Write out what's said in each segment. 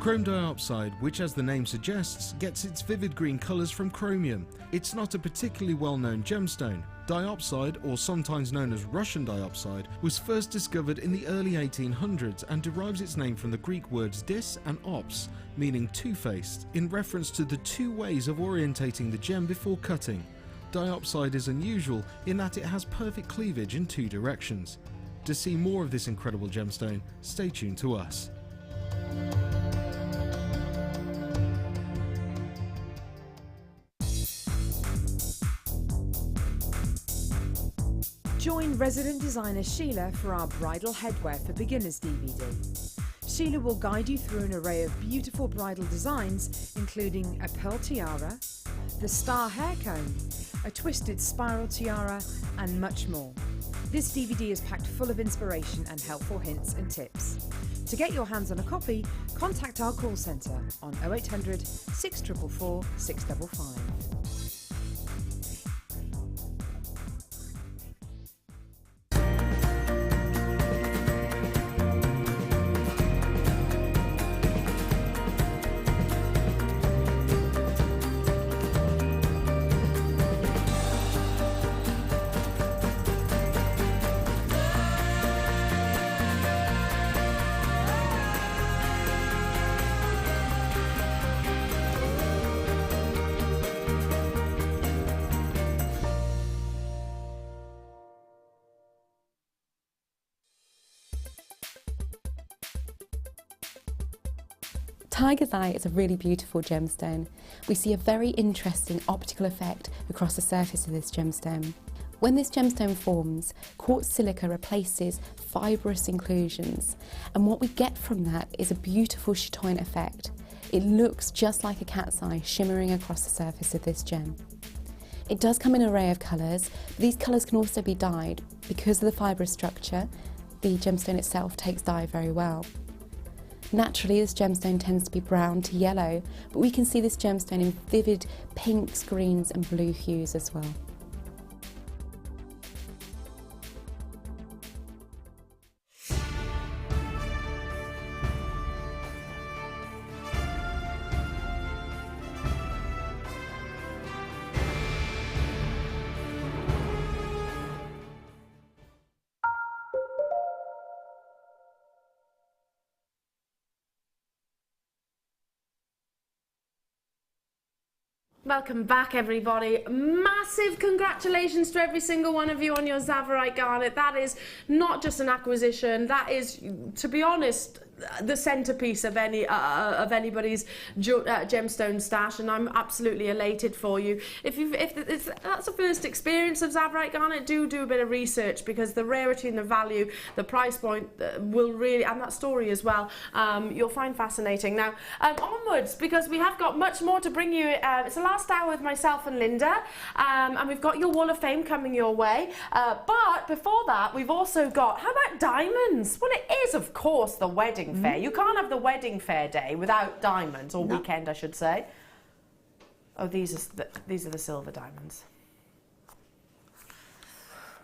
Chrome diopside, which as the name suggests, gets its vivid green colours from chromium. It's not a particularly well-known gemstone. Diopside, or sometimes known as Russian diopside, was first discovered in the early 1800s and derives its name from the Greek words dis and ops, meaning two-faced, in reference to the two ways of orientating the gem before cutting. Diopside is unusual in that it has perfect cleavage in two directions. To see more of this incredible gemstone, stay tuned to us. Join resident designer Sheila for our Bridal Headwear for Beginners DVD. Sheila will guide you through an array of beautiful bridal designs, including a pearl tiara, the star hair comb, a twisted spiral tiara, and much more. This DVD is packed full of inspiration and helpful hints and tips. To get your hands on a copy, contact our call centre on 0800 644 655. Tiger's Eye is a really beautiful gemstone. We see a very interesting optical effect across the surface of this gemstone. When this gemstone forms, quartz silica replaces fibrous inclusions, and what we get from that is a beautiful chatoyant effect. It looks just like a cat's eye shimmering across the surface of this gem. It does come in an array of colours, but these colours can also be dyed. Because of the fibrous structure, the gemstone itself takes dye very well. Naturally, this gemstone tends to be brown to yellow, but we can see this gemstone in vivid pinks, greens and blue hues as well. Welcome back, everybody. Massive congratulations to every single one of you on your Zavorite garnet. That is not just an acquisition, that is, to be honest, the centerpiece of anybody's gemstone stash, and I'm absolutely elated for you. If that's the first experience of Zavorite garnet, do a bit of research, because the rarity and the value, the price point will really, and that story as well, you'll find fascinating. Now onwards, because we have got much more to bring you. It's the last hour with myself and Linda, and we've got your Wall of Fame coming your way, but before that we've also got, how about diamonds? Well, it is of course the wedding fair. You can't have the wedding fair day without diamonds, or weekend I should say. Oh, these are the silver diamonds.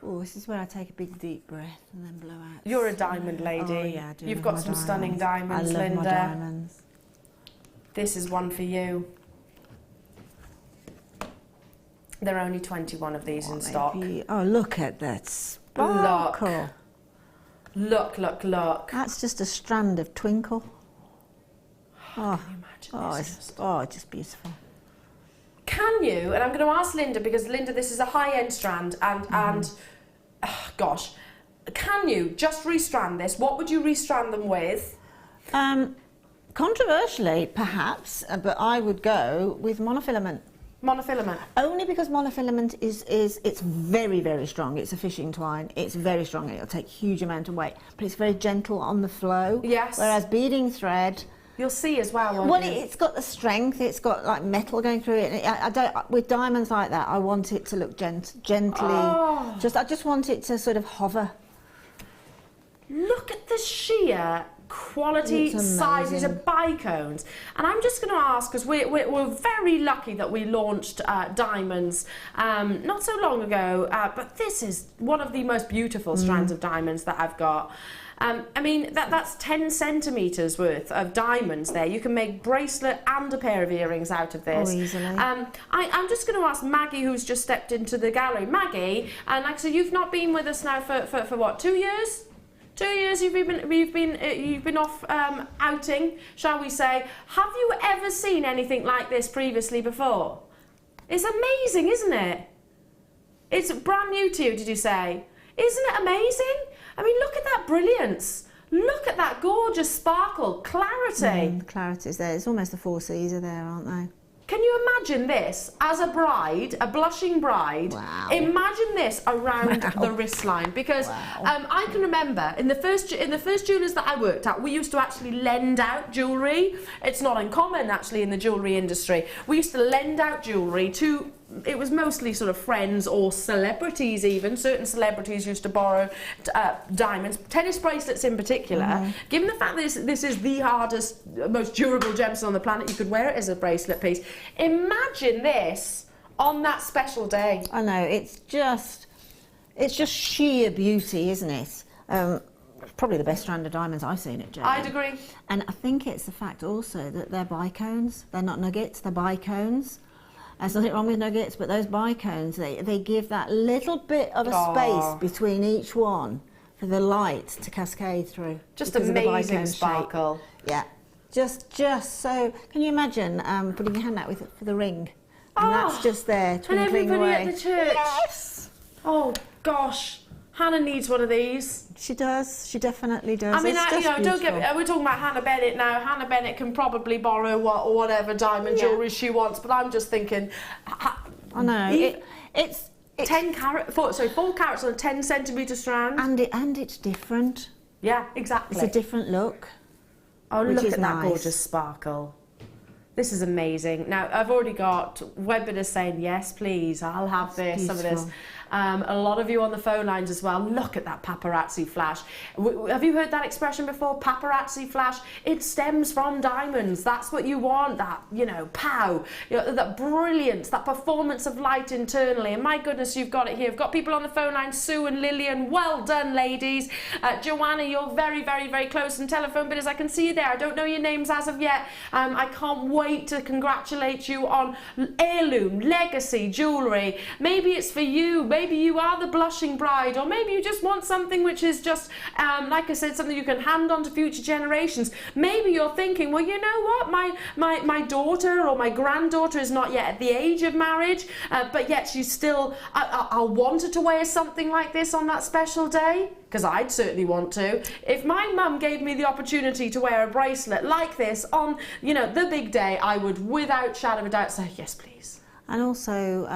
Oh, this is where I take a big deep breath and then blow out. You're a diamond lady. Oh yeah, I do. You've got some stunning diamonds, I love Linda. my diamonds. This is one for you. There are only 21 of these in stock. Oh, look at that sparkle. Look. That's just a strand of twinkle. Oh, can you imagine this? It's just beautiful. Can you, and I'm going to ask Linda, because Linda, this is a high-end strand, and gosh, can you just restrand this? What would you restrand them with? Controversially, perhaps, but I would go with monofilament. Monofilament? Only because monofilament it's very, very strong. It's a fishing twine. It's very strong. It'll take a huge amount of weight, but it's very gentle on the flow. Yes. Whereas beading thread, you'll see as well. Well, it's got the strength. It's got like metal going through it. And I don't. With diamonds like that, I want it to look gently. Oh. I just want it to sort of hover. Look at the sheer quality sizes of bicones, and I'm just going to ask, because we're very lucky that we launched diamonds not so long ago, but this is one of the most beautiful strands of diamonds that I've got. I mean, that's 10 centimetres worth of diamonds there. You can make bracelet and a pair of earrings out of this. Oh, easily. I'm just going to ask Maggie, who's just stepped into the gallery. Maggie, and like I said, you've not been with us now for what, 2 years? 2 years you've been off outing, shall we say. Have you ever seen anything like this previously before? It's amazing, isn't it? It's brand new to you, did you say? Isn't it amazing? I mean, look at that brilliance. Look at that gorgeous sparkle, clarity. Clarity's there. It's almost the 4 C's are there, aren't they? Can you imagine this as a bride, a blushing bride? Wow. Imagine this around the wrist line, because I can remember in the first jewellers that I worked at, we used to actually lend out jewellery. It's not uncommon actually in the jewellery industry. We used to lend out jewellery to, it was mostly sort of friends or celebrities even. Certain celebrities used to borrow diamonds, tennis bracelets in particular. Given the fact that this is the hardest, most durable gemstone on the planet, you could wear it as a bracelet piece. Imagine this on that special day. I know, it's just sheer beauty, isn't it? Probably the best strand of diamonds I've seen at Jewellery. I'd agree. And I think it's the fact also that they're bicones. They're not nuggets, they're bicones. There's nothing wrong with nuggets, but those bicones, they give that little bit of a space between each one for the light to cascade through. Just amazing sparkle. Shape. Yeah. Just so, can you imagine putting your hand out for the ring? And that's just there, twinkling away. And everybody at the church. Yes! Oh, gosh. Hannah needs one of these. She does. She definitely does. I mean, it's just don't get me. beautiful. We're talking about Hannah Bennett now. Hannah Bennett can probably borrow whatever diamond jewellery she wants, but I'm just thinking. I know. It's 4 carats on a 10 centimetre strand. And it's different. Yeah, exactly. It's a different look. Oh, look at that nice. gorgeous sparkle. This is amazing. Now, I've already got Webbitters saying, yes, please, I'll have this, some of this. A lot of you on the phone lines as well. Look at that paparazzi flash. Have you heard that expression before? Paparazzi flash. It stems from diamonds. That's what you want. That, pow. That brilliance, that performance of light internally. And my goodness, you've got it here. I've got people on the phone line. Sue and Lillian. Well done, ladies. Joanna, you're very, very, very close. And telephone bidders, I can see you there. I don't know your names as of yet. I can't wait to congratulate you on heirloom, legacy jewellery. Maybe it's for you. Maybe you are the blushing bride, or maybe you just want something which is just, like I said, something you can hand on to future generations. Maybe you're thinking, well, you know what, my daughter or my granddaughter is not yet at the age of marriage, but yet she's still, I'll want her to wear something like this on that special day, because I'd certainly want to. If my mum gave me the opportunity to wear a bracelet like this on, the big day, I would, without shadow of a doubt, say, yes, please. And also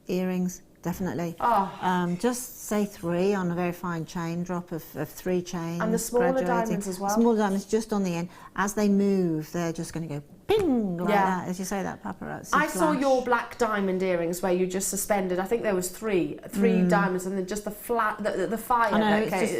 earrings. Definitely. Oh. Just say 3 on a very fine chain drop of 3 chains. And the smaller diamonds as well. Smaller diamonds just on the end. As they move, they're just going to go ping like that, as you say, that paparazzi I flash. saw your black diamond earrings where you just suspended, I think there was three diamonds, and then just the fire that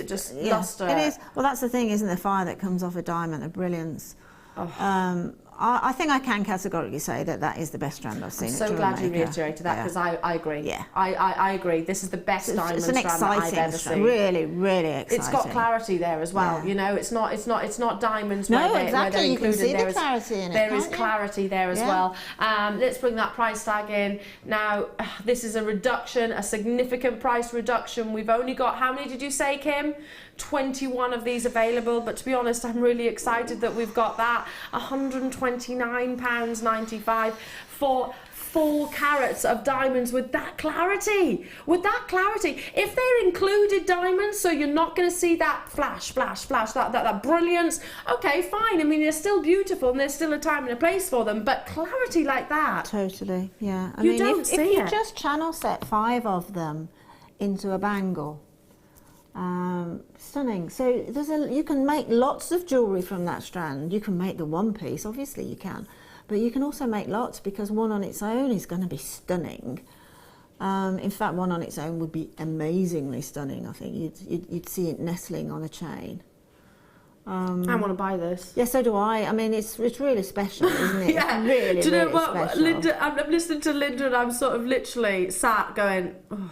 just luster. It is. Well, that's the thing, isn't it? The fire that comes off a diamond, the brilliance. Oh. I think I can categorically say that is the best strand I've seen. I'm so glad you reiterated that, because I agree. Yeah. I agree. This is the best diamond strand that I've ever seen. Really, really exciting. It's got clarity there as well. Yeah. It's not diamonds no, where exactly. they're You included. can see the clarity in it. There is clarity there as well. Let's bring that price tag in. Now, this is a reduction, a significant price reduction. We've only got, how many did you say, Kim? 21 of these available, but to be honest, I'm really excited that we've got that. £129.95 for 4 carats of diamonds with that clarity. If they're included diamonds, so you're not going to see that flash, that brilliance, okay, fine. I mean, they're still beautiful and there's still a time and a place for them, but clarity like that. Totally, yeah. I mean, if you just channel set 5 of them into a bangle, stunning. So you can make lots of jewellery from that strand. You can make the one piece, obviously you can, but you can also make lots, because one on its own is going to be stunning. In fact, one on its own would be amazingly stunning. I think you'd see it nestling on a chain. I want to buy this. Yeah, so do I. I mean, it's really special, isn't it? Yeah. Really, do you know really what, special. Linda? I'm listening to Linda, and I'm sort of literally sat going, oh.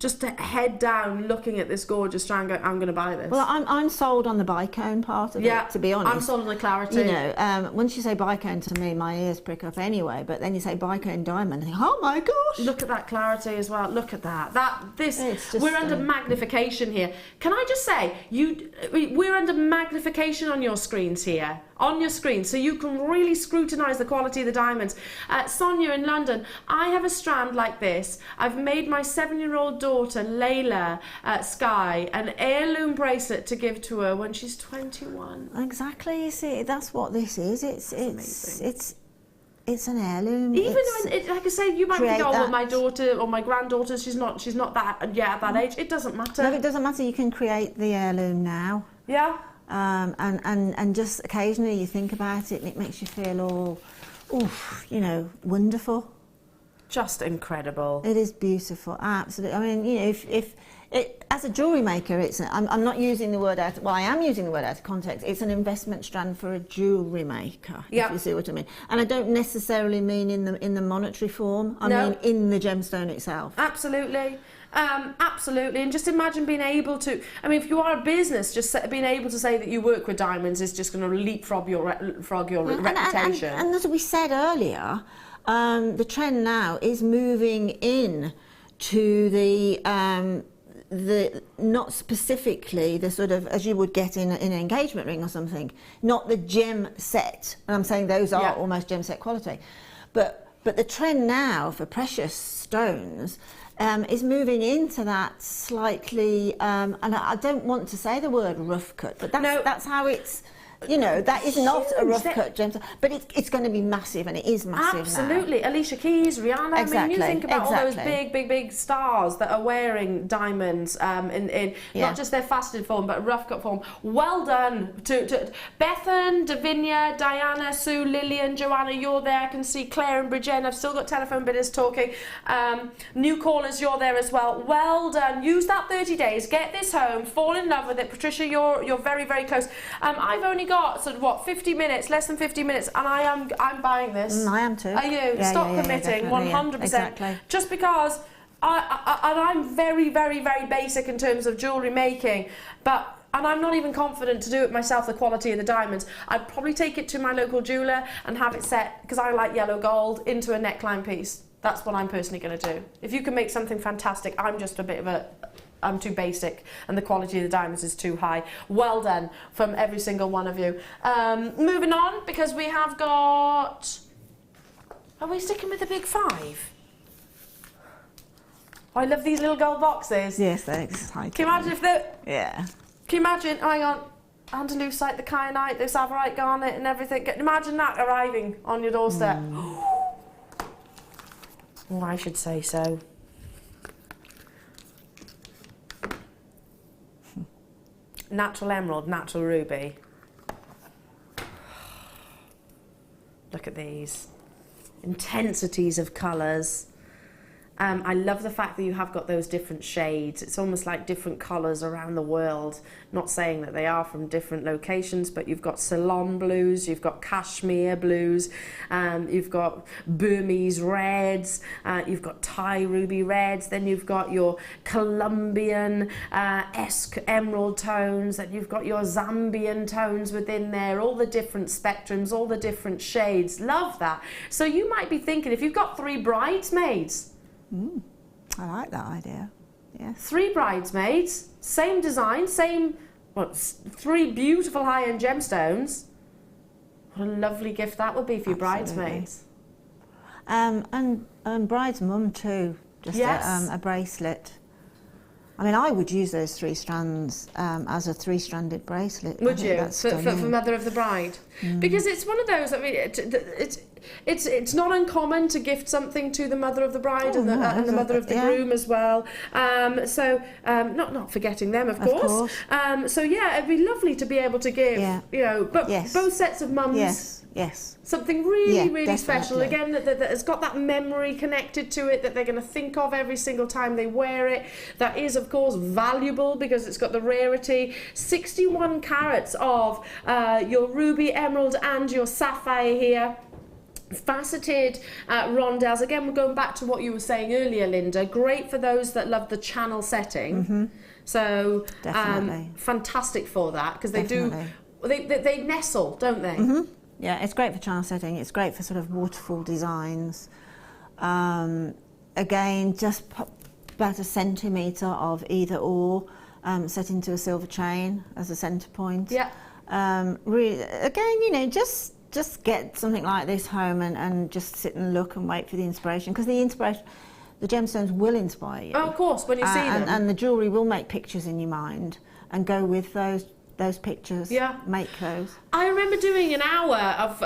just to head down looking at this gorgeous strand going, I'm going to buy this. Well, I'm sold on the bicone part of it, to be honest. I'm sold on the clarity. You know, once you say bicone to me, my ears prick up anyway, but then you say bicone diamond, I think, oh my gosh! Look at that clarity as well. Look at that. It's just, we're under magnification here. Can I just say, we're under magnification on your screens here. On your screen, so you can really scrutinise the quality of the diamonds. Sonia in London, I have a strand like this. I've made my 7-year-old daughter, Layla Sky, an heirloom bracelet to give to her when she's 21. Exactly, you see, that's what this is. It's an heirloom. Even when, like I say, you might think, oh, well, my daughter or my granddaughter, she's not that yet at that age. It doesn't matter. No, it doesn't matter. You can create the heirloom now. Yeah. And just occasionally you think about it and it makes you feel all, oof, you know, wonderful. Just incredible. It is beautiful, absolutely. I mean, you know, if as a jewellery maker, I'm not using the word out. Well, I am using the word out of context. It's an investment strand for a jewellery maker. If you see what I mean. And I don't necessarily mean in the monetary form. I mean in the gemstone itself. Absolutely. Absolutely, and just imagine being able to, I mean, if you are a business, just being able to say that you work with diamonds is just going to leapfrog your reputation. And as we said earlier, the trend now is moving in to the not specifically the sort of, as you would get in an engagement ring or something, not the gem set, and I'm saying those are almost gem set quality, but the trend now for precious stones is moving into that slightly, and I don't want to say the word rough cut, but that's how it's, you know, that is not a rough cut gemstone, but it's going to be massive, and it is massive. Absolutely. Now. Alicia Keys, Rihanna, I mean, you think about all those big stars that are wearing diamonds in not just their faceted form, but rough cut form. Well done to Bethan, Davinia, Diana, Sue, Lillian, Joanna, you're there. I can see Claire and Bridget. I've still got telephone bidders talking. New callers, you're there as well. Well done. Use that 30 days. Get this home. Fall in love with it. Patricia, you're very, very close. I've only got sort of what, 50 minutes, less than 50 minutes, and I'm buying this. I am too. Are you? Stop committing, 100%. Exactly. Just because I'm very, very, very basic in terms of jewellery making, and I'm not even confident to do it myself, the quality of the diamonds. I'd probably take it to my local jeweller and have it set, because I like yellow gold, into a neckline piece. That's what I'm personally going to do. If you can make something fantastic, I'm too basic and the quality of the diamonds is too high. Well done from every single one of you. Moving on, because we have got... Are we sticking with the big 5? Oh, I love these little gold boxes. Yes, they're exciting. Can you imagine if they... Yeah. Can you imagine, hang on, Andalusite, the kyanite, the Zavorite garnet and everything. Imagine that arriving on your doorstep. Oh, I should say so. Natural emerald, natural ruby. Look at these intensities of colours. I love the fact that you have got those different shades. It's almost like different colours around the world. Not saying that they are from different locations, but you've got Ceylon blues, you've got Kashmir blues, you've got Burmese reds, you've got Thai ruby reds, then you've got your Colombian-esque emerald tones, and you've got your Zambian tones within there, all the different spectrums, all the different shades. Love that. So you might be thinking, if you've got 3 bridesmaids, I like that idea. Yeah. 3 bridesmaids, same design, 3 beautiful high-end gemstones. What a lovely gift that would be for your bridesmaids. And bride's mum too. Just a bracelet. I mean, I would use those 3 strands as a 3-stranded bracelet. Would you? For mother of the bride? Because it's one of those, I mean, it's not uncommon to gift something to the mother of the bride and the mother of the groom as well. Not forgetting them, of course. So yeah, it'd be lovely to be able to give, you know, but both sets of mums. Yes. Something really special. Again, that has got that memory connected to it that they're going to think of every single time they wear it. That is, of course, valuable because it's got the rarity. 61 carats of your ruby, emerald and your sapphire here. faceted rondelles. Again, we're going back to what you were saying earlier, Linda. Great for those that love the channel setting. So fantastic for that, because they nestle, don't they? Yeah, it's great for channel setting. It's great for sort of waterfall designs. Again, just about a centimetre of either or set into a silver chain as a centre point. Yeah. Really, again, you know, just get something like this home and just sit and look and wait for the inspiration, because the gemstones will inspire you. Oh, of course, when you see them. And the jewellery will make pictures in your mind and go with those pictures. Yeah. Make those. I remember doing an hour of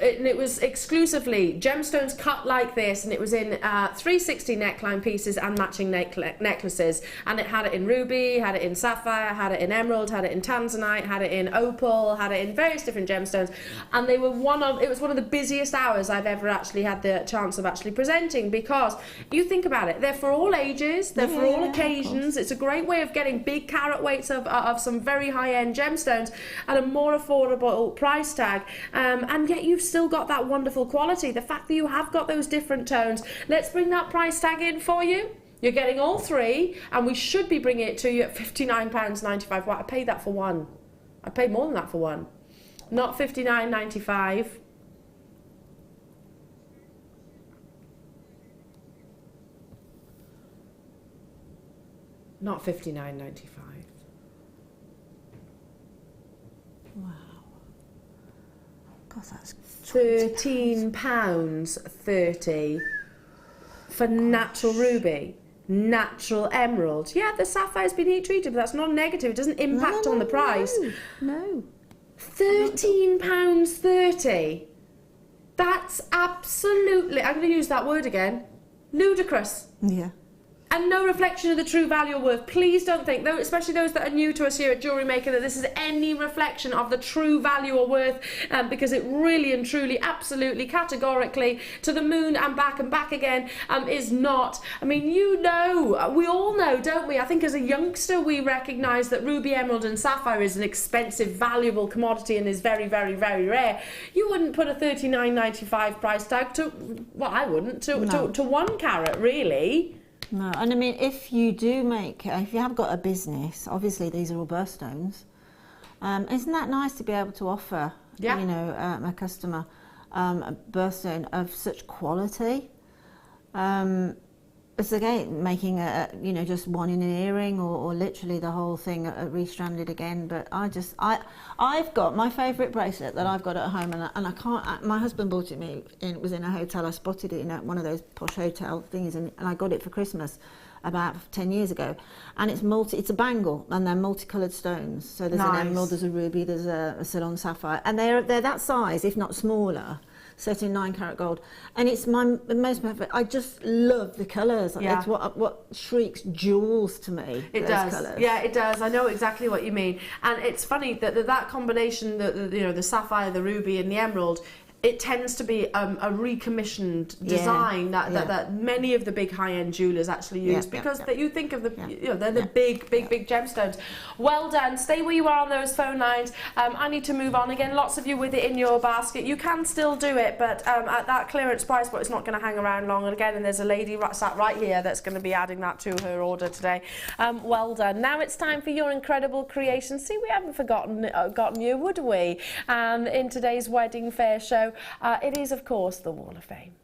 it, and it was exclusively gemstones cut like this, and it was in 360 neckline pieces and matching necklaces, and it had it in ruby, had it in sapphire, had it in emerald, had it in tanzanite, had it in opal, had it in various different gemstones, and it was one of the busiest hours I've ever actually had the chance of actually presenting, because you think about it, they're for all ages, they're for all occasions. It's a great way of getting big carat weights of some very high-end gemstones at a more affordable price tag, and yet you've still got that wonderful quality. The fact that you have got those different tones. Let's bring that price tag in for you. You're getting all three, and we should be bringing it to you at £59.95. Well, I paid that for one. I paid more than that for one. Not £59.95. Not £59.95. Wow. God, that's £13.30 for natural ruby, natural emerald. Yeah, the sapphire's been heat treated, but that's not negative. It doesn't impact on the price. No. £13.30. That's absolutely, I'm going to use that word again, ludicrous. Yeah. And no reflection of the true value or worth. Please don't think, though, especially those that are new to us here at Jewellery Maker, that this is any reflection of the true value or worth, because it really and truly, absolutely, categorically, to the moon and back again, is not. I mean, you know, we all know, don't we? I think as a youngster, we recognise that ruby, emerald and sapphire is an expensive, valuable commodity and is very, very, very rare. You wouldn't put a £39.95 price tag to, well, I wouldn't, to 1 carat, really. No, and I mean, if you have got a business, obviously these are all birthstones. Isn't that nice to be able to offer, you know, a customer a birthstone of such quality? It's again making just one in an earring, or literally the whole thing restranded again. But I've got my favourite bracelet that I've got at home, and I can't. My husband bought it me. It was in a hotel. I spotted it in one of those posh hotel things, and I got it for Christmas about 10 years ago. And it's a bangle, and they're multicoloured stones. So there's an emerald, there's a ruby, there's a Ceylon sapphire, and they're that size, if not smaller. Set in 9 carat gold, and it's my most perfect. I just love the colours. Yeah. It's what shrieks jewels to me. It does. Colours. Yeah, it does. I know exactly what you mean, and it's funny that combination, the sapphire, the ruby, and the emerald. It tends to be a recommissioned design that many of the big high-end jewellers actually use, because that you think of they're the big gemstones. Well done. Stay where you are on those phone lines. I need to move on again. Lots of you with it in your basket. You can still do it, but at that clearance price, but it's not going to hang around long. And again, and there's a lady sat right here that's going to be adding that to her order today. Well done. Now it's time for your incredible creation. See, we haven't forgotten you, would we? In today's wedding fair show. It is, of course, the Wall of Fame.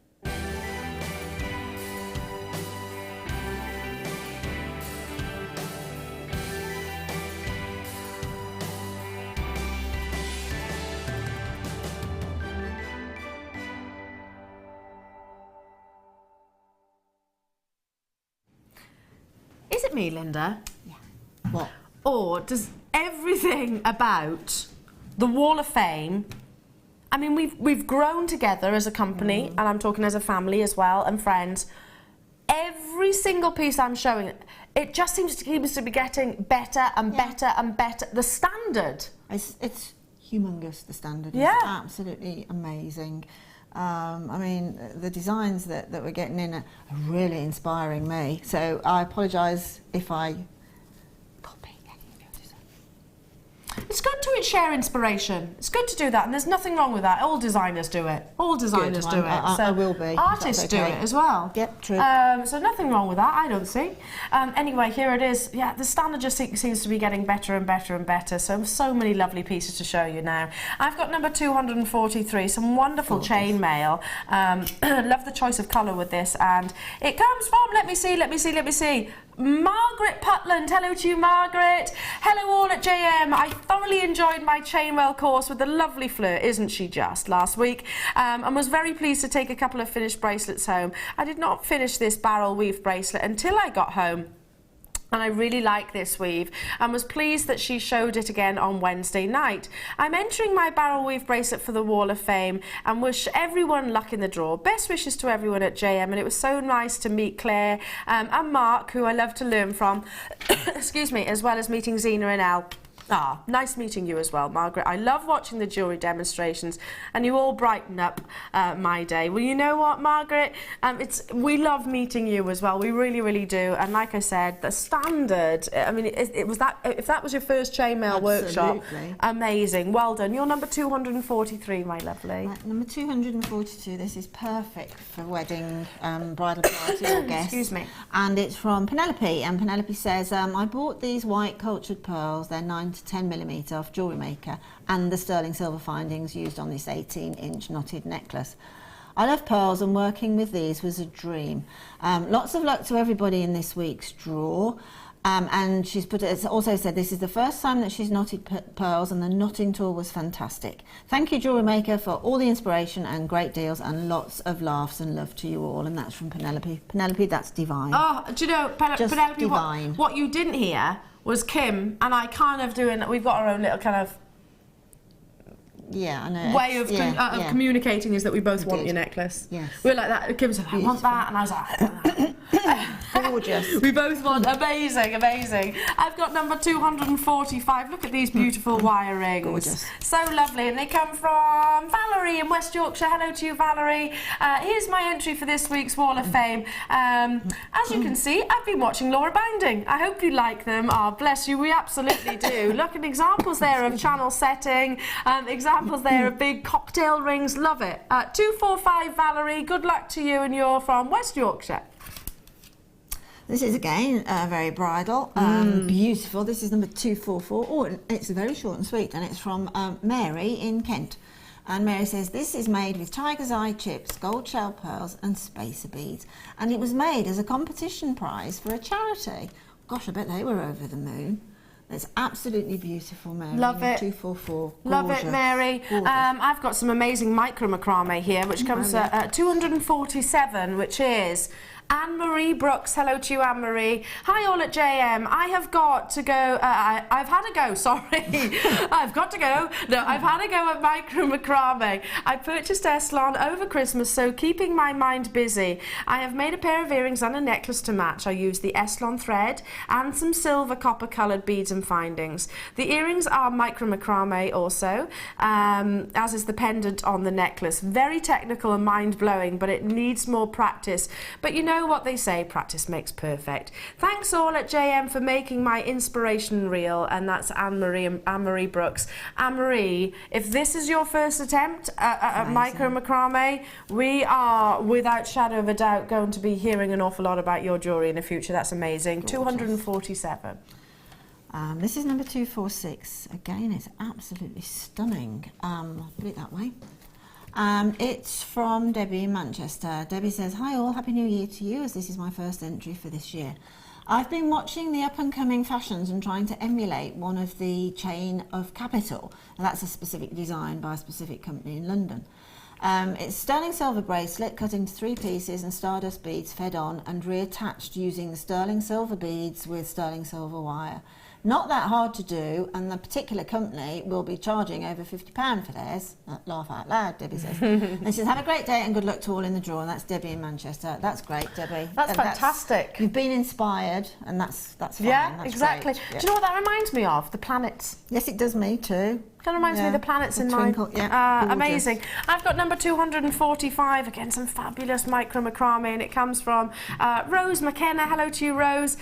Is it me, Linda? Yeah. What? Or does everything about the Wall of Fame... I mean, we've grown together as a company, and I'm talking as a family as well, and friends. Every single piece I'm showing, it just seems to be getting better and better and better. The standard. It's humongous, the standard. Yeah. It's absolutely amazing. I mean, the designs that we're getting in are really inspiring me. So I apologise if I copy. it's good to share inspiration. It's good to do that, and there's nothing wrong with that. All designers do it. All designers do it. I will be. Artists do it as well. Yep, true. So nothing wrong with that, I don't see. Anyway, here it is. Yeah, the standard just seems to be getting better and better and better. So many lovely pieces to show you now. I've got number 243, some wonderful chainmail. Love the choice of colour with this, and it comes from, let me see, Margaret Putland. Hello to you, Margaret. Hello all at JM. I thoroughly enjoyed my chainmail course with the lovely Fleur, isn't she just, last week, and was very pleased to take a couple of finished bracelets home. I did not finish this barrel weave bracelet until I got home, and I really like this weave and was pleased that she showed it again on Wednesday night. I'm entering my barrel weave bracelet for the Wall of Fame and wish everyone luck in the draw. Best wishes to everyone at JM, and it was so nice to meet Claire and Mark, who I love to learn from, excuse me, as well as meeting Zena and Al. Ah, nice meeting you as well, Margaret. I love watching the jewellery demonstrations, and you all brighten up my day. Well, you know what, Margaret? We love meeting you as well. We really, really do. And like I said, the standard, I mean, it was that, if that was your first chainmail workshop, amazing. Well done. You're number 243, my lovely. Right, number 242, this is perfect for wedding, bridal party or guests. Excuse me. And it's from Penelope, and Penelope says, I bought these white cultured pearls. They're 9 to 10mm off Jewellery Maker, and the sterling silver findings used on this 18-inch knotted necklace. I love pearls, and working with these was a dream. Lots of luck to everybody in this week's draw. And she's also said this is the first time that she's knotted pearls, and the knotting tour was fantastic. Thank you, Jewellery Maker, for all the inspiration and great deals, and lots of laughs and love to you all. And that's from Penelope. Penelope, that's divine. Oh, do you know, Penelope, divine. What you didn't hear was Kim and I kind of doing, we've got our own little kind of I know. way of communicating, is that we both want your necklace. Yes. We're like that. Kim said, I want that, and I was like, I want that. Gorgeous. We both want, amazing. I've got number 245. Look at these beautiful wire rings. Gorgeous. So lovely, and they come from Valerie in West Yorkshire. Hello to you, Valerie. Here's my entry for this week's Wall of Fame. As you can see, I've been watching Laura Bounding. I hope you like them. Oh, bless you, we absolutely do. Look at examples there of channel setting, examples there of big cocktail rings. Love it. 245, Valerie, good luck to you, and you're from West Yorkshire. This is again very bridal, beautiful. This is number 244. Oh, and it's very short and sweet, and it's from Mary in Kent. And Mary says, this is made with tiger's eye chips, gold shell pearls and spacer beads. And it was made as a competition prize for a charity. Gosh, I bet they were over the moon. It's absolutely beautiful, Mary. Love it. 244. Love it, Mary. I've got some amazing micro macrame here, which comes at 247, which is Anne-Marie Brooks. Hello to you, Anne-Marie. Hi all at JM. I have got to go, I've had a go, sorry. I've got to go. No, I've had a go at micro macrame. I purchased Eslon over Christmas, so keeping my mind busy. I have made a pair of earrings and a necklace to match. I used the Eslon thread and some silver copper coloured beads and findings. The earrings are micro macrame also, as is the pendant on the necklace. Very technical and mind-blowing, but it needs more practice. But you know what they say, practice makes perfect. Thanks all at JM for making my inspiration real, and that's Anne-Marie Brooks. Anne-Marie, if this is your first attempt at micro macrame, we are without shadow of a doubt going to be hearing an awful lot about your jewellery in the future. That's amazing. Gorgeous. 247. This is number 246. Again, it's absolutely stunning. I'll put it that way. It's from Debbie in Manchester. Debbie says, hi all, Happy New Year to you, as this is my first entry for this year. I've been watching the up-and-coming fashions and trying to emulate one of the chain of capital. And that's a specific design by a specific company in London. It's sterling silver bracelet cut into 3 pieces and stardust beads fed on and reattached using the sterling silver beads with sterling silver wire. Not that hard to do, and the particular company will be charging over £50 for theirs. Laugh out loud, Debbie says. And she says, have a great day and good luck to all in the draw. And that's Debbie in Manchester. That's great, Debbie. That's fantastic. You've been inspired, and that's fine. Yeah, that's exactly. Great. Yeah. Do you know what that reminds me of? The planets. Yes, it does me too. Kind of reminds me of the planets in mine. Amazing. I've got number 245, again, some fabulous micro macrame, and it comes from Rose McKenna. Hello to you, Rose,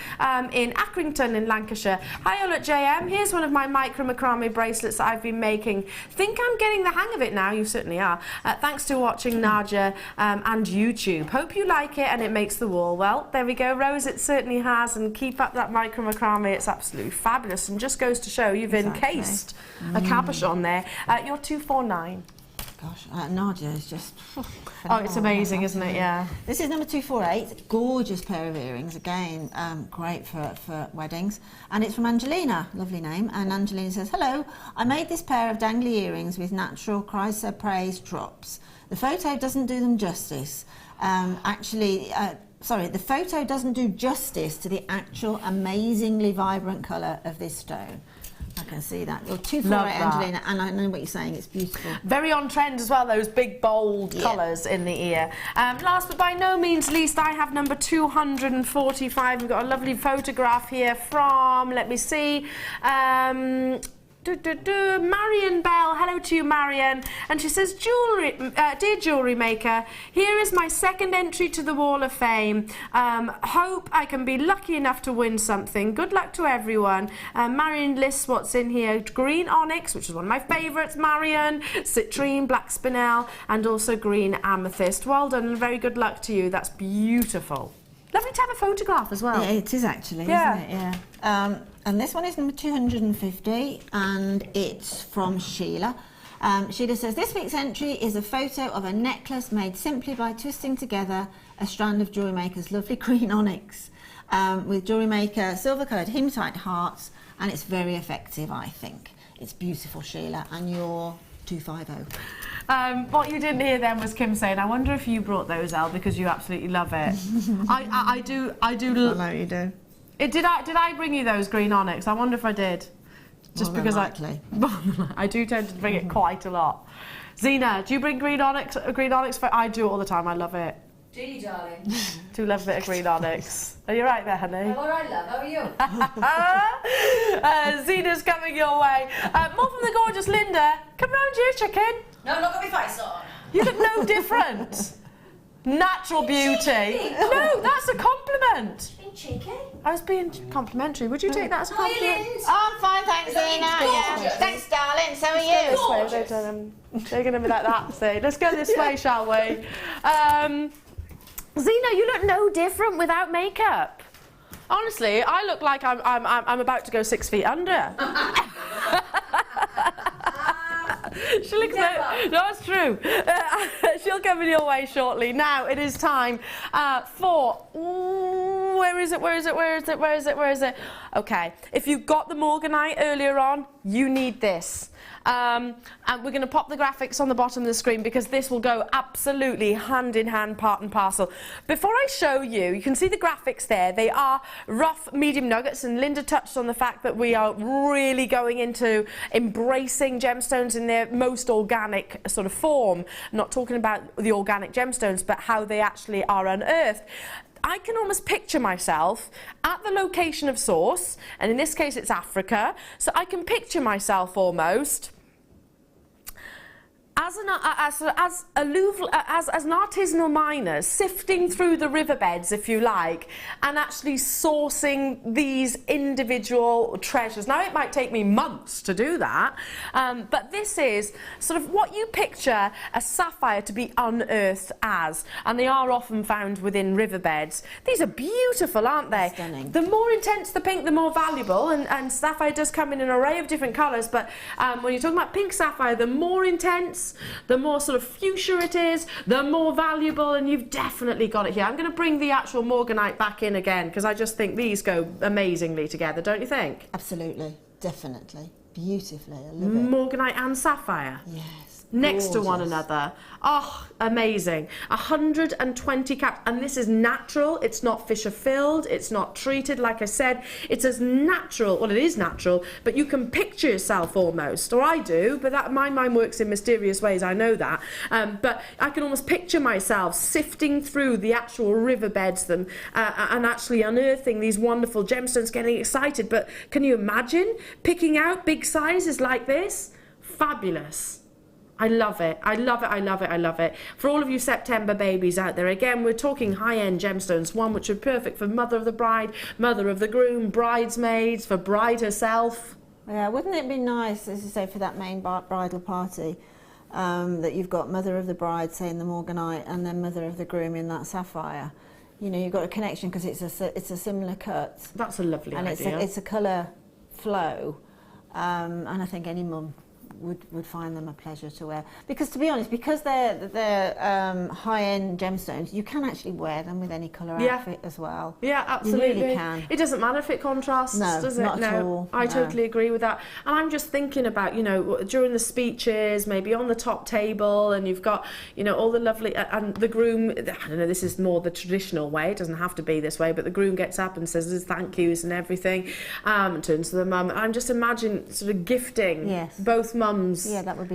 in Accrington in Lancashire. Hi, all at JM. Here's one of my micro macrame bracelets that I've been making. Think I'm getting the hang of it now. You certainly are. Thanks to watching Nadia and YouTube. Hope you like it and it makes the wall. Well, there we go, Rose. It certainly has, and keep up that micro macrame. It's absolutely fabulous, and just goes to show you've encased a cabochon there. You're 249. Gosh, Nadia is just... Oh, it's amazing, isn't it? Yeah. This is number 248. Gorgeous pair of earrings. Again, great for weddings. And it's from Angelina. Lovely name. And Angelina says, hello, I made this pair of dangly earrings with natural chrysoprase drops. The photo doesn't do them justice. Sorry, the photo doesn't do justice to the actual amazingly vibrant colour of this stone. I can see that. You're 248, Angelina, and I know what you're saying. It's beautiful. Very on trend as well, those big, bold colours in the ear. Last but by no means least, I have number 245. We've got a lovely photograph here from, let me see, Marion Bell. Hello to you, Marion. And she says, dear Jewellery Maker, here is my second entry to the Wall of Fame. Hope I can be lucky enough to win something. Good luck to everyone. Marion lists what's in here. Green onyx, which is one of my favourites, Marion. Citrine, black spinel, and also green amethyst. Well done and very good luck to you. That's beautiful. Lovely to have a photograph as well. Yeah, it is actually, isn't it? Yeah. And this one is number 250, and it's from Sheila. Sheila says, this week's entry is a photo of a necklace made simply by twisting together a strand of Jewellery Maker's lovely green onyx with Jewellery Maker silver-coloured hematite hearts, and it's very effective, I think. It's beautiful, Sheila, and you're 250. What you didn't hear then was Kim saying, I wonder if you brought those, Elle, because you absolutely love it. I do. I know you do. Did I bring you those green onyx? I wonder if I did. Just because I do tend to bring it quite a lot. Zena, do you bring green onyx? I do it all the time. I love it. Do you, darling? Do love a bit of green onyx. Are you right there, honey? I'm all right, love. How are you? Zena's coming your way. More from the gorgeous Linda. Come round here, chicken. No, look at my face on. You look no different. Natural beauty. No, that's a compliment. Being cheeky. I was being complimentary. Would you take that as a compliment? Oh, I'm fine, thanks, Zena. Yeah. Thanks, darling. So are you? They're going to be like that. See, let's go this way, shall we? Zena, you look no different without makeup. Honestly, I look like I'm about to go 6 feet under. She looks like, no, it's true. She'll come in your way shortly. Now it is time for, where is it? Okay, if you got the Morganite earlier on, you need this. And we're going to pop the graphics on the bottom of the screen because this will go absolutely hand in hand, part and parcel. Before I show you, you can see the graphics there. They are rough medium nuggets, and Linda touched on the fact that we are really going into embracing gemstones in their most organic sort of form. I'm not talking about the organic gemstones, but how they actually are unearthed. I can almost picture myself at the location of source, and in this case it's Africa, so I can picture myself almost as an artisanal miner sifting through the riverbeds, if you like, and actually sourcing these individual treasures. Now, it might take me months to do that, but this is sort of what you picture a sapphire to be unearthed as, and they are often found within riverbeds. These are beautiful, aren't they? Stunning. The more intense the pink, the more valuable, and sapphire does come in an array of different colours, but when you're talking about pink sapphire, the more intense, the more sort of fuchsia it is, the more valuable, and you've definitely got it here. I'm going to bring the actual Morganite back in again because I just think these go amazingly together, don't you think? Absolutely, definitely, beautifully. I love it. Morganite and sapphire. Yes. Next gorgeous. to one another. Oh, amazing. 120 caps, and this is natural. It's not Fisher filled, it's not treated, like I said. It's as natural, well, it is natural, but you can picture yourself almost, or I do, but that my mind works in mysterious ways, I know that. But I can almost picture myself sifting through the actual riverbeds and actually unearthing these wonderful gemstones, getting excited. But can you imagine picking out big sizes like this? fabulous. I love it. I love it. I love it. I love it. For all of you September babies out there, again, we're talking high-end gemstones, one which are perfect for mother of the bride, mother of the groom, bridesmaids, for bride herself. Yeah, wouldn't it be nice, as you say, for that main bridal party, that you've got mother of the bride, say, in the Morganite, and then mother of the groom in that sapphire? You know, you've got a connection because it's a similar cut. That's a lovely idea. And it's a colour flow, and I think any mum would find them a pleasure to wear, because to be honest, because they're high-end gemstones, you can actually wear them with any colour outfit as well. Yeah, absolutely. You really can. It doesn't matter if it contrasts, does it? Not at all. I totally agree with that. And I'm just thinking about, you know, during the speeches, maybe on the top table, and you've got, you know, all the lovely, and the groom, I don't know, this is more the traditional way, it doesn't have to be this way, but the groom gets up and says his thank yous and everything, and turns to the mum. I'm just imagining sort of gifting both mums. Yeah, that would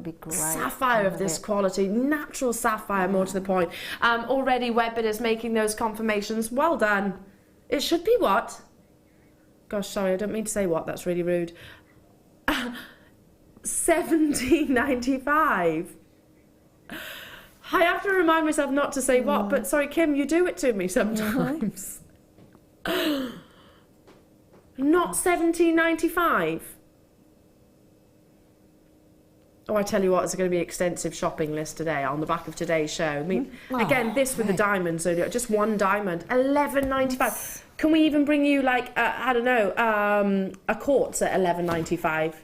be great. Sapphire of this quality, natural sapphire, more to the point. Already Webbit is making those confirmations. Well done. It should be what? Gosh, sorry, I don't mean to say what. That's really rude. $17.95. I have to remind myself not to say what, but sorry, Kim, you do it to me sometimes. Not $17.95. Oh, I tell you what, it's going to be an extensive shopping list today on the back of today's show. I mean, again, this with the diamonds, so just one diamond, $11.95. Can we even bring you, like, I don't know, a quartz at $11.95?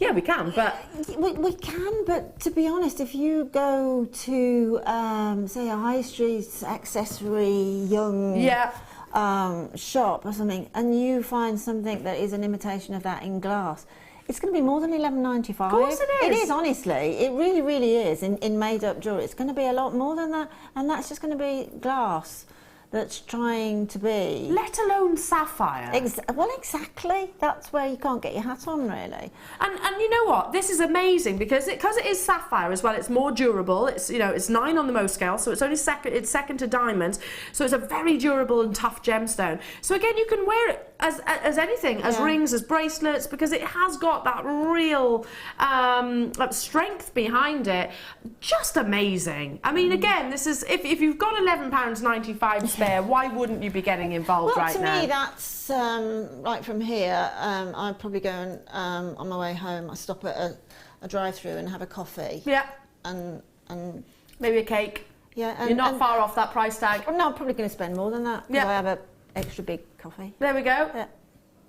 Yeah, we can, but... We can, but to be honest, if you go to, say, a high street accessory young shop or something, and you find something that is an imitation of that in glass, it's going to be more than $11.95. Of course it is. It is, honestly. It really, really is. In made-up jewellery, it's going to be a lot more than that, and that's just going to be glass that's trying to be... Let alone sapphire. Well, exactly. That's where you can't get your hat on, really. And you know what? This is amazing because it is sapphire as well. It's more durable. It's, you know, it's 9 on the Mohs scale, so it's only second to diamonds. So it's a very durable and tough gemstone. So again, you can wear it as anything, as rings, as bracelets, because it has got that real strength behind it. Just amazing. I mean, again, this is if you've got £11.95 spare, why wouldn't you be getting involved right now? Well, to me, that's like from here. I'd probably go and on my way home, I stop at a drive-through and have a coffee. Yeah. And maybe a cake. Yeah. And, you're not far off that price tag. No, I'm probably going to spend more than that. Yeah. I have an extra big coffee. There we go. Yeah.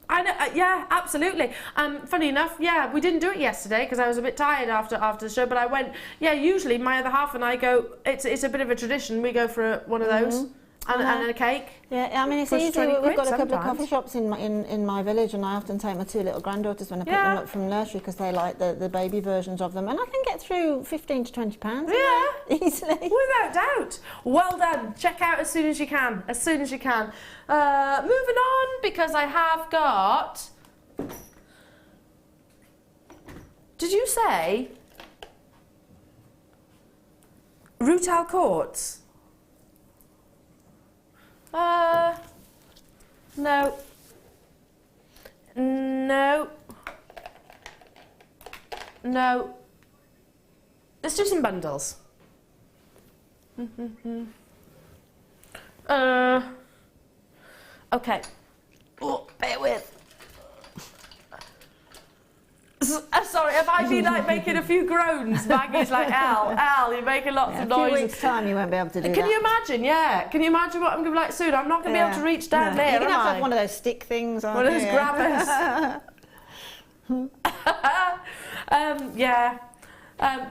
I know, yeah, absolutely. Funny enough, yeah, we didn't do it yesterday because I was a bit tired after the show, but I went, usually my other half and I go, it's a bit of a tradition, we go for one of those. And a cake. Yeah, I mean, it's easy. We've got a couple of coffee shops in my village, and I often take my 2 little granddaughters when I pick them up from nursery because they like the baby versions of them, and I can get through £15 to £20. Easily. Without doubt. Well done. Check out as soon as you can. As soon as you can. Moving on, because I have got... Did you say Rutile quartz? No. No. No. Let's do some bundles. Okay. Oh, bear with. Sorry, if I been like making a few groans, Maggie's like, Al, you're making lots of noise. In a few weeks' time, you won't be able to do that. Can you imagine? Yeah. Can you imagine what I'm going to be like soon? I'm not going to be able to reach down there, You're going to am have I? one of those stick things, aren't One of those grabbers.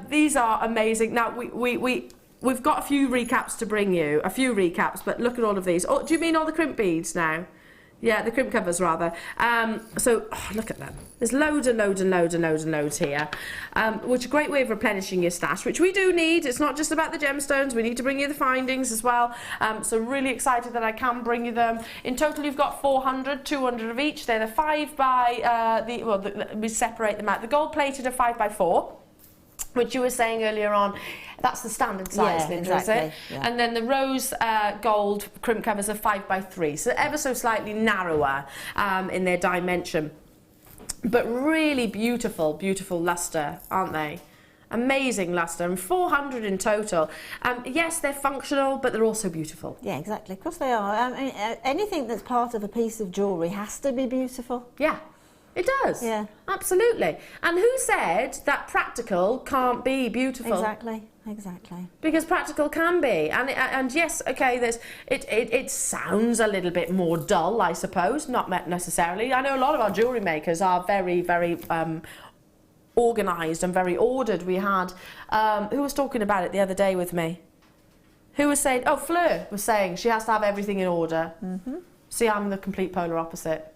These are amazing. Now, we've got a few recaps to bring you. A few recaps, but look at all of these. Oh, do you mean all the crimp beads now? Yeah, the crimp covers rather. Look at them. There's loads and loads and loads and loads and loads here, which is a great way of replenishing your stash, which we do need. It's not just about the gemstones. We need to bring you the findings as well. So really excited that I can bring you them. In total, you've got 400, 200 of each. They're the 5 by, we separate them out. The gold plated are 5 by 4. Which you were saying earlier on, that's the standard size, Linda, exactly. is it? Yeah. And then the rose gold crimp covers are 5 by 3, so ever so slightly narrower in their dimension. but really beautiful, beautiful lustre, aren't they? Amazing lustre, and 400 in total. Yes, they're functional, but they're also beautiful. Yeah, exactly. Of course they are. I mean, anything that's part of a piece of jewellery has to be beautiful. Yeah, it does. Yeah. Absolutely. And who said that practical can't be beautiful? Exactly. Exactly. Because practical can be, and yes, okay, it sounds a little bit more dull, I suppose, not necessarily. I know a lot of our jewellery makers are very, very organised and very ordered. We had, who was talking about it the other day with me? Who was saying, oh, Fleur was saying she has to have everything in order. Mm-hmm. See, I'm the complete polar opposite.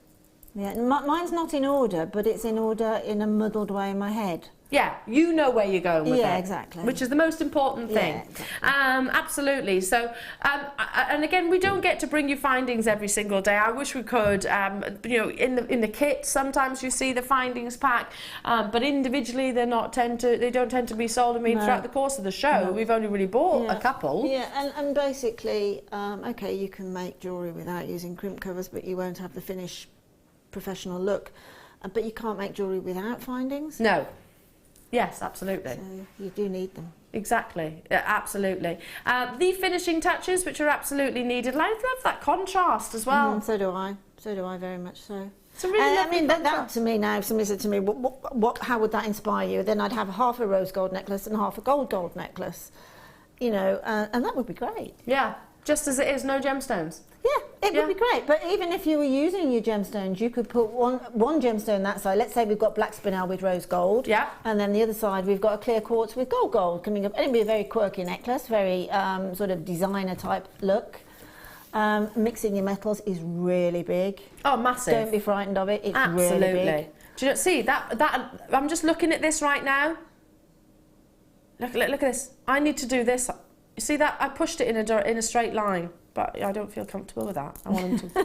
Yeah, mine's not in order, but it's in order in a muddled way in my head. Yeah, you know where you're going with it. Yeah, exactly. Which is the most important thing. Yeah, exactly. Absolutely. So, and again, we don't get to bring you findings every single day. I wish we could. You know, in the kit, sometimes you see the findings pack, but individually they don't tend to be sold. I mean, throughout the course of the show, we've only really bought a couple. Yeah, and basically, okay, you can make jewellery without using crimp covers, but you won't have the finished professional look. But you can't make jewellery without findings. No. Yes, absolutely. So you do need them. Exactly, absolutely. The finishing touches, which are absolutely needed. I love that contrast as well. So do I. So do I, very much so. It's a really lovely I mean, that contrast. to me now, if somebody said to me, how would that inspire you? Then I'd have half a rose gold necklace and half a gold necklace. You know, and that would be great. Yeah, just as it is, no gemstones. Yeah, it would be great. But even if you were using your gemstones, you could put one gemstone that side. Let's say we've got black spinel with rose gold. Yeah. And then the other side, we've got a clear quartz with gold coming up. It'd be a very quirky necklace, very sort of designer type look. Mixing your metals is really big. Oh, massive. Don't be frightened of it. It's Absolutely. really big. Do you not see that? I'm just looking at this right now. Look at this. I need to do this. You see that? I pushed it in a straight line. But I don't feel comfortable with that. I want them to.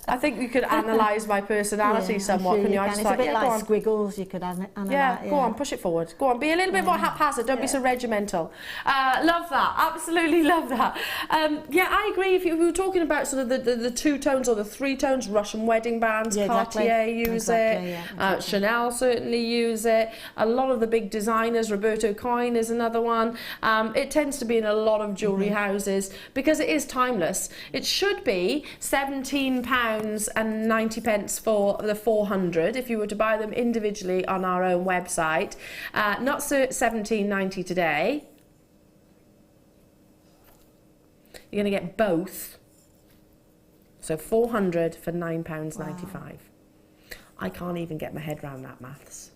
I think you could analyse my personality somewhat. Sure can you? It's a bit like squiggles. You could analyse. Yeah, go on, push it forward. Go on, be a little bit more haphazard. Don't be so regimental. Love that. Absolutely love that. Yeah, I agree. If you were talking about sort of the two tones or the three tones, Russian wedding bands, Cartier use it. Chanel certainly use it. A lot of the big designers, Roberto Coin is another one. It tends to be in a lot of jewellery houses because it is timeless. It should be £17.90 for the 400 if you were to buy them individually on our own website. Not £17.90 today. You're going to get both. So 400 for £9.95. Wow. I can't even get my head around that maths.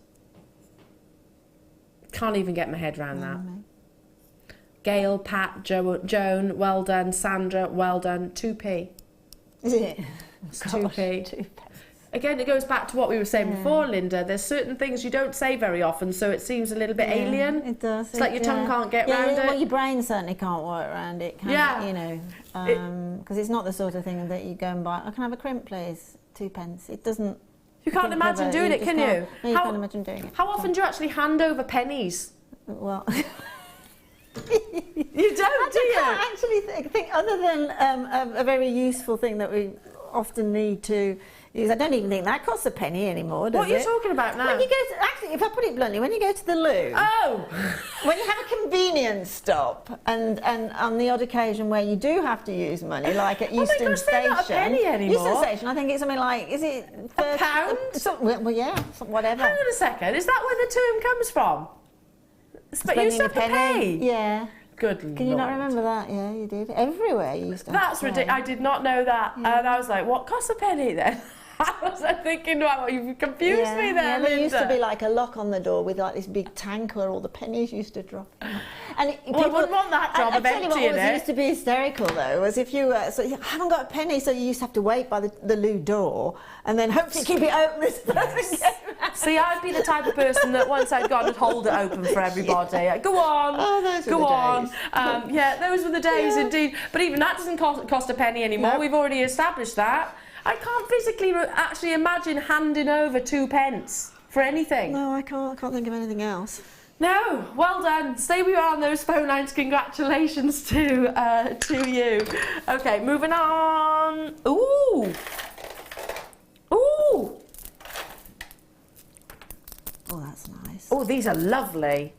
Can't even get my head around that. Gail, Pat, Joan, well done. Sandra, well done. 2p. Is it? It's 2p. Again, it goes back to what we were saying before, Linda. There's certain things you don't say very often, so it seems a little bit alien. It does. It's like your tongue can't get around it. Well, your brain certainly can't work around it, can it? You know, because it's not the sort of thing that you go and buy. I can have a crimp, please. 2p. It doesn't. You can't imagine doing it, can you? No, you can't imagine doing it. How often do you actually hand over pennies? Well. You don't, do you? I actually think other than a very useful thing that we often need to use, I don't even think that costs a penny anymore, does it? What are you talking about now? When you go to, actually, if I put it bluntly, when you go to the loo, when you have a convenience stop, and on the odd occasion where you do have to use money, like at Euston Station. Not a penny anymore. Euston Station, I think it's something like, is it a pound? Well, yeah, whatever. Hang on a second, is that where the term comes from? But you used to have to pay. Yeah. Good Lord. Can you not remember that? Yeah, you did. Everywhere you used to have That's ridiculous. I did not know that. And I was like, what costs a penny then? I was thinking, wow, you've confused me there, Linda. There used to be like a lock on the door with like this big tank where all the pennies used to drop. And people, I wouldn't want that job of emptying it. What used to be hysterical though was if you so you haven't got a penny, so you used to have to wait by the loo door and then hopefully keep it open this person. See, I'd be the type of person that once I'd gone, I'd hold it open for everybody. Go on, go on. Yeah, those were the days indeed. But even that doesn't cost a penny anymore. We've already established that. I can't physically actually imagine handing over 2p for anything. No, I can't. I can't think of anything else. No, well done. Stay where you are on those phone lines. Congratulations to you. Okay, moving on. Ooh. Ooh. That's nice. Oh, these are lovely.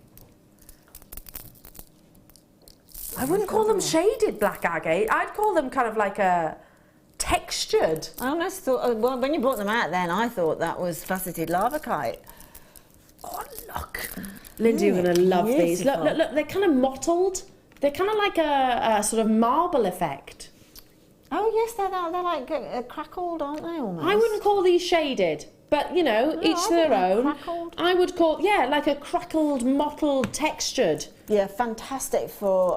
I wouldn't call them shaded black agate. I'd call them kind of like a textured. I almost thought, well, when you brought them out then, I thought that was faceted lavakite. Oh, look. Lindsay, you're going to love these. Look, look, look, they're kind of mottled. They're kind of like a sort of marble effect. Oh, yes, they're like crackled, aren't they, almost? I wouldn't call these shaded, but, you know, No, each I their think they're own. crackled. I would call, yeah, like a crackled, mottled, textured. Yeah, fantastic for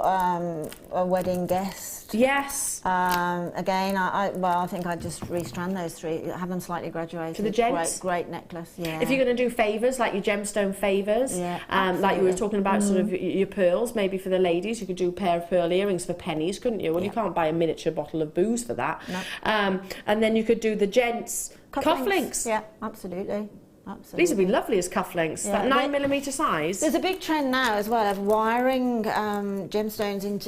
a wedding guest. Yes. Again, I think I'd just restrand those three, have them slightly graduated. For the gents? Great necklace, yeah. If you're going to do favours, like your gemstone favours, Yeah, like you were absolutely. talking about sort of your pearls, maybe for the ladies, you could do a pair of pearl earrings for pennies, couldn't you? Well, you can't buy a miniature bottle of booze for that. No. And then you could do the gents' cufflinks. Yeah, absolutely. Absolutely. These would be lovely as cufflinks, Yeah, that 9mm size. There's a big trend now as well of wiring gemstones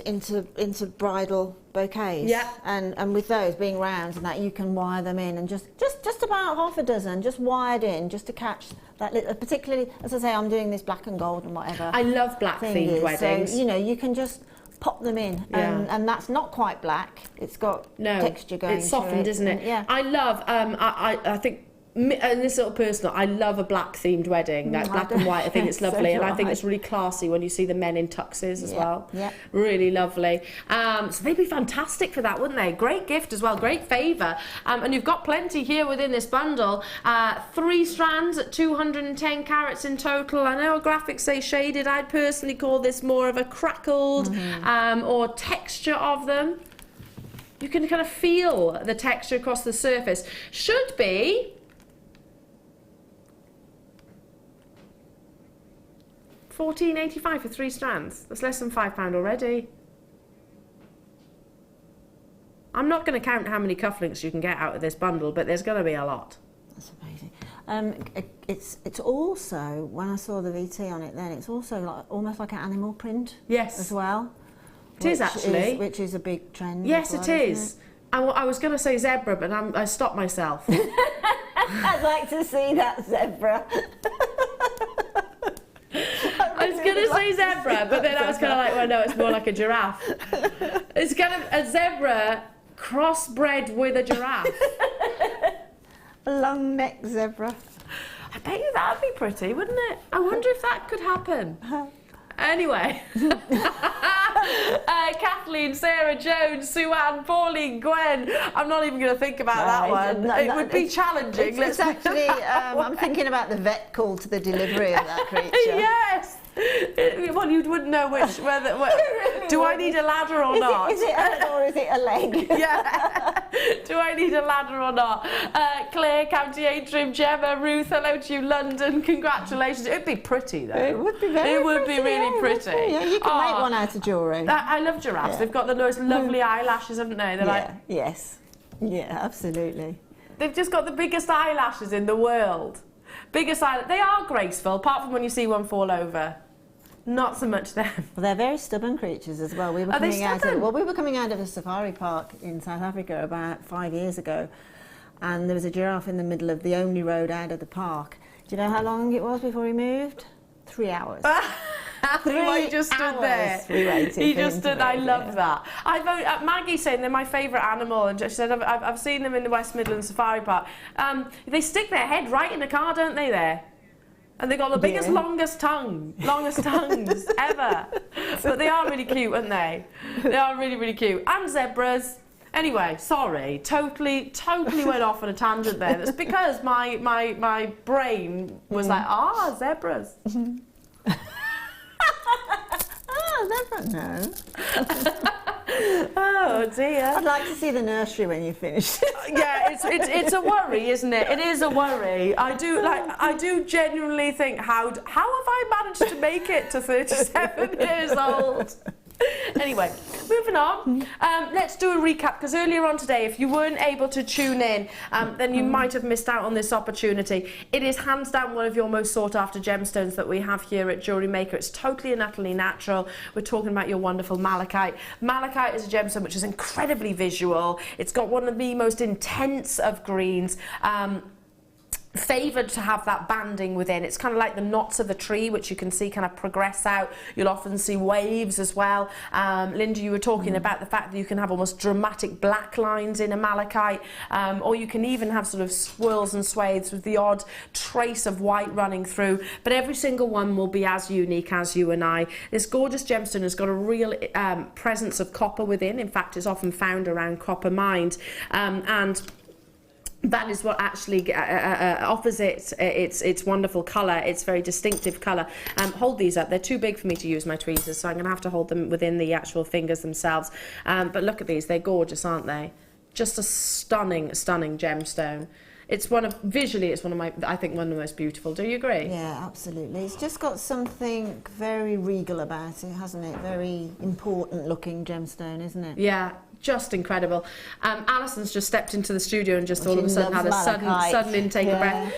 into bridal bouquets. Yeah. And with those being round and that, you can wire them in, and just about half a dozen just wired in, just to catch that little, particularly, as I say, I'm doing this black and gold and whatever. I love black themed weddings. So, you know, you can just pop them in, and that's not quite black. It's got texture going. It's softened, to it. isn't it? Yeah. I love. I think. And this little personal, I love a black themed wedding, like black and white. I think it's lovely, and I think it's really classy when you see the men in tuxes as well. Yeah. Really lovely. So they'd be fantastic for that, wouldn't they? Great gift as well, great favour. And you've got plenty here within this bundle. 3 strands at 210 carats in total. I know graphics say shaded. I'd personally call this more of a crackled or texture of them. You can kind of feel the texture across the surface. Should be £14.85 for 3 strands. That's less than £5 already. I'm not going to count how many cufflinks you can get out of this bundle, but there's going to be a lot. That's amazing. It's also, when I saw the VT on it then, it's also like almost like an animal print. Yes. As well. It is actually. Which is a big trend. Yes, as well, it isn't is. I was going to say zebra, but I stopped myself. I'd like to see that zebra. I was going to say zebra, but then I was kind of like, well, no, it's more like a giraffe. It's kind of a zebra crossbred with a giraffe. A long neck zebra. I bet you that would be pretty, wouldn't it? I wonder if that could happen. Anyway. Kathleen, Sarah, Jones, Sue-Ann, Pauline, Gwen. I'm not even going to think about that one. It would be challenging. It's actually, I'm thinking about the vet call to the delivery of that creature. Yes. Well, you wouldn't know whether do I need a ladder or not? Is it a head or is it a leg? Yeah. Do I need a ladder or not? Claire, County Antrim, Gemma, Ruth, hello to you, London. Congratulations. It'd be pretty though. It would be very It would be really pretty. Yeah, you can make one out of jewellery. I love giraffes. Yeah. They've got the most lovely eyelashes, haven't they? They're like, Yes. Yeah, absolutely. they've just got the biggest eyelashes in the world. Biggest eyelashes. They are graceful, apart from when you see one fall over. Not so much them. Well, they're very stubborn creatures as well. We were coming out of a safari park in South Africa about 5 years ago, and there was a giraffe in the middle of the only road out of the park. Do you know how long it was before he moved? 3 hours. He just stood there. We waited He for just him stood. to I move, love yeah. that. Maggie's saying they're my favourite animal, and she said I've seen them in the West Midlands Safari Park. They stick their head right in the car, don't they? There. And they've got the biggest, longest tongues ever. But they are really cute, aren't they? They are really, really cute. And zebras. Anyway, sorry, totally went off on a tangent there. That's because my brain was like, zebras. Zebra, no. Oh dear. I'd like to see the nursery when you finish. Yeah, it's a worry, isn't it? It is a worry. I do genuinely think, how have I managed to make it to 37 years old? Anyway, moving on. Let's do a recap, because earlier on today, if you weren't able to tune in, then you might have missed out on this opportunity. It is hands down one of your most sought after gemstones that we have here at Jewellery Maker. It's totally and utterly natural. We're talking about your wonderful malachite. Malachite is a gemstone which is incredibly visual. It's got one of the most intense of greens. favoured to have that banding within. It's kind of like the knots of a tree, which you can see kind of progress out. You'll often see waves as well. Linda, you were talking about the fact that you can have almost dramatic black lines in a malachite, or you can even have sort of swirls and swathes with the odd trace of white running through, but every single one will be as unique as you and I. This gorgeous gemstone has got a real presence of copper within. In fact, it's often found around copper mines, and that is what actually offers it its wonderful colour, its very distinctive colour. Hold these up. They're too big for me to use my tweezers, so I'm going to have to hold them within the actual fingers themselves. But look at these. They're gorgeous, aren't they? Just a stunning, stunning gemstone. It's visually, it's one of my, I think, one of the most beautiful. Do you agree? Yeah, absolutely. It's just got something very regal about it, hasn't it? Very important looking gemstone, isn't it? Yeah. Just incredible. Alison's just stepped into the studio and just all of a sudden had a sudden intake of breath.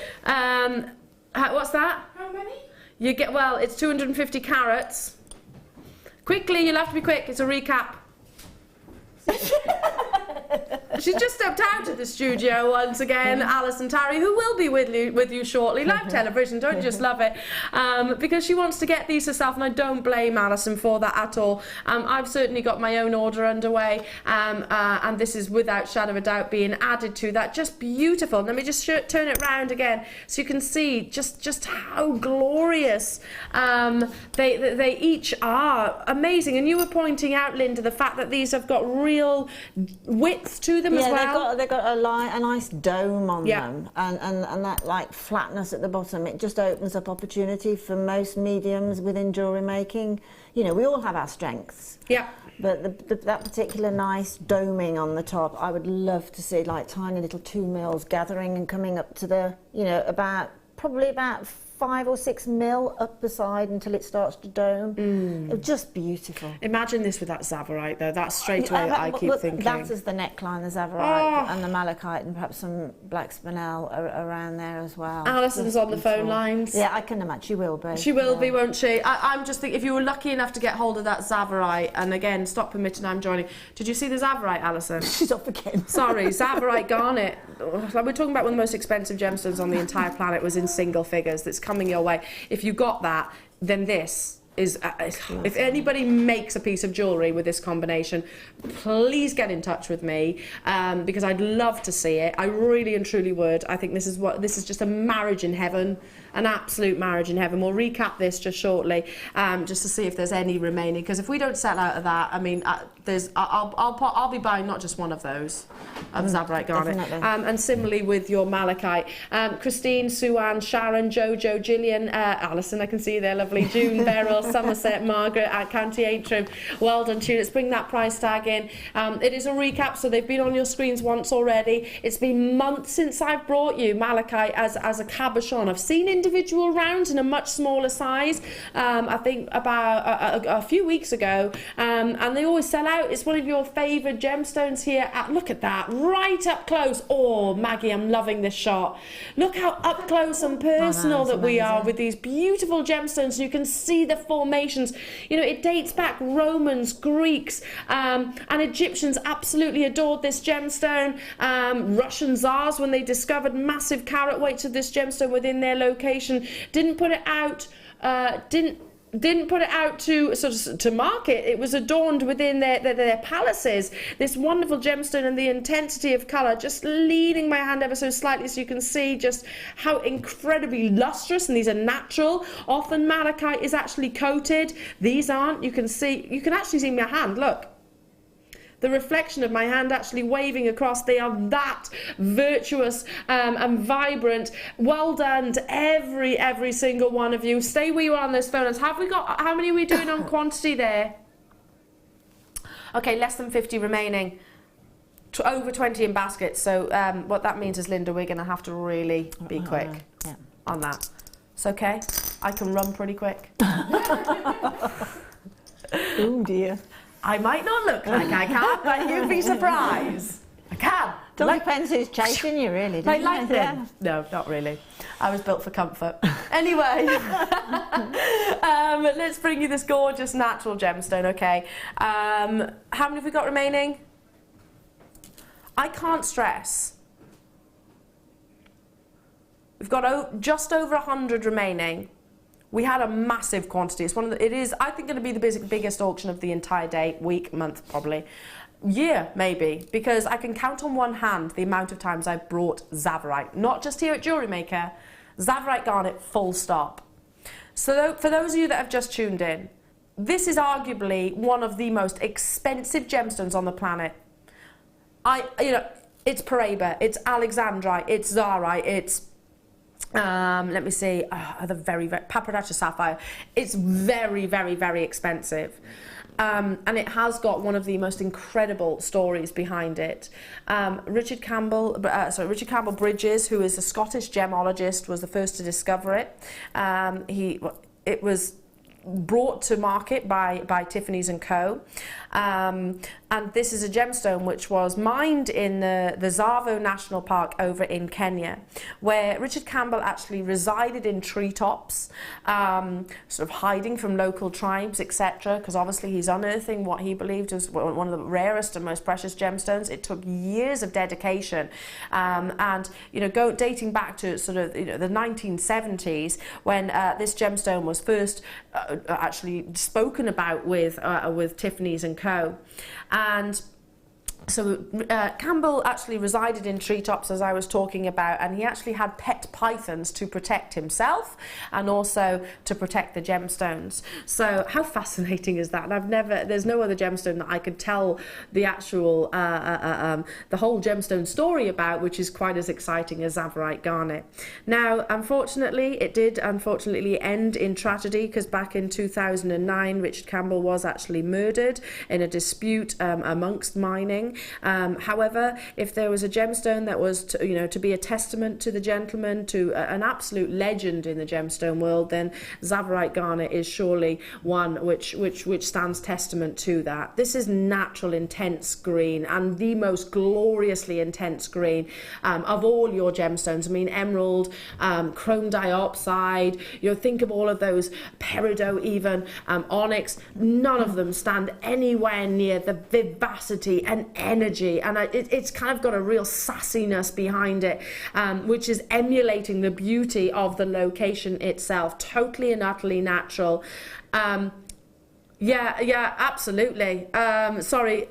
What's that? How many? You get, well, it's 250 carats. Quickly, you'll have to be quick. It's a recap. She's just stepped out of the studio once again, Alison Tarry, who will be with you shortly. Live television, don't you just love it? Because she wants to get these herself, and I don't blame Alison for that at all. I've certainly got my own order underway, and this is without shadow of a doubt being added to that. Just beautiful. Let me just turn it round again so you can see just how glorious they each are. Amazing. And you were pointing out, Linda, the fact that these have got real width to them as well. They've got a nice dome on them, and that like flatness at the bottom. It just opens up opportunity for most mediums within jewellery making. You know, we all have our strengths. Yeah. But that particular nice doming on the top, I would love to see like tiny little 2 mils gathering and coming up to the, you know, probably about 5 or 6 mil up the side until it starts to dome. It's just beautiful. Imagine this with that Zavorite though. That's straight away I keep thinking. That is the neckline, the Zavorite and the Malachite, and perhaps some black spinel around there as well. Alison's on the phone lines. Yeah, I can imagine. She will be. She will be, won't she? I'm just thinking, if you were lucky enough to get hold of that Zavorite, and again, stop permitting I'm joining. Did you see the Zavorite, Alison? She's off again. Sorry, Zavorite garnet. We're talking about one of the most expensive gemstones on the entire planet. Was in single figures. That's coming your way. If you got that, then this is, if anybody makes a piece of jewellery with this combination, please get in touch with me, because I'd love to see it. I really and truly would. I think this is just a marriage in heaven, an absolute marriage in heaven. We'll recap this just shortly, just to see if there's any remaining, because if we don't sell out of that, I mean, I'll be buying not just one of those of Zavorite garnet, and similarly with your malachite. Christine, Sue-Ann, Sharon, Jojo, Gillian, Alison, I can see you there, lovely, June, Beryl, Somerset, Margaret at County Antrim. Well done to you. Let's bring that price tag in. It is a recap, so they've been on your screens once already. It's been months since I've brought you malachite as a cabochon. I've seen individual rounds in a much smaller size, I think about a few weeks ago, and they always sell out. It's one of your favourite gemstones here. Look at that, right up close. Oh, Maggie, I'm loving this shot. Look how up close and personal that we are with these beautiful gemstones. You can see the formations. You know, it dates back Romans, Greeks, and Egyptians absolutely adored this gemstone. Russian Tsars, when they discovered massive carat weights of this gemstone within their location, didn't put it out, didn't put it out to to market. It was adorned within their palaces. This wonderful gemstone and the intensity of colour, just leaning my hand ever so slightly so you can see just how incredibly lustrous, and these are natural. Often malachite is actually coated. These aren't. You can actually see my hand, look. The reflection of my hand actually waving across. They are that virtuous and vibrant. Well done to every single one of you. Stay where you are on those phones. Have we got, how many are we doing on quantity there? Okay, less than 50 remaining. Over 20 in baskets. So what that means is, Linda, we're going to have to really be quick on that. It's okay. I can run pretty quick. Oh dear. I might not look like I can, but you'd be surprised. I can. Depends who's chasing you, really. Like lightning. No, not really. I was built for comfort. Anyway, let's bring you this gorgeous natural gemstone, okay? How many have we got remaining? I can't stress We've got just over 100 remaining. We had a massive quantity. It's it is, I think, going to be the biggest auction of the entire day, week, month, probably. Year, maybe, because I can count on one hand the amount of times I've brought Zavorite, not just here at Jewellery Maker, Zavorite garnet, full stop. So for those of you that have just tuned in, this is arguably one of the most expensive gemstones on the planet. It's Paraiba, it's Alexandrite, it's Zarite, it's let me see, the very Papradacha sapphire. It's very, very, very expensive. And it has got one of the most incredible stories behind it. Richard Campbell Bridges, who is a Scottish gemologist, was the first to discover it. It was brought to market by Tiffany's & Co. And this is a gemstone which was mined in the Tsavo National Park over in Kenya, where Richard Campbell actually resided in treetops, sort of hiding from local tribes, etc., because obviously he's unearthing what he believed was one of the rarest and most precious gemstones. It took years of dedication, and dating back to sort of the 1970s, when this gemstone was first actually spoken about with Tiffany's & Co. And so Campbell actually resided in treetops, as I was talking about, and he actually had pet pythons to protect himself and also to protect the gemstones. So how fascinating is that? And there's no other gemstone that I could tell the actual, the whole gemstone story about, which is quite as exciting as Zavorite garnet. Now, unfortunately, it did end in tragedy, because back in 2009, Richard Campbell was actually murdered in a dispute amongst mining. However, if there was a gemstone that was to be a testament to the gentleman, to an absolute legend in the gemstone world, then Zavorite garnet is surely one which stands testament to that. This is natural intense green, and the most gloriously intense green of all your gemstones. I mean, emerald, chrome diopside, think of all of those, peridot even, onyx, none of them stand anywhere near the vivacity and energy, and it's kind of got a real sassiness behind it, which is emulating the beauty of the location itself. Totally and utterly natural. Yeah, absolutely. Sorry,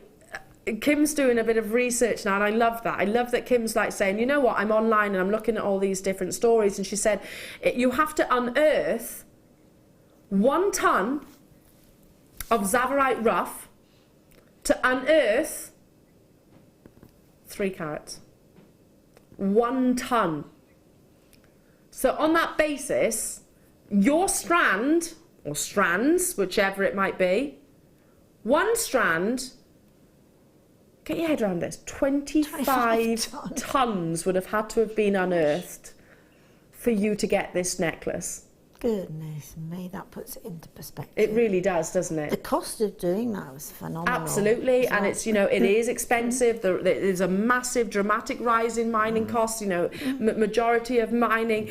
Kim's doing a bit of research now, and I love that. I love that Kim's like saying, you know what, I'm online and I'm looking at all these different stories, and she said you have to unearth 1 ton of Zavorite rough to unearth 3 carats. 1 ton. So on that basis, your strand, or strands, whichever it might be, 1 strand, get your head around this, 25 tons would have had to have been unearthed for you to get this necklace. Goodness me, that puts it into perspective. It really does, doesn't it? The cost of doing that was phenomenal. Absolutely, and it's, it is expensive. There's a massive, dramatic rise in mining costs. Majority of mining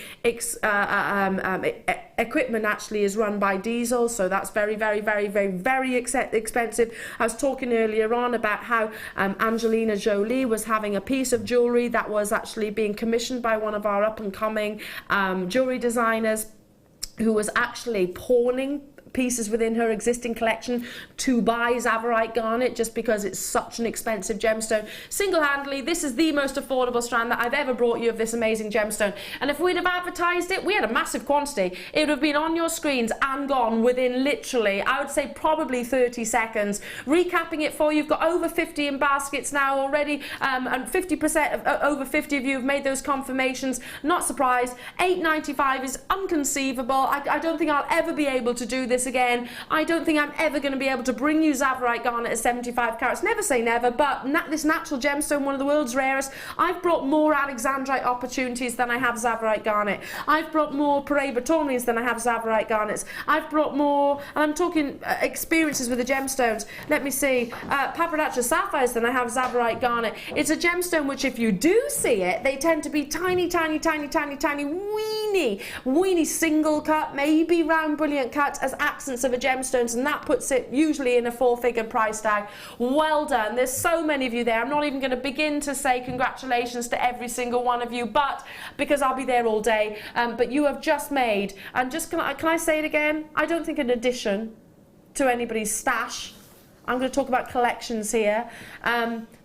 equipment actually is run by diesel, so that's very, very, very, very, very expensive. I was talking earlier on about how Angelina Jolie was having a piece of jewellery that was actually being commissioned by one of our up-and-coming jewellery designers, who was actually pawning pieces within her existing collection to buy Zavorite garnet, just because it's such an expensive gemstone. Single-handedly, this is the most affordable strand that I've ever brought you of this amazing gemstone. And if we'd have advertised it, we had a massive quantity. It would have been on your screens and gone within literally, I would say probably 30 seconds. Recapping it for you, you've got over 50 in baskets now already, and 50% of over 50 of you have made those confirmations. Not surprised. $8.95 is unconceivable. I don't think I'll ever be able to do this again. I don't think I'm ever going to be able to bring you Zavorite garnet at 75 carats. Never say never, but this natural gemstone, one of the world's rarest. I've brought more Alexandrite opportunities than I have Zavorite garnet. I've brought more Paraiba tourmalines than I have Zavorite garnets. I've brought more, and I'm talking experiences with the gemstones. Let me see, Papradacha sapphires than I have Zavorite garnet. It's a gemstone which, if you do see it, they tend to be tiny, tiny, tiny, tiny, tiny, weeny single cut, maybe round brilliant cuts, as accents of a gemstones, and that puts it usually in a 4-figure price tag. Well done. There's so many of you there. I'm not even going to begin to say congratulations to every single one of you, but because I'll be there all day. But you have just made, and just can I say it again? I don't think an addition to anybody's stash. I'm going to talk about collections here.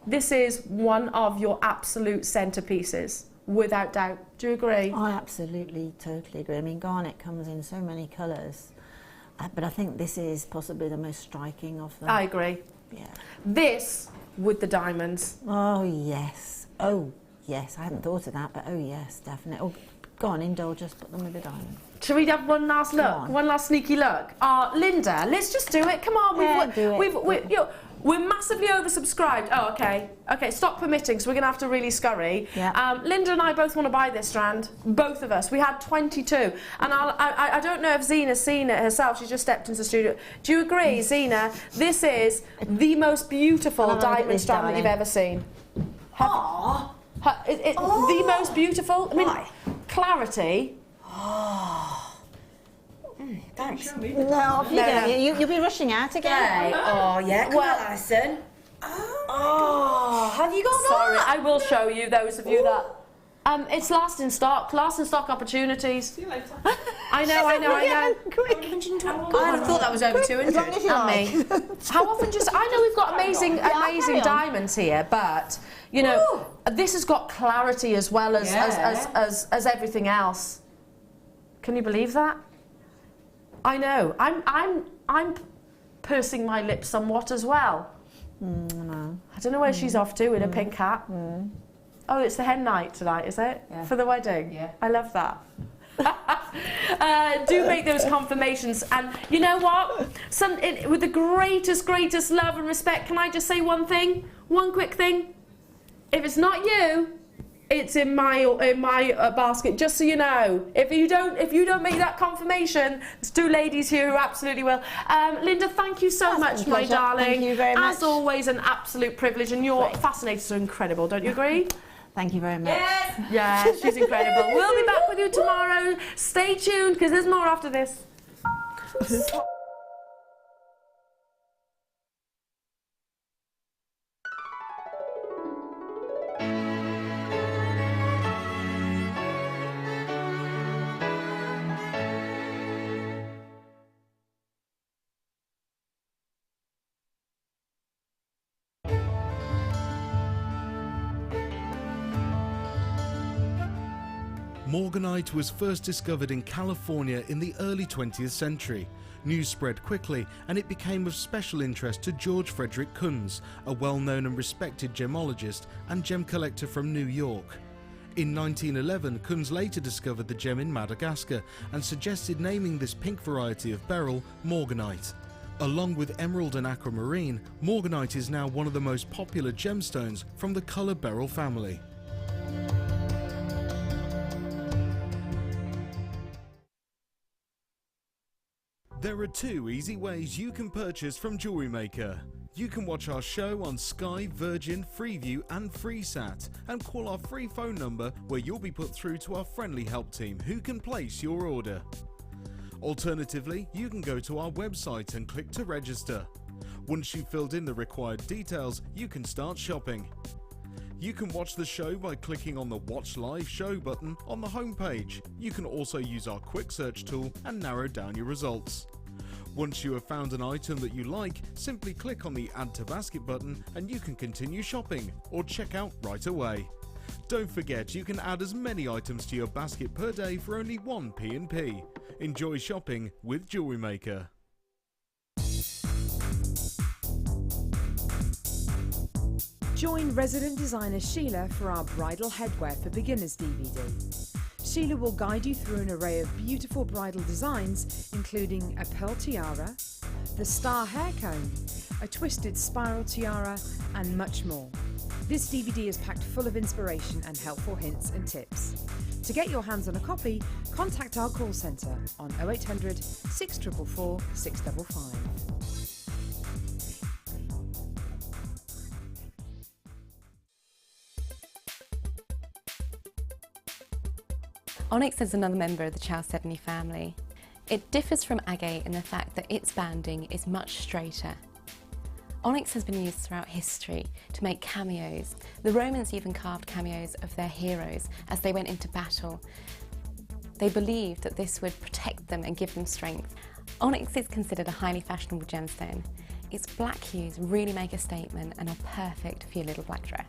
This is one of your absolute centerpieces, without doubt. Do you agree? I absolutely, totally agree. I mean, garnet comes in so many colours, but I think this is possibly the most striking of them. I agree. Yeah. This with the diamonds. Oh yes. Oh yes. I hadn't thought of that, but oh yes, definitely. Oh, go on, indulge us. Put them with the diamond. Shall we have one last look? on. One last sneaky look? Linda, let's just do it. Come on. Yeah, do it. We're massively oversubscribed. Oh, okay. Okay, stop permitting, so we're going to have to really scurry. Yeah. Linda and I both want to buy this strand. Both of us. We had 22. And I don't know if Zena's seen it herself. She's just stepped into the studio. Do you agree, Zena? This is the most beautiful diamond strand that you've ever seen. Aww. The most beautiful. I mean, Why? clarity. Thanks. No, you'll be rushing out again. Okay. Oh, yeah. Come on, Alison. Oh, have you got Sorry, that? I will show you those of you that. It's last in stock opportunities. See you later. I know. Quick. I'd have thought that was over 200. As long as you like. Me. How often I know we've got amazing carry on. diamonds here, but you know, this has got clarity as well as everything else. Can you believe that? I know. I'm pursing my lips somewhat as well. No. I don't know where she's off to with a pink hat. Oh, it's the hen night tonight, is it? Yeah. For the wedding? Yeah. I love that. Do make those confirmations. And you know what? With the greatest love and respect, can I just say one thing? One quick thing. If it's not you, it's in my basket, just so you know. If you don't make that confirmation, there's 2 ladies here who absolutely will. Linda, thank you so much, my darling. Thank you very much. As always, an absolute privilege, and your fascinators are incredible, don't you agree? Thank you very much. Yes. Yeah, she's incredible. We'll be back with you tomorrow. Stay tuned, because there's more after this. Morganite was first discovered in California in the early 20th century. News spread quickly, and it became of special interest to George Frederick Kunz, a well-known and respected gemologist and gem collector from New York. In 1911, Kunz later discovered the gem in Madagascar and suggested naming this pink variety of beryl Morganite. Along with emerald and aquamarine, Morganite is now one of the most popular gemstones from the color beryl family. There are 2 easy ways you can purchase from Jewellery Maker. You can watch our show on Sky, Virgin, Freeview and FreeSat and call our free phone number where you'll be put through to our friendly help team who can place your order. Alternatively, you can go to our website and click to register. Once you've filled in the required details, you can start shopping. You can watch the show by clicking on the Watch Live Show button on the homepage. You can also use our quick search tool and narrow down your results. Once you have found an item that you like, simply click on the Add to Basket button and you can continue shopping or check out right away. Don't forget, you can add as many items to your basket per day for only 1 P&P. Enjoy shopping with Jewellery Maker. Join resident designer Sheila for our Bridal Headwear for Beginners DVD. Sheila will guide you through an array of beautiful bridal designs, including a pearl tiara, the star hair comb, a twisted spiral tiara, and much more. This DVD is packed full of inspiration and helpful hints and tips. To get your hands on a copy, contact our call centre on 0800 644 655. Onyx is another member of the Chalcedony family. It differs from agate in the fact that its banding is much straighter. Onyx has been used throughout history to make cameos. The Romans even carved cameos of their heroes as they went into battle. They believed that this would protect them and give them strength. Onyx is considered a highly fashionable gemstone. Its black hues really make a statement and are perfect for your little black dress.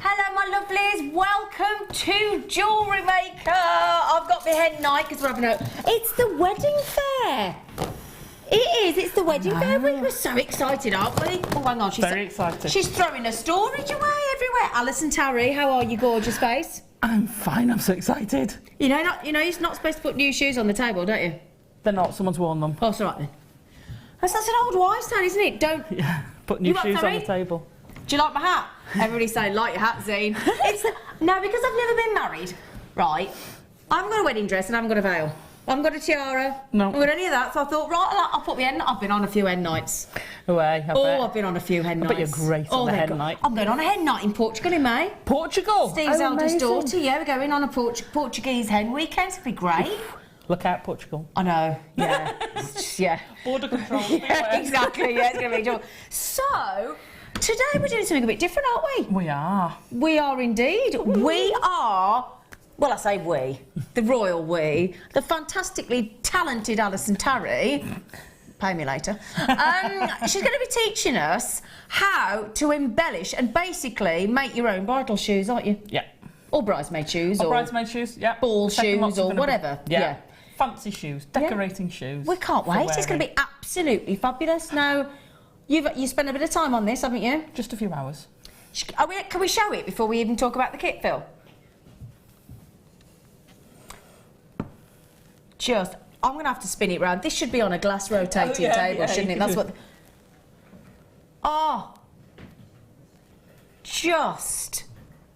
Hello, my lovelies. Welcome to Jewellery Maker. I've got my hen night because we're having a... It's the wedding fair. It is. It's the wedding fair. We were so excited, aren't we? Oh, hang on. She's Very excited. She's throwing her storage away everywhere. Alison, Tarry, how are you, gorgeous face? I'm fine. I'm so excited. You know, you're not supposed to put new shoes on the table, don't you? They're not. Someone's worn them. Oh, it's all right then. That's an old wives' tale, isn't it? Don't... Yeah. Put new You what, shoes on Tarry? the table. Do you like my hat? Everybody's saying, like your hat, Zane. No, because I've never been married, right? I haven't got a wedding dress and I haven't got a veil. I haven't got a tiara. No. I haven't got any of that, so I thought, right, I'll put my hen... I've been on a few hen nights. Away, I bet. I've been on a few hen nights. I bet you're great on the they're hen night. I'm going on a hen night in Portugal in May. Portugal? Steve's eldest amazing. daughter, yeah, we're going on a Portuguese hen weekend. It'll be great. Look out, Portugal. I know, yeah. It's just, yeah. Border control. Yeah, exactly, yeah, it's going to be a joy. So... Today we're doing something a bit different, aren't we? We are. We are indeed. We are, well, I say we, the royal we, the fantastically talented Alison Tarry, pay me later, she's going to be teaching us how to embellish and basically make your own bridal shoes, aren't you? Yeah. Or bridesmaid shoes. Or bridesmaid shoes, yeah. Ball Second lots shoes are or gonna be- whatever. Yeah. Fancy shoes, decorating shoes. We can't for wait. It's going to wearing. be absolutely fabulous. Now, you spent a bit of time on this, haven't you? Just a few hours. Can we show it before we even talk about the kit, Phil? I'm going to have to spin it round. This should be on a glass rotating table, shouldn't it? That's what... Oh! Just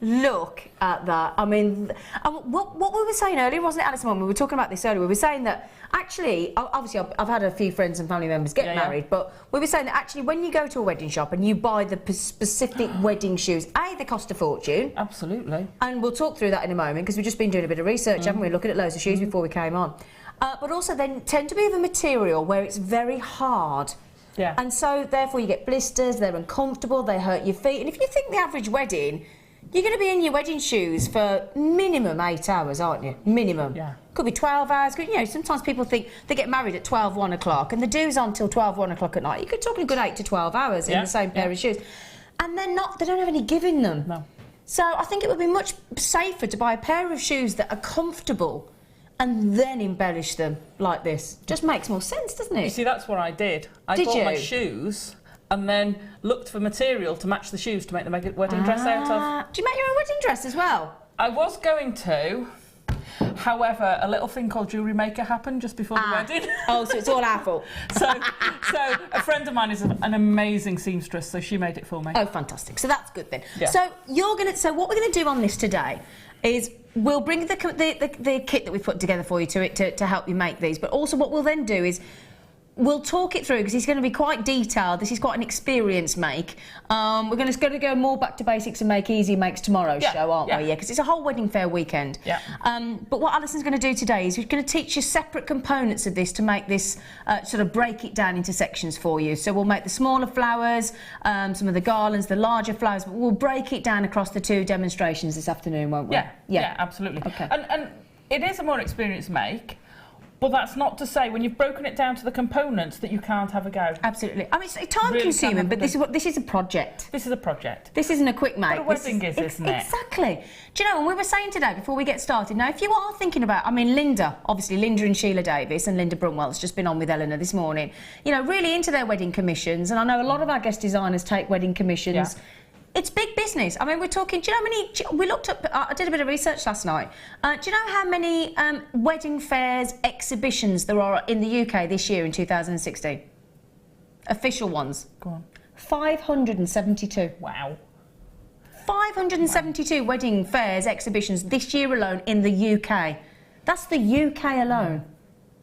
look at that. I mean, what we were saying earlier, wasn't it, Alison, when we were talking about this earlier, we were saying that actually, obviously I've had a few friends and family members get married, but we were saying that actually when you go to a wedding shop and you buy the specific wedding shoes, they cost a fortune. Absolutely. And we'll talk through that in a moment because we've just been doing a bit of research, haven't we, looking at loads of shoes before we came on. But also they tend to be of a material where it's very hard. Yeah. And so therefore you get blisters, they're uncomfortable, they hurt your feet. And if you think the average wedding, you're going to be in your wedding shoes for minimum 8 hours, aren't you? Minimum. Yeah. Could be 12 hours. You know, sometimes people think they get married at 12, 1 o'clock, and the do's on till 12, 1 o'clock at night. You could talk a good 8 to 12 hours in the same pair of shoes. And they don't have any give in them. No. So I think it would be much safer to buy a pair of shoes that are comfortable and then embellish them like this. Just makes more sense, doesn't it? You see, that's what I did. I Did bought my you? shoes and then looked for material to match the shoes to make the wedding dress out of. Do you make your own wedding dress as well? I was going to. However, a little thing called Jewellery Maker happened just before the wedding. Oh, so it's all our fault. So a friend of mine is an amazing seamstress, so she made it for me. Oh, fantastic. So that's good then. Yeah. So what we're going to do on this today is we'll bring the kit that we put together for you to help you make these, but also what we'll then do is we'll talk it through because it's going to be quite detailed. This is quite an experience make. We're going to go more back to basics and make easy makes tomorrow's show, aren't we? Yeah, because it's a whole wedding fair weekend. Yeah. But what Alison's going to do today is we're going to teach you separate components of this to make this sort of break it down into sections for you. So we'll make the smaller flowers, some of the garlands, the larger flowers, but we'll break it down across the 2 demonstrations this afternoon, won't we? Yeah, absolutely. Okay. And it is a more experienced make. But that's not to say, when you've broken it down to the components, that you can't have a go. Absolutely. I mean, it's time Really consuming, can't but have a this is a project. This is a project. This isn't a quick make. What a wedding is, isn't it? Exactly. Do you know, and we were saying today, before we get started, now, if you are thinking about, I mean, Linda and Sheila Davis and Linda Brunwell's just been on with Eleanor this morning, you know, really into their wedding commissions, and I know a lot of our guest designers take wedding commissions. Yeah. It's big business. I mean, we're talking, do you know how many, we looked up, I did a bit of research last night. Do you know how many wedding fairs, exhibitions there are in the UK this year in 2016? Official ones. Go on. 572. Wow. 572 wedding fairs, exhibitions this year alone in the UK. That's the UK alone.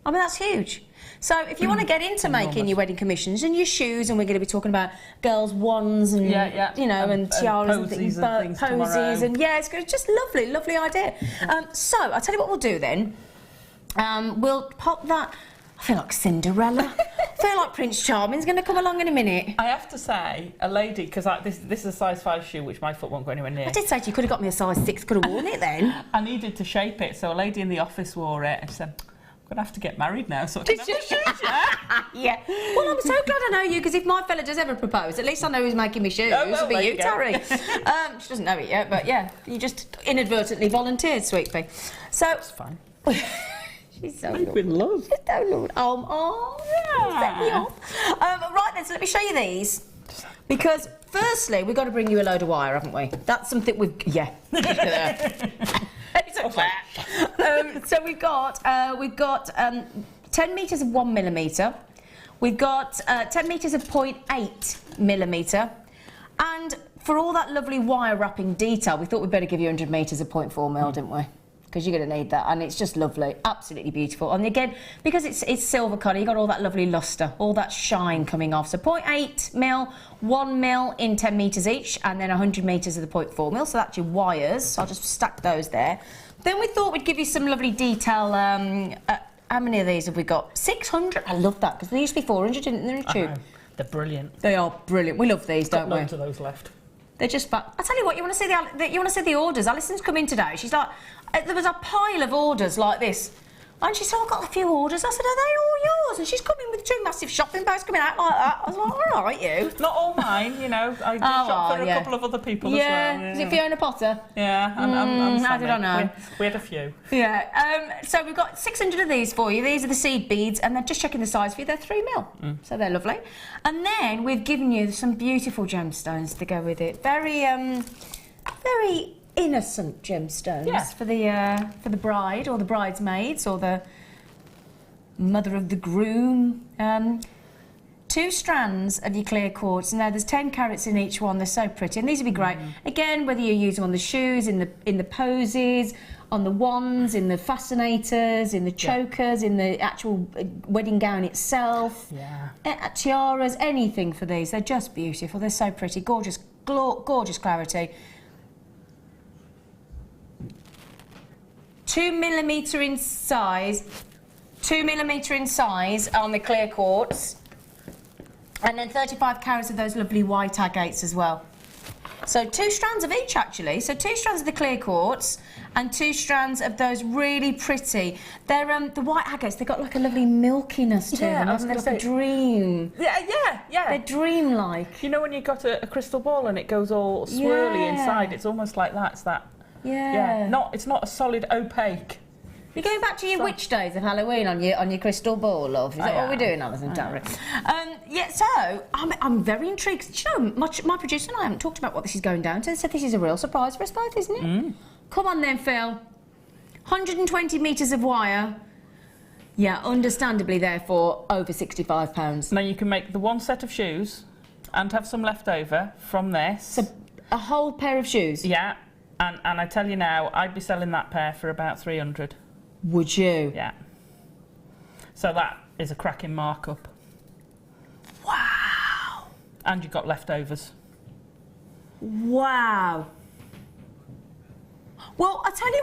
I mean, that's huge. So if you want to get into making your wedding commissions and your shoes, and we're going to be talking about girls' wands and you know, and tiaras and things, posies, and yeah, it's just lovely idea. So I'll tell you what we'll do then. We'll pop that. I feel like Cinderella. I feel like Prince Charming's going to come along in a minute. I have to say, a lady, because this is a size 5 shoe, which my foot won't go anywhere near. I did say to you could have got me a size 6, could have worn it then. I needed to shape it, so a lady in the office wore it, and she said, I'm going to have to get married now, so I can have my shoes, yeah? Yeah. Well, I'm so glad I know you, because if my fella does ever propose, at least I know who's making me shoes. Oh, well, It'll be there you, you go. Tarry. She doesn't know it yet, but yeah, you just inadvertently volunteered, sweet pea. So... It's fine. She's so Deep in love. She's so lovely. Set me off. Right then, so let me show you these. Because firstly, we've got to bring you a load of wire, haven't we? That's something we've... Yeah. It's okay. So we've got 10 metres of 1 millimetre. We've got 10 metres of 0.8 millimetre. And for all that lovely wire wrapping detail, we thought we'd better give you 100 metres of 0.4 mil, didn't we? Because you're going to need that, and it's just lovely, absolutely beautiful. And again, because it's silver colour, you've got all that lovely lustre, all that shine coming off. So 0.8 mil, 1 mil in 10 metres each, and then 100 metres of the 0.4 mil. So that's your wires. So I'll just stack those there. Then we thought we'd give you some lovely detail. How many of these have we got? 600. I love that, because they used to be 400, didn't they, in a tube? They're brilliant. They are brilliant. We love these, don't we? Loads of those left. They're just fun. I tell you what, you want to see the orders. Alison's come in today. She's like, there was a pile of orders like this, and she said, I've got a few orders. I said, are they all yours? And she's coming with 2 massive shopping bags coming out like that. I was like, all right, you. Not all mine, you know. I did shop for a couple of other people as well. Yeah. Is it Fiona Potter? Yeah, and how did I know? We had a few. Yeah. So we've got 600 of these for you. These are the seed beads, and they're just checking the size for you. They're 3 mil, so they're lovely. And then we've given you some beautiful gemstones to go with it. Very innocent gemstones for the bride or the bridesmaids or the mother of the groom. 2 strands of your clear quartz. Now there's 10 carats in each one. They're so pretty, and these would be great. Again, whether you use them on the shoes, in the posies, on the wands, in the fascinators, in the chokers, in the actual wedding gown itself. Tiaras, anything for these. They're just beautiful. They're so pretty, gorgeous, gorgeous clarity. 2 millimetre in size. 2 millimetre in size on the clear quartz, and then 35 carats of those lovely white agates as well. So 2 strands of each, actually. So 2 strands of the clear quartz and 2 strands of those really pretty. They're the white agates. They've got like a lovely milkiness to them. Haven't they? Like a dream. Yeah. They're dream-like. You know when you've got a crystal ball and it goes all swirly inside? It's almost like that. It's that. Yeah. It's not a solid opaque. You're going back to your witch days of Halloween on your crystal ball, love. Is that what we're doing, Alison? Tarry? So I'm very intrigued. Do you know, my producer and I haven't talked about what this is going down to. They said this is a real surprise for us both, isn't it? Come on then, Phil. 120 metres of wire. Yeah, understandably, therefore, over £65. Now you can make the 1 set of shoes and have some left over from this. So a whole pair of shoes? Yeah, and I tell you now, I'd be selling that pair for about 300. Would you? Yeah. So that is a cracking markup. Wow. And you've got leftovers. Wow. Well, I tell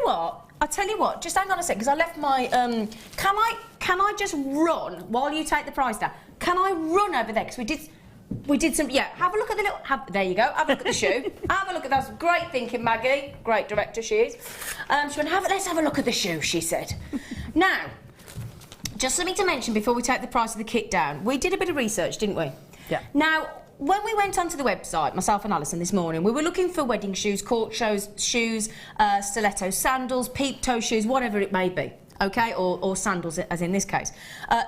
you what. Just hang on a sec, because I left my. Can I just run while you take the price down? Can I run over there? Because we did some. Yeah. Have a look at the little. There you go. Have a look at the shoe. Have a look at that. Great thinking, Maggie. Great director she is. She went. Let's have a look at the shoe. She said. Now, Just something to mention before we take the price of the kit down. We did a bit of research, didn't we? Yeah. Now, when we went onto the website, myself and Alison this morning, we were looking for wedding shoes, court shoes, stiletto sandals, peep toe shoes, whatever it may be. Okay, or sandals, as in this case.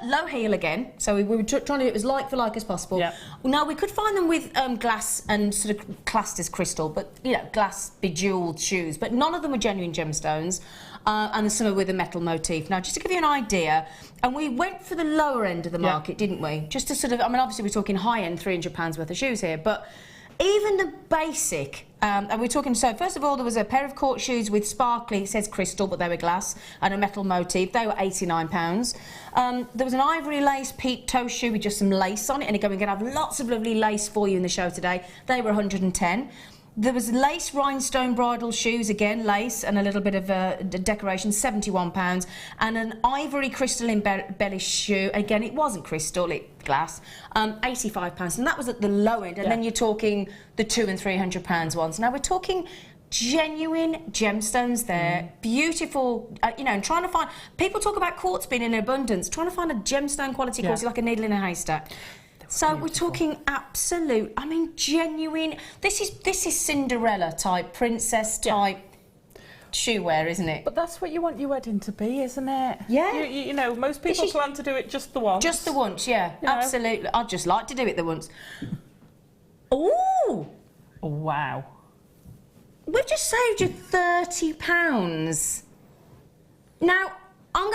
Low heel again, so we were trying to do it as like for like as possible. Yeah. Now, we could find them with glass and sort of classed as crystal, but, you know, glass bejewelled shoes, but none of them were genuine gemstones, and some are with a metal motif. Now, just to give you an idea, and we went for the lower end of the market, didn't we? Just to sort of, I mean, obviously we're talking high-end £300 worth of shoes here, but even the basic, and we're talking, so first of all, there was a pair of court shoes with sparkly, it says crystal, but they were glass, and a metal motif. They were £89. There was an ivory lace peep toe shoe with just some lace on it, and again, we're going to have lots of lovely lace for you in the show today. They were 110. There was lace rhinestone bridal shoes, again, lace and a little bit of decoration, £71. And an ivory crystal embellished shoe, again, it wasn't crystal, it glass, £85. And that was at the low end. And then you're talking the £200 and £300 ones. Now, we're talking genuine gemstones there, beautiful, you know, and trying to find, people talk about quartz being in abundance, trying to find a gemstone quality quartz is like a needle in a haystack. So we're talking absolute, I mean, genuine. This is Cinderella type, princess type shoe wear, isn't it? But that's what you want your wedding to be, isn't it? Yeah. You know, most people plan to do it just the once. Just the once, yeah, You know? absolutely. I'd just like to do it the once. Ooh! Wow. We've just saved you £30. Now, I'm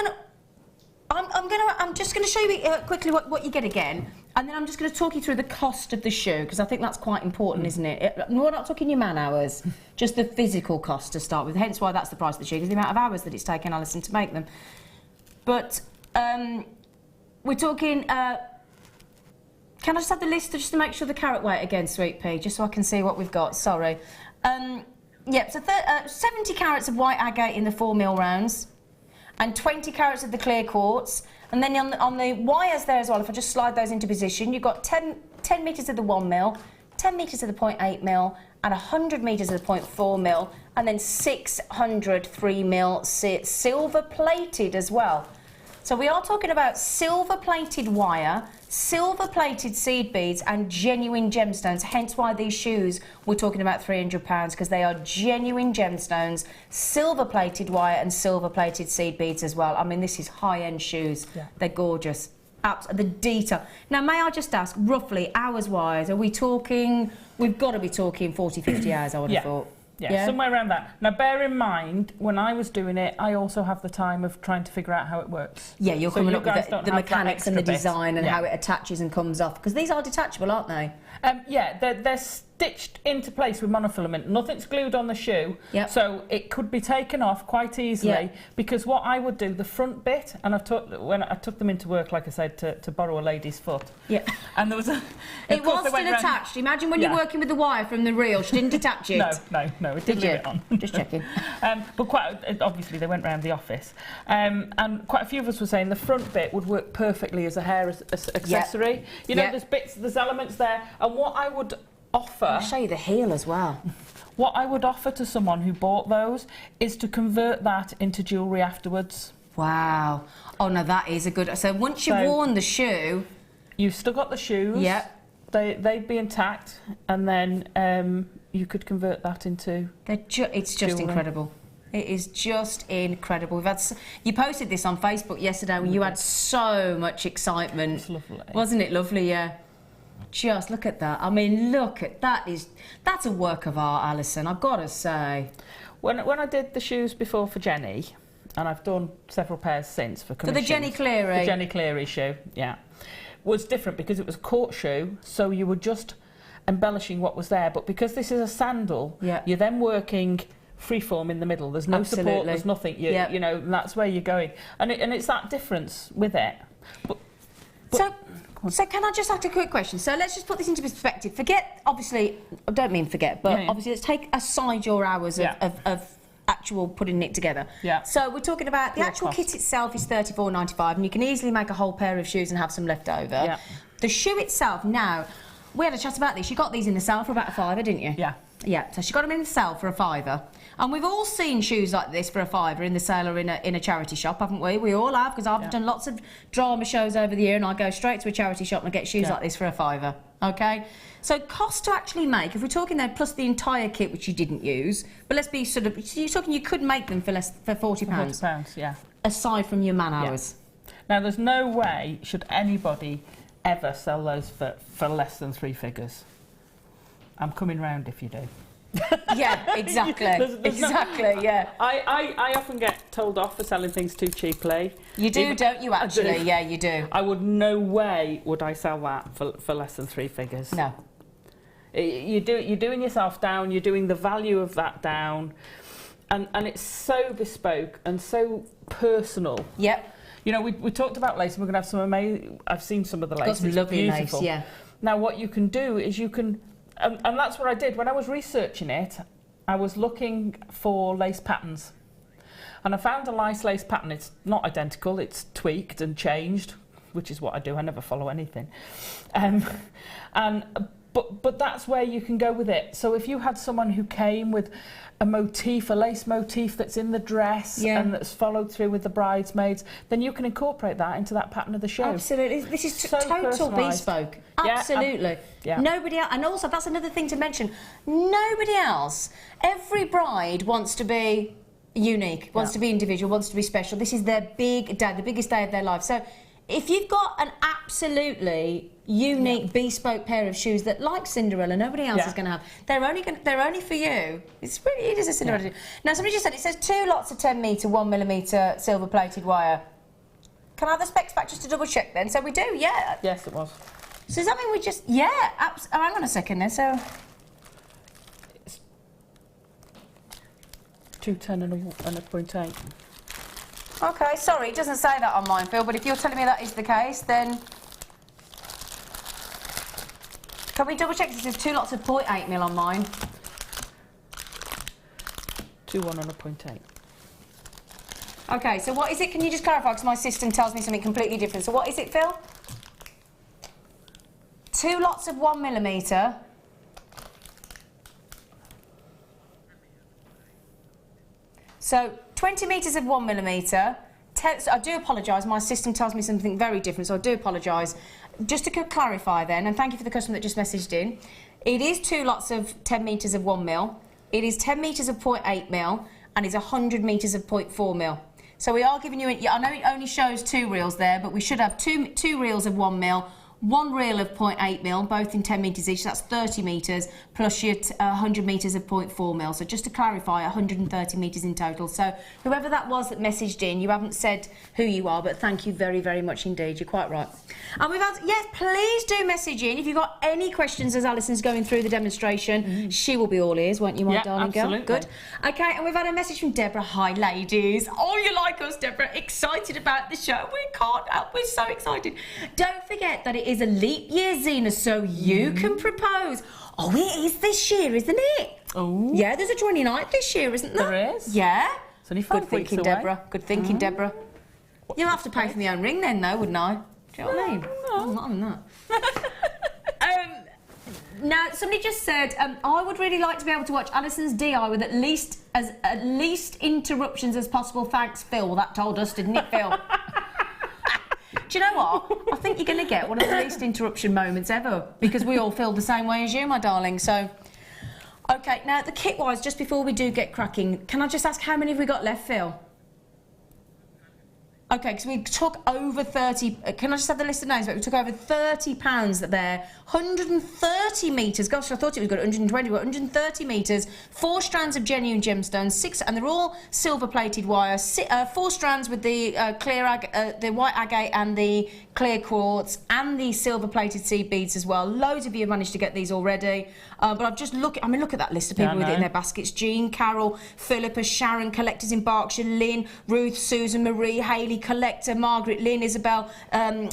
just gonna show you quickly what you get again. And then I'm just going to talk you through the cost of the shoe, because I think that's quite important, isn't it? We're not talking your man hours, just the physical cost to start with. Hence why that's the price of the shoe, because the amount of hours that it's taken Alison to make them. But we're talking... can I just have the list just to make sure the carat weight again, Sweet Pea, just so I can see what we've got? Sorry. Yep, so 70 carats of white agate in the 4mm rounds, and 20 carats of the clear quartz. And then on the wires there as well, if I just slide those into position, you've got 10 metres of the 1mm, 10 metres of the 0.8mm, and 100 metres of the 0.4mm, and then 600 3mm silver-plated as well. So we are talking about silver-plated wire, silver-plated seed beads, and genuine gemstones, hence why these shoes we're talking about £300, because they are genuine gemstones, silver-plated wire and silver-plated seed beads as well. I mean, this is high-end shoes. Yeah. They're gorgeous. The detail. Now, may I just ask, roughly, hours-wise, are we talking... We've got to be talking 40, 50 hours, I would have thought. Yeah, somewhere around that. Now, bear in mind, when I was doing it, I also have the time of trying to figure out how it works. Yeah, you're coming up with the mechanics and the design and how it attaches and comes off. Because these are detachable, aren't they? Yeah, they're stitched into place with monofilament. Nothing's glued on the shoe, so it could be taken off quite easily. Because what I would do, the front bit, and when I took them into work, like I said, to borrow a lady's foot. Yeah. And there was a... It was still attached. Imagine when you're working with the wire from the reel, she didn't attach it. No, it didn't leave it on. Just checking. But obviously they went round the office. And quite a few of us were saying the front bit would work perfectly as a hair accessory. You know, there's elements there. And what I would offer... I'll show you the heel as well. What I would offer to someone who bought those is to convert that into jewellery afterwards. Wow. Oh, no, that is a good... So once you've worn the shoe... You've still got the shoes. Yeah. They'd be intact. And then you could convert that into... It's just incredible. It is just incredible. We've had you posted this on Facebook yesterday when you had so much excitement. It's lovely. Wasn't it lovely, yeah? Just look at that. I mean, look at that. That's a work of art, Alison, I've got to say. When I did the shoes before for Jenny, and I've done several pairs since for commissions. For the Jenny Cleary? The Jenny Cleary shoe, yeah. Was different because it was a court shoe, so you were just embellishing what was there. But because this is a sandal, you're then working freeform in the middle. There's no support, there's nothing. You know, and that's where you're going. And it's that difference with it. So can I just ask a quick question? So let's just put this into perspective. Forget, obviously, I don't mean forget, but obviously let's take aside your hours of actual putting it together. Yeah. So we're talking about the actual kit itself is $34.95, and you can easily make a whole pair of shoes and have some left over. Yeah. The shoe itself, now, we had a chat about this. You got these in the sale for about a £5, didn't you? Yeah. Yeah, so she got them in the sale for £5. And we've all seen shoes like this for £5 in the sale or in a charity shop, haven't we? We all have, because I've done lots of drama shows over the year, and I go straight to a charity shop and I get shoes like this for £5. Okay? So cost to actually make, if we're talking there plus the entire kit which you didn't use, but let's be sort of, you're talking you could make them for £40. £40, yeah. Aside from your man hours. Now, there's no way should anybody ever sell those for less than 3 figures. I'm coming round if you do. Yeah, exactly. Exactly, yeah. I often get told off for selling things too cheaply. You do, don't you, actually? Yeah, you do. I would, no way would I sell that for less than 3 figures. No. You're doing yourself down, you're doing the value of that down, and it's so bespoke and so personal. Yep. You know, we talked about lace, and we're going to have some amazing... I've seen some of the lace. Got some lovely lace, yeah. Now, what you can do is you can... And that's what I did. When I was researching it, I was looking for lace patterns. And I found a nice lace pattern. It's not identical. It's tweaked and changed, which is what I do. I never follow anything. But that's where you can go with it. So if you had someone who came with a motif, a lace motif that's in the dress and that's followed through with the bridesmaids, then you can incorporate that into that pattern of the show. Absolutely. This is So total bespoke. Absolutely. Nobody else, and also that's another thing to mention. Nobody else. Every bride wants to be unique, wants to be individual, wants to be special. This is their big day, the biggest day of their life. So if you've got an absolutely unique bespoke pair of shoes that, like Cinderella, nobody else is going to have, they're only for you. It is a Cinderella. Now, somebody just said it says 2 lots of 10 metre 1mm silver plated wire. Can I have the specs back just to double check then? So we do, yeah. Yes, it was. So does that mean we just oh, hang on a second then. So it's 210 and a 0.8. Okay, sorry, it doesn't say that on mine, Phil, but if you're telling me that is the case, then... Can we double check? This is 2 lots of 0.8mm on mine. 2.1 and a 0.8. Okay, so what is it? Can you just clarify? Because my system tells me something completely different. So what is it, Phil? 2 lots of 1mm. So 20 metres of 1mm. I do apologise, my system tells me something very different, so I do apologise. Just to clarify then, and thank you for the customer that just messaged in, it is 2 lots of 10 metres of 1mm, it is 10 metres of 0.8mm, and it's 100 metres of 0.4mm. So we are giving you, I know it only shows 2 reels there, but we should have two reels of 1mm, 1 reel of 0.8mm, both in 10 metres each, that's 30 metres, plus your 100 metres of 0.4mm. So just to clarify, 130 metres in total. So whoever that was that messaged in, you haven't said who you are, but thank you very, very much indeed. You're quite right. And we've had, yes, please do message in. If you've got any questions as Alison's going through the demonstration, she will be all ears, won't you, my darling absolutely. Girl? Good. Okay, and we've had a message from Deborah. Hi, ladies. Oh, you like us, Deborah. Excited about the show. We can't help. We're so excited. Don't forget that it is a leap year, Zena, so you can propose. Oh, it is this year, isn't it? Oh. Yeah, there's a 29th this year, isn't there? There is. Yeah. It's only 5 Good thinking, weeks away. Deborah. Good thinking, Deborah. You'll have to pay for my own ring then, though, wouldn't I? Do you know what I mean? No. I'm not on that. Now, somebody just said, I would really like to be able to watch Alison's DI with at least interruptions as possible. Thanks, Phil. Well, that told us, didn't it, Phil? Do you know what? I think you're going to get one of the least interruption moments ever, because we all feel the same way as you, my darling. So, okay, now the kit-wise, just before we do get cracking, can I just ask how many have we got left, Phil? Okay, because we took over 30... Can I just have the list of names? We took over £30 there. 130 metres. Gosh, I thought it was good. 120, but 130 metres. 4 strands of genuine gemstones. 6, and they're all silver-plated wire. 4 strands with the the white agate and the clear quartz, and the silver-plated seed beads as well. Loads of you have managed to get these already. But I've just look at that list of people with it in their baskets. Jean, Carol, Philippa, Sharon, collectors in Berkshire, Lynn, Ruth, Susan, Marie, Hayley, collector, Margaret, Lynn, Isabel,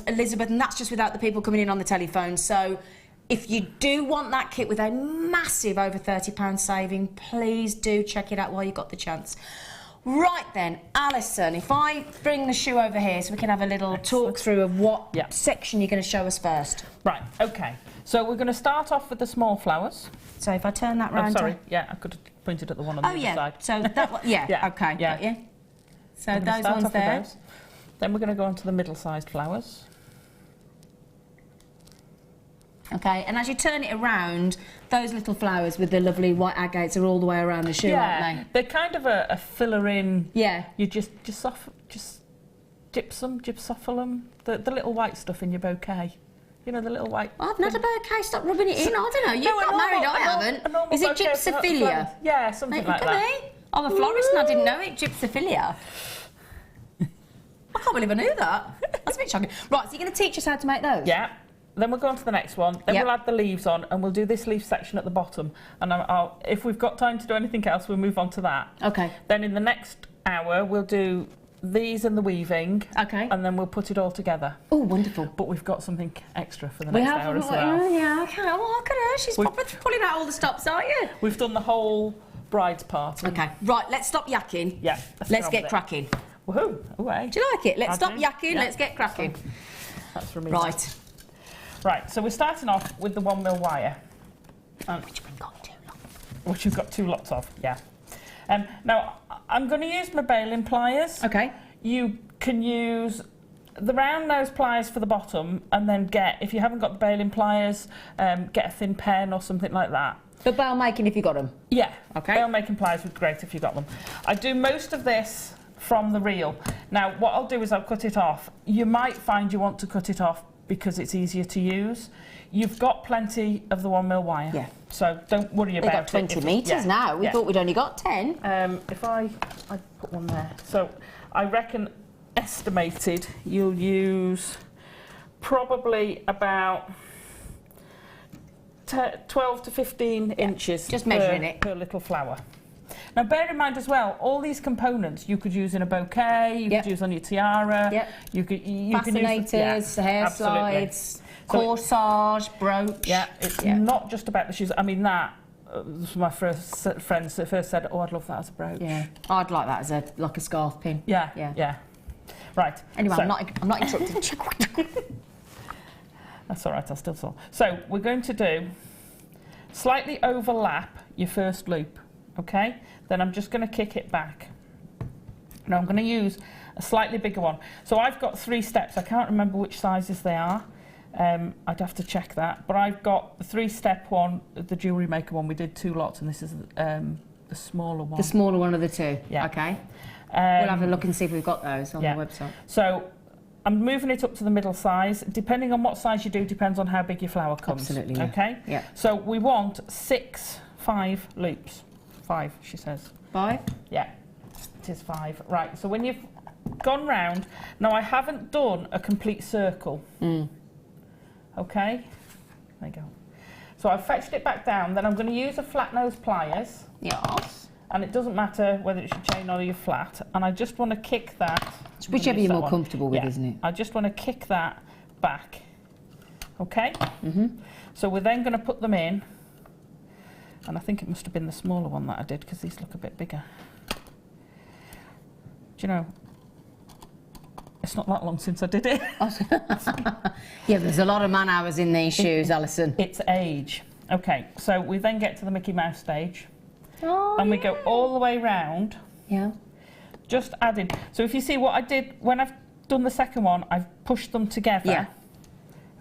Elizabeth, and that's just without the people coming in on the telephone. So if you do want that kit with a massive over £30 saving, please do check it out while you've got the chance. Right then, Alison, if I bring the shoe over here so we can have a little talk through of what section you're going to show us first. Right, okay. So we're going to start off with the small flowers. So if I turn that round... I'm sorry, yeah, I could have pointed at the one on the other side. So that one, yeah, okay, yeah. got you. So We're those start ones off with there. those. Then we're going to go on to the middle-sized flowers. Okay, and as you turn it around, those little flowers with the lovely white agates are all the way around the shoe, aren't they're kind of a filler in. Yeah. You just gypsophyllum, the little white stuff in your bouquet. You know, the little white... I've not a bouquet, stop rubbing it in. I don't know, you've got married, I haven't. Is it bouquet for gypsophilia? Yeah, something like that. Me. I'm a florist and I didn't know it, gypsophilia. I can't believe I knew that. That's a bit shocking. Right, so you're going to teach us how to make those? Yeah. Then we'll go on to the next one. Then we'll add the leaves on, and we'll do this leaf section at the bottom. And if we've got time to do anything else, we'll move on to that. Okay. Then in the next hour, we'll do these and the weaving. Okay. And then we'll put it all together. Oh, wonderful. But we've got something extra for the next hour as well. Yeah, okay. Oh, look at her. She's pulling out all the stops, aren't you? We've done the whole bride's part. Okay. Right, let's stop yakking. Yeah. Let's get cracking. Woohoo. Away. Do you like it? Let's stop yakking. Yeah. Let's get cracking. That's from me. Right. Right, so we're starting off with the 1 mil wire. Which we've got 2 lots. Which you've got 2 lots of, yeah. Now, I'm going to use my baling pliers. Okay. You can use the round nose pliers for the bottom, and then if you haven't got the baling pliers, get a thin pen or something like that. But bail making if you got them? Yeah. Okay. Bail making pliers would be great if you got them. I do most of this from the reel. Now, what I'll do is I'll cut it off. You might find you want to cut it off because it's easier to use. You've got plenty of the 1 mil wire. Yeah. So don't worry about it. We've got 20 metres now. We thought we'd only got 10. If I put one there. So I reckon estimated you'll use probably about 12 to 15 inches just measuring it per little flower. Now bear in mind as well, all these components you could use in a bouquet, you could use on your tiara, you can use fascinators, hair slides, corsage, brooch. Yeah, it's not just about the shoes. I mean that was my first friends that first said, "Oh, I'd love that as a brooch." Yeah, I'd like that as like a scarf pin. Yeah. Right. Anyway, so, I'm not interrupting. That's all right. I'll still saw. So we're going to do slightly overlap your first loop. Okay, then I'm just going to kick it back. Now I'm going to use a slightly bigger one. So I've got 3 steps. I can't remember which sizes they are. I'd have to check that. But I've got the 3-step one, the Jewellery Maker one. We did 2 lots, and this is the smaller one. The smaller one of the 2. Yeah. Okay. We'll have a look and see if we've got those on the website. So I'm moving it up to the middle size. Depending on what size you do, depends on how big your flower comes. Absolutely. Yeah. Okay. Yeah. So we want 5 loops. 5, she says. 5? Yeah, it is 5. Right, so when you've gone round, now I haven't done a complete circle. Okay, there you go. So I've fetched it back down, then I'm going to use a flat nose pliers. Yes. And it doesn't matter whether it's your chain or your flat, and I just want to kick that. It's whichever you're more comfortable with, isn't it? I just want to kick that back. Okay? So we're then going to put them in. And I think it must have been the smaller one that I did, because these look a bit bigger. Do you know, it's not that long since I did it. Yeah, there's a lot of man hours in these shoes, Alison. It's age. Okay, so we then get to the Mickey Mouse stage. And we go all the way round. Yeah. Just adding. So if you see what I did, when I've done the second one, I've pushed them together. Yeah.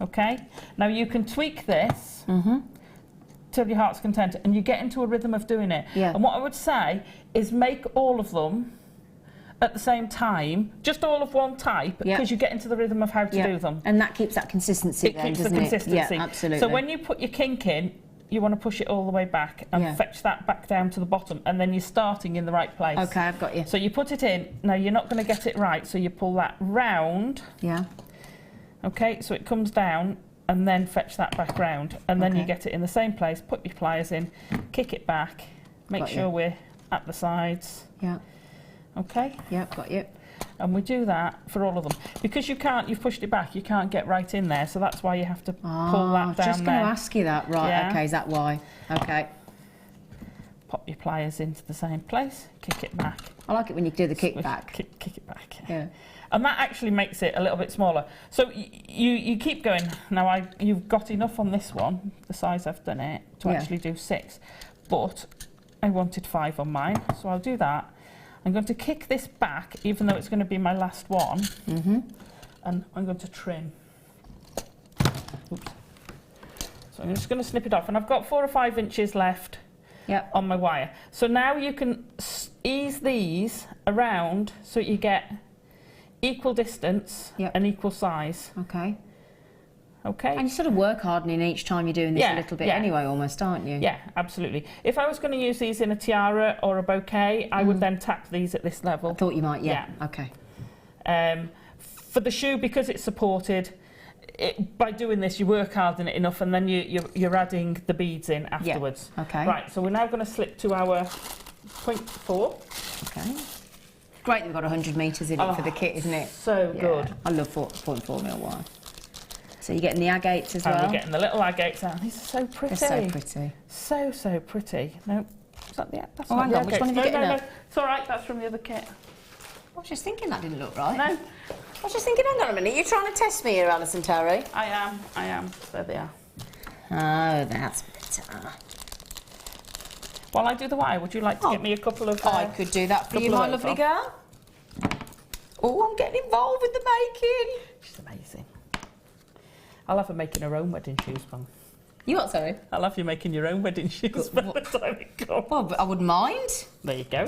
Okay? Now you can tweak this. Till your heart's content, and you get into a rhythm of doing it. Yeah. And what I would say is make all of them at the same time, just all of one type, because you get into the rhythm of how to do them. And that keeps that consistency then, doesn't it? It keeps the consistency. Yeah, absolutely. So when you put your kink in, you want to push it all the way back and fetch that back down to the bottom, and then you're starting in the right place. Okay, I've got you. So you put it in. Now you're not going to get it right, so you pull that round. Yeah. Okay, so it comes down, and then fetch that back round, and then you get it in the same place, put your pliers in, kick it back, make sure we're at the sides. Yeah. Okay? Yeah, got you. And we do that for all of them. Because you've pushed it back, you can't get right in there, so that's why you have to pull that down there. Just going to ask you that, right, okay, is that why? Okay. Pop your pliers into the same place, kick it back, I like it when you do the kickback. Kick it back. Yeah. And that actually makes it a little bit smaller. So you keep going. Now you've got enough on this one, the size I've done it, to actually do 6. But I wanted 5 on mine, so I'll do that. I'm going to kick this back, even though it's going to be my last one. And I'm going to trim. Oops. So I'm just going to snip it off. And I've got 4 or 5 inches left on my wire. So now you can ease these around so you get equal distance and equal size. Okay. Okay. And you sort of work hardening each time you're doing this a little bit anyway, almost, aren't you? Yeah, absolutely. If I was going to use these in a tiara or a bouquet, I would then tap these at this level. I thought you might, Okay. For the shoe, because it's supported, by doing this, you work harden it enough, and then you're adding the beads in afterwards. Yeah. Okay. Right, so we're now going to slip to our 0.4. Okay. Great that we've got 100 metres in it for the kit, isn't it? So good. I love 0.4 mil wire. So you're getting the agates as well? And we're getting the little agates out. These are so pretty. They're so pretty. So pretty. No, is that the that's not not hang on, which one have you getting up? It's all right, that's from the other kit. I was just thinking that didn't look right. No. I was just thinking, hang on a minute, you're trying to test me here, Alison, Tarry? I am. There they are. Oh, that's better. While I do the wire, would you like to get me a couple of... I could do that for you, my lovely girl. Oh, I'm getting involved with the making. She's amazing. I'll have her making her own wedding shoes, Mum. You what, sorry? I'll have you making your own wedding shoes by the time it comes. Well, but I wouldn't mind. There you go.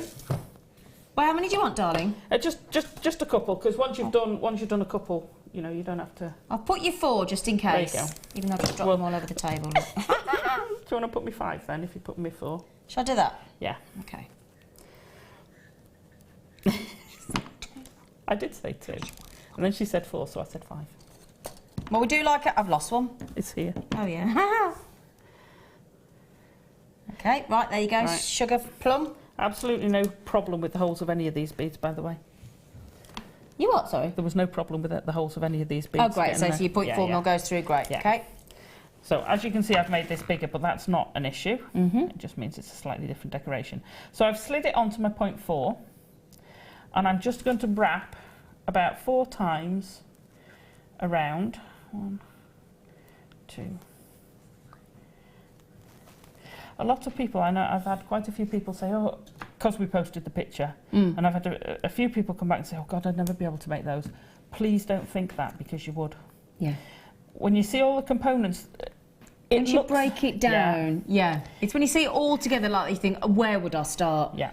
Well, how many do you want, darling? Just a couple, because once you've done a couple, you know, you don't have to... I'll put you 4 just in case. There you go. Even though I've just dropped them all over the table. Do you want to put me 5 then, if you put me 4? Shall I do that? Yeah. Okay. I did say 2. And then she said 4, so I said 5. Well, we do like it. I've lost one. It's here. Oh, yeah. Okay, right, there you go. Right. Sugar plum. Absolutely no problem with the holes of any of these beads, by the way. You what, sorry? There was no problem with the holes of any of these beads. Oh, great. So your 0.4 mil goes through. Great. Yeah. Okay. So as you can see, I've made this bigger, but that's not an issue. It just means it's a slightly different decoration. So I've slid it onto my 0.4, and I'm just going to wrap about 4 times around. 1, 2. A lot of people, I know, I've had quite a few people say, oh, because we posted the picture, and I've had a few people come back and say, oh God, I'd never be able to make those. Please don't think that, because you would. Yeah. When you see all the components, Once you break it down, it's when you see it all together like that, you think, where would I start? Yeah.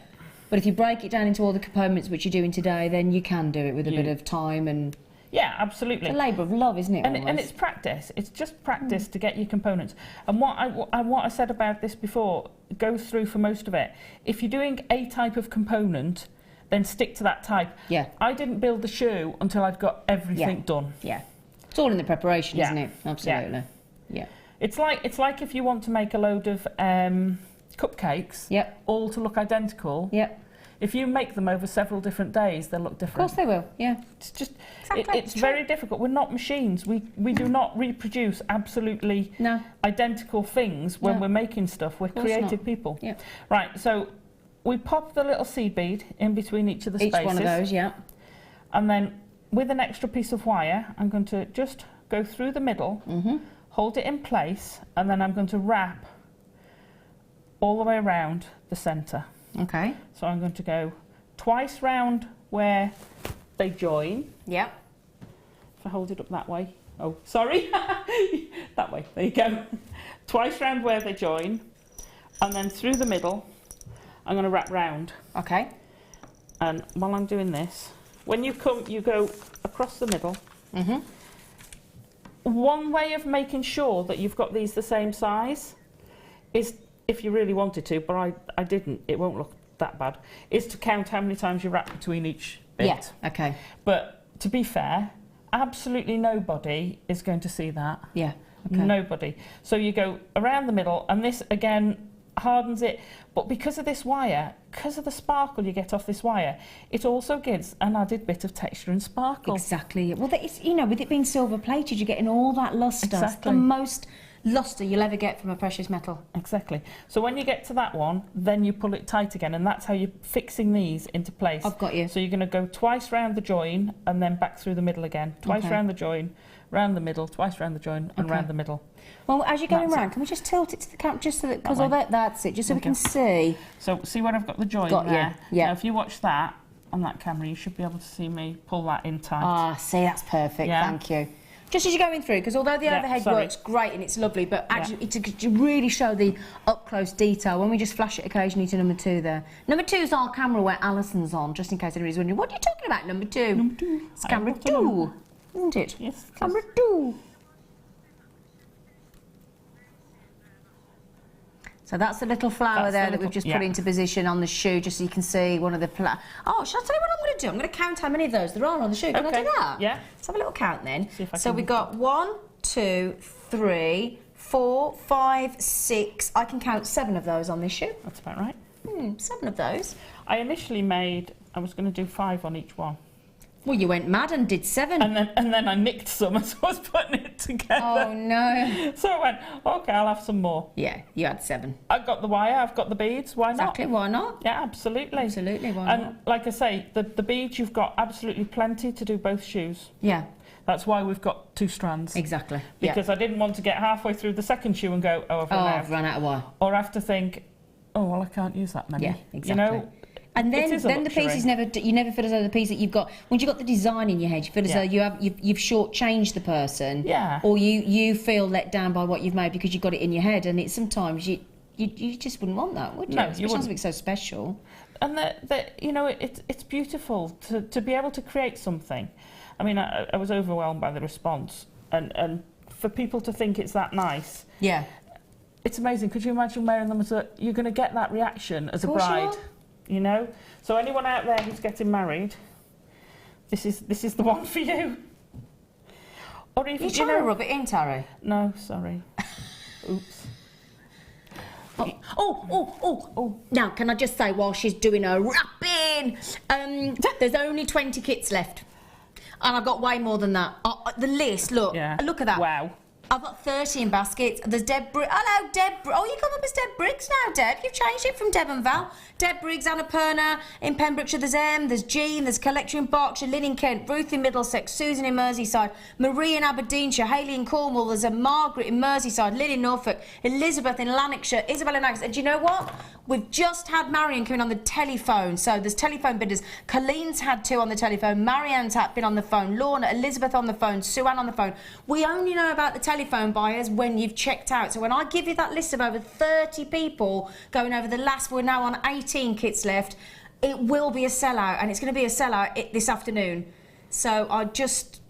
But if you break it down into all the components which you're doing today, then you can do it with a bit of time and... Yeah, absolutely. It's a labour of love, isn't it? And it's practice. It's just practice to get your components. And what I said about this before goes through for most of it. If you're doing a type of component, then stick to that type. Yeah. I didn't build the shoe until I'd got everything done. Yeah. It's all in the preparation, isn't it? Absolutely. Yeah. It's like if you want to make a load of cupcakes, all to look identical. Yep. If you make them over several different days, they'll look different. Of course they will, yeah. It's just, it's very difficult. We're not machines. We do not reproduce absolutely identical things when we're making stuff. We're creative people. Yeah. Right, so we pop the little seed bead in between each of the spaces. Each one of those, yeah. And then with an extra piece of wire, I'm going to just go through the middle, hold it in place, and then I'm going to wrap all the way around the centre. Okay. So I'm going to go twice round where they join. Yeah. If I hold it up that way. Oh, sorry. That way. There you go. Twice round where they join. And then through the middle, I'm going to wrap round. Okay. And while I'm doing this, when you come, you go across the middle. One way of making sure that you've got these the same size is, if you really wanted to, but I didn't, it won't look that bad, is to count how many times you wrap between each bit. Yeah, okay. But to be fair, absolutely nobody is going to see that. Yeah, okay. Nobody. So you go around the middle, and this again hardens it, but because of this wire, because of the sparkle you get off this wire, it also gives an added bit of texture and sparkle. Exactly. Well, it's, you know, with it being silver plated, you're getting all that luster. Exactly. The most lustre you'll ever get from a precious metal. Exactly. So when you get to that one, then you pull it tight again, and that's how you're fixing these into place. I've got you. So you're going to go twice round the join and then back through the middle again. Twice round the join, round the middle, twice round the join and round the middle. Well, as you're going round, can we just tilt it to the camera just so that, because that's it, just so we can see. So see where I've got the join there? Yeah. Now if you watch that on that camera, you should be able to see me pull that in tight. Ah, see, that's perfect, thank you. Just as you're going through, because although the overhead works great and it's lovely, but actually to really show the up-close detail, when we just flash it occasionally to number 2 there. Number 2 is our camera where Alison's on, just in case anybody's wondering, what are you talking about, number 2? Number 2. It's camera 2, isn't it? Yes. Camera 2. So that's the little flower there that we've just put into position on the shoe, just so you can see one of the Oh, shall I tell you what I'm going to do? I'm going to count how many of those there are on the shoe. Can I do that? Yeah. Let's have a little count then. So we've got 1, 2, 3, 4, 5, 6. I can count 7 of those on this shoe. That's about right. 7 of those. I initially I was going to do 5 on each one. Well, you went mad and did 7. And then I nicked some as I was putting it together. Oh, no. So I went, OK, I'll have some more. Yeah, you had 7. I've got the wire, I've got the beads, why not? Exactly, why not? Yeah, absolutely. Absolutely, why not? And like I say, the beads, you've got absolutely plenty to do both shoes. Yeah. That's why we've got 2 strands. Exactly. Because I didn't want to get halfway through the second shoe and go, oh, I've run out. Of wire. Or have to think, oh, well, I can't use that many. Yeah, exactly. You know? And then the pieces you never feel as though the piece that you've got, once you've got the design in your head, you feel as though you've shortchanged the person. Yeah. Or you feel let down by what you've made because you've got it in your head, and it's sometimes you just wouldn't want that, would you? No, especially something so special. And you know, it's beautiful to be able to create something. I mean, I was overwhelmed by the response, and for people to think it's that nice. Yeah. It's amazing. Could you imagine wearing them you're going to get that reaction as a bride? You know? So anyone out there who's getting married, this is the one for you. Or even, you're trying to rub it in, Tarry? No, sorry. Oops. Oh. Now, can I just say, while she's doing her wrapping, there's only 20 kits left. And I've got way more than that. The list, look. Yeah. Look at that. Wow. I've got 30 in baskets. There's Deb Briggs. Hello, Deb. Oh, you come up as Deb Briggs now, Deb. You've changed it from Deb and Val. Deb Briggs, Anna Perner in Pembrokeshire. There's Em, there's Jean, there's Collector in Berkshire, Lynn in Kent, Ruth in Middlesex, Susan in Merseyside, Marie in Aberdeenshire, Hayley in Cornwall. There's a Margaret in Merseyside, Lynn in Norfolk, Elizabeth in Lanarkshire, Isabel in Onyx. And do you know what? We've just had Marion coming on the telephone. So there's telephone bidders. Colleen's had 2 on the telephone. Marianne's been on the phone. Lorna, Elizabeth on the phone. Sue Ann on the phone. We only know about the telephone buyers when you've checked out. So when I give you that list of over 30 people going over the last, we're now on 18 kits left, it will be a sellout, and it's going to be a sellout this afternoon. So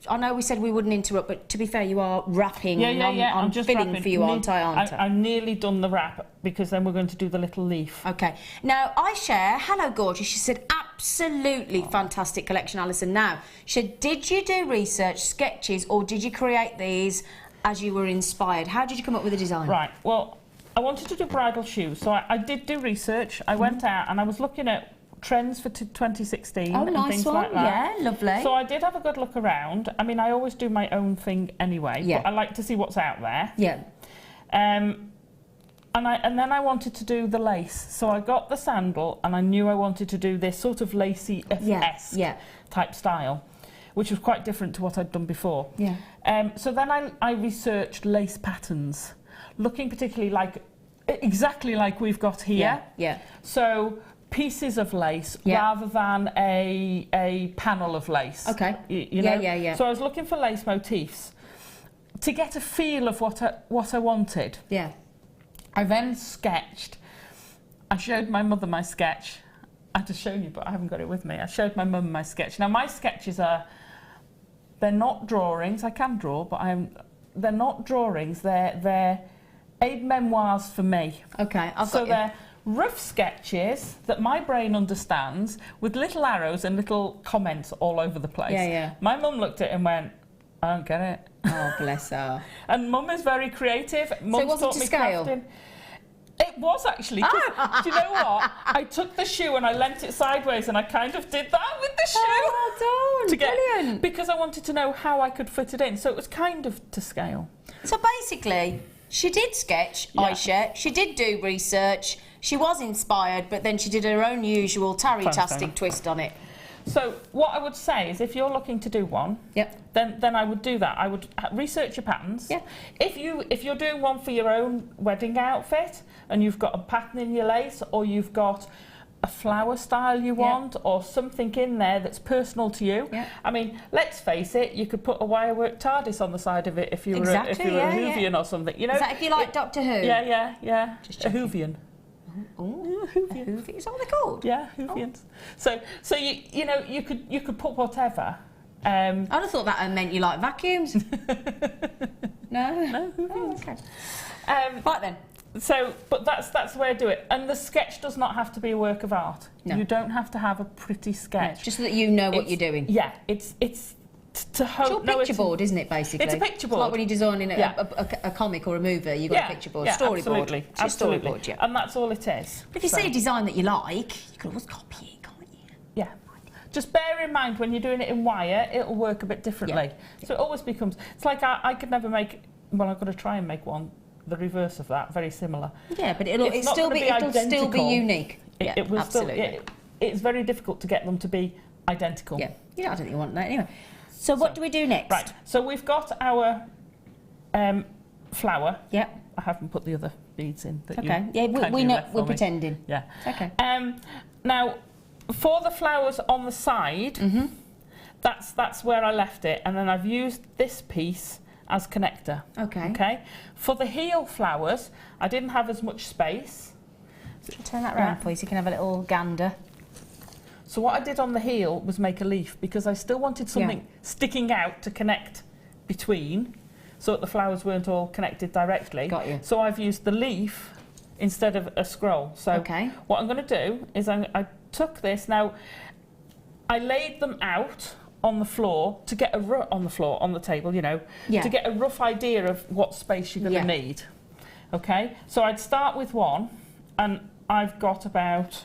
I know we said we wouldn't interrupt, but to be fair, you are wrapping. I'm just filling for you, aren't I? I've nearly done the wrap, because then we're going to do the little leaf. Okay. Now, I share, hello, gorgeous. She said, absolutely fantastic collection, Alison. Now, she said, did you do research, sketches, or did you create these as you were inspired? How did you come up with the design? Right. Well, I wanted to do bridal shoes, so I did do research. I went out and I was looking at trends for 2016 and nice things one. Like that. Yeah, lovely. So I did have a good look around. I mean, I always do my own thing anyway, but I like to see what's out there. Yeah. And then I wanted to do the lace. So I got the sandal, and I knew I wanted to do this sort of lacy-esque type style, which was quite different to what I'd done before. Yeah. So then I researched lace patterns, looking particularly exactly like we've got here. Yeah. So pieces of lace rather than a panel of lace. Okay. You know? Yeah. So I was looking for lace motifs to get a feel of what I wanted. Yeah. I then sketched. I showed my mother my sketch. I had to show you, but I haven't got it with me. I showed my mum my sketch. Now my sketches they're not drawings. I can draw, but they're not drawings. They're aid memoirs for me. Okay, they're rough sketches that my brain understands, with little arrows and little comments all over the place. Yeah. My mum looked at it and went, I don't get it. Oh, bless her. And Mum is very creative. So it wasn't to scale? Crafting. It was actually. Do you know what? I took the shoe and I leant it sideways, and I kind of did that with the shoe. Oh, well done. Brilliant. Because I wanted to know how I could fit it in. So it was kind of to scale. So basically, She did sketch, Yeah. Aisha. She did do research. She was inspired, but then she did her own usual Tarry-tastic twist on it. So what I would say is if you're looking to do one, then I would do that. I would research your patterns. Yeah. If you're doing one for your own wedding outfit and you've got a pattern in your lace, or you've got a flower style you want, or something in there that's personal to you. Yeah. I mean, let's face it, you could put a wirework TARDIS on the side of it if you were a Whovian or something. You know, is that if you like Doctor Who? Yeah. Just a Whovian. Oh, Whovian. Is that what they're called? Yeah, Whovians. So you know, you could put whatever. I'd have thought that meant you like vacuums. No, Whovians. Oh, okay. Right then. So, but that's the way I do it. And the sketch does not have to be a work of art. No. You don't have to have a pretty sketch. No, just so that you know what you're doing. Yeah, it's to hope. It's your picture board, isn't it? Basically, it's a picture board. It's like when you're designing a comic or a movie, you've got a picture board, storyboard. Absolutely, absolutely. Storyboard, and that's all it is. But if you see a design that you like, you can always copy it, can't you? Yeah. Just bear in mind when you're doing it in wire, it'll work a bit differently. Yeah. So it always becomes. It's like I could never make. Well, I've got to try and make one. The reverse of that, very similar. Yeah, but it'll still be unique. It will absolutely. Still. It's very difficult to get them to be identical. Yeah, I don't think you want that anyway. So what do we do next? Right. So we've got our flower. Yeah. I haven't put the other beads in. That okay. Yeah, we know. We're pretending. Yeah. Okay. Now, for the flowers on the side, that's where I left it, and then I've used this piece as connector. Okay. For the heel flowers, I didn't have as much space. I'll turn that round for you so you can have a little gander. So what I did on the heel was make a leaf because I still wanted something sticking out to connect between, so that the flowers weren't all connected directly. Got you. So I've used the leaf instead of a scroll. So what I'm going to do is I took this. Now, I laid them out on the floor to get on the table, you know, to get a rough idea of what space you're going to need. Okay, so I'd start with one, and I've got about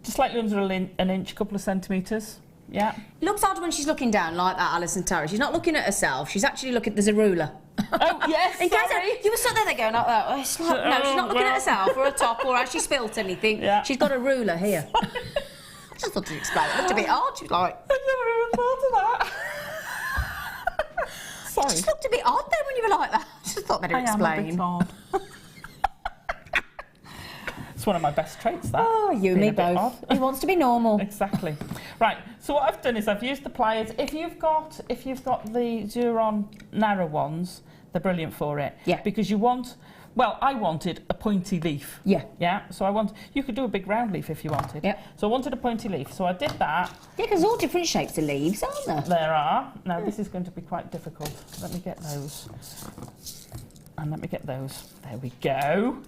slightly under an inch, a couple of centimetres. Yeah. It looks odd when she's looking down like that, Alison Tarry. She's not looking at herself. She's actually looking. There's a ruler. Oh yes. In case you were sat there going like that. Oh, it's like, no, she's not looking at herself or her top or has she spilt anything. Yeah. She's got a ruler here. I just thought to explain. It looked a bit odd. She was like, I never even thought of that. Sorry. It just looked a bit odd then when you were like that. I just thought better explain. Am a bit odd. It's one of my best traits, that. Oh, you and me both. He wants to be normal. Exactly. Right. So what I've done is I've used the pliers. If you've got the Xuron narrow ones, they're brilliant for it. Yeah. Because you want. Well, I wanted a pointy leaf. Yeah. Yeah. So you could do a big round leaf if you wanted. Yeah. So I wanted a pointy leaf. So I did that. Yeah, because all different shapes of leaves, aren't there? There are. Now this is going to be quite difficult. Let me get those. And let me get those. There we go.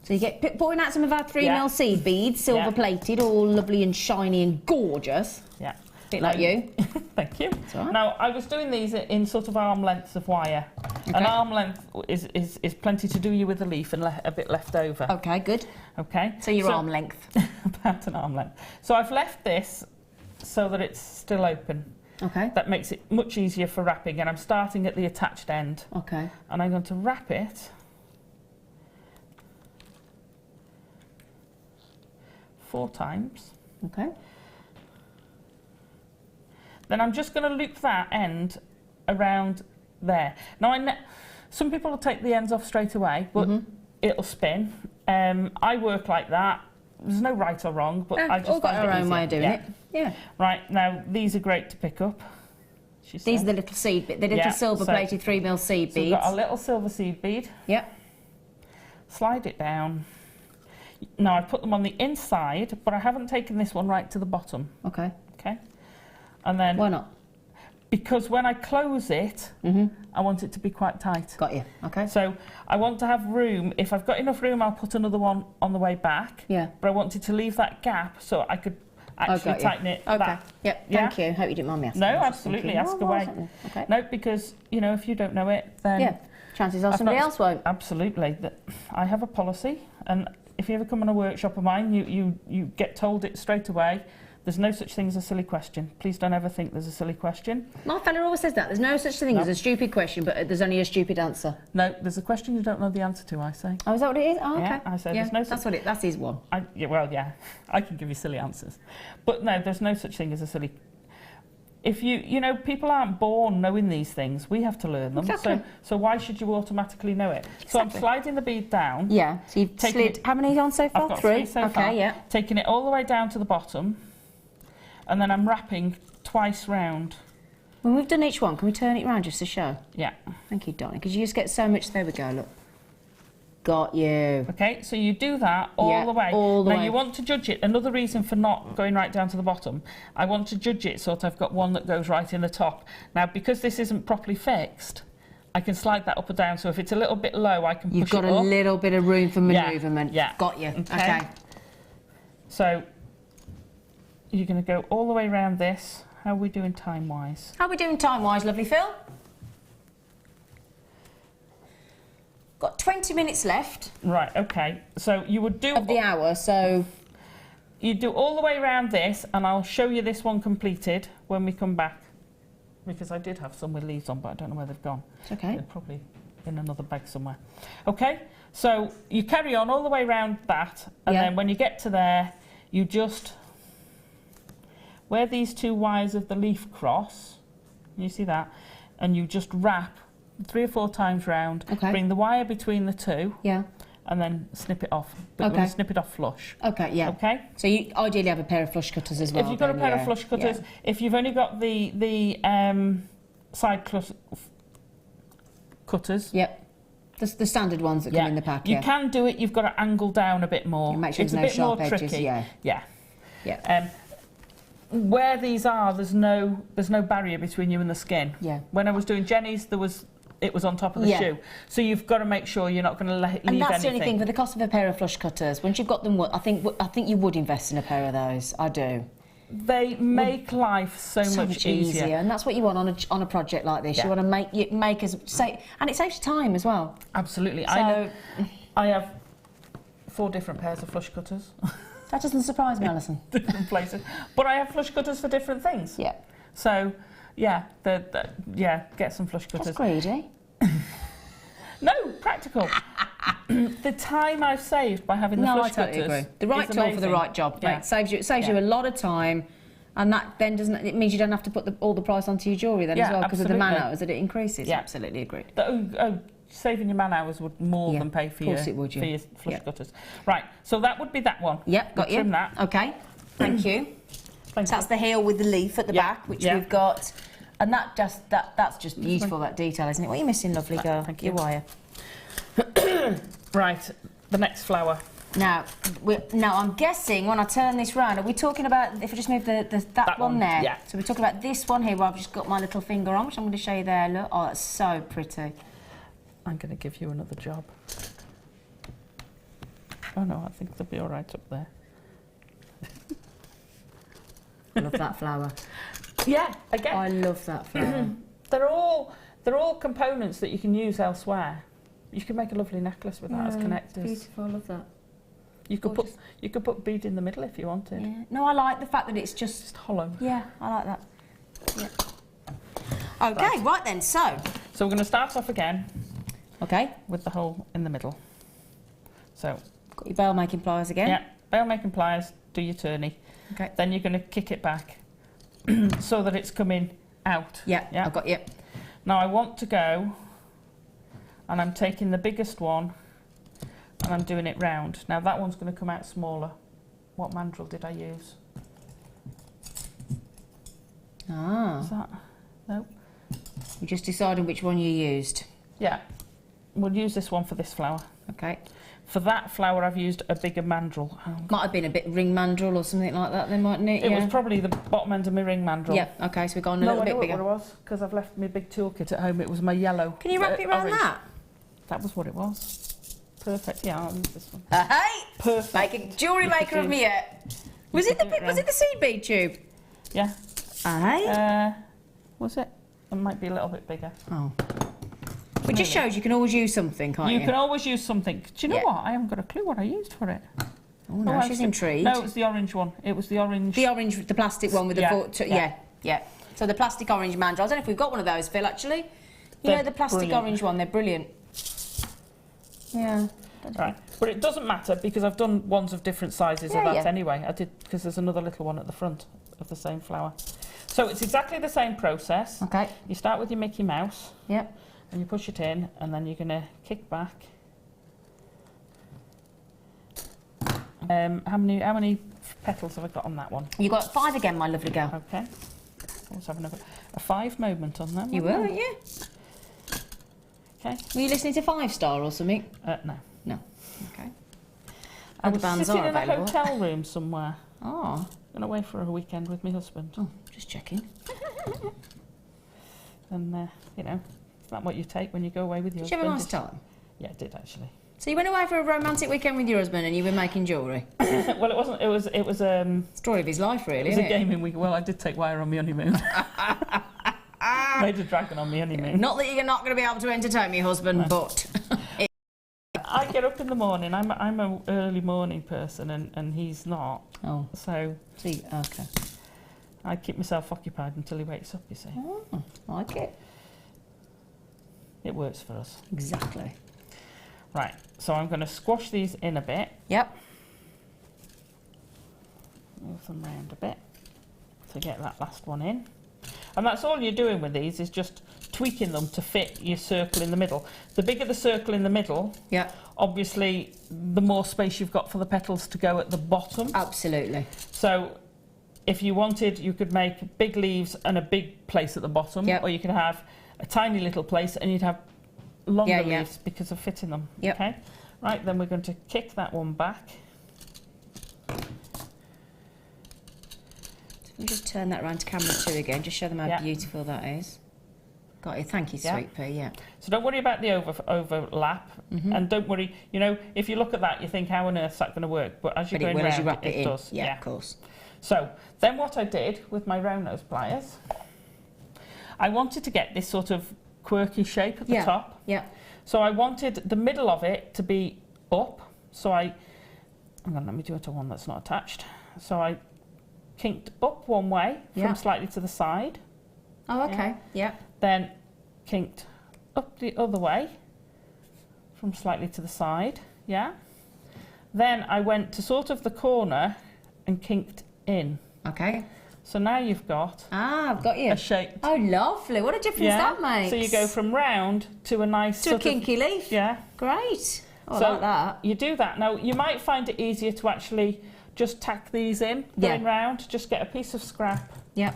So you get pouring out some of our 3mm seed beads, silver plated, all lovely and shiny and gorgeous. Yeah. Bit like you. Thank you. Right. Now, I was doing these in sort of arm lengths of wire. Okay. An arm length is plenty to do you with the leaf and a bit left over. Okay, good. Okay. So your arm length. About an arm length. So I've left this so that it's still open. Okay. That makes it much easier for wrapping, and I'm starting at the attached end. Okay. And I'm going to wrap it 4 times. Okay. Then I'm just going to loop that end around there. Now, some people will take the ends off straight away, but it'll spin. I work like that. There's no right or wrong, but I just all got our own way of doing it. Yeah. Right, now, these are great to pick up. These are the little seed bit, the little silver-plated 3mm seed beads. We've got a little silver seed bead. Yep. Slide it down. Now, I've put them on the inside, but I haven't taken this one right to the bottom. Okay. Okay. And then... Why not? Because when I close it, I want it to be quite tight. Got you. Okay. So I want to have room. If I've got enough room, I'll put another one on the way back. Yeah. But I wanted to leave that gap so I could actually tighten it back. Yep. Thank you. Hope you didn't mind me asking. No, absolutely. Ask away. Okay. No, because, you know, if you don't know it, then... chances are somebody else won't. Absolutely. I have a policy, and if you ever come on a workshop of mine, you get told it straight away. There's no such thing as a silly question. Please don't ever think there's a silly question. My fella always says that. There's no such thing as a stupid question, but there's only a stupid answer. No, there's a question you don't know the answer to, I say. Oh, is that what it is? Oh, okay. Yeah, I say there's no such... That's his one. Yeah, I can give you silly answers. But no, there's no such thing as a silly... If you know, people aren't born knowing these things. We have to learn them. Exactly. So why should you automatically know it? Exactly. So I'm sliding the bead down. Yeah, so you've slid... How many on so far? I've got 3 so far. Okay, yeah. Taking it all the way down to the bottom. And then I'm wrapping twice round. When we've done each one, can we turn it round just to show? Yeah. Thank you, darling, because you just get so much... There we go, look. Got you. Okay, so you do that all the way. All the way. Now you want to judge it. Another reason for not going right down to the bottom, I want to judge it so that I've got one that goes right in the top. Now, because this isn't properly fixed, I can slide that up or down. So if it's a little bit low, I can push it up. You've got a little bit of room for manoeuvrement. Yeah. Got you. Okay. So you're going to go all the way around this. How are we doing time-wise? How are we doing time-wise, lovely Phil? Got 20 minutes left. Right, okay. So you would do... Of the hour, so... You do all the way around this, and I'll show you this one completed when we come back. Because I did have some with leaves on, but I don't know where they've gone. It's okay. They're probably in another bag somewhere. Okay, so you carry on all the way around that, and then when you get to there, you just... Where these 2 wires of the leaf cross, you see that, and you just wrap 3 or 4 times round, bring the wire between the 2, and then snip it off. But we're going to snip it off flush. Okay, yeah. Okay? So you ideally have a pair of flush cutters as well. If you've got a pair of flush cutters, if you've only got the side cutters. Yep. The standard ones that come in the pack, You can do it, you've got to angle down a bit more. Make sure it's there's a no bit more sharp edges, tricky. Yeah. Where these are, there's no barrier between you and the skin. Yeah. When I was doing Jenny's, it was on top of the shoe. So you've got to make sure you're not going to leave anything. And that's the only thing, for the cost of a pair of flush cutters, once you've got them, I think you would invest in a pair of those. I do. They make life so much easier. And that's what you want on a project like this. You want to make as safe, and it saves time as well. Absolutely. So, I have 4 different pairs of flush cutters. That doesn't surprise me, Alison. Different places. But I have flush cutters for different things. Yeah. So, get some flush cutters. That's greedy. No, practical. The time I've saved by having the flush cutters. I totally agree. The right tool for the right job. Yeah. It saves you a lot of time, and that then it means you don't have to put all the price onto your jewellery then as well, because of the man hours that it increases. Yeah. Absolutely agreed. Saving your man hours would more than pay for your flush cutters. Right, so that would be that one. Yep, got you. Trim that. Okay, thank you. So that's the heel with the leaf at the back, which we've got. And that's just beautiful, that detail, isn't it? What are you missing, lovely girl? Thank you. Your wire. Right, the next flower. Now I'm guessing when I turn this round, are we talking about, if I just move that one there? Yeah. So we're talking about this one here where I've just got my little finger on, which I'm going to show you there. Look, oh, that's so pretty. I'm going to give you another job. Oh no, I think they'll be all right up there. I love that flower. Yeah, again. I love that flower. They're all components that you can use elsewhere. You can make a lovely necklace with that as connectors. Beautiful, I love that. You could put bead in the middle if you wanted. Yeah. No, I like the fact that it's just hollow. Yeah, I like that. Yeah. Okay, right then. So we're going to start off again. Okay. With the hole in the middle. So. Got your bail making pliers again. Yeah, bail making pliers. Do your turny. Okay. Then you're going to kick it back so that it's coming out. Yeah. I've got you. Now I want to go, and I'm taking the biggest one, and I'm doing it round. Now that one's going to come out smaller. What mandrel did I use? Ah. Is that? No. You're just deciding which one you used. Yeah. We'll use this one for this flower. Okay. For that flower, I've used a bigger mandrel. Might have been a bit ring mandrel or something like that then, mightn't it? It was probably the bottom end of my ring mandrel. Yeah, okay, so we've gone a little bit bigger. No, I know what it was, because I've left my big toolkit at home. It was my yellow. Can you wrap it around that? That was what it was. Perfect, yeah, I'll use this one. Hey! Perfect. Make a jewellery maker of me yet. Was it the seed bead tube? Yeah. Hey? Was it? It might be a little bit bigger. Oh. It just shows you can always use something, can't you? You can always use something. Do you know what? I haven't got a clue what I used for it. Oh, no, she's intrigued. No, it was the orange one. It was the orange. The plastic one with the yeah. So the plastic orange mandrel. I don't know if we've got one of those, Phil, actually. Yeah, the plastic orange one, they're brilliant. Yeah. Right, but it doesn't matter because I've done ones of different sizes of that anyway. I did, because there's another little one at the front of the same flower. So it's exactly the same process. Okay. You start with your Mickey Mouse. Yep. And you push it in, and then you're going to kick back. How many petals have I got on that one? You got 5 again, my lovely girl. Okay. Let's have a 5 moment on that. You were, weren't you? Okay. Were you listening to 5 Star or something? No. No. Okay. I was bands sitting are in a available. hotel room somewhere. Oh. Going away for a weekend with my husband. Oh, just checking. And, you know, is that what you take when you go away with your husband? Did you have a nice time? Yeah, I did actually. So you went away for a romantic weekend with your husband and you were making jewellery? Well, it wasn't. It was story of his life, really. It was a gaming week. Well, I did take Wire on my honeymoon. Made a dragon on my honeymoon. Not that you're not going to be able to entertain me, husband, but I get up in the morning. I'm an early morning person, and he's not. Oh, so see, okay. I keep myself occupied until he wakes up. You see. Oh, like it. It works for us. Exactly. Right. So I'm going to squash these in a bit. Yep. Move them round a bit to get that last one in. And that's all you're doing with these, is just tweaking them to fit your circle in the middle. The bigger the circle in the middle, obviously the more space you've got for the petals to go at the bottom. Absolutely. So if you wanted, you could make big leaves and a big place at the bottom, or you could have a tiny little place and you'd have longer leaves because of fitting them. Okay. Right, then we're going to kick that one back. You just turn that around to camera 2 again, just show them how beautiful that is. Got you, thank you, Sweet Pea, So don't worry about the overlap, and don't worry, you know, if you look at that, you think, how on earth is that going to work? But as you're going round, it does. Yeah, of course. So then what I did with my round nose pliers, I wanted to get this sort of quirky shape at the top. Yeah. So I wanted the middle of it to be up. So hang on, let me do it to one that's not attached. So I kinked up one way from slightly to the side. Oh, okay. Yeah. Then kinked up the other way from slightly to the side. Yeah. Then I went to sort of the corner and kinked in. Okay. So now you've got I've got you. a shape. Oh, lovely. What a difference that makes. So you go from round to a nice to a kinky leaf. Yeah. Great. Oh, so I like that. You do that. Now, you might find it easier to actually just tack these in, going round. Just get a piece of scrap. Yeah.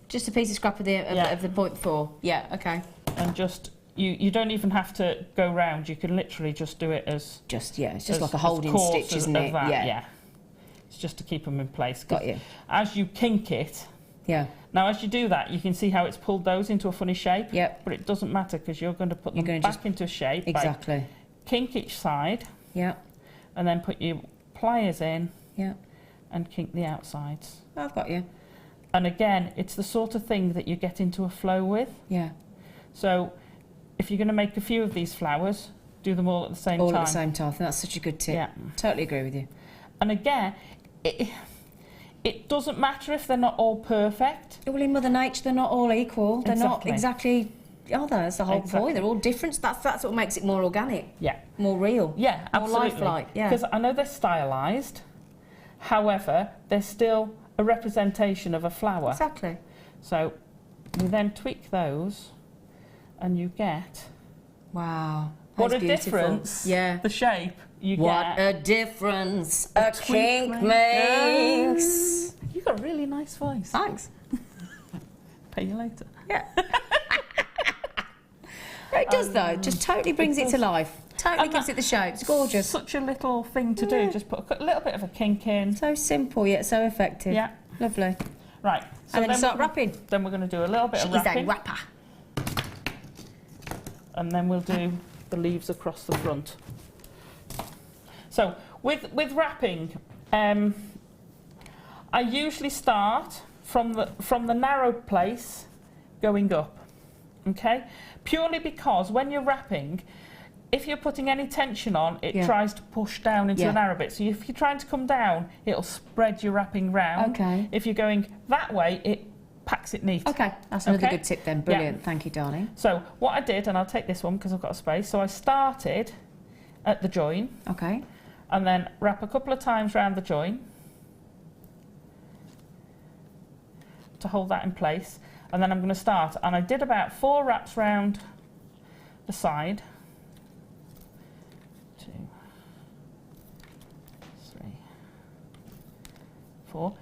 Just a piece of scrap of the 0.4. Yeah, okay. And just, you don't even have to go round. You can literally just do it as... it's just like a holding stitch, isn't it? Yeah. It's just to keep them in place. Got you. As you kink it... Yeah. Now, as you do that, you can see how it's pulled those into a funny shape. Yep. But it doesn't matter because you're going to put them back into a shape. Exactly. By kink each side. Yeah. And then put your pliers in. Yeah. And kink the outsides. I've got you. And again, it's the sort of thing that you get into a flow with. Yeah. So if you're going to make a few of these flowers, do them all at the same time. All at the same time. I think that's such a good tip. Yeah. Totally agree with you. And again, it doesn't matter if they're not all perfect. Well, in Mother Nature, they're not all equal. They're not exactly... Oh, that's the whole point. They're all different. That's what makes it more organic. Yeah. More real. Yeah, absolutely. More lifelike. Yeah. Because I know they're stylised. However, they're still a representation of a flower. Exactly. So we then tweak those and you get... Wow. What a beautiful. difference. Yeah. The shape you what get. What a difference a kink makes. You've got a really nice voice. Thanks. Pay you later. Yeah. It does though. Just totally brings it to life. Totally gives it the shape. It's gorgeous. Such a little thing to do. Just put a little bit of a kink in. So simple yet so effective. Yeah. Lovely. Right. So and then start wrapping. Then we're going to do a little bit of wrapping. She's a wrapper. And then we'll do the leaves across the front. So with wrapping, I usually start from the narrow place going up. Okay, purely because when you're wrapping, if you're putting any tension on, it tries to push down into the narrow bit. So if you're trying to come down, it'll spread your wrapping round. Okay. If you're going that way, it packs it neat. Okay, that's another good tip then. Brilliant. Thank you, darling. So what I did, and I'll take this one because I've got a space. So I started at the join. Okay. And then wrap a couple of times around the join to hold that in place. And then I'm going to start, and I did about 4 wraps round the side. 2, 3, 4.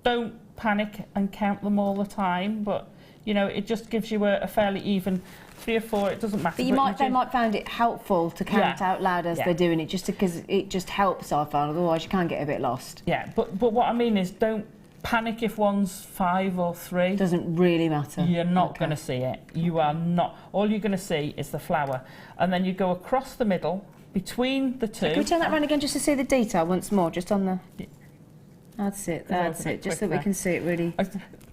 Don't panic and count them all the time, but you know, it just gives you a fairly even 3 or 4. It doesn't matter. But they might find it helpful to count out loud as they're doing it, just because it just helps. I found, otherwise you can get a bit lost. Yeah, but what I mean is, don't panic if one's 5 or 3. Doesn't really matter. You're not going to see it. You are not. All you're going to see is the flower, and then you go across the middle between the 2. Can we turn that around again just to see the detail once more, just on the... That's it, just so we can see it really.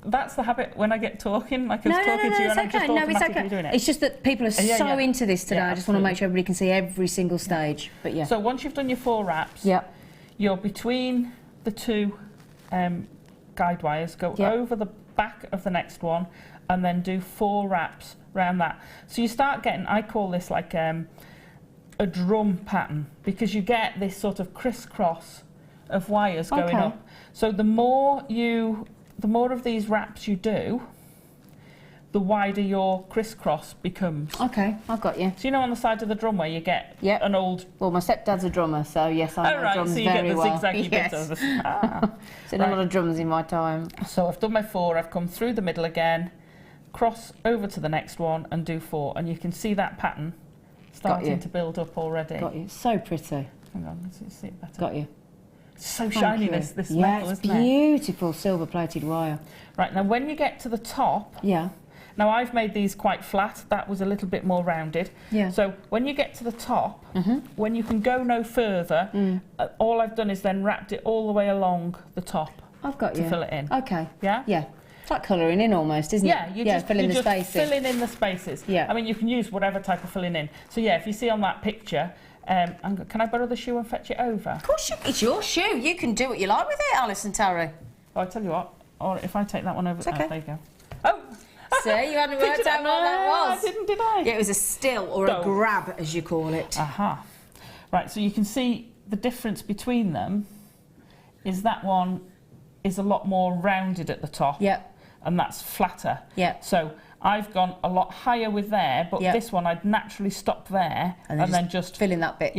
That's the habit when I get talking, like I was talking to you, and I'm just automatically doing it. It's just that people are so into this today. I just want to make sure everybody can see every single stage. But yeah. So once you've done your 4 wraps, you're between the 2 guide wires, go over the back of the next one, and then do 4 wraps around that. So you start getting, I call this like a drum pattern, because you get this sort of crisscross of wires going up. So the more of these wraps you do, the wider your crisscross becomes. Okay, I've got you. So you know on the side of the drum where you get an old... Well, my stepdad's a drummer, so yes, I know drums very well. So you get the zigzaggy bit over. Seen a lot of drums in my time. So I've done my 4, I've come through the middle again, cross over to the next one and do 4, and you can see that pattern starting to build up already. Got you. So pretty. Hang on, let's see it better. Got you. It's so shiny, this metal, isn't it? Yeah, it's beautiful silver-plated wire. Right, now when you get to the top... Now I've made these quite flat, that was a little bit more rounded. So when you get to the top, when you can go no further, all I've done is then wrapped it all the way along the top. I've got you. To fill it in. Okay. Yeah? Yeah. It's like colouring in almost, isn't it? You're just filling the spaces. Filling in the spaces. Yeah. I mean, you can use whatever type of filling in. So yeah, if you see on that picture, can I borrow the shoe and fetch it over? Of course, it's your shoe. You can do what you like with it, Alison, Tarry. Oh, I tell you what, or if I take that one over, okay. There you go. Oh! See, you hadn't worked out what that was. I didn't, did I? Yeah, it was a still or a grab, as you call it. Aha. Right, so you can see the difference between them is that one is a lot more rounded at the top. And that's flatter. So I've gone a lot higher with there, but this one I'd naturally stop there and then just fill in that bit.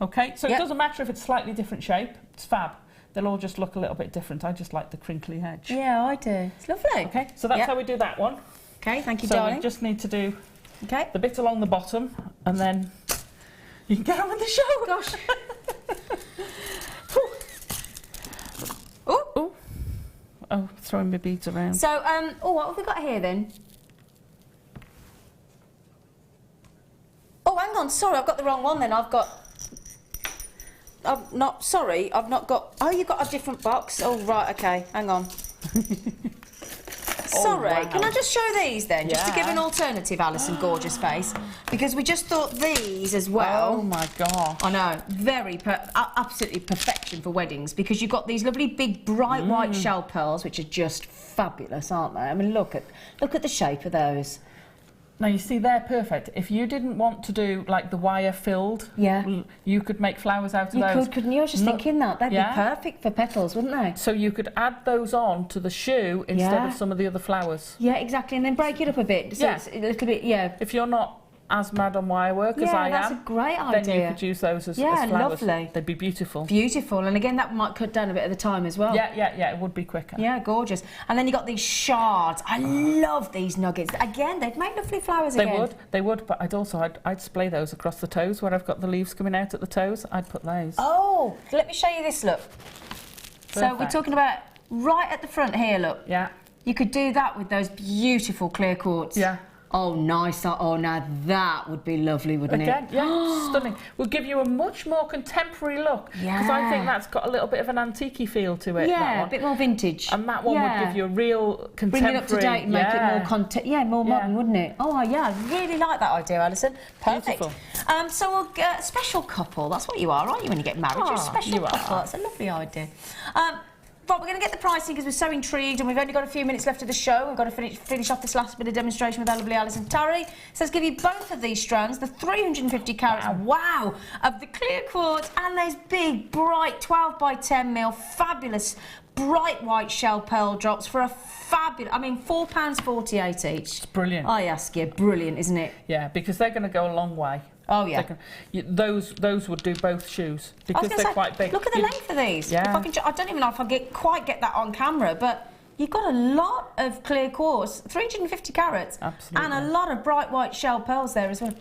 Okay, so it doesn't matter if it's slightly different shape, it's fab. They'll all just look a little bit different. I just like the crinkly edge. Yeah, I do. It's lovely. Okay, so that's how we do that one. Okay, thank you, so darling. So we just need to do the bit along the bottom, and then you can get on with the show. Gosh. Oh, throwing my beads around. So, what have we got here then? Oh, hang on, sorry, I've got the wrong one then. I've not got... Oh, you've got a different box. Oh, right, okay, hang on. Sorry, can I just show these then? Just to give an alternative, Alison, gorgeous face. Because we just thought these as well. Oh my God. I know, absolutely perfection for weddings, because you've got these lovely big bright white shell pearls, which are just fabulous, aren't they? I mean, look at the shape of those. Now you see they're perfect. If you didn't want to do like the wire filled, you could make flowers out of those. You could, couldn't you? I was just thinking that they'd be perfect for petals, wouldn't they? So you could add those on to the shoe instead of some of the other flowers. Yeah, exactly, and then break it up a bit. So it's a little bit, If you're not as mad on wire work as I am, that's a great idea. then you could use those as flowers. Lovely. They'd be beautiful. Beautiful, and again, that might cut down a bit of the time as well. Yeah, it would be quicker. Yeah, gorgeous. And then you got these shards. I love these nuggets. Again, they'd make lovely flowers again. They would, but I'd splay those across the toes where I've got the leaves coming out at the toes. I'd put those. Oh, let me show you this, look. Perfect. So we're talking about right at the front here, look. Yeah. You could do that with those beautiful clear quartz. Yeah. Oh, nice. Oh, now that would be lovely, wouldn't it? Again, yeah, stunning. We'll give you a much more contemporary look. Yeah. Because I think that's got a little bit of an antique feel to it. Yeah, a bit more vintage. And that one would give you a real contemporary... Bring it up to date and make it more more modern, wouldn't it? Oh, yeah, I really like that idea, Alison. Perfect. Beautiful. So we'll get a special couple. That's what you are, aren't you, when you get married? You're a special couple. That's a lovely idea. Right, we're going to get the pricing because we're so intrigued and we've only got a few minutes left of the show. We've got to finish off this last bit of demonstration with our lovely Alison. Tarry says give you both of these strands, the 350 carats, wow, of the clear quartz and those big, bright 12 by 10 mil, fabulous, bright white shell pearl drops for a fabulous, I mean, £4.48 each. It's brilliant. I ask you, brilliant, isn't it? Yeah, because they're going to go a long way. Oh, yeah. Those would do both shoes because they're quite big. Look at the length of these. Yeah. I don't even know if I quite get that on camera, but you've got a lot of clear quartz, 350 carats. Absolutely. And a lot of bright white shell pearls there as well.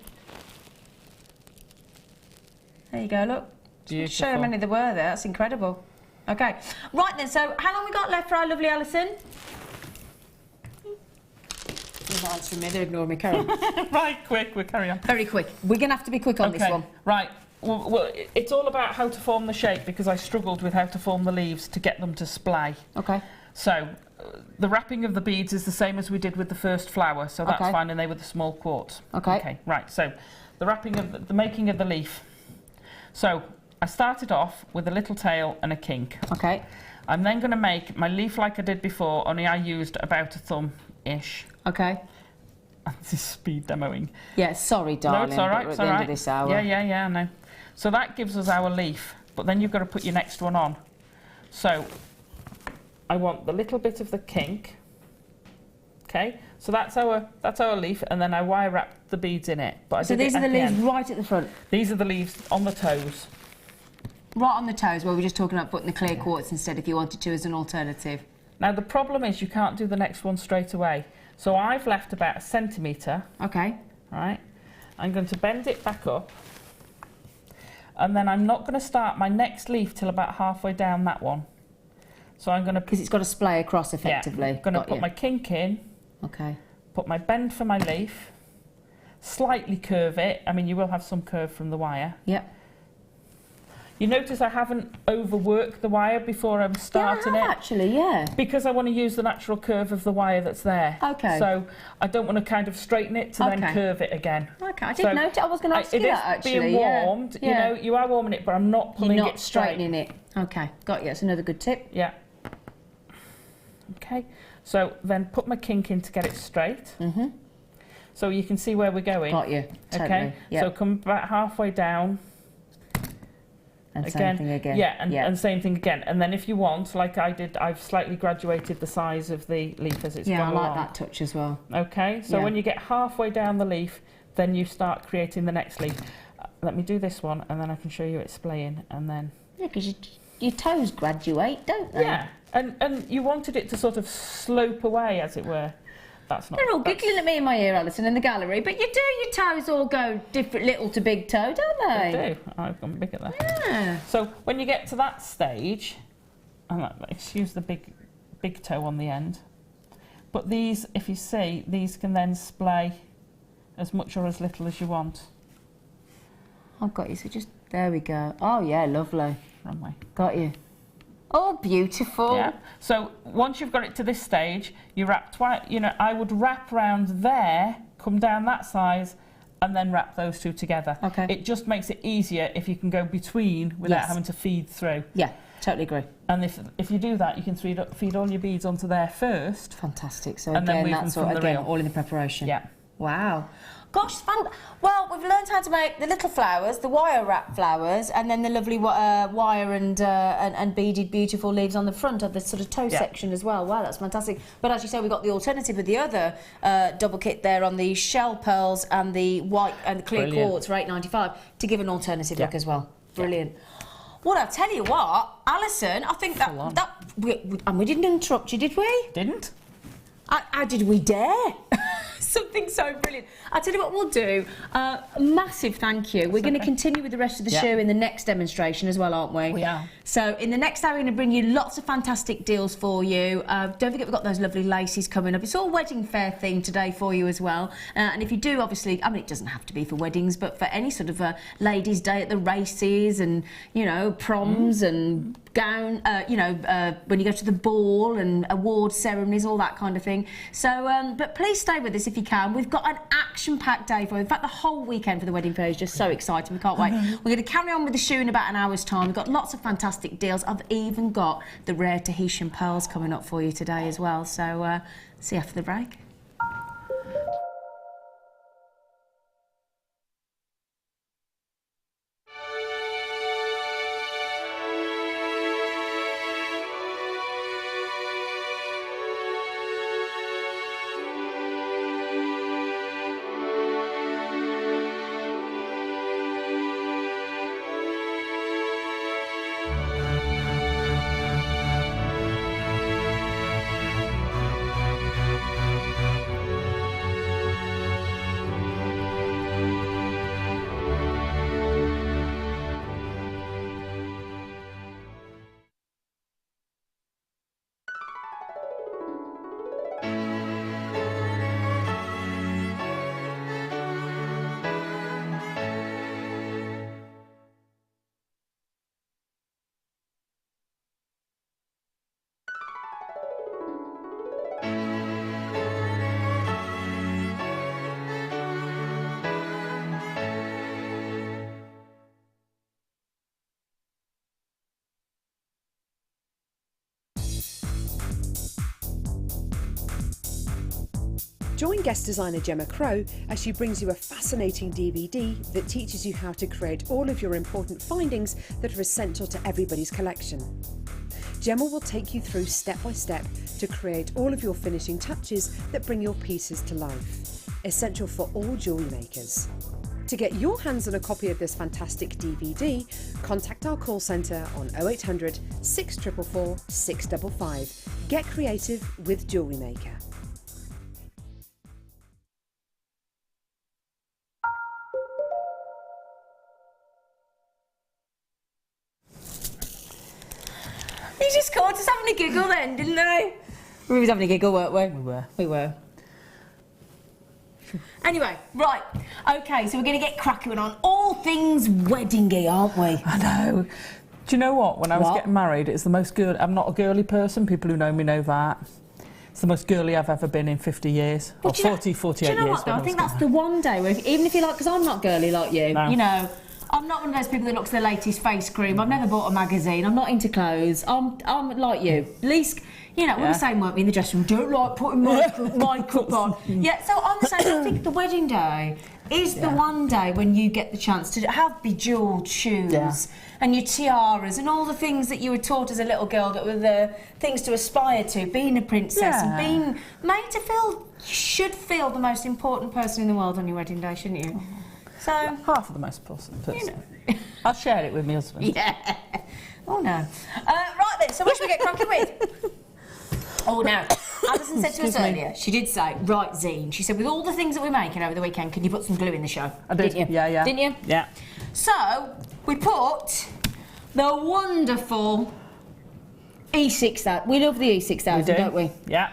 There you go, look. Beautiful. Show how many there were there. That's incredible. Okay. Right then, so how long we got left for our lovely Alison? They're not answering me, they're ignoring me. Carry on. Right, quick, we'll carry on. Very quick. We're going to have to be quick on this one. Right. Well, it's all about how to form the shape because I struggled with how to form the leaves to get them to splay. Okay. So, the wrapping of the beads is the same as we did with the first flower, so that's fine, and they were the small quartz. Okay. Okay, right, so the wrapping of the making of the leaf. So, I started off with a little tail and a kink. Okay. I'm then going to make my leaf like I did before, only I used about a thumb-ish. Okay. This is speed demoing. Yeah, sorry, darling. No, it's all right. We're at it's the all end right. of this hour. Yeah, I know. So that gives us our leaf, but then you've got to put your next one on. So I want the little bit of the kink. Okay, so that's our leaf, and then I wire wrap the beads in it. But so these are the leaves right at the front. These are the leaves on the toes. Right on the toes, where we're just talking about putting the clear quartz instead, if you wanted to, as an alternative. Now the problem is you can't do the next one straight away. So I've left about 1 centimetre. Okay. Right. I'm going to bend it back up. And then I'm not going to start my next leaf till about halfway down that one. So I'm going to... Because it's got to splay across effectively. Yeah, I'm going to put my kink in. Okay. Put my bend for my leaf. Slightly curve it. I mean, you will have some curve from the wire. Yep. You notice I haven't overworked the wire before I'm starting I have, actually, yeah. Because I want to use the natural curve of the wire that's there. Okay. So I don't want to kind of straighten it to then curve it again. Okay, I didn't notice. I was going to ask you that, actually. It is being warmed. Yeah. You know, you are warming it, but I'm not pulling You're it straight. straightening it. Okay, got you. That's another good tip. Yeah. Okay. So then put my kink in to get it straight. Mm-hmm. So you can see where we're going. Got you. Totally. Okay. Yep. So come back halfway down. And same thing again. Yeah, and same thing again. And then if you want, like I did, I've slightly graduated the size of the leaf as it's gone along. Yeah, I like that touch as well. Okay, so when you get halfway down the leaf, then you start creating the next leaf. Let me do this one, and then I can show you it splaying, and then... Yeah, because your toes graduate, don't they? Yeah, and you wanted it to sort of slope away, as it were. That's not... They're all giggling at me in my ear, Alison, in the gallery, but your toes all go different, little to big toe, don't they? They do. I've gone bigger there. Yeah. So when you get to that stage, and let's use the big toe on the end. But these, if you see, these can then splay as much or as little as you want. I've got you, so just, there we go. Oh yeah, lovely. Wrong way. Got you. Oh, beautiful. Yeah. So once you've got it to this stage, you wrap twice. You know, I would wrap round there, come down that size, and then wrap those two together. Okay. It just makes it easier if you can go between without having to feed through. Yeah, totally agree. And if you do that, you can feed all your beads onto there first. Fantastic. So and again, then that's all in the preparation. Yeah. Wow. Gosh, fun. Well, we've learned how to make the little flowers, the wire wrap flowers, and then the lovely wire and beaded beautiful leaves on the front of the sort of toe section as well. Wow, that's fantastic. But as you say, we've got the alternative with the other double kit there on the shell pearls and the white and the clear quartz for $8.95 to give an alternative look as well. Brilliant. Well, I'll tell you what, Alison, I think we didn't interrupt you, did we? Didn't? How did we dare? something so brilliant. I'll tell you what we'll do. Massive thank you. We're going to continue with the rest of the show in the next demonstration as well, aren't we? We are. So in the next hour, we're going to bring you lots of fantastic deals for you. Don't forget we've got those lovely laces coming up. It's all wedding fair theme today for you as well. And if you do, obviously, I mean, it doesn't have to be for weddings, but for any sort of ladies' day at the races and, you know, proms and gown, when you go to the ball and award ceremonies, all that kind of thing. So, but please stay with us if you can. We've got an action-packed day for you. In fact, the whole weekend for the wedding fair is just so exciting. We can't wait. We're going to carry on with the shoe in about an hour's time. We've got lots of fantastic deals. I've even got the rare Tahitian pearls coming up for you today as well. So, see you after the break. Join guest designer Gemma Crow as she brings you a fascinating DVD that teaches you how to create all of your important findings that are essential to everybody's collection. Gemma will take you through step by step to create all of your finishing touches that bring your pieces to life, essential for all jewellery makers. To get your hands on a copy of this fantastic DVD, contact our call centre on 0800 644 655. Get creative with Jewellery Maker. You just caught us having a giggle then, didn't they? We was having a giggle, weren't we? We were. Anyway, right. Okay, so we're going to get cracking on all things weddingy, aren't we? I know. Do you know what? When I was getting married, it's the most girly... I'm not a girly person. People who know me know that. It's the most girly I've ever been in 50 years. Or 48 years. Do you know what, though? I think that's the one day where, even if you like... Because I'm not girly like you, you know... I'm not one of those people that looks at the latest face cream. I've never bought a magazine. I'm not into clothes. I'm like you. At least, you know, we're the same, weren't we, in the dressing room? Don't like putting makeup on. Yeah, so I'm the same. I think the wedding day is the one day when you get the chance to have bejewelled shoes and your tiaras and all the things that you were taught as a little girl that were the things to aspire to, being a princess and being made to feel, you should feel the most important person in the world on your wedding day, shouldn't you? So, half of the most important person. You know. I'll share it with my husband. Yeah. Oh no. Right then, so what should we get cracking with? Oh no. Alison said to us earlier, she did say, right, Zine, she said, with all the things that we're making over the weekend, can you put some glue in the show? I did. Didn't you? Yeah. Didn't you? Yeah. So, we put the wonderful E6000. We love the E6000, don't we? Yeah.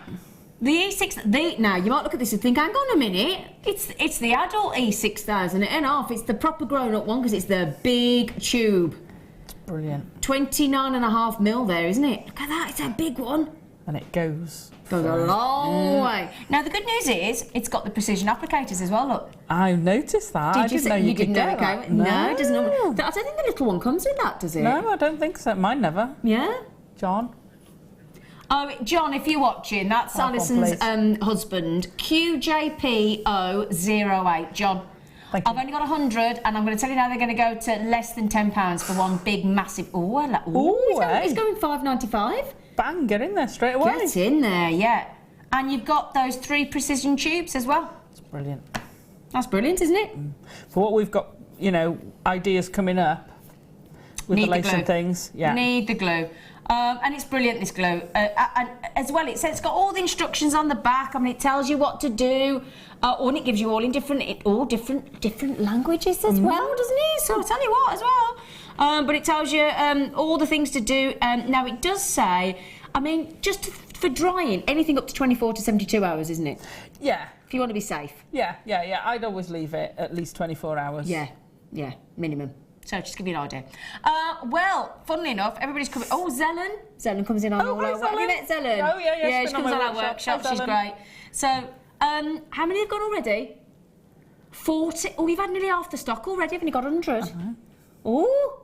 The E6, now you might look at this and think, hang on a minute, it's the adult E6000 and off, it's the proper grown-up one because it's the big tube. It's brilliant. 29.5 mil there, isn't it? Look at that, it's a big one. And it goes a long way. Now the good news is, it's got the precision applicators as well, look. I noticed that. I didn't know you could get that. No, it doesn't. I don't think the little one comes with that, does it? No, I don't think so. Mine never. Yeah? John? Oh, John, if you're watching, that's Alison's husband, QJP008. John, I've only got 100, and I'm going to tell you now they're going to go to less than £10 for one big, massive... It's going $5.95. Bang, get in there straight away. Get in there, yeah. And you've got those 3 precision tubes as well. It's brilliant. That's brilliant, isn't it? For what we've got, you know, ideas coming up with the lace and things. Yeah. Need the glue. And it's brilliant, this glue. And as well, it's got all the instructions on the back. I mean, it tells you what to do. And it gives you all in different languages as well, doesn't it? So I'll tell you what as well. But it tells you all the things to do. Now it does say, I mean, just for drying, anything up to 24 to 72 hours, isn't it? Yeah. If you want to be safe. Yeah. I'd always leave it at least 24 hours. Yeah, minimum. So just to give you an idea. Well, funnily enough, everybody's coming. Oh, Zelen comes in on all our work. Have you met Zelen? Oh, yeah. Yeah, she comes on our workshop. She's great. So, how many have gone already? 40. Oh, we've had nearly half the stock already. Haven't you got 100? Oh.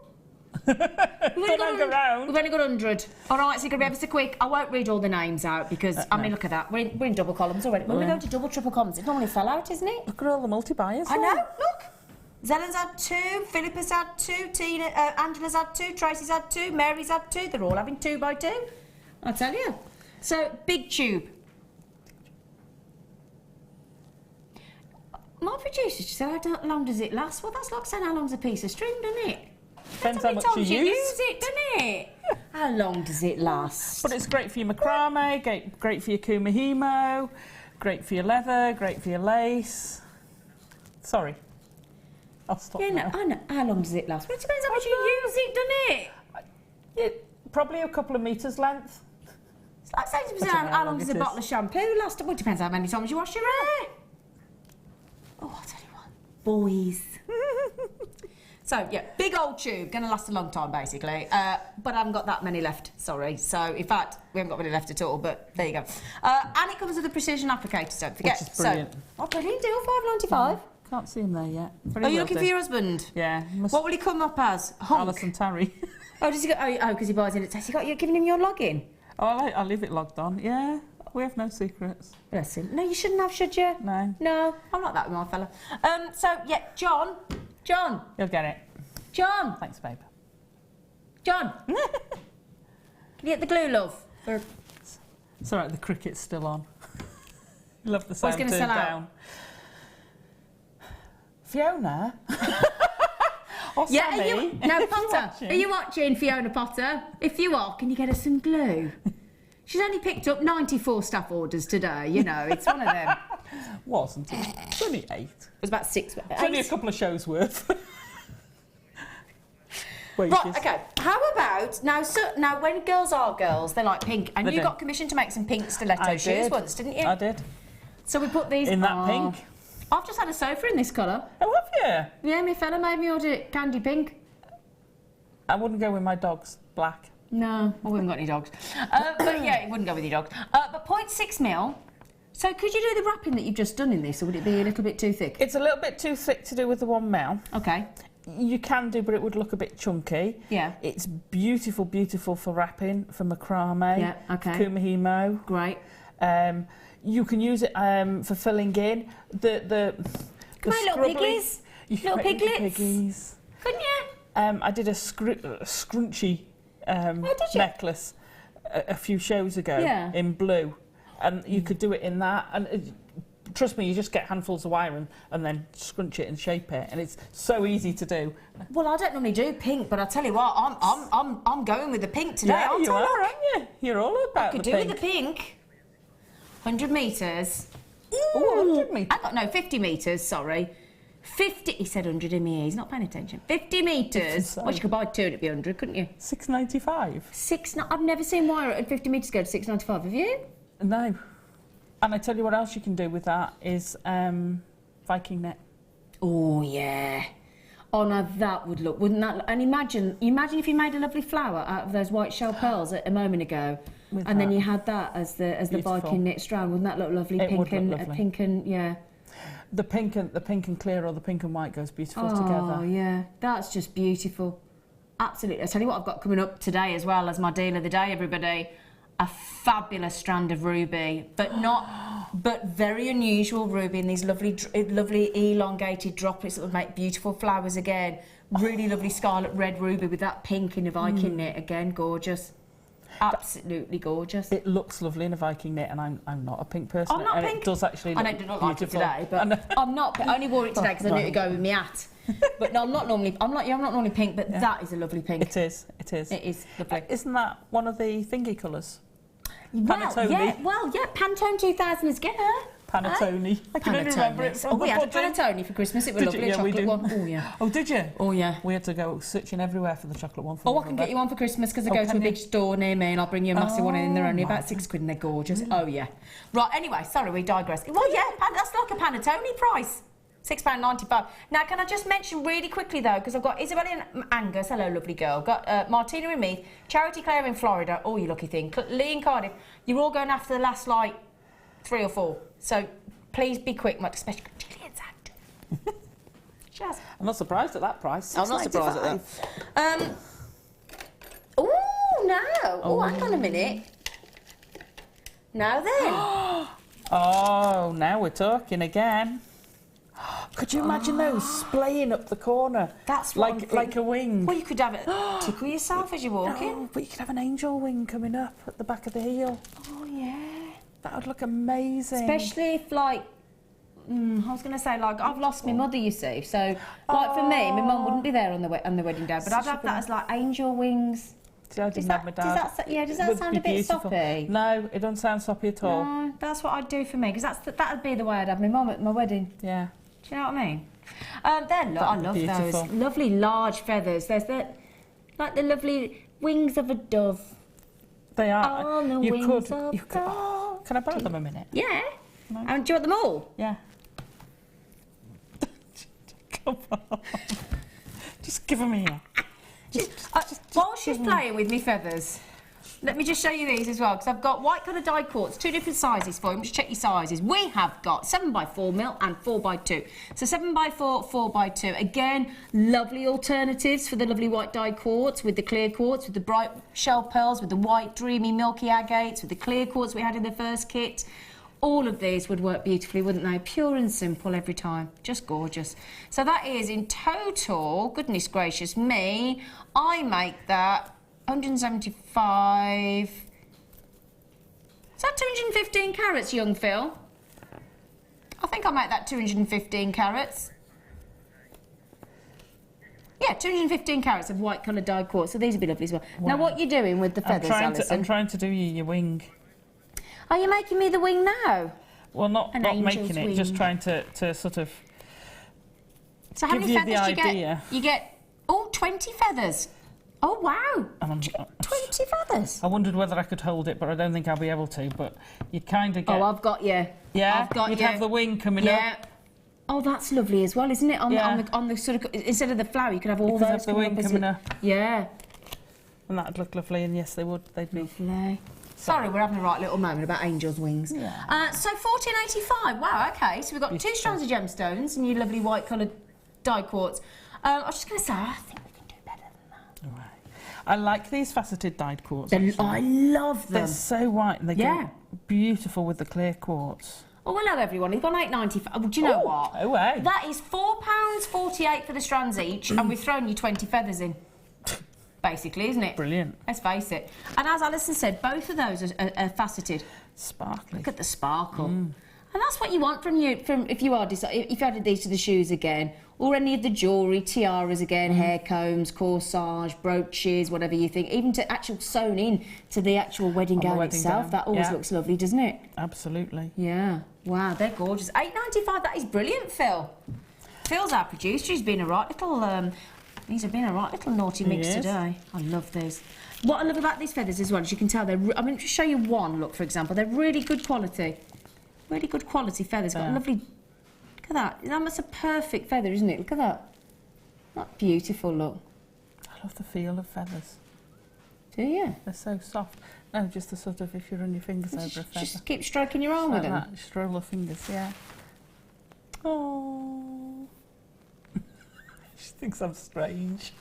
We've only got 100. All right, so you're going to be ever so quick. I won't read all the names out because, I mean, look at that. We're in double columns already. When we go to double, triple columns, it normally fell out, isn't it? Look at all the multi-buyers. I know, look. Zelen's had 2, Philippa's had 2, Tina, Angela's had 2, Tracy's had 2, Mary's had 2. They're all having 2 by 2. I'll tell you. So, big tube. My producer just said, how long does it last? Well, that's like saying how long's a piece of string, doesn't it? Depends how much you use it, doesn't it? How long does it last? But it's great for your macrame, great for your kumihimo, great for your leather, great for your lace. Sorry. I'll stop now. I know. How long does it last? Well, it depends how much you use it, doesn't it? Yeah, probably a couple of metres length. It's like saying how long does a bottle of shampoo last? Well, it depends how many times you wash your hair. Oh, I'll tell you what. Boys. So, yeah, big old tube. Going to last a long time, basically. But I haven't got that many left, sorry. So, in fact, we haven't got many left at all, but there you go. And it comes with a precision applicator, don't forget. Which is brilliant. So, brilliant deal, $5.95. Can't see him there yet. Are you looking for your husband? Yeah. What will he come up as? Honk? Alison Tarry. Oh, does he go? Oh, because he buys in at test. You're giving him your login? Oh, I'll leave it logged on. Yeah, we have no secrets. Bless him. No, you shouldn't have, should you? No. No, I'm not that with my fella. So, yeah, John. You'll get it. John. Thanks, babe. John. Can you get the glue, love? It's all right, the cricket's still on. Love the sound. What's going to sell down. out? Fiona? Or Yeah, Sammy? No, Potter. Are you watching, Fiona Potter? If you are, can you get us some glue? She's only picked up 94 staff orders today, you know, it's one of them. Wasn't it? It's only 8. It was about 6. It's only a couple of shows worth. Right, okay. How about now when girls are girls, they like pink, and you got commissioned to make some pink stiletto shoes once, didn't you? I did. So we put these in that pink. I've just had a sofa in this colour. Oh, have you? Yeah, my fella made me order it candy pink. I wouldn't go with my dogs black. No, I haven't got any dogs. But yeah, it wouldn't go with your dogs. But 0.6 mil. So could you do the wrapping that you've just done in this, or would it be a little bit too thick? It's a little bit too thick to do with the 1 mil. Okay. You can do, but it would look a bit chunky. Yeah. It's beautiful, beautiful for wrapping, for macrame. Yeah, okay. Kumihimo. Great. You can use it for filling in the Come on, little piggies. Little piglets. Piggies. Couldn't you? I did a scrunchy necklace a few shows ago in blue, and you could do it in that. And trust me, you just get handfuls of wire and then scrunch it and shape it, and it's so easy to do. Well, I don't normally do pink, but I tell you what, I'm going with the pink today. Yeah, you are, aren't you? You're all about the pink. I could do with the pink. 100 metres. Ooh, 100 metres. 50 metres, sorry. 50, he said 100 in my ear, he's not paying attention. 50 metres. Well, you could buy 2 and it'd be 100, couldn't you? $6.95. I've never seen wire at 50 metres go to $6.95, have you? No. And I tell you what else you can do with that is Viking net. Oh, yeah. Oh, now that would look, wouldn't that? And imagine if you made a lovely flower out of those white shell pearls a moment ago, and then you had that as the Viking knit strand. Wouldn't that look lovely? Pink and yeah. The pink and clear or the pink and white goes beautiful together. Oh yeah, that's just beautiful. Absolutely. I tell you what, I've got coming up today as well as my deal of the day, everybody. A fabulous strand of ruby, but very unusual ruby in these lovely elongated droplets that would make beautiful flowers again. Really lovely scarlet red ruby with that pink in a Viking knit again, gorgeous. Absolutely gorgeous. It looks lovely in a Viking knit, and I'm not a pink person. I'm not and pink. It does actually look beautiful. I don't like it today, but I'm not. I only wore it today because I knew it would go with my hat. But no, I'm not normally pink, but that is a lovely pink. It is. It is lovely. Isn't that one of the thingy colours? Well, yeah, Pantone 2000 is get her. Panettone. I can only remember it from we the had a pudding. panettone for Christmas. It was Did you? lovely, Yeah, we chocolate do. one. Oh, yeah. Oh, did you? Oh, yeah. We had to go searching everywhere for the chocolate one. Oh, I can get you one for Christmas because I go to a can big you? store near me and I'll bring you a massive one in. They're only about £6 and they're gorgeous. Oh, yeah. Right, anyway, sorry, we digress. Well, yeah, that's like a panettone price. £6.95. Now, can I just mention really quickly, though, because I've got Isabella in Angus, hello, lovely girl. Got Martina in Meath, Charity Claire in Florida, oh, you lucky thing. Lee in Cardiff, you're all going after the last, like, 3 or 4. So, please be quick, especially Gillian's hand. Just. I'm not surprised at that price. I'm not surprised at that. Oh, no. Oh, hang on a minute. Now then. Oh, now we're talking again. Could you imagine those splaying up the corner? That's what like a wing. Well, you could have it tickle yourself as you walk in. No, but you could have an angel wing coming up at the back of the heel. Oh, yeah. That would look amazing. Especially if, like, I was going to say, like, I've lost my mother, you see. So, like, for me, my mum wouldn't be there on the wedding day, but I'd have that as, like, angel wings. See, I didn't have my dad. Does that sound a bit soppy? No, it doesn't sound soppy at all. No, that's what I'd do for me, because that'd be the way I'd have my mum at my wedding. Yeah. Do you know what I mean? I love beautiful. those lovely large feathers. There's like the lovely wings of a dove. They are. On the wings of you could. Oh, can I borrow them a minute? Yeah. No. And do you want them all? Yeah. Come on. Just give them here. While she's playing with me feathers, let me just show you these as well, because I've got white colour die quartz, 2 different sizes for you. Just check your sizes. We have got 7x4 and 4x2. So 7x4, 4x2. Again, lovely alternatives for the lovely white die quartz, with the clear quartz, with the bright shell pearls, with the white dreamy milky agates, with the clear quartz we had in the first kit. All of these would work beautifully, wouldn't they? Pure and simple every time. Just gorgeous. So that is in total, goodness gracious me, I make that 175. Is that 215 carats, young Phil? I think I make that 215 carats. Yeah, 215 carats of white coloured dyed quartz. So these would be lovely as well. Wow. Now, what are you doing with the feathers, Alison? I'm trying to do your wing. Are you making me the wing now? Well, not making it, wing. just trying to sort of so how many feathers do you idea. Get? You get, 20 feathers. Oh, wow. 20 feathers. I wondered whether I could hold it, but I don't think I'll be able to. But you'd kind of get... Oh, I've got you. Yeah? I've got you'd you. have the wing coming up. Oh, that's lovely as well, isn't it? On the sort of... Instead of the flower, you could have all those have the wing coming up. Yeah. And that'd look lovely, and yes, they would. They'd be... Lovely. Sorry, we're having a right little moment about angels' wings. Yeah. So $14.85. Wow, OK. So we've got 2 strands of gemstones and your lovely white-coloured die quartz. I was just going to say, I think we can do better than that. All right. I like these faceted dyed quartz. I love them. They're so white, and they go beautiful with the clear quartz. Oh, hello, everyone. You've gone $8.95. Do you know what? Oh, hey. That is £4.48 for the strands each, and we've thrown you 20 feathers in. Basically, isn't it? Brilliant. Let's face it. And as Alison said, both of those are faceted. Sparkly. Look at the sparkle. And that's what you want from if you added these to the shoes again, or any of the jewellery, tiaras again, hair combs, corsage, brooches, whatever you think, even to actual sewn in to the actual wedding gown itself. That always looks lovely, doesn't it? Absolutely. Yeah. Wow, they're gorgeous. $8.95. That is brilliant, Phil. Phil's our producer. He's been a right little. These have been a right little naughty mix today. I love these. What I love about these feathers as well, as you can tell, I'm going to show you one, look, for example. They're really good quality. Really good quality feathers. Got a lovely... Look at that. That's a perfect feather, isn't it? Look at that. That's beautiful, look. I love the feel of feathers. Do you? They're so soft. No, just the sort of, if you run your fingers over a feather. Just keep stroking your arm with them. That. Just roll the fingers, yeah. Oh. She thinks I'm strange.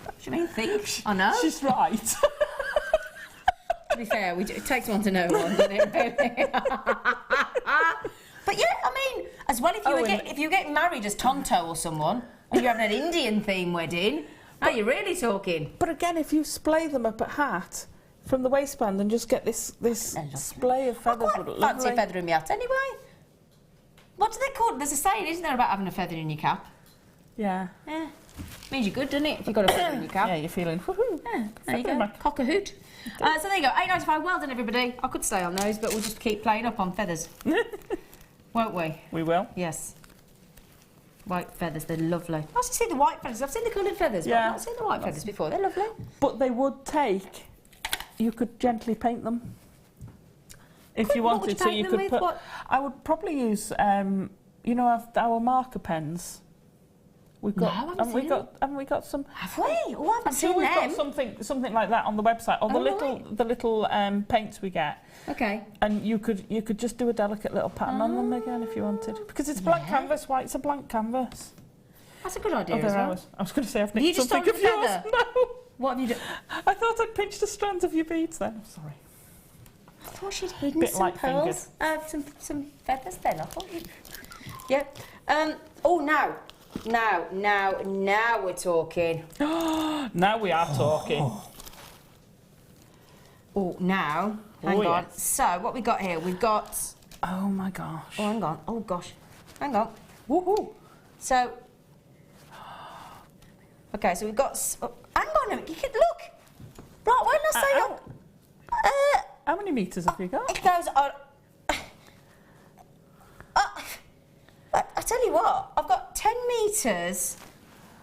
What do you mean, think? I know. She's right. To be fair, it takes one to know one, doesn't it, baby? But yeah, I mean, as well, if you were getting married as Tonto or someone, and you're having an Indian theme wedding, now you're really talking. But again, if you splay them up at hat from the waistband and just get this splay of feathers, would look lovely. Fancy a feather in my hat anyway. What do they call it? There's a saying, isn't there, about having a feather in your cap? Yeah. Yeah. Means you're good, doesn't it? If you've got a feather in your cap. Yeah, you're feeling woohoo. Yeah, there you go. Cock a hoot. So there you go. $8.95. Well done, everybody. I could stay on those, but we'll just keep playing up on feathers. Won't we? We will. Yes. White feathers, they're lovely. I've seen the white feathers. I've seen the coloured feathers, but Yeah. I've not seen the white feathers before. They're lovely. But they would take... You could gently paint them if you What would wanted. you So paint you them could with? put... What? I would probably use, you know, our marker pens. We've got, No, I haven't seen them. haven't we got some? Have we? Oh, I haven't I'm seen sure we've them. got something like that on the website, or the little paints we get. Okay. And you could just do a delicate little pattern on them again if you wanted, because it's blank canvas. Why? It's a blank canvas. That's a good idea Oh, as well. I was going to say I've You nicked just something of started yours. with feather. No. What have you done? I thought I'd pinched a strand of your beads then. I'm sorry. I thought she'd hidden Bit some light-fingered. pearls. Some feathers then, I thought you... Yep. Oh, now we're talking. Now we are talking. Oh, now, hang on. Yes. So, what we got here? We've got... Oh my gosh. Oh, hang on. Oh, gosh. Hang on. Woohoo. So... Okay, so we've got... hang on a minute. You can look. Right, when I say... How many metres have you got? It goes on... I tell you what, I've got 10 metres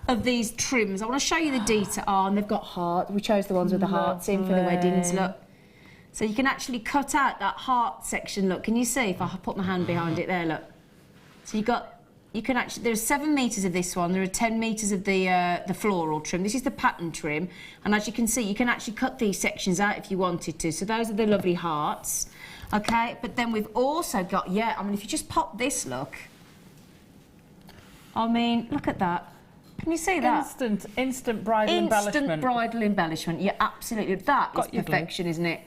of these trims. I want to show you the detail. Oh, and they've got heart. We chose the ones with the hearts in for the weddings, look. So you can actually cut out that heart section, look. Can you see if I put my hand behind it there, look? So you can actually, there's 7 metres of this one. There are 10 metres of the floral trim. This is the pattern trim. And as you can see, you can actually cut these sections out if you wanted to. So those are the lovely hearts. Okay, but then we've also got, I mean, if you just pop this, look. I mean, look at that. Can you see that? Instant bridal embellishment. Instant bridal embellishment. Yeah, absolutely. That is perfection, isn't it?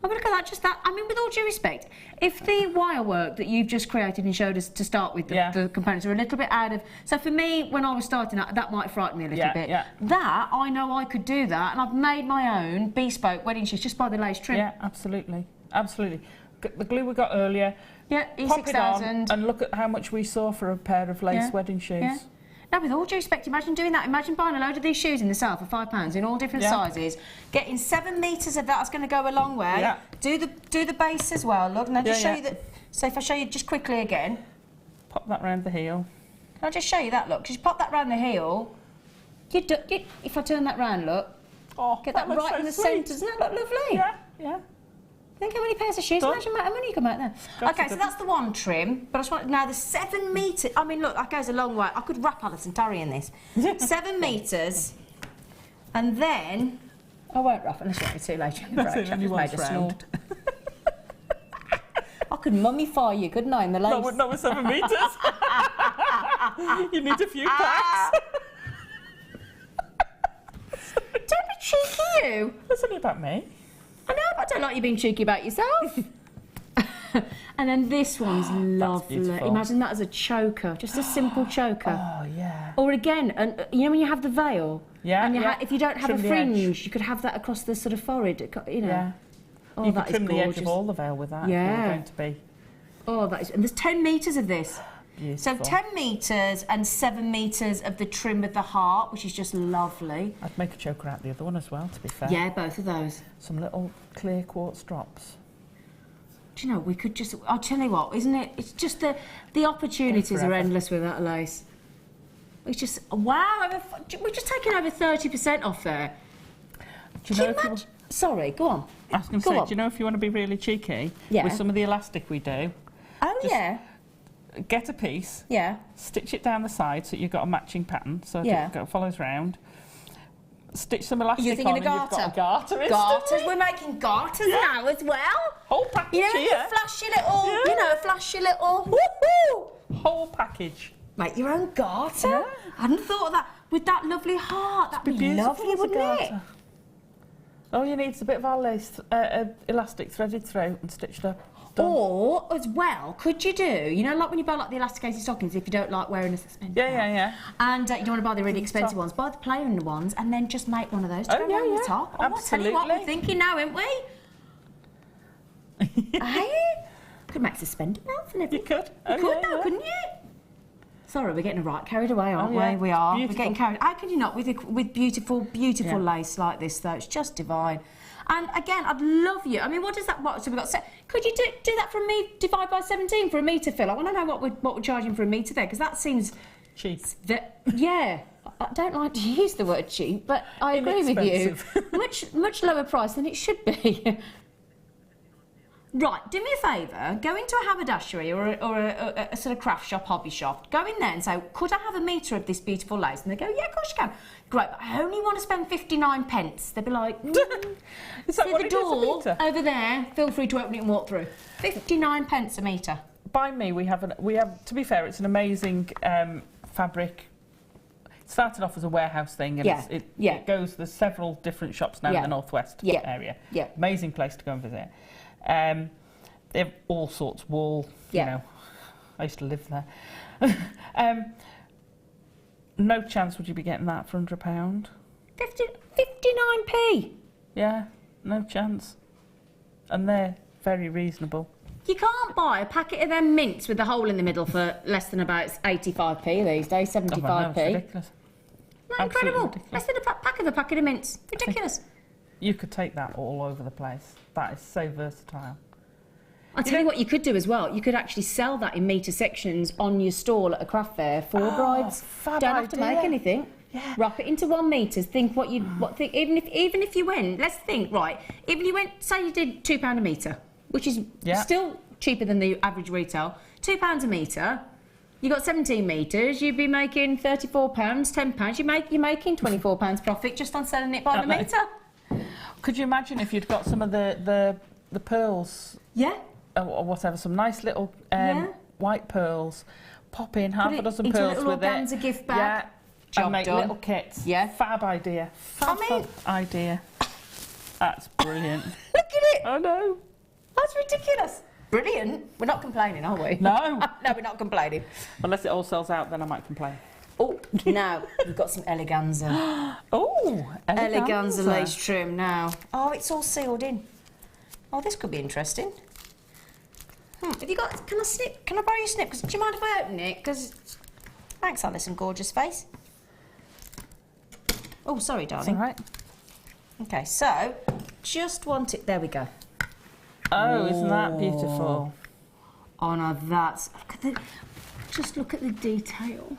Oh, but look at that, just that. I mean, with all due respect, if the wire work that you've just created and showed us to start with, the components are a little bit out of... So for me, when I was starting that might frighten me a little bit. Yeah. That, I know I could do that, and I've made my own bespoke wedding shoes just by the lace trim. Yeah, absolutely. Absolutely. The glue we got earlier... Yeah, Pop it on E6000. and look at how much we saw for a pair of lace wedding shoes. Yeah. Now, with all due respect, imagine doing that. Imagine buying a load of these shoes in the sale for £5 in all different sizes, getting 7 metres of that's going to go a long way. Yeah. Do the base as well. Look, and I'll just show you that. So if I show you just quickly again, pop that round the heel. Can I just show you that? Look, just pop that round the heel. If I turn that round, look. Oh, get that right in the centre. Doesn't that look lovely? Yeah, yeah. Think how many pairs of shoes, imagine how money you can make there. Okay, so that's the one trim, but I just want, now the 7 metres, I mean look, that goes a long way. I could wrap Alison Tarry in this. 7 metres, and then, I won't wrap it unless you want me to later in the break. I've just made a snort. I could mummify you, couldn't I, in the lace? Not with 7 metres. You need a few packs. Don't be cheeky, you. That's only about me. I know, but I don't like you being cheeky about yourself. And then this one's lovely. Imagine that as a choker, just a simple choker. Oh, yeah. Or again, and you know when you have the veil? Yeah, and if you don't have trim a the fringe, you could have that across the sort of forehead, you know. Yeah. Oh, you that could trim is the edge gorgeous. of all the veil with that. Yeah. If you're going to be. Oh, that is, and there's 10 metres of this. Beautiful. So 10 metres and 7 metres of the trim with the heart, which is just lovely. I'd make a choker out the other one as well, to be fair. Yeah, both of those. Some little clear quartz drops. Do you know, we could just... I'll tell you what, isn't it? It's just the opportunities are endless with that lace. It's just... Wow, we're just taking over 30% off there. Do you know if you... Sorry, go on. I was going to say, do you know if you want to be really cheeky? Yeah. With some of the elastic we do... Oh, yeah. Get a piece, stitch it down the side so you've got a matching pattern, so it follows round. Stitch some elastic You're thinking on, of and you've got a garter. Garters, we're making garters now as well. Whole package. You know, here. you flashy little, woohoo! Whole package. Make your own garter. Yeah. I hadn't thought of that. With that lovely heart, that'd be lovely, wouldn't it? All you need is a bit of our lace, elastic threaded through and stitched up. Done. Or, as well, could you do, you know, like when you buy like the elasticated stockings, if you don't like wearing a suspended Yeah. And you don't want to buy the really expensive ones, buy the plain ones and then just make one of those to go around the top. Oh, I'll tell you what we're thinking now, ain't we? Hey? Could make suspended mouth and everything. You could. You could though, couldn't you? Sorry, we're getting right carried away, aren't yeah. we? We are. Beautiful. We're getting carried. How can you not with beautiful lace like this though? It's just divine. And again, I'd love you. I mean, what does that? So we've got. Could you do that for me? Divide by 17 for a metre fill. I want to know what we're charging for a metre there, because that seems cheap. Yeah. I don't like to use the word cheap, but I agree with you. much lower price than it should be. Right, do me a favour, go into a haberdashery or a sort of craft shop, hobby shop, go in there and say, could I have a metre of this beautiful lace? And they go, yeah, of course you can. Great, but I only want to spend 59 pence. They'd be like, is that what the it is a door metre? over there, feel free to open it and walk through. 59 pence a metre. By me, we have, to be fair, it's an amazing fabric. It started off as a warehouse thing, and it goes, there's several different shops now in the northwest area. Yeah. Amazing place to go and visit. They have all sorts, wool, you know. I used to live there. No chance would you be getting that for £100? 59p. Yeah, no chance. And they're very reasonable. You can't buy a packet of them mints with a hole in the middle for less than about 85p these days, 75p. Oh, that's ridiculous. Not incredible. Ridiculous. Less than a packet of mints. Ridiculous. You could take that all over the place. That is so versatile. I'll tell you what you could do as well. You could actually sell that in metre sections on your stall at a craft fair for brides. Fab Don't have to make anything. Yeah. Wrap it into 1 metre. Think what you think. Even if you went, let's think, right. Even if you went, say you did £2 a metre, which is still cheaper than the average retail. £2 a metre. You got 17 metres. You'd be making £34, £10. You're making £24 profit just on selling it by the metre. Could you imagine if you'd got some of the pearls? Yeah. Or whatever, some nice little white pearls. Pop in half a dozen into pearls a little with it. organza gift bag. Yeah. Job and make done. little kits. Yeah. Fab idea. Fab idea. That's brilliant. Look at it. I know. That's ridiculous. Brilliant. We're not complaining, are we? No. No, we're not complaining. Unless it all sells out, then I might complain. Oh, now we've got some eleganza. Oh, Eleganza lace trim now. Oh, it's all sealed in. Oh, this could be interesting. Have you got? Can I snip? Can I borrow your snip? Do you mind if I open it? Because thanks, Alison, gorgeous face. Oh, sorry, darling. It's all right. Okay, so just want it. There we go. Oh, isn't that beautiful? Oh no, that's. Just look at the detail.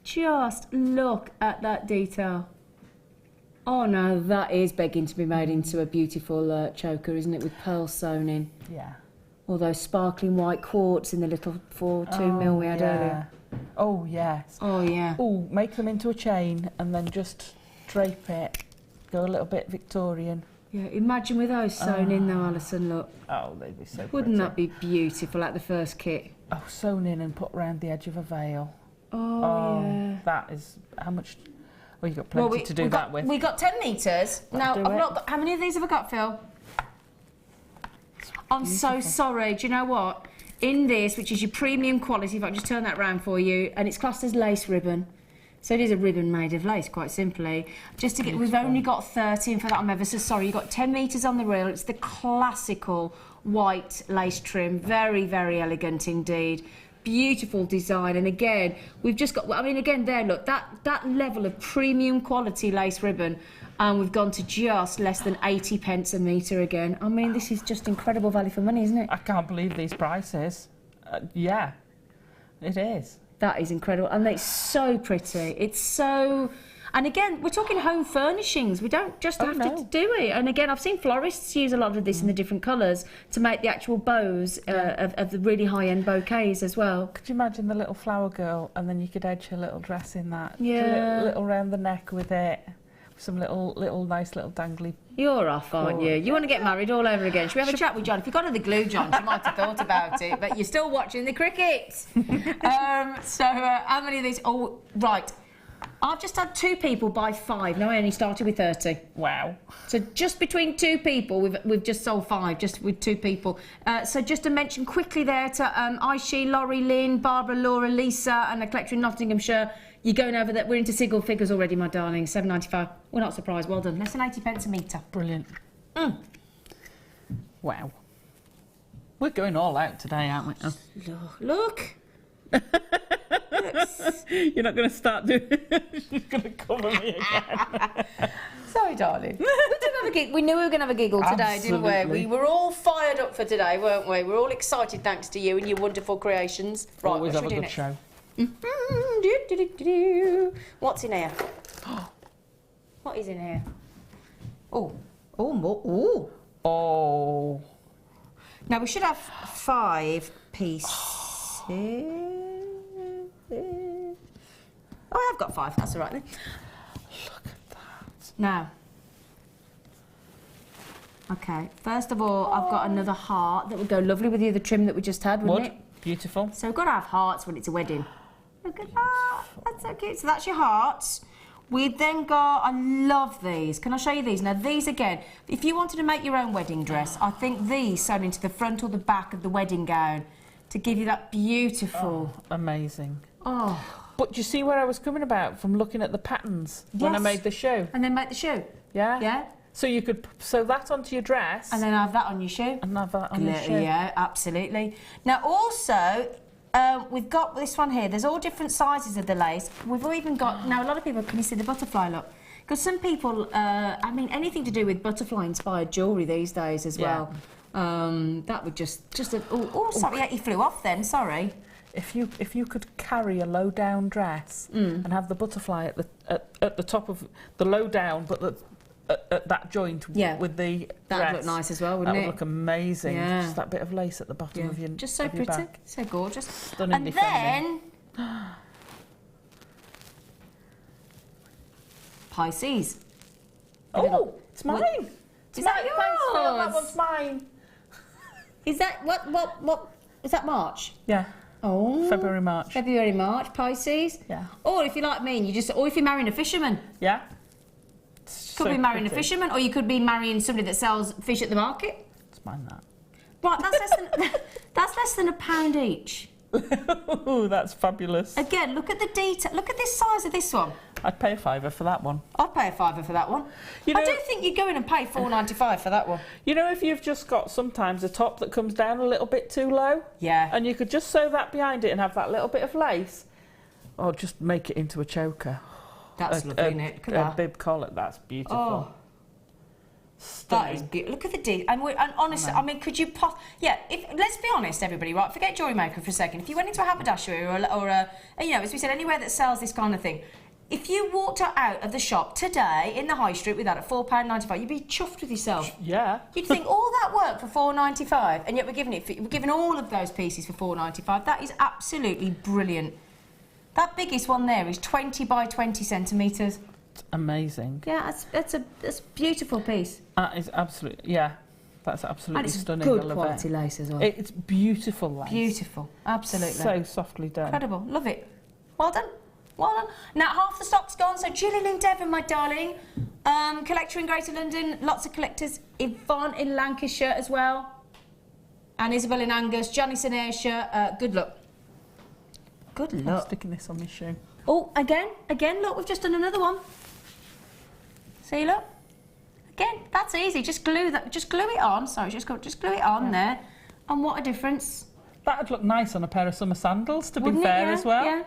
Just look at that detail. Oh no, that is begging to be made into a beautiful choker, isn't it? With pearls sewn in. Yeah. All those sparkling white quartz in the little 2mm we had earlier. Oh yes. Oh yeah. Oh, make them into a chain and then just drape it. Go a little bit Victorian. Yeah, imagine with those sewn in though, Alison, look. Oh, they'd be so Wouldn't pretty. that be beautiful, like the first kit? Oh, sewn in and put round the edge of a veil. Oh yeah. That is, how much, well, you've got plenty to do that with. We got 10 metres. Now, I've not got, how many of these have I got, Phil? I'm so sorry, do you know what? In this, which is your premium quality, if I can just turn that round for you, and it's classed as lace ribbon. So it is a ribbon made of lace, quite simply. Just to get, we've only got 30, and for that I'm ever so sorry. You've got 10 metres on the reel. It's the classical white lace trim. Very, very elegant indeed. Beautiful design, and again, we've just got, I mean, again there, look, that level of premium quality lace ribbon, and we've gone to just less than 80 pence a metre again. I mean, this is just incredible value for money, isn't it? I can't believe these prices. Yeah, it is. That is incredible, and it's so pretty. It's so... And again, we're talking home furnishings. We don't just have to do it. And again, I've seen florists use a lot of this in the different colours to make the actual bows of the really high-end bouquets as well. Could you imagine the little flower girl, and then you could edge her little dress in that? Yeah. Little round the neck with it. Some little nice little dangly. You're off, aren't you? You want to get married all over again. Should we have a chat with John? If you got her the glue, John, she might have thought about it, but you're still watching the cricket. How many of these? Oh, right. I've just had 2 people buy 5. No, I only started with 30. Wow. So just between 2 people, we've just sold 5, just with 2 people. So just to mention quickly there to Aishi, Laurie, Lynn, Barbara, Laura, Lisa, and the collector in Nottinghamshire. You're going over that. We're into single figures already, my darling. £7.95. We're not surprised. Well done. Less than 80 pence a metre. Brilliant. Wow. We're going all out today, aren't we? Oh. Look. jokes. You're not going to start doing... She's going to cover me again. Sorry, darling. We did have a giggle. We knew we were going to have a giggle today, didn't Absolutely. we? We were all fired up for today, weren't we? We're all excited thanks to you and your wonderful creations. Right, Always what have should a we good do next? show. What's in here? What is in here? Oh, more. Oh. Oh. Now we should have 5 pieces. Oh, I've got 5. That's all right then. Look at that. Now. Okay. First of all, I've got another heart that would go lovely with the other trim that we just had, wouldn't it? Beautiful. So we've got to have hearts when it's a wedding. Look at that. That's so cute. So that's your hearts. We've then got, I love these. Can I show you these? Now these again, if you wanted to make your own wedding dress, I think these sewn into the front or the back of the wedding gown to give you that beautiful... Oh, amazing. Oh. But do you see where I was coming about from looking at the patterns when I made the shoe? And then make the shoe. Yeah? Yeah. So you could sew that onto your dress. And then have that on your shoe. And have that on your shoe. Yeah, absolutely. Now also, we've got this one here. There's all different sizes of the lace. We've even got, now a lot of people, can you see the butterfly look? Because some people, I mean, anything to do with butterfly-inspired jewellery these days as well. That would sorry, yeah, he flew off then, sorry. If you could carry a low down dress and have the butterfly at the top of the low down, but at that joint with the that dress, would look nice as well, wouldn't it? That would look amazing. Yeah. Just that bit of lace at the bottom of your just so of your pretty, back. so gorgeous. Stunningly and then Pisces. Oh, it's mine. Is that yours? Thanks, Phil, that one's mine. Is that what? Is that March? Yeah. Oh. February, March. February, March, Pisces. Yeah. Or if you're like me, and or if you're marrying a fisherman. Yeah. Could be marrying a fisherman, or you could be marrying somebody that sells fish at the market. It's mine, that. Right, that's less than £1 each. Oh, that's fabulous. Again, look at the detail. Look at this size of this one. I'd pay £5 for that one. I'd pay £5 for that one. You know, I don't think you'd go in and pay $4.95 for that one. You know, if you've just got sometimes a top that comes down a little bit too low, yeah, and you could just sew that behind it and have that little bit of lace, or just make it into a choker. That's lovely, isn't it? Look at that. A bib collar, that's beautiful. Oh. That is beautiful. Look at the detail. And honestly, I mean, could you let's be honest, everybody, right? Forget Jewellery Maker for a second. If you went into a haberdashery or a you know, as we said, anywhere that sells this kind of thing, if you walked out of the shop today in the high street with that at £4.95, you'd be chuffed with yourself. Yeah. You'd think all that work for £4.95, and yet we're giving all of those pieces for £4.95. That is absolutely brilliant. That biggest one there is 20 by 20 centimetres. It's amazing. Yeah, that's a beautiful piece. That is absolutely, that's absolutely and it's stunning. Good quality lace as well. It's beautiful lace. Beautiful, absolutely. So softly done. Incredible, love it. Well done, well done. Now half the stock's gone, so Gillian in Devon, my darling. Collector in Greater London, lots of collectors. Yvonne in Lancashire as well. And Isabel in Angus, Janice in Ayrshire. Good luck. Good luck. I'm sticking this on my shoe. Oh, again, look, we've just done another one. See, look. Again, that's easy. Just glue it on. Sorry, just glue it on there. And what a difference. That'd look nice on a pair of summer sandals, to Wouldn't be fair, it? Yeah, as well. Yeah.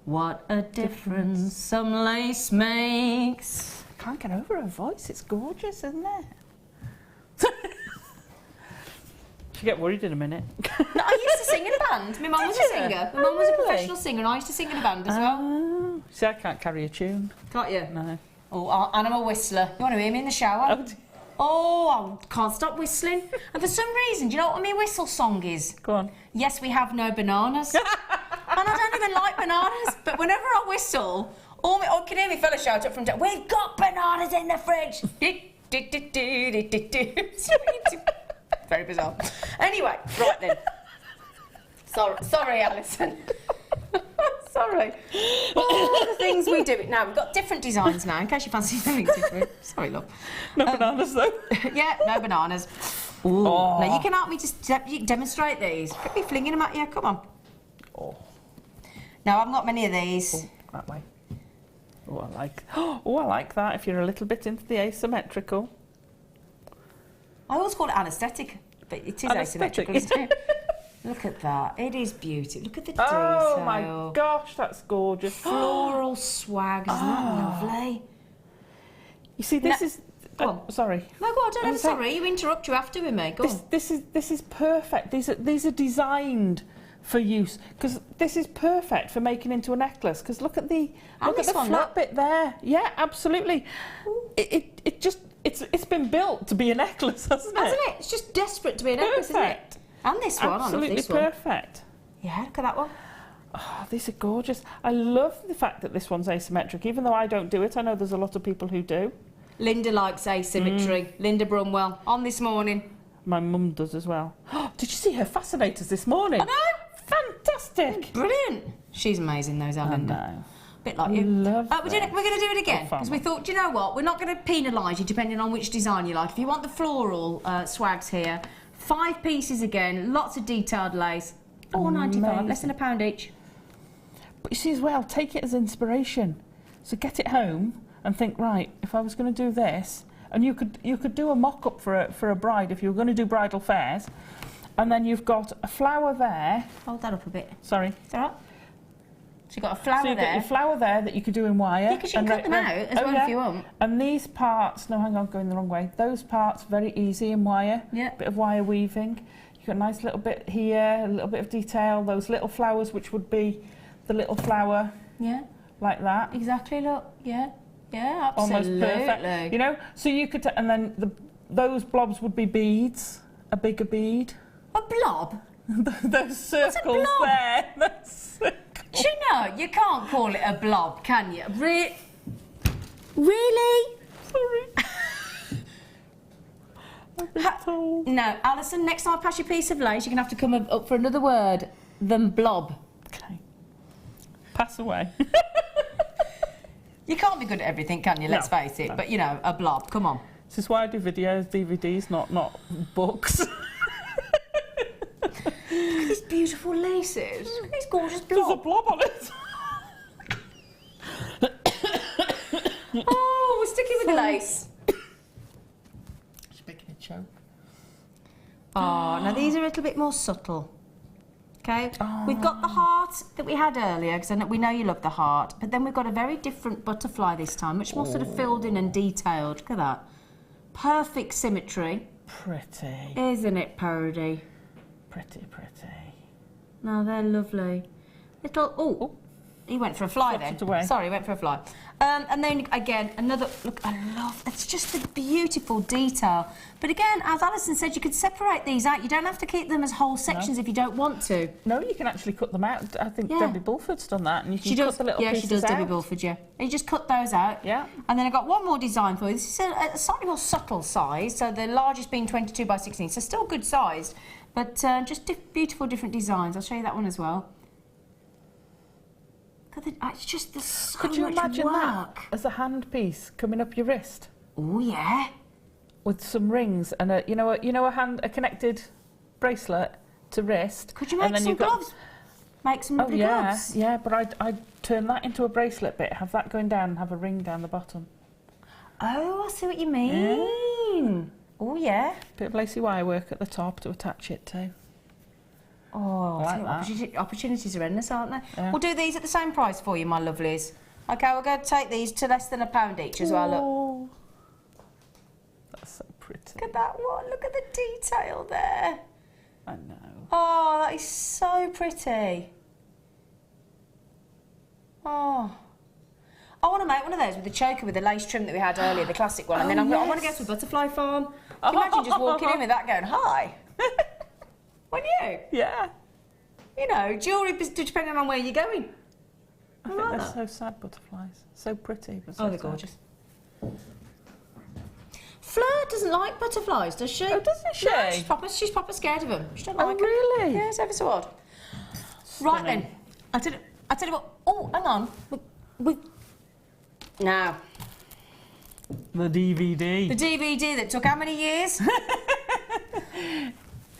What a difference some lace makes. I can't get over her voice. It's gorgeous, isn't it? She'll get worried in a minute. No, I used to sing in a band. My mum was a singer. My mum was a professional singer, and I used to sing in a band as well. See, I can't carry a tune. Can't you? No. Oh, and I'm a whistler. You want to hear me in the shower? Oh, I can't stop whistling. And for some reason, do you know what my whistle song is? Go on. Yes, we have no bananas. And I don't even like bananas, but whenever I whistle, I can hear me fella shout up from down, we've got bananas in the fridge. Very bizarre. Anyway, right then. Sorry, Alison. Sorry. All the things we do. Now, we've got different designs now, in case you fancy something different. Sorry, love. No bananas, though. Yeah, no bananas. Ooh. Oh. Now, you can help me just demonstrate these. Could be flinging them at you. Come on. Oh. Now, I haven't got many of these. Oh, that way. Oh, I like that, if you're a little bit into the asymmetrical. I always call it anaesthetic, but it is asymmetrical, isn't it? Look at that. It is beautiful. Look at the detail. Oh my gosh, that's gorgeous. Floral swag. Isn't that lovely? You see, this is... sorry. No, go on, don't ever sorry. You interrupt, you have to with me. Go on. This is perfect. These are designed for use, because this is perfect for making into a necklace, because look at the flat bit there. Yeah, absolutely. It's been built to be a necklace, hasn't it? It's just desperate to be a necklace, isn't it? And this one, absolutely I love this one. Perfect. Yeah, look at that one. Oh, these are gorgeous. I love the fact that this one's asymmetric, even though I don't do it. I know there's a lot of people who do. Linda likes asymmetry. Linda Brumwell, on this morning. My mum does as well. Did you see her fascinators this morning? I know. Fantastic. Brilliant. She's amazing, those are, Linda. I know. Bit like you. Love we're going to do it again, because we thought, do you know what? We're not going to penalise you depending on which design you like. If you want the floral swags here, 5 pieces again, lots of detailed lace, £4.95, less than £1 each. But you see as well, take it as inspiration. So get it home and think, right, if I was going to do this, and you could do a mock-up for a bride if you were going to do bridal fairs, and then you've got a flower there. Hold that up a bit. Sorry. Is that right? So you've got a flower so you've there. got your flower there that you could do in wire. Yeah, because you can cut them out as well if you want. And these parts, no, hang on, going the wrong way. Those parts, very easy in wire. Yeah. Bit of wire weaving. You've got a nice little bit here, a little bit of detail. Those little flowers, which would be the little flower. Yeah. Like that. Exactly, look. Yeah. Yeah, absolutely. Almost perfect. You know, so you could, and then those blobs would be beads, a bigger bead. A blob? Those circles there. Those circles. Do you know, you can't call it a blob, can you? Really? Sorry. No, Alison, next time I pass you a piece of lace, you're going to have to come up for another word than blob. Okay. Pass away. You can't be good at everything, can you? Let's face it. No. But, you know, a blob, come on. This is why I do videos, DVDs, not books. Look at these beautiful laces. Look at these gorgeous blobs. There's a blob on it. Oh, we're sticking with the lace. She's making a choke. Oh, now these are a little bit more subtle. Okay, we've got the heart that we had earlier, because we know you love the heart, but then we've got a very different butterfly this time, much more sort of filled in and detailed. Look at that. Perfect symmetry. Pretty. Isn't it, Parody? Pretty. No, they're lovely. Little, oh, he went for a fly then. Sorry, he went for a fly. And then again, another, look, I love, it's just a beautiful detail. But again, as Alison said, you could separate these out. You don't have to keep them as whole sections if you don't want to. No, you can actually cut them out. I think Debbie Bulford's done that, and you can cut the little pieces out. Yeah, she does, Debbie Bulford, yeah. And you just cut those out. Yeah. And then I've got one more design for you. This is a slightly more subtle size, so the largest being 22 by 16, so still good size, but just beautiful different designs. I'll show you that one as well. It's just there's so Could you much imagine work. that as a handpiece coming up your wrist? Oh yeah. With some rings and a a connected bracelet to wrist. Could you make some gloves? Make some lovely gloves. Yeah, but I'd turn that into a bracelet bit, have that going down and have a ring down the bottom. Oh, I see what you mean. Oh yeah. Bit of lacy wire work at the top to attach it to. Oh, opportunities are endless, aren't they? Yeah. We'll do these at the same price for you, my lovelies. Okay, we're going to take these to less than £1 each as well. Look. That's so pretty. Look at that one. Look at the detail there. I know. Oh, that is so pretty. Oh. I want to make one of those with the choker with the lace trim that we had earlier, the classic one. And then I want to go to a butterfly farm. Can you imagine just walking in with that going, hi? Wouldn't you? Yeah. You know, jewellery, depending on where you're going. I think they're so sad, butterflies. So pretty, but so they're gorgeous. Fleur doesn't like butterflies, does she? Oh, doesn't she? No, she's proper scared of them. She don't like them. Really? Yeah, it's ever so odd. Stunning. Right then, I tell you what. Oh, hang on. Now. The DVD. The DVD that took how many years?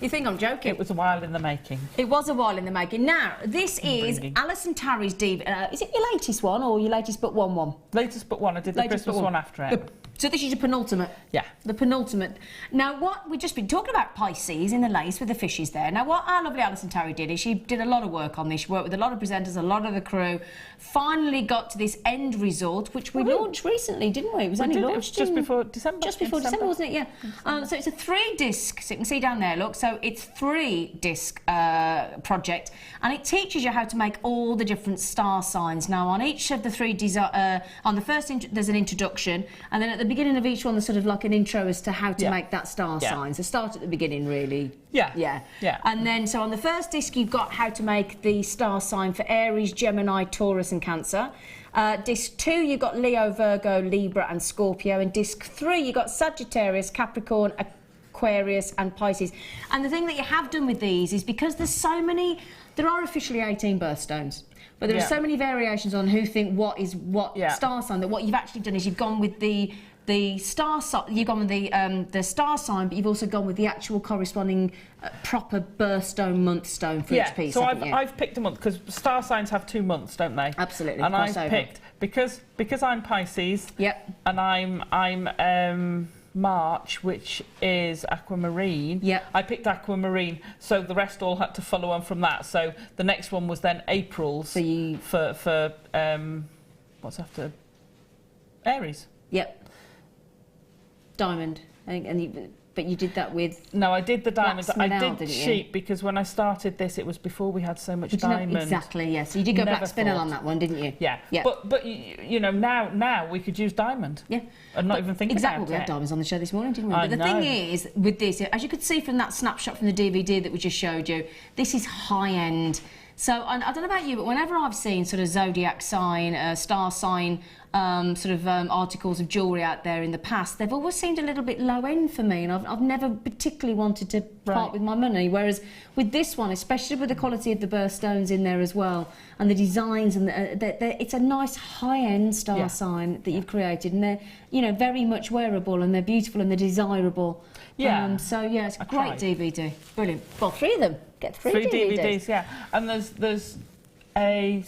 You think I'm joking? It was a while in the making. It was a while in the making. Now, this is Alison Tarry's DVD. Is it your latest one or your latest but one? Latest but one. I did the Christmas one after it. So this is your penultimate? Yeah. The penultimate. Now, what we've just been talking about Pisces in the lace with the fishes there. Now, what our lovely Alison Tarry did is she did a lot of work on this. She worked with a lot of presenters, a lot of the crew. Finally got to this end result, which we launched recently, didn't we? It was only launched just before December. Just before December, wasn't it? Yeah. So it's a 3-disc, so you can see down there, look. So it's 3-disc project, and it teaches you how to make all the different star signs. Now, on each of the 3 on the first, there's an introduction, and then at the beginning of each one, there's sort of like an intro as to how to make that star sign. So start at the beginning, really. Yeah. And then, so on the first disc, you've got how to make the star sign for Aries, Gemini, Taurus, and Cancer. Disc 2, you've got Leo, Virgo, Libra, and Scorpio. And disc 3, you've got Sagittarius, Capricorn, Aquarius, and Pisces. And the thing that you have done with these is because there's so many, there are officially 18 birthstones. But there are so many variations on who think what is what star sign, that what you've actually done is you've gone with the star sign, you've gone with the star sign, but you've also gone with the actual corresponding proper birthstone, month stone for each piece. So I've picked a month because star signs have 2 months, don't they? Absolutely. And I've picked because I'm Pisces. And I'm March, which is aquamarine. I picked aquamarine, so the rest all had to follow on from that. So the next one was then April's for what's after Aries. Diamond. But you did that with... No, I did the diamond. I did sheep because when I started this, it was before we had so much diamond. Exactly, yes. So you did go black spinel on that one, didn't you? Yeah. But you know, now we could use diamond. And not even think about it. Exactly, we had diamonds on the show this morning, didn't we? But the thing is, with this, as you could see from that snapshot from the DVD that we just showed you, this is high-end. So, I don't know about you, but whenever I've seen sort of zodiac sign, star sign, articles of jewellery out there in the past, they've always seemed a little bit low end for me, and I've never particularly wanted to part with my money. Whereas with this one, especially with the quality of the birthstones in there as well, and the designs, and it's a nice high-end star sign that you've created, and they're very much wearable, and they're beautiful, and they're desirable. It's a great DVD. Brilliant. Well, 3 of them. Get 3 DVDs. And there's a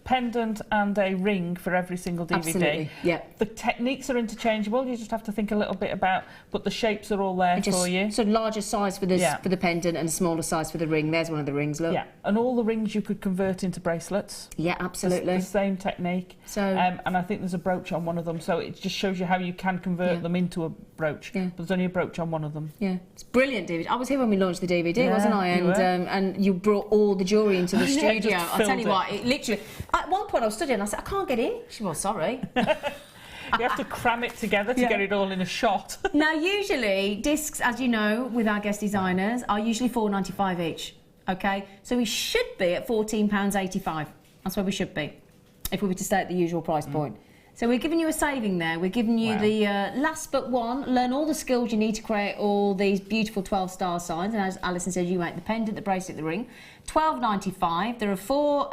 pendant and a ring for every single DVD. Absolutely, The techniques are interchangeable. You just have to think a little bit about, but the shapes are all there for you. So larger size for the pendant and smaller size for the ring. There's one of the rings, look. And all the rings you could convert into bracelets. Absolutely. The same technique. So and I think there's a brooch on one of them, so it just shows you how you can convert them into a brooch. But there's only a brooch on one of them. It's brilliant, David. I was here when we launched the DVD, wasn't I? And you brought all the jewellery into the studio. I'll tell you what, it literally... At one point I was studying, I said, I can't get in. She was, sorry. You have to cram it together to get it all in a shot. Now, usually, discs, as you know, with our guest designers, are usually £4.95 each, OK? So we should be at £14.85. That's where we should be, if we were to stay at the usual price point. So we're giving you a saving there. We're giving you the last but one. Learn all the skills you need to create all these beautiful 12 star signs. And as Alison said, you make the pendant, the bracelet, the ring. £12.95. There are 4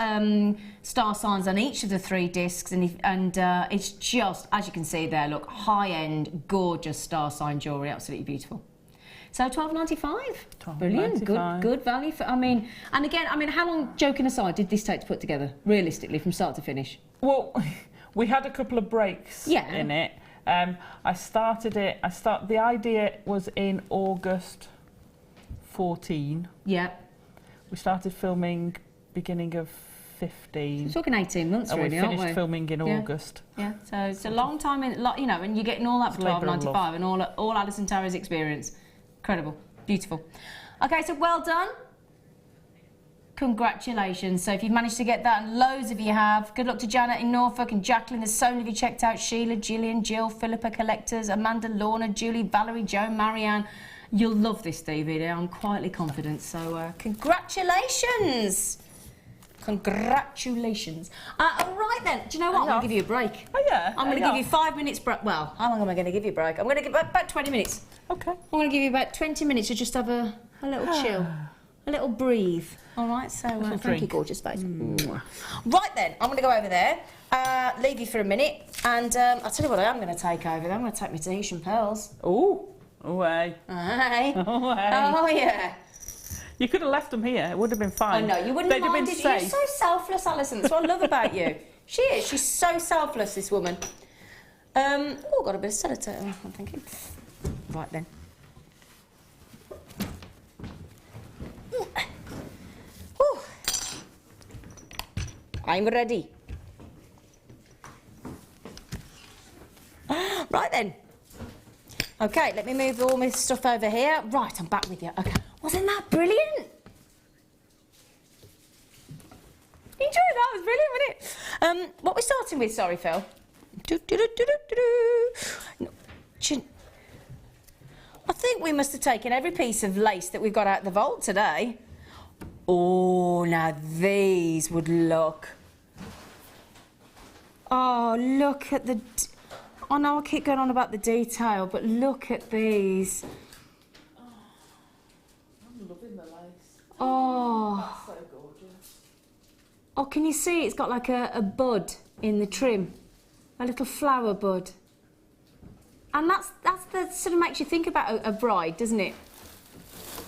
star signs on each of the 3 discs, and it's just, as you can see there, look, high-end, gorgeous star sign jewellery, absolutely beautiful. So £12.95. Brilliant, good value for. And again, how long, joking aside, did this take to put together, realistically, from start to finish? Well, we had a couple of breaks in it. I started it. The idea was in August 14. We started filming beginning of 15. We're talking 18 months, and really, we finished filming in August. So it's a long time, and you're getting all that for £12.95 and all Alison Tarry's experience. Incredible, beautiful. Okay, so well done. Congratulations. So if you've managed to get that, and loads of you have, good luck to Janet in Norfolk and Jacqueline. There's so many of you checked out. Sheila, Gillian, Jill, Philippa, Collectors, Amanda, Lorna, Julie, Valerie, Joan, Marianne. You'll love this DVD, I'm quietly confident. So congratulations. Congratulations. All right then, do you know what? I'm going to give you a break. Oh yeah? I'm going to give you 5 minutes break. Well, how long am I going to give you a break? I'm going to give about 20 minutes. Okay. I'm going to give you about 20 minutes to just have a little chill. A little breathe. All right, so thank you, gorgeous face. Right then, I'm going to go over there, leave you for a minute, and I'll tell you what I am going to take over there. I'm going to take my Tahitian pearls. Ooh. Away. Aye. Away. Oh, yeah. You could have left them here. It would have been fine. I know, you wouldn't They'd have been minded. safe. You're so selfless, Alison. That's what I love about you. She is. She's so selfless, this woman. Oh, got a bit of sellotape. Oh, I'm thinking. Right then. Ooh. I'm ready. Right then. Okay, let me move all my stuff over here. Right, I'm back with you. Okay. Wasn't that brilliant? You enjoyed that? It was brilliant, wasn't it? What we're starting with, sorry, Phil. I think we must have taken every piece of lace that we've got out of the vault today. Oh, now these would look. Oh, look at the... I know I keep going on about the detail, but look at these. Oh, I'm loving the lace. Oh. That's so gorgeous. Oh, can you see? It's got like a bud in the trim. A little flower bud. And that's the sort of makes you think about a bride, doesn't it?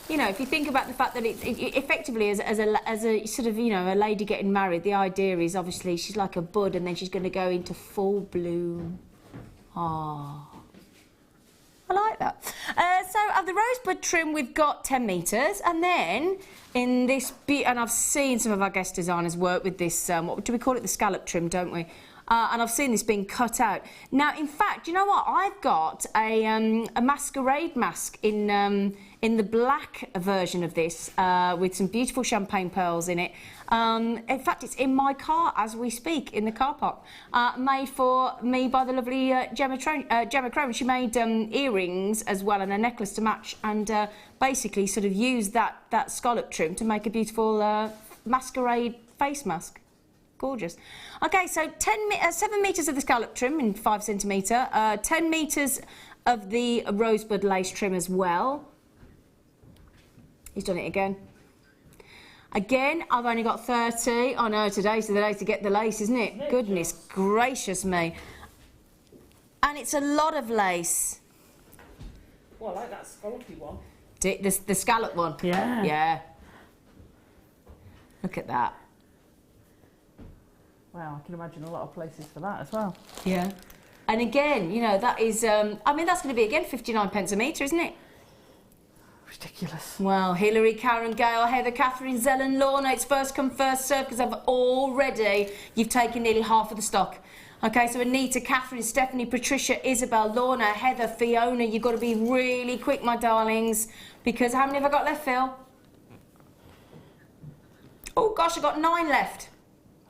You know, if you think about the fact that it effectively as a sort of, you know, a lady getting married, the idea is obviously she's like a bud and then she's going to go into full bloom. Oh, I like that. So of the rosebud trim, we've got 10 metres, and then in this and I've seen some of our guest designers work with this. What do we call it? The scallop trim, don't we? And I've seen this being cut out. Now, in fact, you know what? I've got a masquerade mask in the black version of this with some beautiful champagne pearls in it. In fact, it's in my car as we speak, in the car park. Made for me by the lovely Gemma Crone. She made earrings as well and a necklace to match, and basically sort of used that scallop trim to make a beautiful masquerade face mask. Gorgeous. Okay, so 7 metres of the scallop trim in 5 centimetre, 10 metres of the rosebud lace trim as well. He's done it again. Again, I've only got 30. Oh no, today's the day to get the lace, isn't it? Goodness gracious me. And it's a lot of lace. Well, I like that scallopy one. The scallop one? Yeah. Yeah. Look at that. Wow, I can imagine a lot of places for that as well. Yeah. And again, you know, that is, I mean, that's going to be, again, 59 pence a metre, isn't it? Ridiculous. Well, Hilary, Karen, Gail, Heather, Catherine, Zellen, Lorna, it's first come, first served, because you've taken nearly half of the stock. Okay, so Anita, Catherine, Stephanie, Patricia, Isabel, Lorna, Heather, Fiona, you've got to be really quick, my darlings, because how many have I got left, Phil? Oh, gosh, I've got 9 left.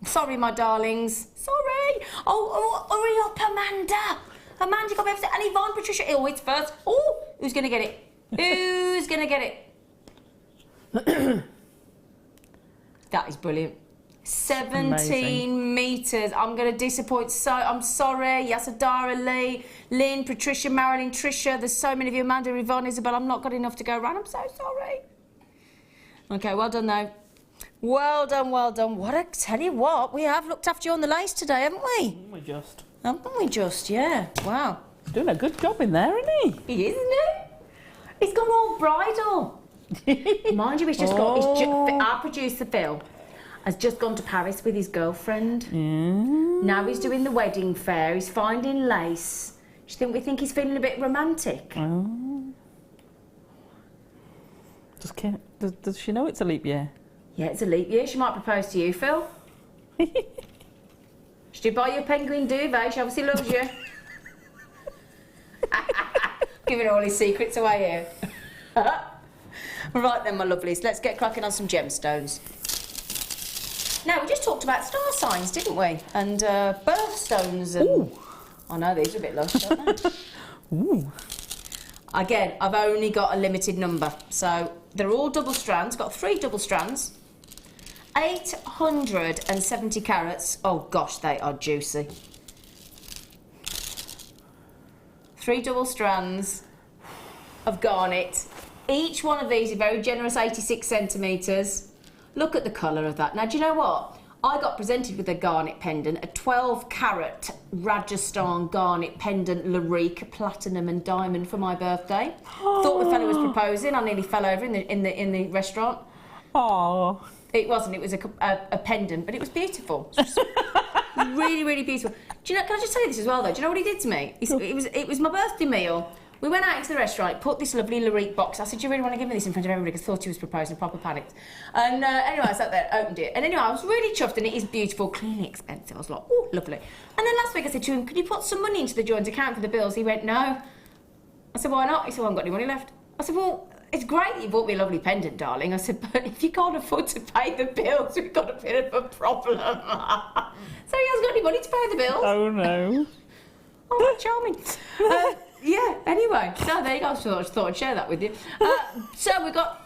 Sorry, my darlings. Sorry. Oh, hurry up, Amanda. Amanda, you've got to be able to... And Yvonne, Patricia, oh, it's first. Oh, who's going to get it? Who's going to get it? That is brilliant. 17 metres. I'm going to disappoint so... I'm sorry. Yasadara, Lee, Lynn, Patricia, Marilyn, Tricia. There's so many of you. Amanda, Yvonne, Isabel. I'm not got enough to go around. I'm so sorry. OK, well done, though. Well done, well done. What I tell you what, we have looked after you on the lace today, haven't we? We just. Haven't we just? Yeah. Wow. He's doing a good job in there, isn't he? He is, isn't he? He's gone all bridal. Mind you, he's just got... Our producer, Phil, has just gone to Paris with his girlfriend. Now he's doing the wedding fair. He's finding lace. We think he's feeling a bit romantic. Oh. Does she know it's a leap year? Yeah, it's a leap year. She might propose to you, Phil. She did buy you a penguin duvet. She obviously loves you. Giving all his secrets away here. Right then, my lovelies, let's get cracking on some gemstones. Now, we just talked about star signs, didn't we? And birthstones and... Ooh. I know, these are a bit lush, aren't they? Ooh. Again, I've only got a limited number. So, they're all double strands. Got 3 double strands. 870 carats. Oh, gosh, they are juicy. 3 double strands of garnet. Each one of these is very generous, 86 centimetres. Look at the colour of that. Now, do you know what? I got presented with a garnet pendant, a 12-carat Rajasthan garnet pendant, Lyrique, platinum and diamond for my birthday. Thought the fellow was proposing. I nearly fell over in the restaurant. Oh. It wasn't. It was a pendant, but it was beautiful. Really, really beautiful. Do you know? Can I just tell you this as well, though? Do you know what he did to me? It was my birthday meal. We went out into the restaurant, put this lovely Lyrique box. I said, do you really want to give me this in front of everybody? Because I thought he was proposing, proper panicked. And anyway, I sat there, opened it. And anyway, I was really chuffed, and it is beautiful, clearly expensive. I was like, oh, lovely. And then last week I said to him, could you put some money into the joint account for the bills? He went, no. I said, why not? He said, well, I haven't got any money left. I said, well, it's great that you bought me a lovely pendant, darling. I said, but if you can't afford to pay the bills, we've got a bit of a problem. So he hasn't got any money to pay the bills. Oh, no. Oh, charming. Yeah, anyway, so there you go. So I just thought I'd share that with you. So we've got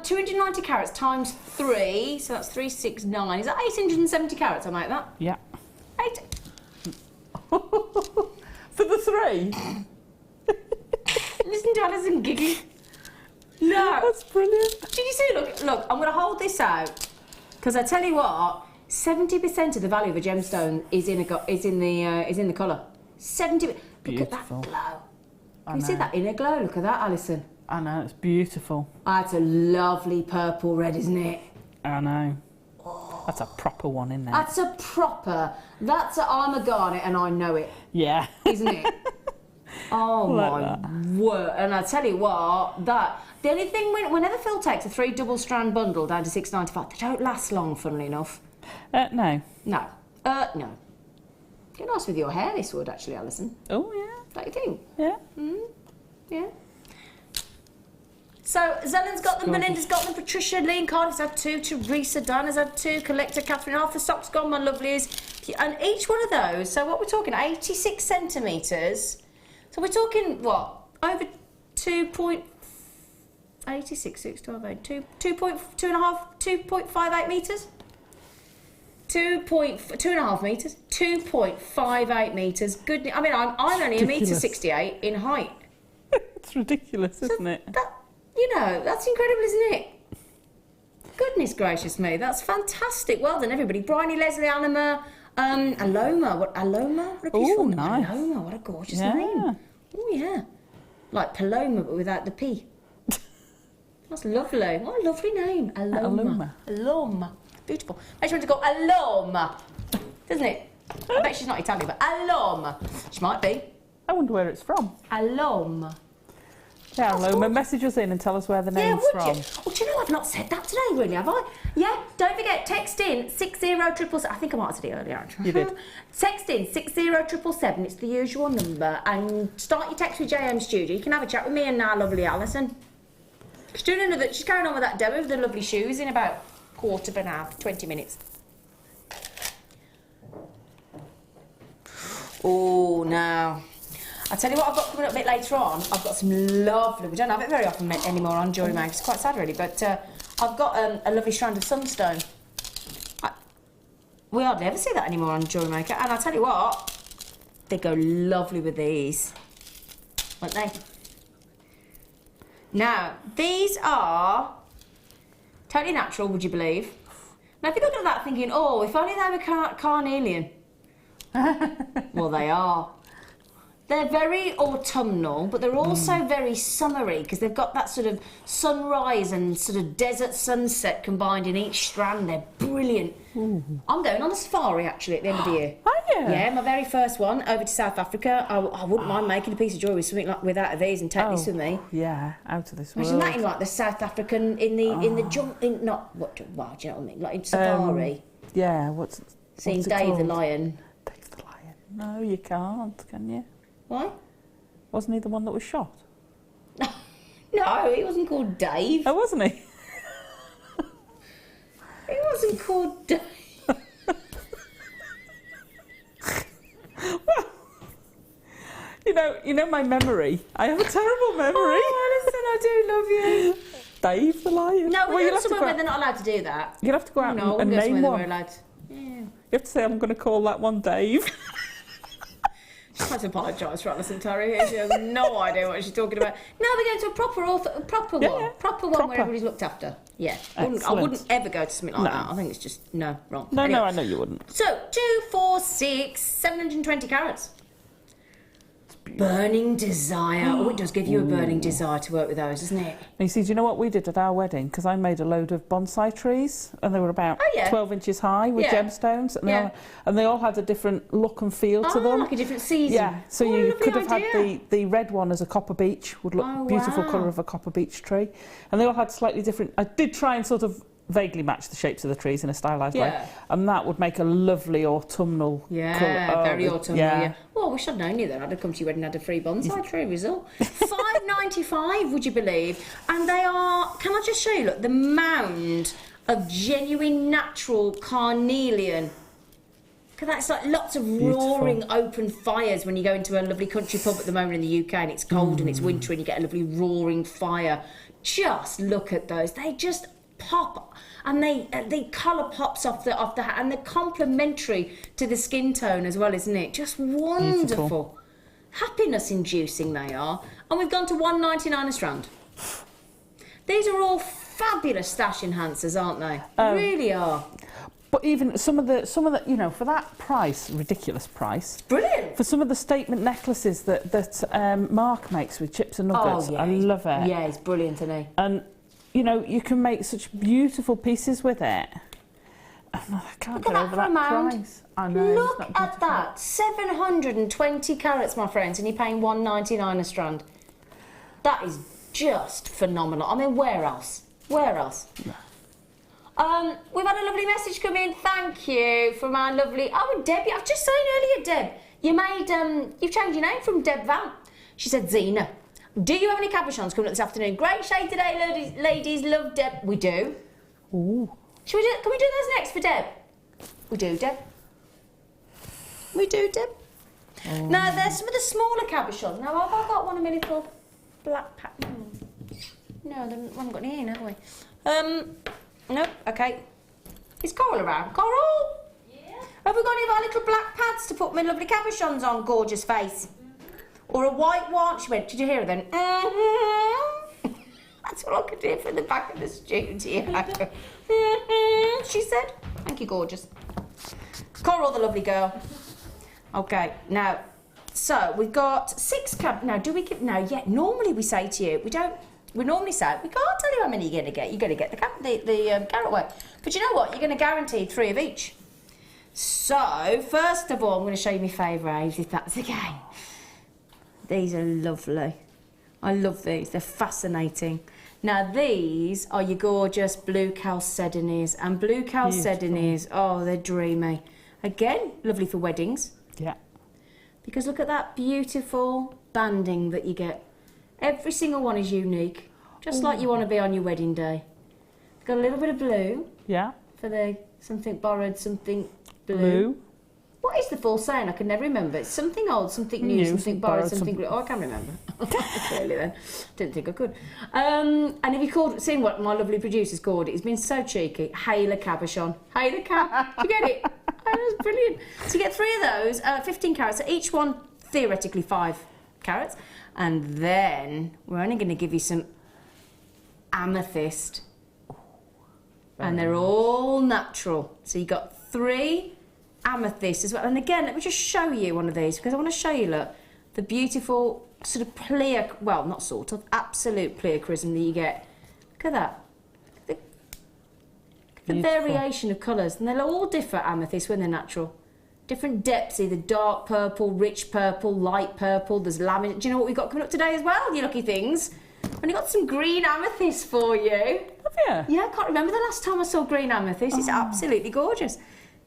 290 carats times 3, so that's 369. Is that 870 carats? I make that? Yeah. 8. For the 3? Listen to Alison giggling. No. That's brilliant. Did you see? Look, I'm going to hold this out because I tell you what, 70% of the value of a gemstone is in the colour. 70. Look at that glow. Can you see that inner glow? Look at that, Alison. I know, it's beautiful. That's a lovely purple red, isn't it? I know. Oh. That's a proper one in there. That's a proper. I'm a garnet and I know it. Yeah. Isn't it? Oh my word! And I tell you what, the only thing whenever Phil takes a 3 double-strand bundle down to $6.95, they don't last long. Funnily enough. No. No. No. Get nice with your hair. This would actually, Alison. Oh yeah. Don't you think? Yeah. Yeah. So Zena's got them, Melinda's got them, Patricia, Lee and Cardiff's had 2, Teresa, Diana's had 2, Collector, Catherine, half the stock's gone, my lovelies. And each one of those, so what we're talking, 86 centimetres. So we're talking, what, over 86, 6, 12, 8, 2.58 metres? 2.5 metres, 2.58 metres. Goodness, I mean, I'm only $1.68 m in height. It's ridiculous, isn't it? That's incredible, isn't it? Goodness gracious me, that's fantastic. Well done, everybody. Bryony, Leslie, Aloma, Aloma. What a beautiful name. Nice. Aloma, what a gorgeous name. Oh yeah, like Paloma but without the P. That's lovely. What a lovely name, Aloma. Aloma. Beautiful. Makes you want to go Aloma, doesn't it? I bet she's not Italian, but Aloma. She might be. I wonder where it's from. Aloma. Yeah, Aloma, message us in and tell us where the name's from. You? Oh, do you know I've not said that today, really, have I? Yeah, don't forget, text in 60777. I think I might have said it earlier, actually. You did. Text in 60777. It's the usual number, and start your text with JM Studio. You can have a chat with me and our lovely Alison. She's carrying on with that demo of the lovely shoes in about quarter of an hour, 20 minutes. Oh, now. I'll tell you what I've got coming up a bit later on. I've got some lovely, we don't have it very often anymore on Jewellery Maker. It's quite sad really, but I've got a lovely strand of sunstone. We hardly ever see that anymore on Jewellery Maker, and I'll tell you what, they go lovely with these, won't they? Now, these are totally natural, would you believe? Now, if you look at that thinking, oh, if only they were carnelian. Well, they are. They're very autumnal, but they're also very summery because they've got that sort of sunrise and sort of desert sunset combined in each strand. They're brilliant. Ooh. I'm going on a safari, actually, at the end of the year. Are you? Yeah, my very first one, over to South Africa. I wouldn't mind making a piece of jewellery with something like with out of these and take this with me. Yeah, out of this world. Imagine that in like the South African, in the jungle, not, what, well, do you know what I mean? Like in safari. Yeah, what's Seeing it Dave called? the lion. Dave the lion. No, you can't, can you? Why? Wasn't he the one that was shot? No, he wasn't called Dave. Oh, wasn't he? He wasn't called Dave. Well, you know my memory. I have a terrible memory. Oh, Alison, I do love you. Dave the lion. No, we're going somewhere where they're not allowed to do that. You'll have to go out and name one. We're allowed to. Yeah. You have to say, I'm going to call that one Dave. She has to apologise for Alison, Tarry. She has no idea what she's talking about. Now we're going to a proper one. Proper one where everybody's looked after. Yeah, I wouldn't ever go to something like that. I think it's just, no, wrong. No, anyway. no, I know you wouldn't. So, 2, 4, 6, 720 carats. Burning desire. Oh, it does give you a burning desire to work with those, doesn't it? And you see, do you know what we did at our wedding? Because I made a load of bonsai trees, and they were about 12 inches high with gemstones, and they all had a different look and feel to them. Like a different season. Yeah, so you could have had the red one as a copper beech, would look beautiful colour of a copper beech tree, and they all had slightly different. I did try and sort of vaguely match the shapes of the trees in a stylised way, and that would make a lovely autumnal colour. Oh, very autumnal. Yeah. Well, I wish I'd known you then. I'd have come to you wedding and had a free bonsai tree result. $5.95, would you believe? And they are. Can I just show you? Look, the mound of genuine natural carnelian. Look at that. It's like lots of roaring open fires when you go into a lovely country pub at the moment in the UK and it's cold and it's winter and you get a lovely roaring fire. Just look at those. They just pop, and the colour pops off the hat, and they're complementary to the skin tone as well, isn't it? Just wonderful. Beautiful. Happiness inducing they are. And we've gone to $1.99 a strand. These are all fabulous stash enhancers, aren't they? They really are. But even some of the, you know, for that price, ridiculous price. Brilliant. For some of the statement necklaces that Mark makes with chips and nuggets, I love it. Yeah, it's brilliant, isn't he? And you know, you can make such beautiful pieces with it. I can't get over that price. I know. Look at that. 720 carats, my friends, and you're paying $1.99 a strand. That is just phenomenal. I mean, where else? Where else? We've had a lovely message come in. Thank you from our lovely... Oh, Debbie. I was just saying earlier, Deb, you made... you've changed your name from Deb Van. She said Zena. Do you have any cabochons coming up this afternoon? Great shade today, ladies. Love Deb. We do. Ooh. Can we do those next for Deb? We do, Deb. We do, Deb. Oh. Now, there's some of the smaller cabochons. Now, have I got one of my little black pack? No, we haven't got any in, have we? No, okay. Is Coral around? Coral? Yeah. Have we got any of our little black pads to put my lovely cabochons on, gorgeous face? Or a white one? She went, did you hear her then? That's all I could hear from the back of the studio. She said, thank you, gorgeous. Coral, the lovely girl. Okay, now, so we've got 6 now, do we give, now, normally we say to you, we normally say, we can't tell you how many you're going to get. You're going to get the carrot way. But you know what? You're going to guarantee 3 of each. So, first of all, I'm going to show you my favourites, if that's okay. These are lovely. I love these. They're fascinating. Now, these are your gorgeous blue chalcedonies. And blue chalcedonies, oh, they're dreamy. Again, lovely for weddings. Yeah. Because look at that beautiful banding that you get. Every single one is unique. Just like you want to be on your wedding day. Got a little bit of blue. Yeah. For the something borrowed, something Blue. What is the full saying? I can never remember. It's something old, something new, something borrowed, something blue. Oh, I can't remember. Clearly then. Didn't think I could. And if you seen what my lovely producer's called it, he's been so cheeky. Haler cabochon. Haler cab. You get it? Oh, that's brilliant. So you get 3 of those, 15 carats. So each one, theoretically, 5 carats. And then we're only going to give you some amethyst. And they're all natural. So you got 3 amethyst as well. And again, let me just show you one of these because I want to show you, look, the beautiful sort of absolute pleochrism that you get. Look at that. The variation of colours. And they'll all differ, amethyst, when they're natural. Different depths, either dark purple, rich purple, light purple. There's lavender. Do you know what we've got coming up today as well, you lucky things? And got some green amethyst for you. Have you? Yeah, I can't remember the last time I saw green amethyst. It's absolutely gorgeous.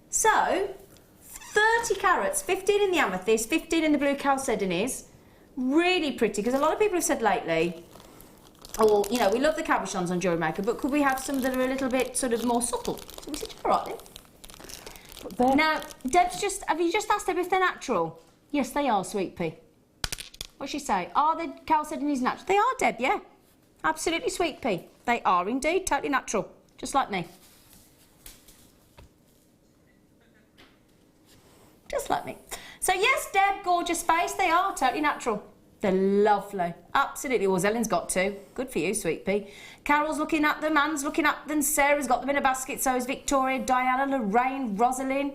So, 30 carats, 15 in the amethyst, 15 in the blue chalcedonies. Really pretty, because a lot of people have said lately, oh, you know, we love the cabochons on Jewellery Maker, but could we have some that are a little bit sort of more subtle? So we said, all right then. Now, have you just asked Deb if they're natural? Yes, they are, sweet pea. What's she say? Are the chalcedonies natural? They are, Deb, yeah. Absolutely, sweet pea. They are indeed, totally natural, just like me. Just like me. So yes, Deb, gorgeous face, they are totally natural. They're lovely. Absolutely. Well, Ellen's got two. Good for you, sweet pea. Carol's looking at them, Anne's looking at them, Sarah's got them in a basket, so is Victoria, Diana, Lorraine, Rosalind.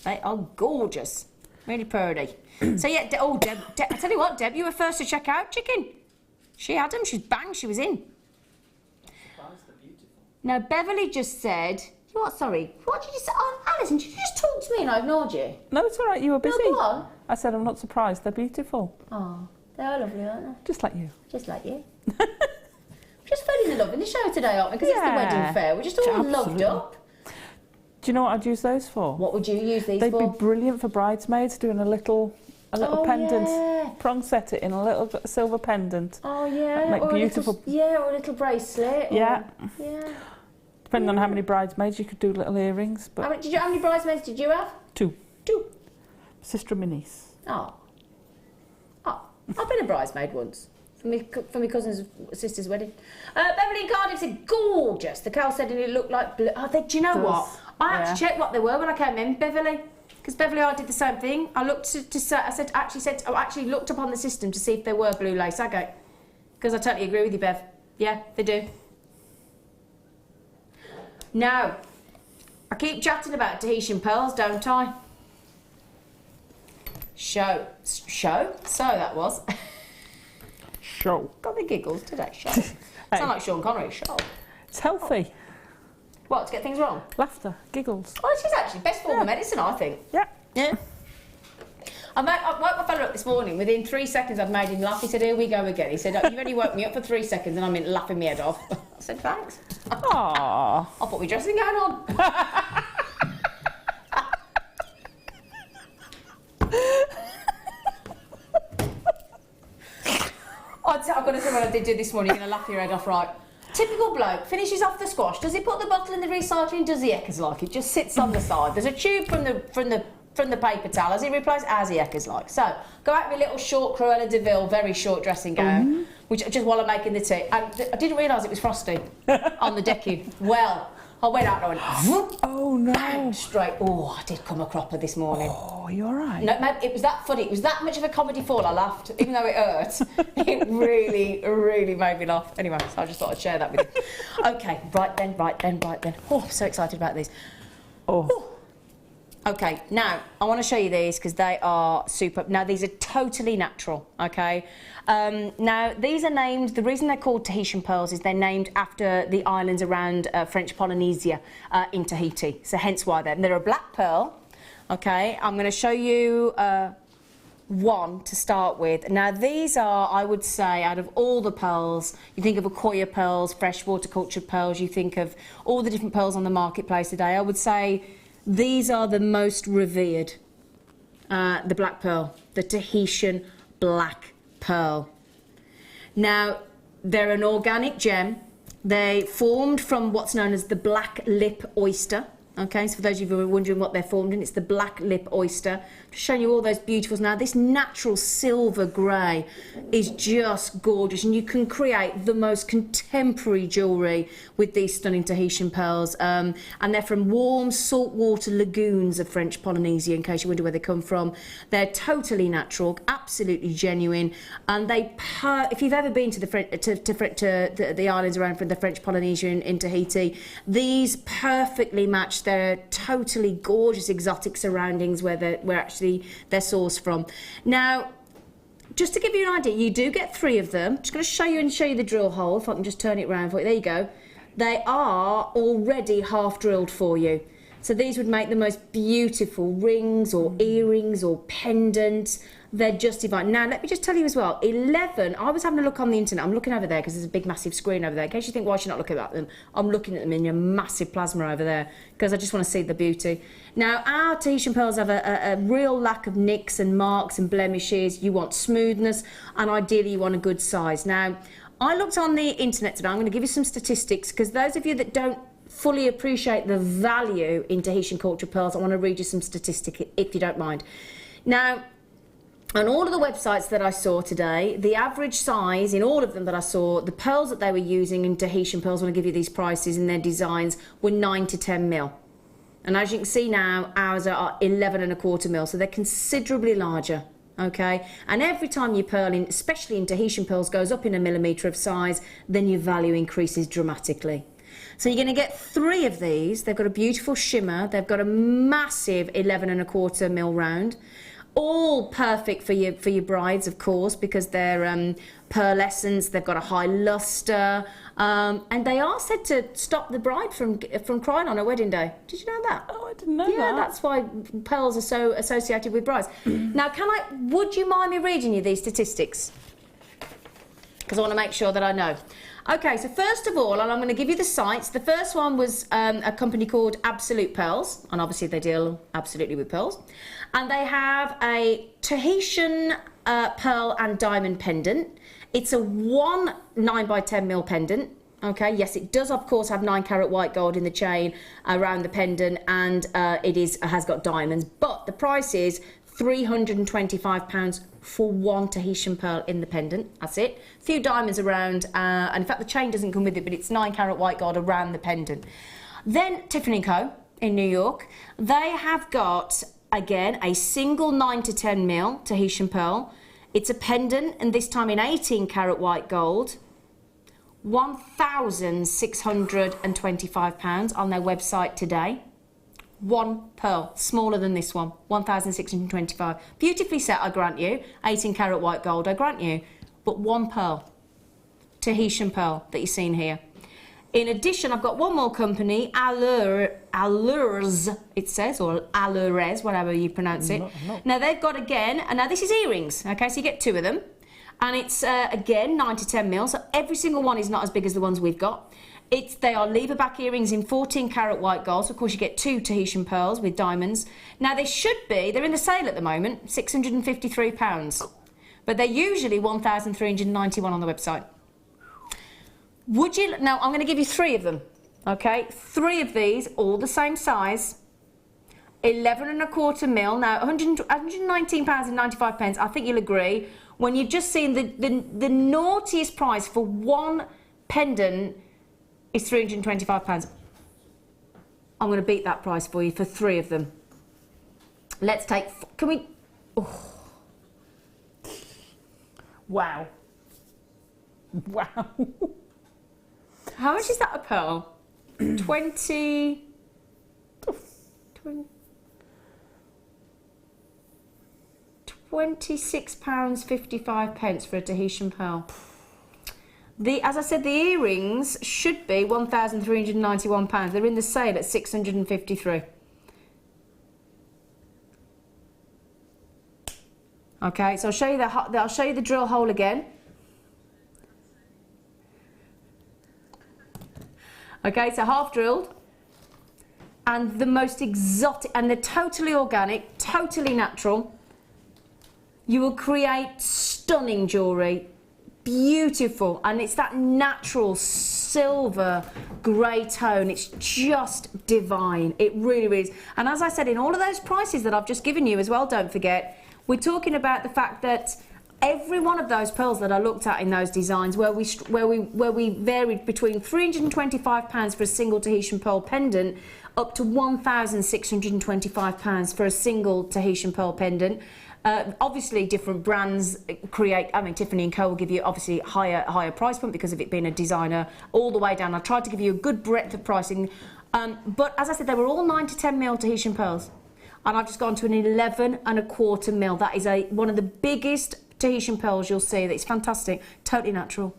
They are gorgeous. Really pretty. So yeah, Deb, I tell you what, Deb, you were first to check out chicken. She had them, she's bang, she was in. Now, Beverly just said, what, sorry, what did you say? Oh, Alison, did you just talk to me and I ignored you? No, it's all right, you were busy. No, go on. I said I'm not surprised, they're beautiful. Oh, they are lovely, aren't they? Just like you. Just like you. We're just feeling the love in the show today, aren't we? Because it's the wedding fair. We're just all loved up. Do you know what I'd use those for? What would you use these for? They'd be brilliant for bridesmaids, doing a little pendant. Yeah. Prong set it in a little silver pendant. Oh, yeah. That'd make or beautiful. Or a little bracelet. Yeah. Yeah. Depending on how many bridesmaids, you could do little earrings. But How many bridesmaids did you have? Two. Two. Sister and my niece. Oh. I've been a bridesmaid once. For my cousin's sister's wedding. Beverly and Cardiff said, gorgeous. The girl said it looked like blue. Do you know what? I had to check what they were when I came in, Beverly. Because Beverly, I did the same thing. I looked I actually looked up on the system to see if they were blue lace agate. Because I totally agree with you, Bev. Yeah, they do. Now, I keep chatting about Tahitian pearls, don't I? Show? So that was. Show. Got the giggles today, show. Sound like Sean Connery, show. It's healthy. What, to get things wrong? Laughter, giggles. Oh, she's actually best form of medicine, I think. Yeah. Yeah. I woke my fella up this morning. Within 3 seconds, I'd made him laugh. He said, here we go again. He said, you've only woke me up for 3 seconds and I'm laughing my head off. I said, thanks. Aww. I'll put my dressing gown on. I've got to say what I did do this morning. You're going to laugh your head off, right? Typical bloke, finishes off the squash. Does he put the bottle in the recycling? Does he heckers like it? Just sits on the side. There's a tube from the paper towel. Has he replaced? As he heckers like. So, go out with a little short Cruella de Vil, very short dressing gown, which just while I'm making the tea. And I didn't realise it was frosty on the decking. Well, I went out and I went, oh no. Bang, straight. Oh, I did come a cropper this morning. Oh, you all right? No, it was that funny. It was that much of a comedy fall. I laughed, even though it hurt. It really, really made me laugh. Anyway, so I just thought I'd share that with you. Okay, right then. Oh, I'm so excited about these. Oh. Okay, now, I want to show you these because they are super. Now, these are totally natural, okay? Now, these are named, the reason they're called Tahitian pearls is they're named after the islands around French Polynesia in Tahiti. So hence why they're a black pearl, okay? I'm going to show you one to start with. Now, these are, I would say, out of all the pearls, you think of Akoya pearls, freshwater cultured pearls, you think of all the different pearls on the marketplace today, I would say these are the most revered, the black pearl, the Tahitian black pearl. Now, they're an organic gem. They formed from what's known as the black lip oyster. Okay, so for those of you who are wondering what they're formed in, it's the black lip oyster. Just showing you all those beautifuls. Now, this natural silver grey is just gorgeous, and you can create the most contemporary jewellery with these stunning Tahitian pearls. And they're from warm saltwater lagoons of French Polynesia, in case you wonder where they come from. They're totally natural, absolutely genuine, and if you've ever been to the islands around the French Polynesia in Tahiti, these perfectly match their totally gorgeous exotic surroundings where they're sourced from. Now, just to give you an idea, you do get 3 of them. Just going to show you the drill hole, if I can just turn it around for you. There you go. They are already half drilled for you. So these would make the most beautiful rings or earrings or pendants. They're just divine. Now, let me just tell you as well, 11, I was having a look on the internet. I'm looking over there because there's a big, massive screen over there. In case you think, why should I not look at them? I'm looking at them in a massive plasma over there because I just want to see the beauty. Now, our Tahitian pearls have a real lack of nicks and marks and blemishes. You want smoothness, and ideally you want a good size. Now, I looked on the internet today. I'm going to give you some statistics because those of you that don't fully appreciate the value in Tahitian culture pearls, I want to read you some statistics if you don't mind. Now, on all of the websites that I saw today, the average size in all of them that I saw, the pearls that they were using in Tahitian pearls, when I give you these prices and their designs, were 9 to 10 mil. And as you can see now, ours are 11 1/4 mil, so they're considerably larger. okay? And every time your pearl, especially in Tahitian pearls, goes up in a millimetre of size, then your value increases dramatically. So you're going to get 3 of these. They've got a beautiful shimmer. They've got a massive 11¼ mil round. All perfect for your brides, of course, because they're pearlescent. They've got a high luster, and they are said to stop the bride from crying on her wedding day. Did you know that? Oh, I didn't know that. Yeah, that's why pearls are so associated with brides. Now, would you mind me reading you these statistics? Because I want to make sure that I know. Okay, so first of all, and I'm going to give you the sites. The first one was a company called Absolute Pearls, and obviously they deal absolutely with pearls. And they have a Tahitian pearl and diamond pendant. It's a 9x10 mil pendant. Okay, yes, it does, of course, have 9 carat white gold in the chain around the pendant, and it has got diamonds. But the price is £325 for 1 Tahitian pearl in the pendant. That's it. A few diamonds around, and in fact the chain doesn't come with it, but it's 9 carat white gold around the pendant. Then Tiffany & Co. in New York, they have got, again, a single 9 to 10 mil Tahitian pearl. It's a pendant, and this time in 18 carat white gold. £1,625 on their website today. 1 pearl, smaller than this one, 1,625. Beautifully set, I grant you. 18 carat white gold, I grant you. But 1 pearl, Tahitian pearl that you're seeing here. In addition, I've got one more company, Allures, it says, or Allures, whatever you pronounce it. Now they've got, again, and now this is earrings, okay, so you get 2 of them. And it's, again, 9 to 10 mil, so every single one is not as big as the ones we've got. They are lever back earrings in 14 carat white gold, so of course you get 2 Tahitian pearls with diamonds. Now they're in the sale at the moment, £653, but they're usually £1,391 on the website. Now I'm going to give you 3 of them, okay? 3 of these, all the same size, 11¼ mil, now £119.95, I think you'll agree, when you've just seen the naughtiest price for 1 pendant is £325. I'm going to beat that price for you for 3 of them. Let's take... Can we... Oh. Wow. Wow. How much is that a pearl? 20... £26.55 for a Tahitian pearl. As I said, the earrings should be £1,391. They're in the sale at £653. Okay, so I'll show you the drill hole again. Okay, so half drilled, and the most exotic, and they're totally organic, totally natural. You will create stunning jewellery, beautiful, and it's that natural silver grey tone. It's just divine. It really, really is. And as I said, in all of those prices that I've just given you as well, don't forget, we're talking about the fact that every one of those pearls that I looked at in those designs, where we varied between £325 for a single Tahitian pearl pendant up to £1,625 for a single Tahitian pearl pendant. Obviously, different brands create. I mean, Tiffany & Co. will give you obviously higher price point because of it being a designer all the way down. I tried to give you a good breadth of pricing, but as I said, they were all 9 to 10 mil Tahitian pearls, and I've just gone to an 11¼ mil. That is one of the biggest Tahitian pearls you'll see. It's fantastic, totally natural,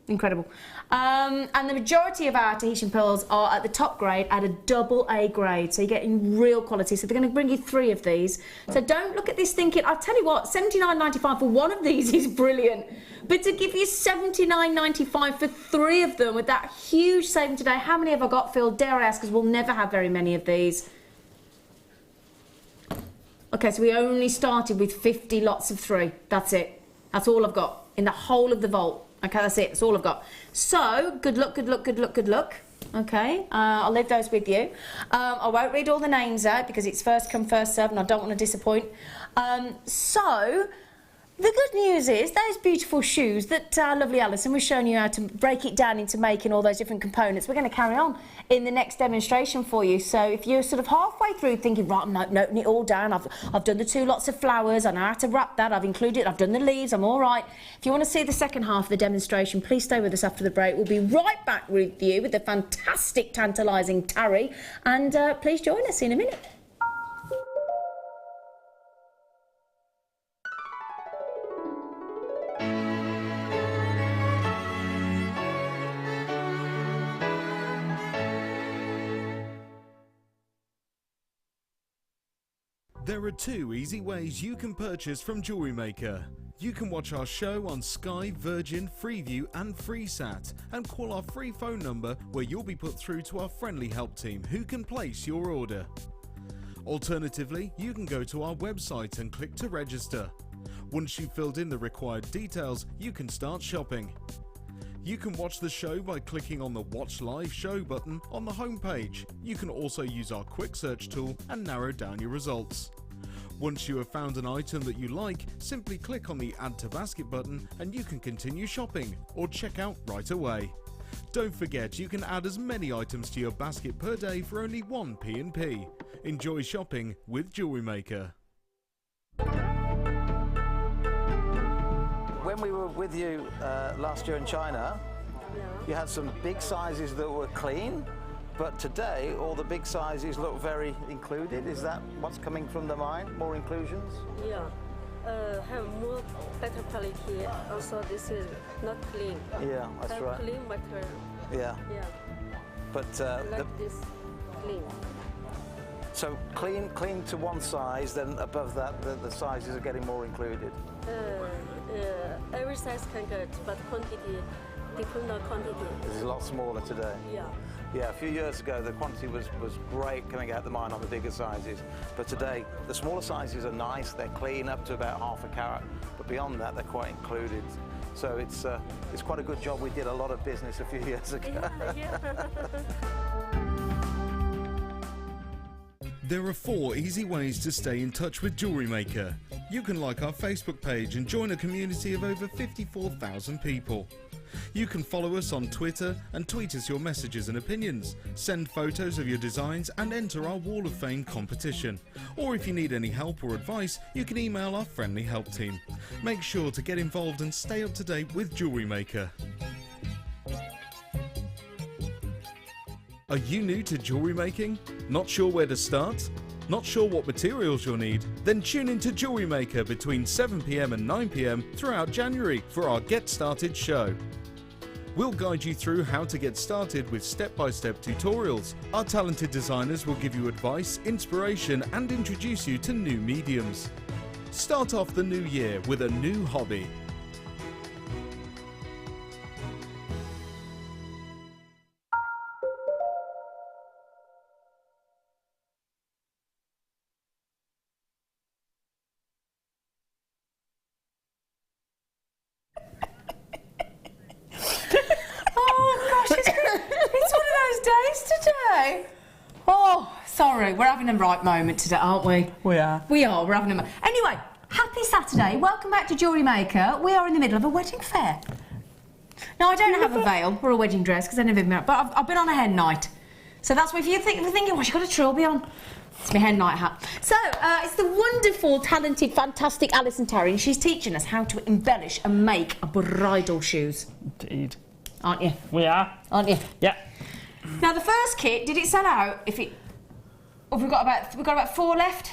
incredible. And the majority of our Tahitian pearls are at the top grade, at a AA grade, so you're getting real quality. So they're going to bring you 3 of these. So don't look at this thinking, I'll tell you what, £79.95 for 1 of these is brilliant, but to give you £79.95 for 3 of them with that huge saving today, how many have I got, Phil? Dare I ask, because we'll never have very many of these. Okay, so we only started with 50 lots of 3. That's it. That's all I've got in the whole of the vault. Okay, that's it. That's all I've got. So, good luck, good luck, good luck, good luck. Okay, I'll leave those with you. I won't read all the names out because it's first come, first served, and I don't want to disappoint. So, The good news is those beautiful shoes that lovely Alison was showing you how to break it down into making all those different components. We're going to carry on in the next demonstration for you. So if you're sort of halfway through thinking, right, I'm noting it all down, I've done the 2 lots of flowers, I know how to wrap that, I've included, I've done the leaves, I'm all right. If you want to see the second half of the demonstration, please stay with us after the break. We'll be right back with you with the fantastic, tantalising Tarry, and please join us in a minute. There are 2 easy ways you can purchase from Jewellery Maker. You can watch our show on Sky, Virgin, Freeview and FreeSat and call our free phone number where you'll be put through to our friendly help team who can place your order. Alternatively, you can go to our website and click to register. Once you've filled in the required details, you can start shopping. You can watch the show by clicking on the Watch Live Show button on the homepage. You can also use our quick search tool and narrow down your results. Once you have found an item that you like, simply click on the Add to Basket button and you can continue shopping or check out right away. Don't forget you can add as many items to your basket per day for only 1 P&P. Enjoy shopping with Jewellery Maker. When we were with you last year in China, you had some big sizes that were clean, but today all the big sizes look very included. Is that what's coming from the mine? More inclusions? Yeah, have more better quality. Also, this is not clean. Yeah, that's have right. Clean material. Yeah. Yeah. But Like this, clean. so clean to one size, then above that the sizes are getting more included. Every size can get, but quantity, depend on quantity. This is a lot smaller today. Yeah. Yeah, a few years ago the quantity was great coming out the mine on the bigger sizes, but today the smaller sizes are nice, they're clean up to about ½ a carat, but beyond that they're quite included. So it's quite a good job. We did a lot of business a few years ago. Yeah. There are 4 easy ways to stay in touch with Jewellery Maker. You can like our Facebook page and join a community of over 54,000 people. You can follow us on Twitter and tweet us your messages and opinions, send photos of your designs and enter our Wall of Fame competition. Or if you need any help or advice, you can email our friendly help team. Make sure to get involved and stay up to date with Jewellery Maker. Are you new to jewellery making? Not sure where to start? Not sure what materials you'll need? Then tune into Jewellery Maker between 7 PM and 9 PM throughout January for our Get Started show. We'll guide you through how to get started with step-by-step tutorials. Our talented designers will give you advice, inspiration and introduce you to new mediums. Start off the new year with a new hobby. Today. Oh, sorry, we're having a right moment today, aren't we? We are. We are, we're having a moment. Anyway, happy Saturday. Welcome back to Jewellery Maker. We are in the middle of a wedding fair. Now, I don't have a veil or a wedding dress because I've never been out, but I've been on a hen night. So that's why if you're thinking, well, you've got a trilby on. It's my hen night hat. So, it's the wonderful, talented, fantastic Alison Tarry, and she's teaching us how to embellish and make a bridal shoes. Indeed. Aren't you? We are. Aren't you? Yeah. Now the first kit, did it sell out? We've got about 4 left.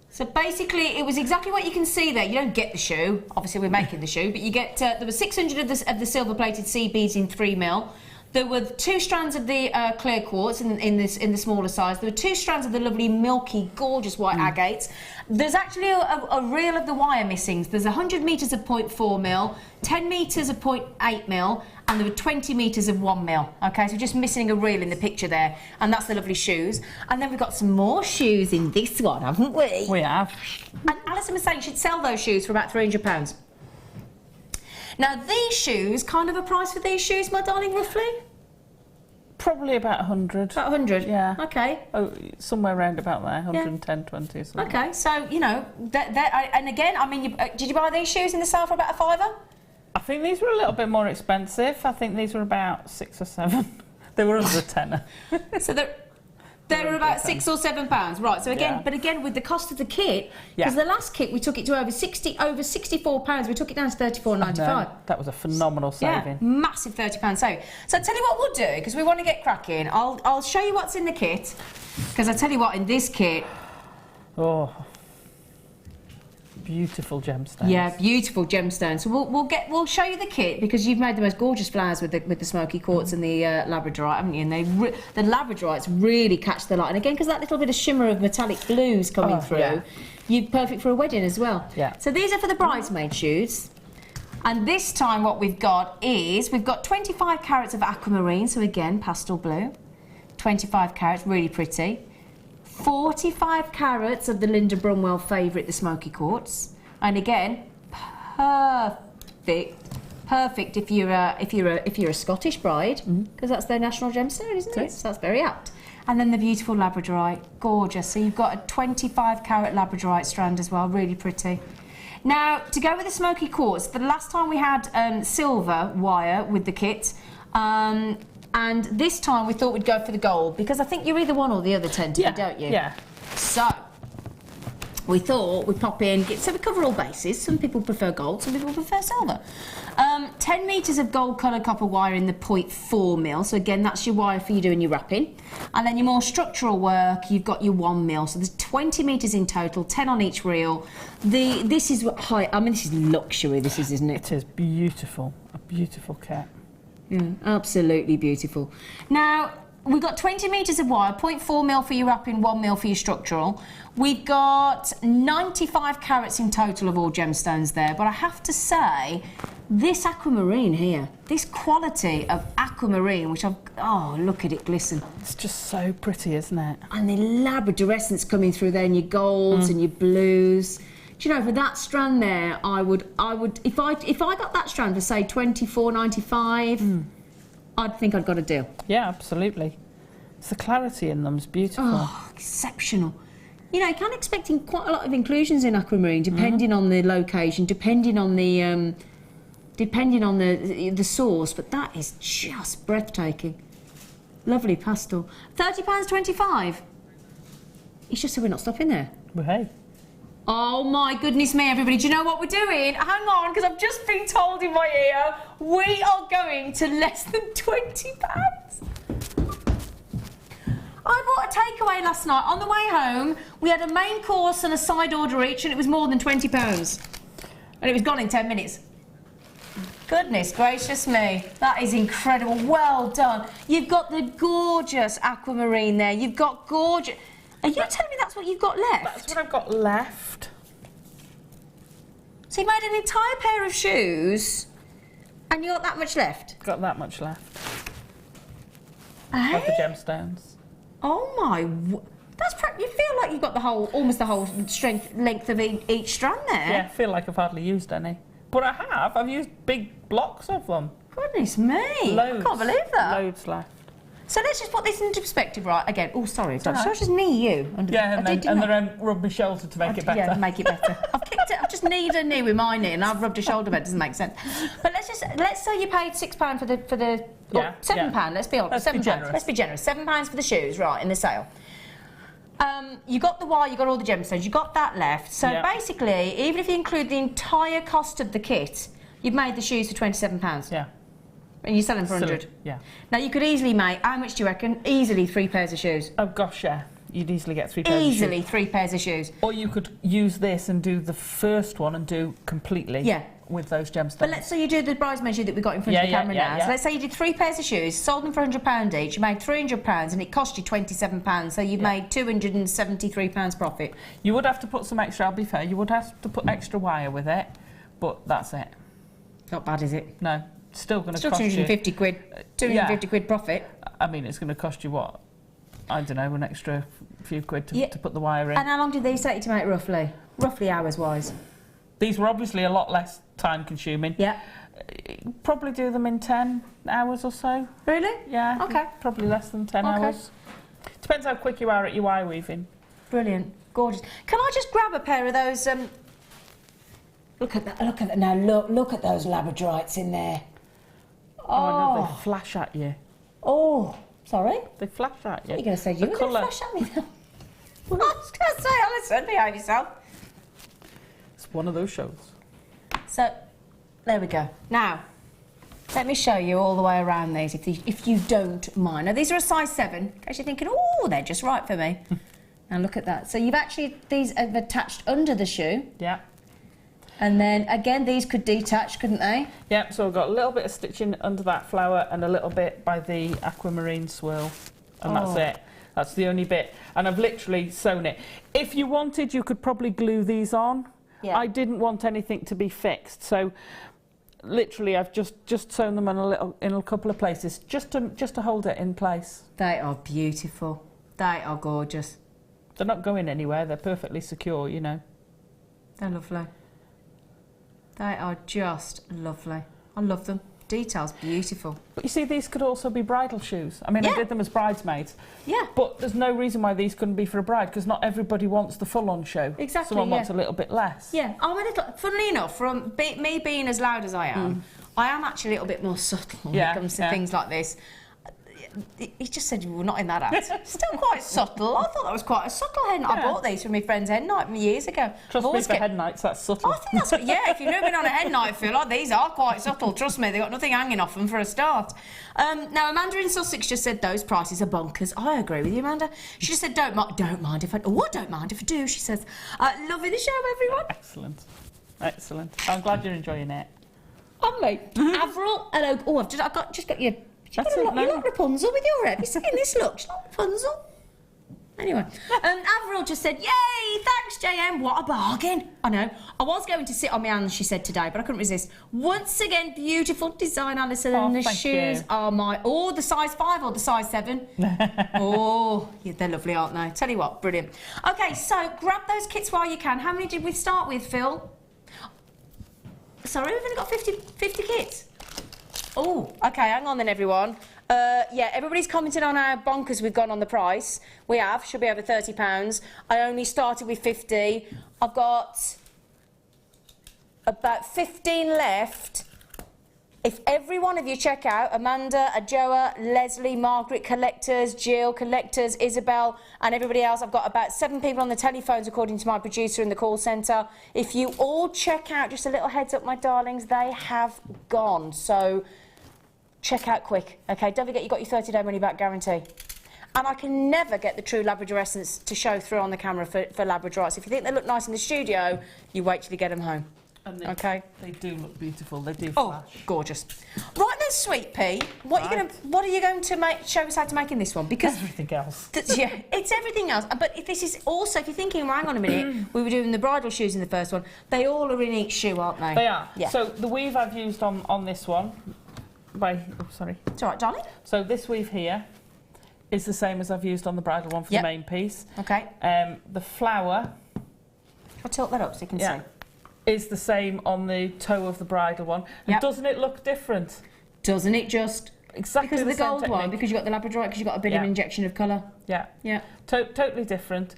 So basically, it was exactly what you can see there. You don't get the shoe. Obviously, we're making the shoe, but you get. There were 600 of the silver-plated sea beads in 3mm. There were 2 strands of the clear quartz in the smaller size. There were 2 strands of the lovely, milky, gorgeous white agates. There's actually a reel of the wire missing. There's 100 metres of 0.4mm, 10 metres of 0.8mm, and there were 20 metres of 1mm. Okay, so we're just missing a reel in the picture there, and that's the lovely shoes. And then we've got some more shoes in this one, haven't we? We have. And Alison was saying she'd sell those shoes for about £300. Now these shoes, kind of a price for these shoes, my darling, roughly? Probably about 100. About 100? Yeah. Okay. Oh, somewhere around about there, 110, 20 or something. Okay, so, you know, and again, I mean, did you buy these shoes in the sale for about a £5? I think these were a little bit more expensive. I think these were about 6 or 7. They were under a tenner. So they were about £6 or £7, right? So again, but again with the cost of the kit, because the last kit we took it to over £64. We took it down to £34.95. That was a phenomenal saving. Yeah, massive £30 saving. So I tell you what we'll do, because we want to get cracking. I'll show you what's in the kit, because I tell you what, in this kit. Oh. Beautiful gemstones. Yeah, beautiful gemstones. So we'll show you the kit, because you've made the most gorgeous flowers with the smoky quartz and the labradorite, haven't you? And the labradorites really catch the light. And again, because that little bit of shimmer of metallic blues coming through, you're perfect for a wedding as well. Yeah. So these are for the bridesmaid shoes. And this time what we've got is, we've got 25 carats of aquamarine, so again, pastel blue. 25 carats, really pretty. 45 carats of the Linda Brunwell favourite, the smoky quartz, and again, perfect if you're a Scottish bride, because that's their national gemstone, isn't it? So that's very apt. And then the beautiful labradorite, gorgeous. So you've got a 25 carat labradorite strand as well, really pretty. Now, to go with the smoky quartz, the last time we had silver wire with the kit. And this time we thought we'd go for the gold, because I think you're either one or the other tend to be, don't you? Yeah. So we thought we'd pop in, so we cover all bases. Some people prefer gold, some people prefer silver. 10 metres of gold coloured copper wire in the 0.4 mil. So again, that's your wire for you doing your wrapping. And then your more structural work, you've got your 1 mil. So there's 20 metres in total, 10 on each reel. This is high. I mean, this is luxury. This is, isn't it? It is beautiful. A beautiful kit. Yeah, absolutely beautiful. Now, we've got 20 metres of wire, 0.4 mil for your wrapping, 1 mil for your structural. We've got 95 carats in total of all gemstones there, but I have to say, this aquamarine here, this quality of aquamarine, which oh, look at it glisten. It's just so pretty, isn't it? And the labradorescence coming through there, and your golds and your blues. Do you know, for that strand there, I would, if I got that strand for say $24.95, I'd think I'd got a deal. Yeah, absolutely. It's the clarity in them is beautiful. Oh, exceptional. You know, you can't expect quite a lot of inclusions in aquamarine, depending on the location, depending on the source, but that is just breathtaking. Lovely pastel. £30.25. It's just so we're not stopping there. Well, hey. Oh my goodness me, everybody. Do you know what we're doing? Hang on, because I've just been told in my ear, we are going to less than £20. I bought a takeaway last night. On the way home, we had a main course and a side order each, and it was more than £20. And it was gone in 10 minutes. Goodness gracious me. That is incredible. Well done. You've got the gorgeous aquamarine there. You've got gorgeous... Are you telling me that's what you've got left? That's what I've got left. So you made an entire pair of shoes and you got that much left? Got that much left. Hey? Of the gemstones. Oh my... you feel like you've got almost the whole length of each strand there. Yeah, I feel like I've hardly used any. But I have. I've used big blocks of them. Goodness me. Loads. I can't believe that. Loads left. So let's just put this into perspective, right? Again, oh, sorry, should I just knee you? Yeah, and then rub my shoulder to make it better. Yeah, make it better. I've just kneed a knee with my knee, and I've rubbed a shoulder better. Doesn't make sense. But let's say you paid £6 for the £7. Let's be honest. £7. Let's be generous. £7 for the shoes, right? In the sale. You got the wire, you got all the gemstones, you got that left. So basically, even if you include the entire cost of the kit, you've made the shoes for £27. Yeah. And you're selling for 100. Yeah. Now you could easily make, how much do you reckon? Easily 3 pairs of shoes. Oh gosh, yeah. You'd easily get 3 pairs of shoes. Easily 3 pairs of shoes. Or you could use this and do the first one and do completely with those gemstones. But let's say you do the bridesmaid shoe that we got in front of the camera now. So let's say you did 3 pairs of shoes, sold them for £100 each, you made £300 and it cost you £27, so you've made £273 profit. You would have to put some extra, I'll be fair, you would have to put extra wire with it, but that's it. Not bad, is it? No. Still going to cost 250 quid. 250 quid profit. I mean, it's going to cost you what? I don't know, an extra few quid to put the wire in. And how long did these take you to make roughly? Roughly hours-wise? These were obviously a lot less time consuming. Yeah. Probably do them in 10 hours or so. Really? Yeah. Okay. Probably less than 10 hours. Depends how quick you are at your wire weaving. Brilliant. Gorgeous. Can I just grab a pair of those? Look at that. Look at that. Now look at those labradorites in there. Oh, I know, they flash at you. Oh, sorry? They flash at you. What are you going to say? You were going to flash at me now. I was going to say, Alison, behave yourself. It's one of those shows. So, there we go. Now, let me show you all the way around these, if you don't mind. Now, these are a size 7, in case you're thinking, oh, they're just right for me. Now, look at that. So, you've actually, these have attached under the shoe. Yeah. And then, again, these could detach, couldn't they? Yeah, so I've got a little bit of stitching under that flower and a little bit by the aquamarine swirl. And that's it. That's the only bit. And I've literally sewn it. If you wanted, you could probably glue these on. Yeah. I didn't want anything to be fixed, so literally I've just sewn them in a couple of places, just to hold it in place. They are beautiful. They are gorgeous. They're not going anywhere. They're perfectly secure, you know. They're lovely. They are just lovely. I love them. Detail's beautiful. But you see, these could also be bridal shoes. I mean, I did them as bridesmaids. Yeah. But there's no reason why these couldn't be for a bride, because not everybody wants the full-on show. Exactly. Someone wants a little bit less. Yeah. I'm a little. Funnily enough, from me being as loud as I am actually a little bit more subtle when it comes to things like this. He just said we're not in that hat. Still quite subtle. I thought that was quite a subtle hen night. I bought these from my friend's hen night years ago. Trust me, for hen nights, that's subtle. I think that's if you've never been on a hen night, Phil, these are quite subtle. Trust me, they've got nothing hanging off them for a start. Now, Amanda in Sussex just said those prices are bonkers. I agree with you, Amanda. She just said don't mind if I do. She says loving the show, everyone. Excellent, excellent. I'm glad you're enjoying it. Lovely. Avril, hello. Oh, I've just got your. You're like Rapunzel with your hair. Have you seen this look? She's like Rapunzel. Anyway, Avril just said, yay, thanks, JM. What a bargain. I know. I was going to sit on my hands, she said today, but I couldn't resist. Once again, beautiful design, Alison. And the shoes are the size 5 or the size 7. Yeah, they're lovely, aren't they? Tell you what, brilliant. Okay, so grab those kits while you can. How many did we start with, Phil? Sorry, we've only got 50 kits. Oh, okay, hang on then, everyone. Yeah, everybody's commented on how bonkers we've gone on the price. We have, should be over £30. I only started with 50. I've got about 15 left. If every one of you check out Amanda, Ajoa, Leslie, Margaret, collectors, Jill, collectors, Isabel, and everybody else, I've got about 7 people on the telephones according to my producer in the call centre. If you all check out, just a little heads up, my darlings, they have gone. So check out quick, okay? Don't forget you got your 30-day money-back guarantee. And I can never get the true Labrador essence to show through on the camera for Labradorites. If you think they look nice in the studio, you wait till you get them home. And they do look beautiful. They do flash. Oh, gorgeous. Right then, Sweet Pea, what are you going to show us how to make in this one? Because everything else. Yeah, it's everything else. But if this is also, if you're thinking, well, hang on a minute, we were doing the bridal shoes in the first one. They all are in each shoe, aren't they? They are. Yeah. So the weave I've used on this one, sorry. It's all right, darling. So this weave here is the same as I've used on the bridal one for the main piece. Okay. The flower. I'll tilt that up so you can see. Is the same on the toe of the bridal one. And doesn't it look different? Doesn't it just? Exactly because of the gold one, because you've got the Labradorite, because you've got a bit of injection of colour. Yeah. Yeah. Totally different,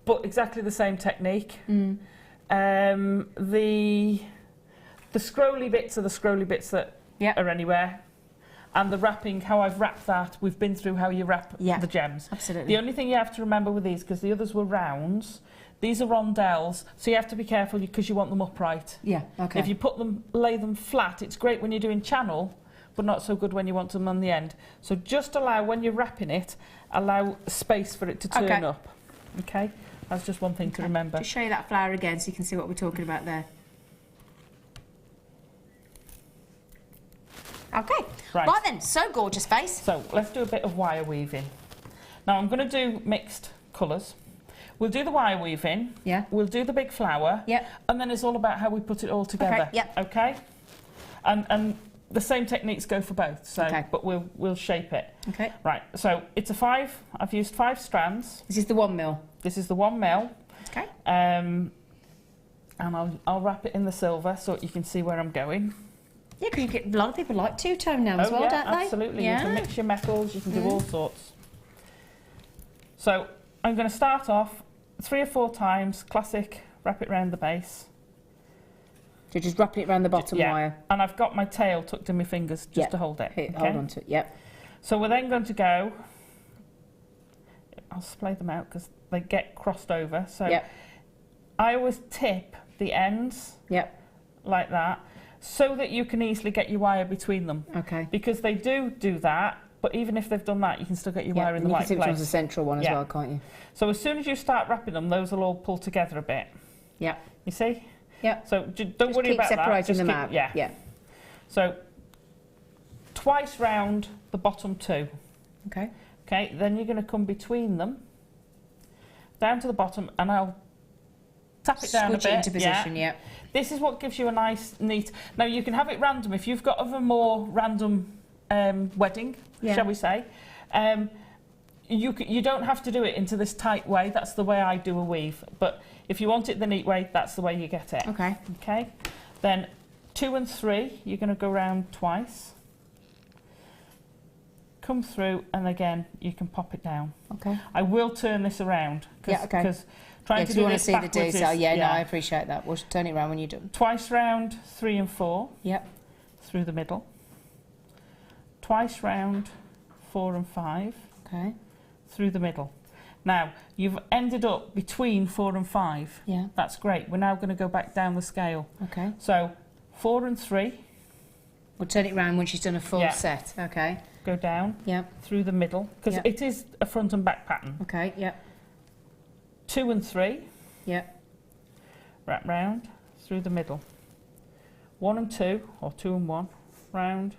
but exactly the same technique. The scrolly bits are the scrolly bits that are anywhere. And the wrapping, how I've wrapped that, we've been through how you wrap the gems. Absolutely. The only thing you have to remember with these, because the others were rounds, these are rondelles, so you have to be careful because you want them upright. Yeah, okay. If you lay them flat, it's great when you're doing channel, but not so good when you want them on the end. So just allow, when you're wrapping it, allow space for it to turn up. Okay? That's just one thing to remember. Just show you that flower again so you can see what we're talking about there. Okay. Right then, so gorgeous face. So let's do a bit of wire weaving. Now I'm going to do mixed colours. We'll do the wire weaving. Yeah. We'll do the big flower. Yeah. And then it's all about how we put it all together. Okay. Yeah. Okay. And the same techniques go for both. So, but we'll shape it. Okay. Right. So it's a 5. I've used 5 strands. This is the 1 mil. This is the 1 mil. Okay. And I'll wrap it in the silver so you can see where I'm going. Yeah, because a lot of people like two-tone now as well, yeah, don't they? Absolutely. Yeah. You can mix your metals, you can do all sorts. So I'm going to start off 3 or 4 times, classic, wrap it round the base. So just wrapping it around the bottom wire. And I've got my tail tucked in my fingers just to hold it. Hold on to it, yep. So we're then going to go, I'll splay them out because they get crossed over. So I always tip the ends like that so that you can easily get your wire between them. Okay. Because they do that, but even if they've done that, you can still get your wire in the right place. You can see which one's the central one as well, can't you? So as soon as you start wrapping them, those will all pull together a bit. Yeah. You see? Yeah. So don't worry about that. Keep separating them out. Yeah. Yeah. So twice round the bottom 2. Okay. Okay, then you're going to come between them, down to the bottom, and I'll tap it down a bit. Switch it into position, yeah. This is what gives you a nice, neat... Now, you can have it random. If you've got a more random wedding, shall we say, you don't have to do it into this tight way. That's the way I do a weave. But if you want it the neat way, that's the way you get it. Okay. Okay. Then 2 and 3, you're going to go round twice. Come through, and again, you can pop it down. Okay. I will turn this around. Because trying to do want this to see the backwards detail. No, I appreciate that. We'll turn it around when you're done. Twice round 3 and 4. Yep. Through the middle. Twice round 4 and 5. Okay. Through the middle. Now, you've ended up between 4 and 5. Yeah. That's great. We're now going to go back down the scale. Okay. So 4 and 3. We'll turn it round when she's done a full set. Okay. Go down through the middle, because it is a front and back pattern. Okay, 2 and 3. Wrap round through the middle. 1 and 2, or 2 and 1, round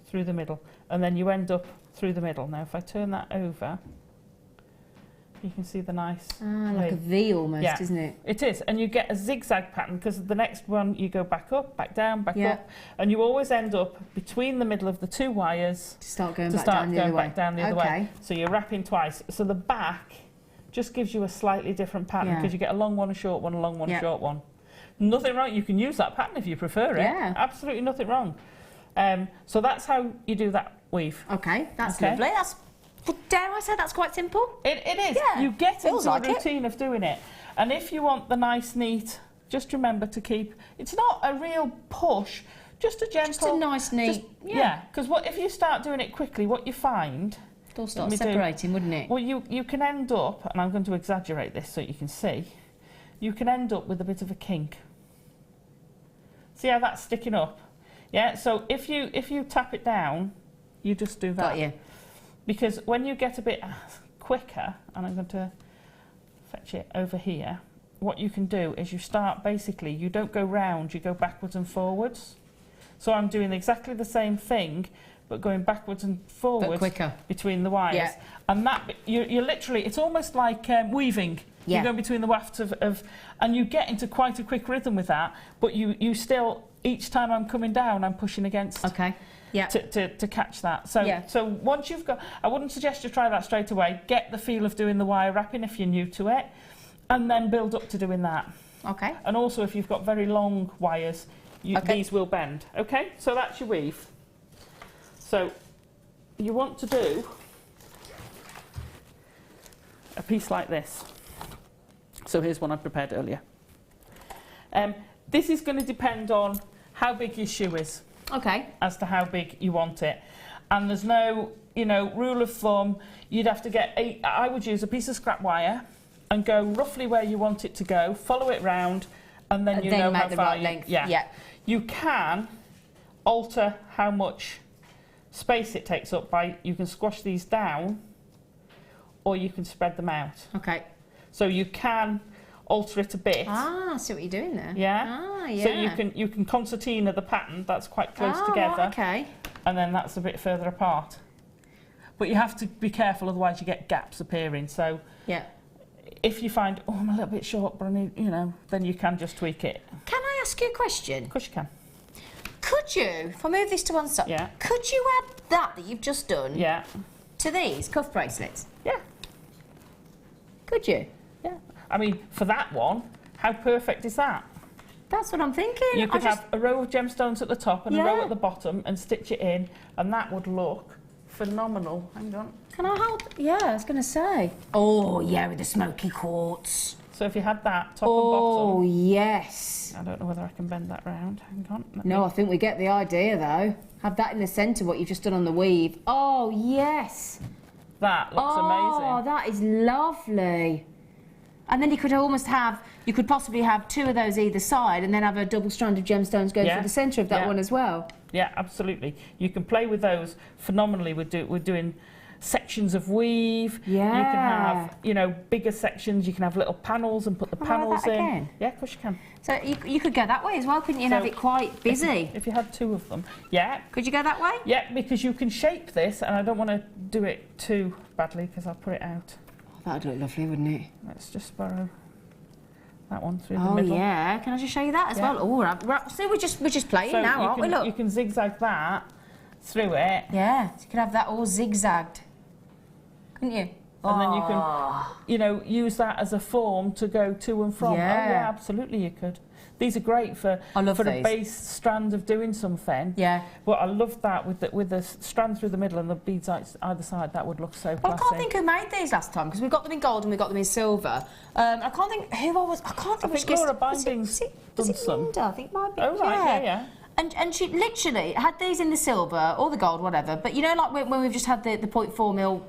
through the middle, and then you end up through the middle. Now, if I turn that over, you can see the nice like a V almost, isn't it? It is, and you get a zigzag pattern, because the next one you go back up, back down, back up, and you always end up between the middle of the 2 wires to start going back down the other way. So you're wrapping twice. So the back just gives you a slightly different pattern, because you get a long one, a short one, a long one, a short one. Nothing wrong. You can use that pattern if you prefer it. Yeah. Absolutely nothing wrong. So that's how you do that weave. Okay, that's lovely. Dare I say that's quite simple? It is. Yeah, you get into a routine of doing it. And if you want the nice, neat, just remember to keep... It's not a real push, just a gentle... Just a nice, neat... because if you start doing it quickly, what you find... It'll start separating, wouldn't it? Well, you can end up, and I'm going to exaggerate this so you can see, you can end up with a bit of a kink. See how that's sticking up? Yeah, so if you tap it down, you just do that. Got you. Because when you get a bit quicker, and I'm going to fetch it over here, what you can do is you start basically, you don't go round, you go backwards and forwards. So I'm doing exactly the same thing, but going backwards and forwards between the wires. Yeah. And that, you're literally, it's almost like weaving. Yeah. You're going between the wafts and you get into quite a quick rhythm with that, but you still, each time I'm coming down, I'm pushing against. Okay. Yeah. To catch that. So once you've got, I wouldn't suggest you try that straight away. Get the feel of doing the wire wrapping if you're new to it, and then build up to doing that. Okay. And also if you've got very long wires, these will bend. Okay. So that's your weave. So you want to do a piece like this. So here's one I prepared earlier. This is going to depend on how big your shoe is. Okay. As to how big you want it. And there's no, rule of thumb. You'd have to get, I would use a piece of scrap wire and go roughly where you want it to go, follow it round, and then you know how far length. Yeah. You can alter how much space it takes up by, you can squash these down, or you can spread them out. Okay. So you can alter it a bit. Ah, I see what you're doing there. Yeah. Ah, yeah. So you can concertina the pattern, that's quite close together. Okay. And then that's a bit further apart. But you have to be careful, otherwise you get gaps appearing. So if you find, I'm a little bit short, but I need, then you can just tweak it. Can I ask you a question? Of course you can. Could you, if I move this to one side, could you add that you've just done to these cuff bracelets? Yeah. Could you? Yeah. I mean, for that one, how perfect is that? That's what I'm thinking. You could have a row of gemstones at the top and a Yeah. row at the bottom and stitch it in, and that would look phenomenal. Hang on. Can I hold? Yeah, I was going to say. Oh, yeah, with the smoky quartz. So if you had that top and Oh, bottom. yes. I don't know whether I can bend that round. Hang on. No, I think we get the idea, though. Have that in the centre, what you've just done on the weave. Oh, yes. That looks Oh, amazing. that is lovely. And then you could possibly have 2 of those either side and then have a double strand of gemstones going through the centre of that one as well. Yeah, absolutely. You can play with those phenomenally. We're doing sections of weave. Yeah. You can have, you know, bigger sections. You can have little panels and put the panels that in. again? Yeah, of course you can. So you could go that way as well, couldn't you, and So have it quite busy? If you had 2 of them. Yeah. Could you go that way? Yeah, because you can shape this, and I don't want to do it too badly because I'll put it out. Oh, that'd look lovely, wouldn't it? Let's just borrow that one through the Oh, middle. yeah. Can I just show you that as well? Oh, right. So we're just playing So now, aren't we? Look. You can zigzag that through it. Yeah, so you could have that all zigzagged. Couldn't you? And then you can, you know, use that as a form to go to and from. Yeah. Oh, yeah, absolutely you could. These are great for a base strand of doing something. Yeah. But I love that with the strand through the middle and the beads either side. That would look so classy. Well, I can't think who made these last time because we got them in gold and we got them in silver. I can't think who I was. I can't think. I think Laura Binding's done some. Linda? I think it might be. Oh right, yeah. And she literally had these in the silver or the gold, whatever. But you know, like when we've just had the 0.4 mil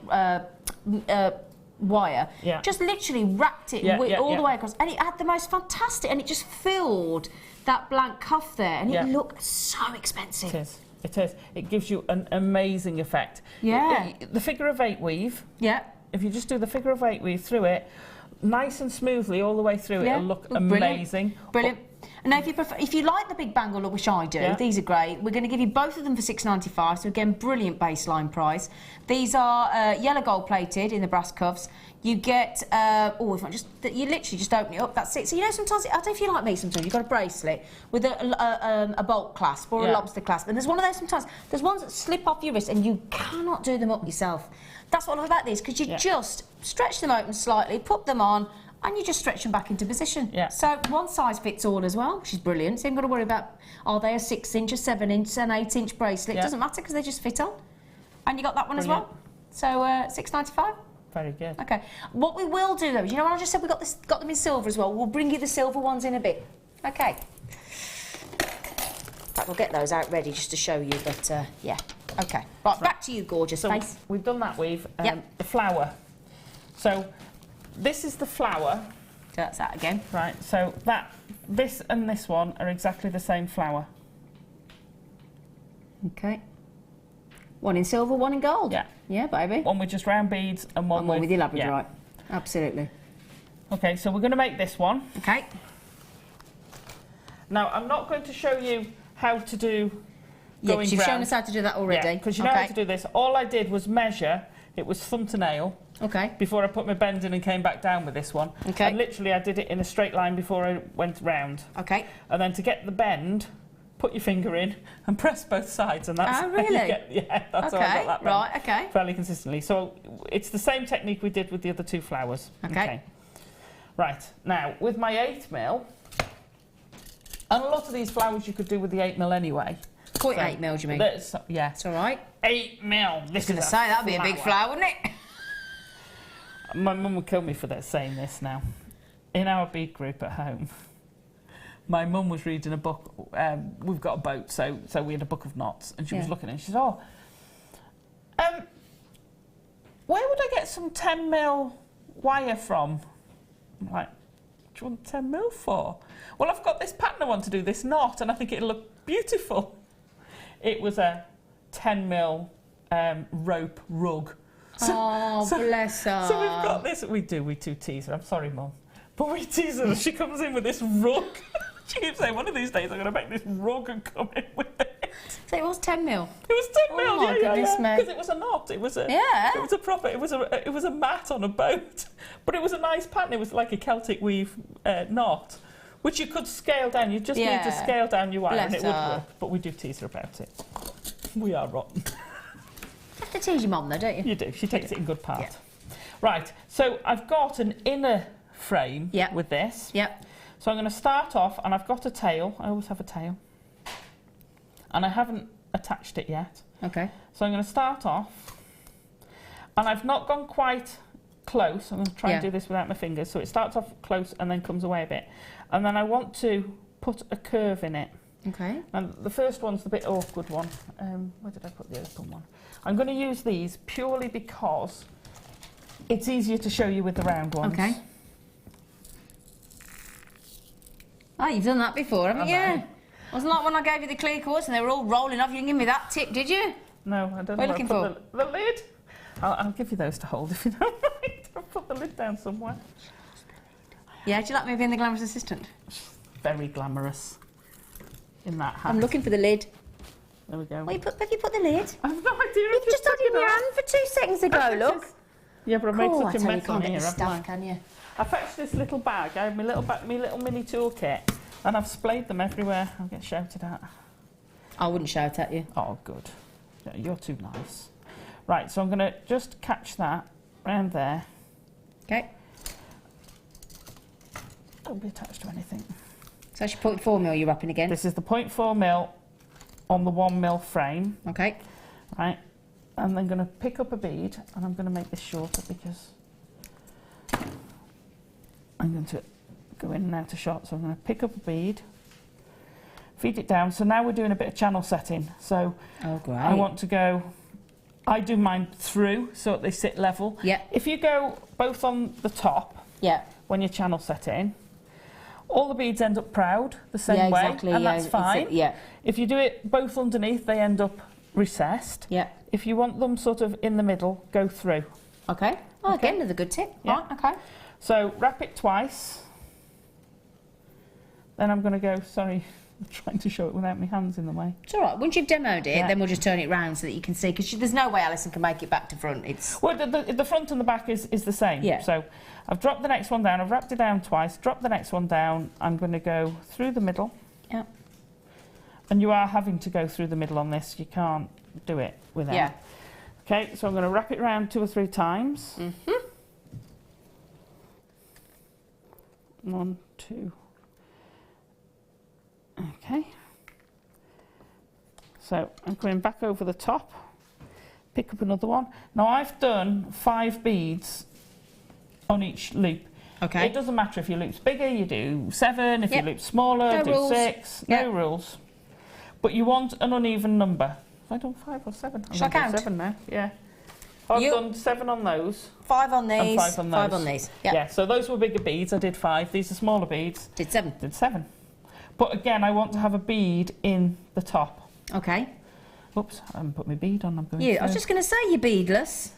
wire, just literally wrapped it all the way across, and it had the most fantastic, and it just filled that blank cuff there, and it looked so expensive. It is. It is. It gives you an amazing effect. Yeah. The figure of 8 weave. Yeah. If you just do the figure of 8 weave through it, nice and smoothly all the way through, it'll look amazing. Brilliant. And now, if you like the big bangle look, which I do, these are great. We're going to give you both of them for $6.95. So again, brilliant baseline price. These are yellow gold plated in the brass cuffs. You get you literally just open it up. That's it. So you know, sometimes I don't know if you're like me. Sometimes you've got a bracelet with a bolt clasp or a lobster clasp, and there's one of those. Sometimes there's ones that slip off your wrist, and you cannot do them up yourself. That's what I love about these, because you just stretch them open slightly, put them on, and you just stretch them back into position. Yeah. So one size fits all as well, which is brilliant. So you haven't got to worry about, are they a 6-inch, a 7-inch, an 8-inch bracelet? It doesn't matter because they just fit on. And you got that one as well. So $6.95. Very good. Okay. What we will do though, is, you know what I just said, we got them in silver as well. We'll bring you the silver ones in a bit. Okay. In fact, we'll get those out ready just to show you. But yeah. Okay. Right. Back to you, gorgeous face. We've done that weave. The flower. So this is the flower. So that's that again. Right. So this and this one are exactly the same flower. Okay. One in silver, one in gold. Yeah. Yeah, baby. One with just round beads and one with the labradorite. Absolutely. Okay, so we're going to make this one. Okay. Now, I'm not going to show you how to do going because you've round. shown us how to do that already. Yeah, because you know how to do this. All I did was measure. It was thumb to nail. Okay. Before I put my bend in and came back down with this one. Okay. And literally, I did it in a straight line before I went round. Okay. And then to get the bend, put your finger in and press both sides, and that's how you get, that's how I got that bend. Right, okay. Fairly consistently. So it's the same technique we did with the other 2 flowers. Okay. Right, now with my 8mm, and a lot of these flowers you could do with the 8mm anyway. 0.8 mil, do you mean? Yeah. It's all right. 8mm. I was going to say, that'd be a big flower, wouldn't it? My mum would kill me for saying this now. In our bead group at home, my mum was reading a book. We've got a boat, so we had a book of knots, and she was looking at it. She said, "Oh, where would I get some 10mm wire from?" I'm like, "What do you want 10mm for?" "Well, I've got this pattern I want to do, this knot, and I think it'll look beautiful." It was a 10mm rope rug. Bless her. So we've got this. We do tease her. I'm sorry, Mum. But we tease her. She comes in with this rug. She keeps saying, one of these days I'm going to make this rug and come in with it. So it was 10mm? It was 10mm, oh, my goodness me. Because it was a knot. It was a proper, it was a mat on a boat. But it was a nice pattern. It was like a Celtic weave knot, which you could scale down. You just need to scale down your wire and it would work. But we do tease her about it. We are rotten. You have to tease your mum though, don't you? You do. She takes it in good part. Right, so I've got an inner frame with this. Yep. So I'm going to start off, and I've got a tail. I always have a tail. And I haven't attached it yet. Okay. So I'm going to start off, and I've not gone quite close. I'm going to try and do this without my fingers. So it starts off close and then comes away a bit. And then I want to put a curve in it. Okay. And the first one's the bit awkward one. Where did I put the open one? I'm going to use these purely because it's easier to show you with the round ones. Okay. Oh, you've done that before, haven't you? Wasn't like when I gave you the clear quartz and they were all rolling off. You didn't give me that tip, did you? No, I don't know. What are you looking for? The lid. I'll give you those to hold if you don't mind. I'll put the lid down somewhere. Yeah, do you like me being the glamorous assistant? Very glamorous in that hat. I'm looking for the lid. There we go. Well, have you put the lid? I've no idea. You just had it in your hand for 2 seconds ago, look. Yeah, but I made such a you mess can't on get here, the haven't stuff, I? can you? I fetched this little bag. I have my little mini toolkit, and I've splayed them everywhere. I'll get shouted at. I wouldn't shout at you. Oh, good. Yeah, you're too nice. Right, so I'm going to just catch that round there. Okay. Don't be attached to anything. So that's your 0.4 mil you're wrapping again. This is the 0.4 mil on the 1 mil frame. Okay. Right, and then going to pick up a bead, and I'm going to make this shorter because I'm going to go in and out of shot. So I'm going to pick up a bead, feed it down. So now we're doing a bit of channel setting. So great. I want to go, I do mine through so that they sit level. Yeah. If you go both on the top, yeah, when you're channel setting, all the beads end up proud the same way, exactly, and that's fine. Yeah. If you do it both underneath, they end up recessed. Yeah. If you want them sort of in the middle, go through. Okay. Oh, again, another good tip. Yeah. Right, okay. So wrap it twice. Then I'm going to go, sorry, I'm trying to show it without my hands in the way. It's all right. Once you've demoed it, Yeah. then we'll just turn it round so that you can see, because there's no way Alison can make it back to front. It's Well, the front and the back is the same. Yeah. So I've dropped the next one down, I've wrapped it down twice, dropped the next one down. I'm going to go through the middle. Yeah. And you are having to go through the middle on this. You can't do it without. Yeah. Okay, so I'm going to wrap it around 2 or 3 times. Mm-hmm. 1, 2. Okay. So I'm coming back over the top, pick up another one. Now I've done 5 beads on each loop. Okay. It doesn't matter if your loop's bigger, you do 7. If Yep. your loop's smaller, No do rules. 6. Yep. No rules. But you want an uneven number. Have I done 5 or 7? I'm Shall I gonna do count? 7 now. Yeah. I've You- done 7 on those. 5 on these. And 5 on those. 5 on these. Yeah. Yeah, so those were bigger beads. I did 5. These are smaller beads. Did 7. Did 7. But again, I want to have a bead in the top. Okay. Oops, I haven't put my bead on. I'm going Yeah, I was through. just going to say you're beadless.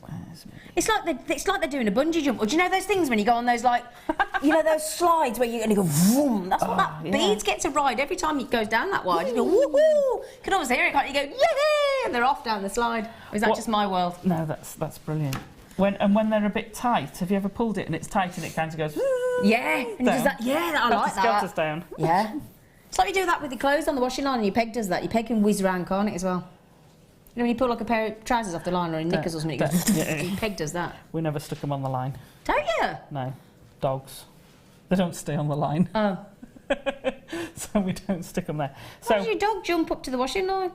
Where's my bead? It's like they're doing a bungee jump. Or do you know those things when you go on those, like, you know, those slides where you're going to go vroom? That's what that yeah. beads get to ride every time it goes down that wide. You go woo woo. You can always hear it, can't you? You go yeah, and they're off down the slide. Or is that What- just my world? No, that's brilliant. When they're a bit tight, have you ever pulled it and it's tight and it kind of goes? Yeah, and it does Down. that. Yeah, I like Skelters that. down. Yeah. It's like you do that with your clothes on the washing line and your peg does that. Your peg can whiz round, can't it, as well? You know, when you pull like a pair of trousers off the line or in knickers or something, it goes, Yeah. your peg does that. We never stuck them on the line. Don't you? No, dogs. They don't stay on the line, Oh. so we don't stick them there. Why does So, your dog jump up to the washing line?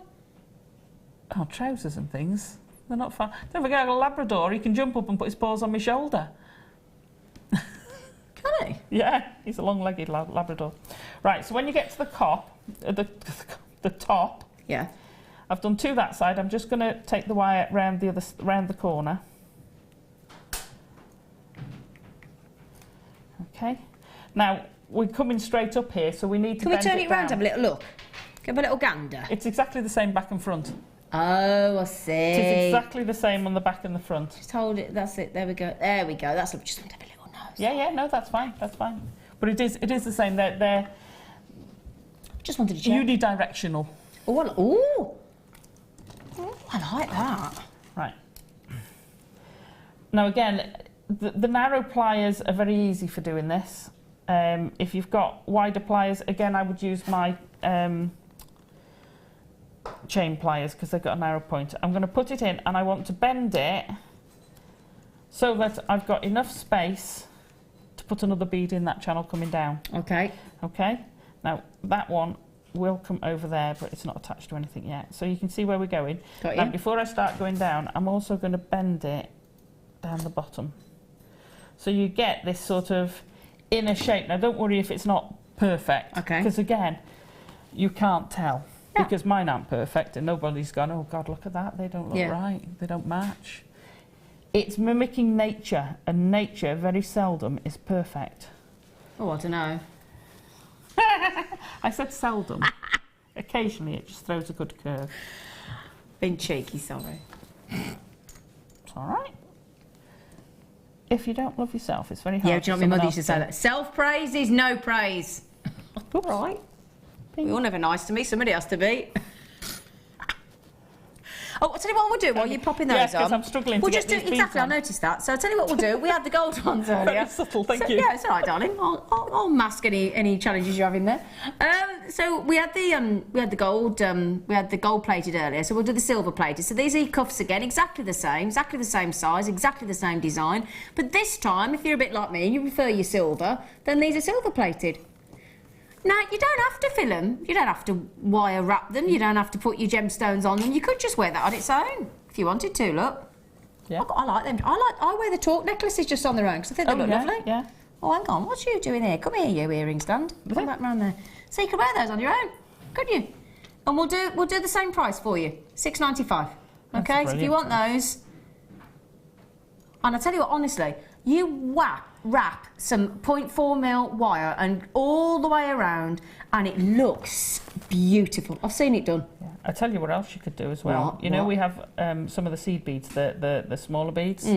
oh, trousers and things. They're not far. Don't forget, I've got a Labrador. He can jump up and put his paws on my shoulder. Can he? Yeah, he's a long-legged Labrador. Right, so when you get to the the top, Yeah. I've done 2 that side. I'm just going to take the wire round the corner. Okay. Now we're coming straight up here, so we need to. Can we bend turn it round, down. have a little look? Give a little gander. It's exactly the same back and front. Oh, I see. It's exactly the same on the back and the front. Just hold it. That's it. There we go. There we go. That's just want to have a little nose. Yeah, no, that's fine. That's fine. But it is the same. They're Just wanted to check. unidirectional. Oh, I like that. Right. Now again, the narrow pliers are very easy for doing this. If you've got wider pliers, again, I would use my chain pliers because they've got a narrow point. I'm going to put it in and I want to bend it so that I've got enough space put another bead in that channel coming down. Okay. Okay, now that one will come over there, but it's not attached to anything yet. So you can see where we're going. Got Now, you. before I start going down, I'm also going to bend it down the bottom. So you get this sort of inner shape. Now don't worry if it's not perfect. Okay. Because again, you can't tell. No. Because mine aren't perfect and nobody's gone, oh God, look at that, they don't look Yeah. right, they don't match. It's mimicking nature, and nature very seldom is perfect. Oh, I don't know. I said seldom. Occasionally it just throws a good curve. Being cheeky, sorry. It's all right. If you don't love yourself, it's very hard. Yeah, do you know for what my mother someone used to say? else That self-praise is no praise. All right. You're never nice to me. Somebody has to be. Oh, I'll tell you what we'll do while you're popping those Yes, 'cause on. I'm struggling We'll to just get do these beads exactly. I on. noticed that. So I'll tell you what we'll do. We had the gold ones earlier. Very subtle, thank you. Yeah, it's all right, darling. I'll mask any challenges you're having there. So we had the gold plated earlier. So we'll do the silver plated. So these are your cuffs again, exactly the same size, exactly the same design. But this time, if you're a bit like me and you prefer your silver, then these are silver plated. Now, you don't have to fill them. You don't have to wire wrap them. You don't have to put your gemstones on them. You could just wear that on its own if you wanted to, look. Yeah. I like them. I wear the torque necklaces just on their own because I think they look yeah, lovely. Yeah. Oh, hang on. What's you doing here? Come here, you earring stand. Come back round there. So you can wear those on your own, couldn't you? And we'll do the same price for you, $6.95. Okay, so if you want those, and I tell you what, honestly, you wrap some 0.4mm wire and all the way around, and it looks beautiful. I've seen it done. Yeah. I tell you what else you could do as well. What? You know, What? we have some of the seed beads, the smaller beads.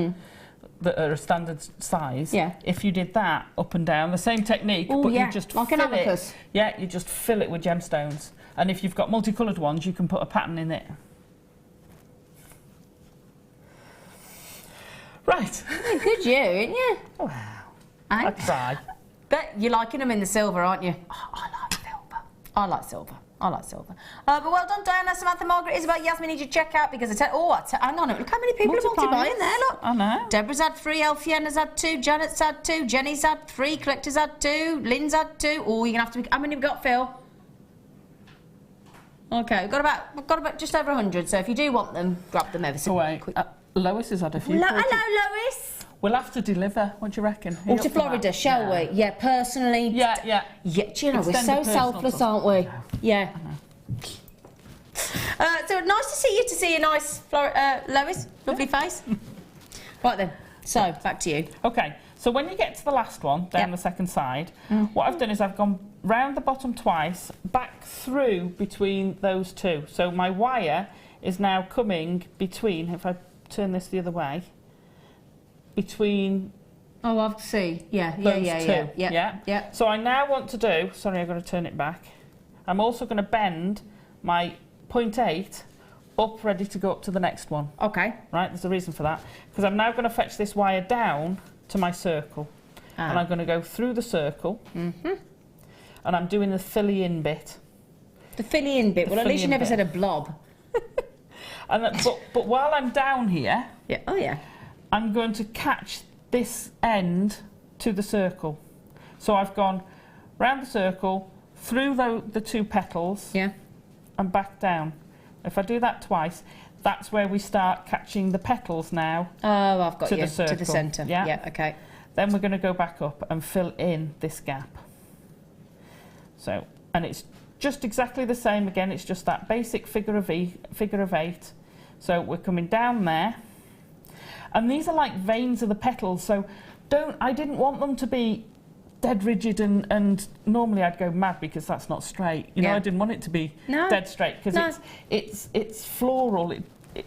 That are a standard size. Yeah. If you did that up and down, the same technique, Ooh, but yeah, you just like an fill it. abacus. Yeah, you just fill it with gemstones. And if you've got multicoloured ones, you can put a pattern in it. Right. Yeah, good you, ain't you? Wow. Eh? I try. But you're liking them in the silver, aren't you? Oh, I like silver. I like silver. I like silver. But well done, Diana, Samantha, Margaret, Isabel, Yasmin, need you to check out because hang on, look how many people are multiplying there, look. I know. Deborah's had 3, Elfiana's had 2, Janet's had 2, Jenny's had 3, Collector's had 2, Lynn's had 2. Oh, you're gonna have to be, how many have we got, Phil? Okay, we've got about just over 100, so if you do want them, grab them ever so Wait, quick. Lois has had a few. Hello, Lois. We'll have to deliver. What do you reckon? Oh, to Florida, shall we? Yeah, personally. Yeah, yeah. Yeah, do you know, we're Extend so the personal selfless, touch. aren't we? Yeah. So nice to see you nice, Lois. Lovely face. Right then, so back to you. Okay, so when you get to the last one, down the second side, what I've done is I've gone round the bottom twice, back through between those two. So my wire is now coming between, if I turn this the other way, between Oh, I see. Yeah. those two. So I now want to do, sorry, I've got to turn it back. I'm also going to bend my 0.8 up, ready to go up to the next one. Okay. Right, there's a reason for that. Because I'm now going to fetch this wire down to my circle. And I'm going to go through the circle. And I'm doing the filly-in bit. The filly-in bit. Well, at least you never said a blob. And but while I'm down here, Yeah. Oh, yeah. I'm going to catch this end to the circle. So I've gone round the circle, through the two petals, Yeah. and back down. If I do that twice, that's where we start catching the petals now. Oh, I've got To you. the circle. To the centre. Yeah. Yeah, okay. Then we're going to go back up and fill in this gap. So, and it's just exactly the same again, it's just that basic figure of 8. So we're coming down there. And these are like veins of the petals, so I didn't want them to be dead rigid and normally I'd go mad because that's not straight. You know, I didn't want it to be dead straight because it's floral.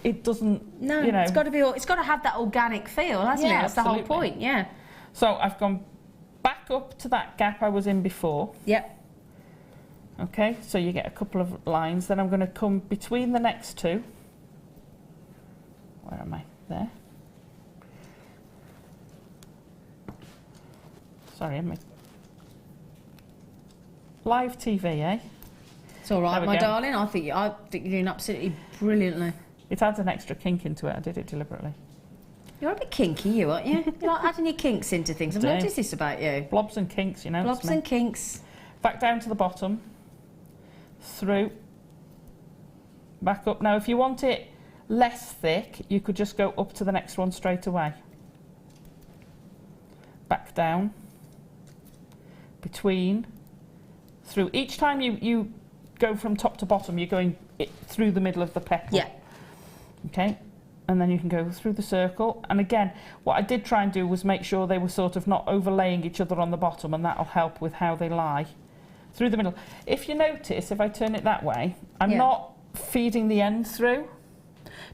It doesn't. No, you know, it's got to be. It's got to have that organic feel, hasn't it? That's the whole absolutely. point. Yeah. So I've gone back up to that gap I was in before. Yep. Okay, so you get a couple of lines. Then I'm going to come between the next two. Where am I? There. Sorry, I'm live TV, eh? It's all right, There we my go. darling. I think you're doing absolutely brilliantly. It adds an extra kink into it. I did it deliberately. You're a bit kinky, you, aren't you? You're like adding your kinks into things. I've noticed this about you. Blobs and kinks, you know. Blobs and kinks. Back down to the bottom, through, back up. Now, if you want it less thick, you could just go up to the next one straight away. Back down, between, through. Each time you go from top to bottom, you're going through the middle of the petal. Yeah. Okay. And then you can go through the circle. And again, what I did try and do was make sure they were sort of not overlaying each other on the bottom, and that'll help with how they lie through the middle. If you notice, if I turn it that way, I'm not feeding the end through,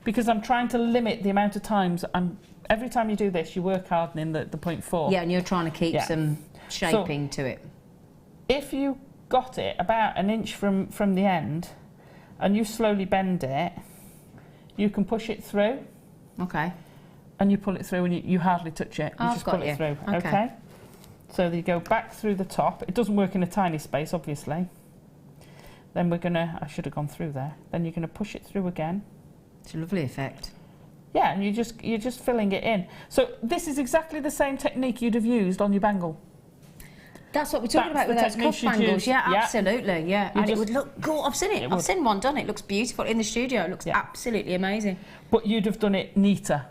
because I'm trying to limit the amount of times every time you do this, you work hardening the 0.4. Yeah, and you're trying to keep some shaping to it. If you got it about an inch from the end, and you slowly bend it, you can push it through. Okay. And you pull it through, and you hardly touch it. You just pull it through. Okay. So you go back through the top. It doesn't work in a tiny space, obviously. Then we're gonna. I should have gone through there. Then you're gonna push it through again. It's a lovely effect. Yeah, and you're just filling it in. So this is exactly the same technique you'd have used on your bangle. That's what we're talking about with those cuff bangles. Yeah, absolutely. Yeah, and it would look good. I've seen it. I've seen one done. It looks beautiful in the studio. It looks absolutely amazing. But you'd have done it neater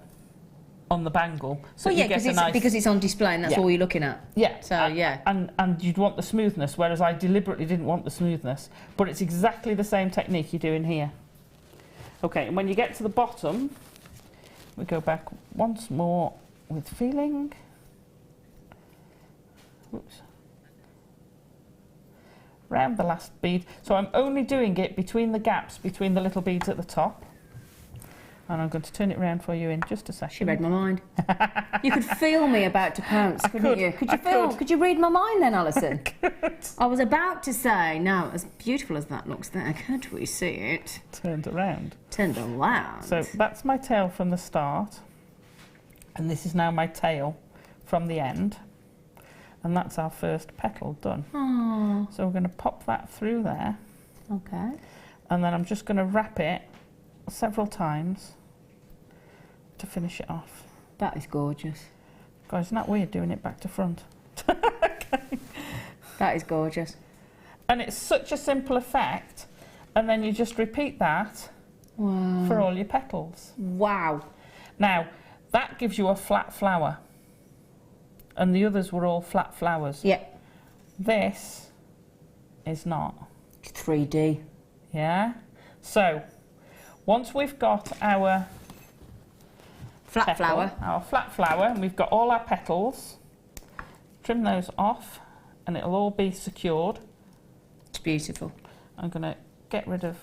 on the bangle. So well, yeah, because it's on display and that's all you're looking at. Yeah. So and you'd want the smoothness, whereas I deliberately didn't want the smoothness. But it's exactly the same technique you're doing here. Okay, and when you get to the bottom, we go back once more with feeling. Oops. Round the last bead. So I'm only doing it between the gaps between the little beads at the top. And I'm going to turn it round for you in just a second. She read my mind. You could feel me about to pounce, couldn't you? Could you read my mind then, Alison? I was about to say, no, as beautiful as that looks there, could we see it? Turned around. Turned around. So that's my tail from the start. And this is now my tail from the end. And that's our first petal done. Aww. So we're going to pop that through there. Okay. And then I'm just going to wrap it several times to finish it off. That is gorgeous. Guys, isn't that weird doing it back to front? Okay. That is gorgeous. And it's such a simple effect. And then you just repeat that for all your petals. Wow. Now, that gives you a flat flower. And the others were all flat flowers. Yep. This is not. It's 3D. Yeah? So, once we've got our flat flower, and we've got all our petals, trim those off and it'll all be secured. It's beautiful. I'm going to get rid of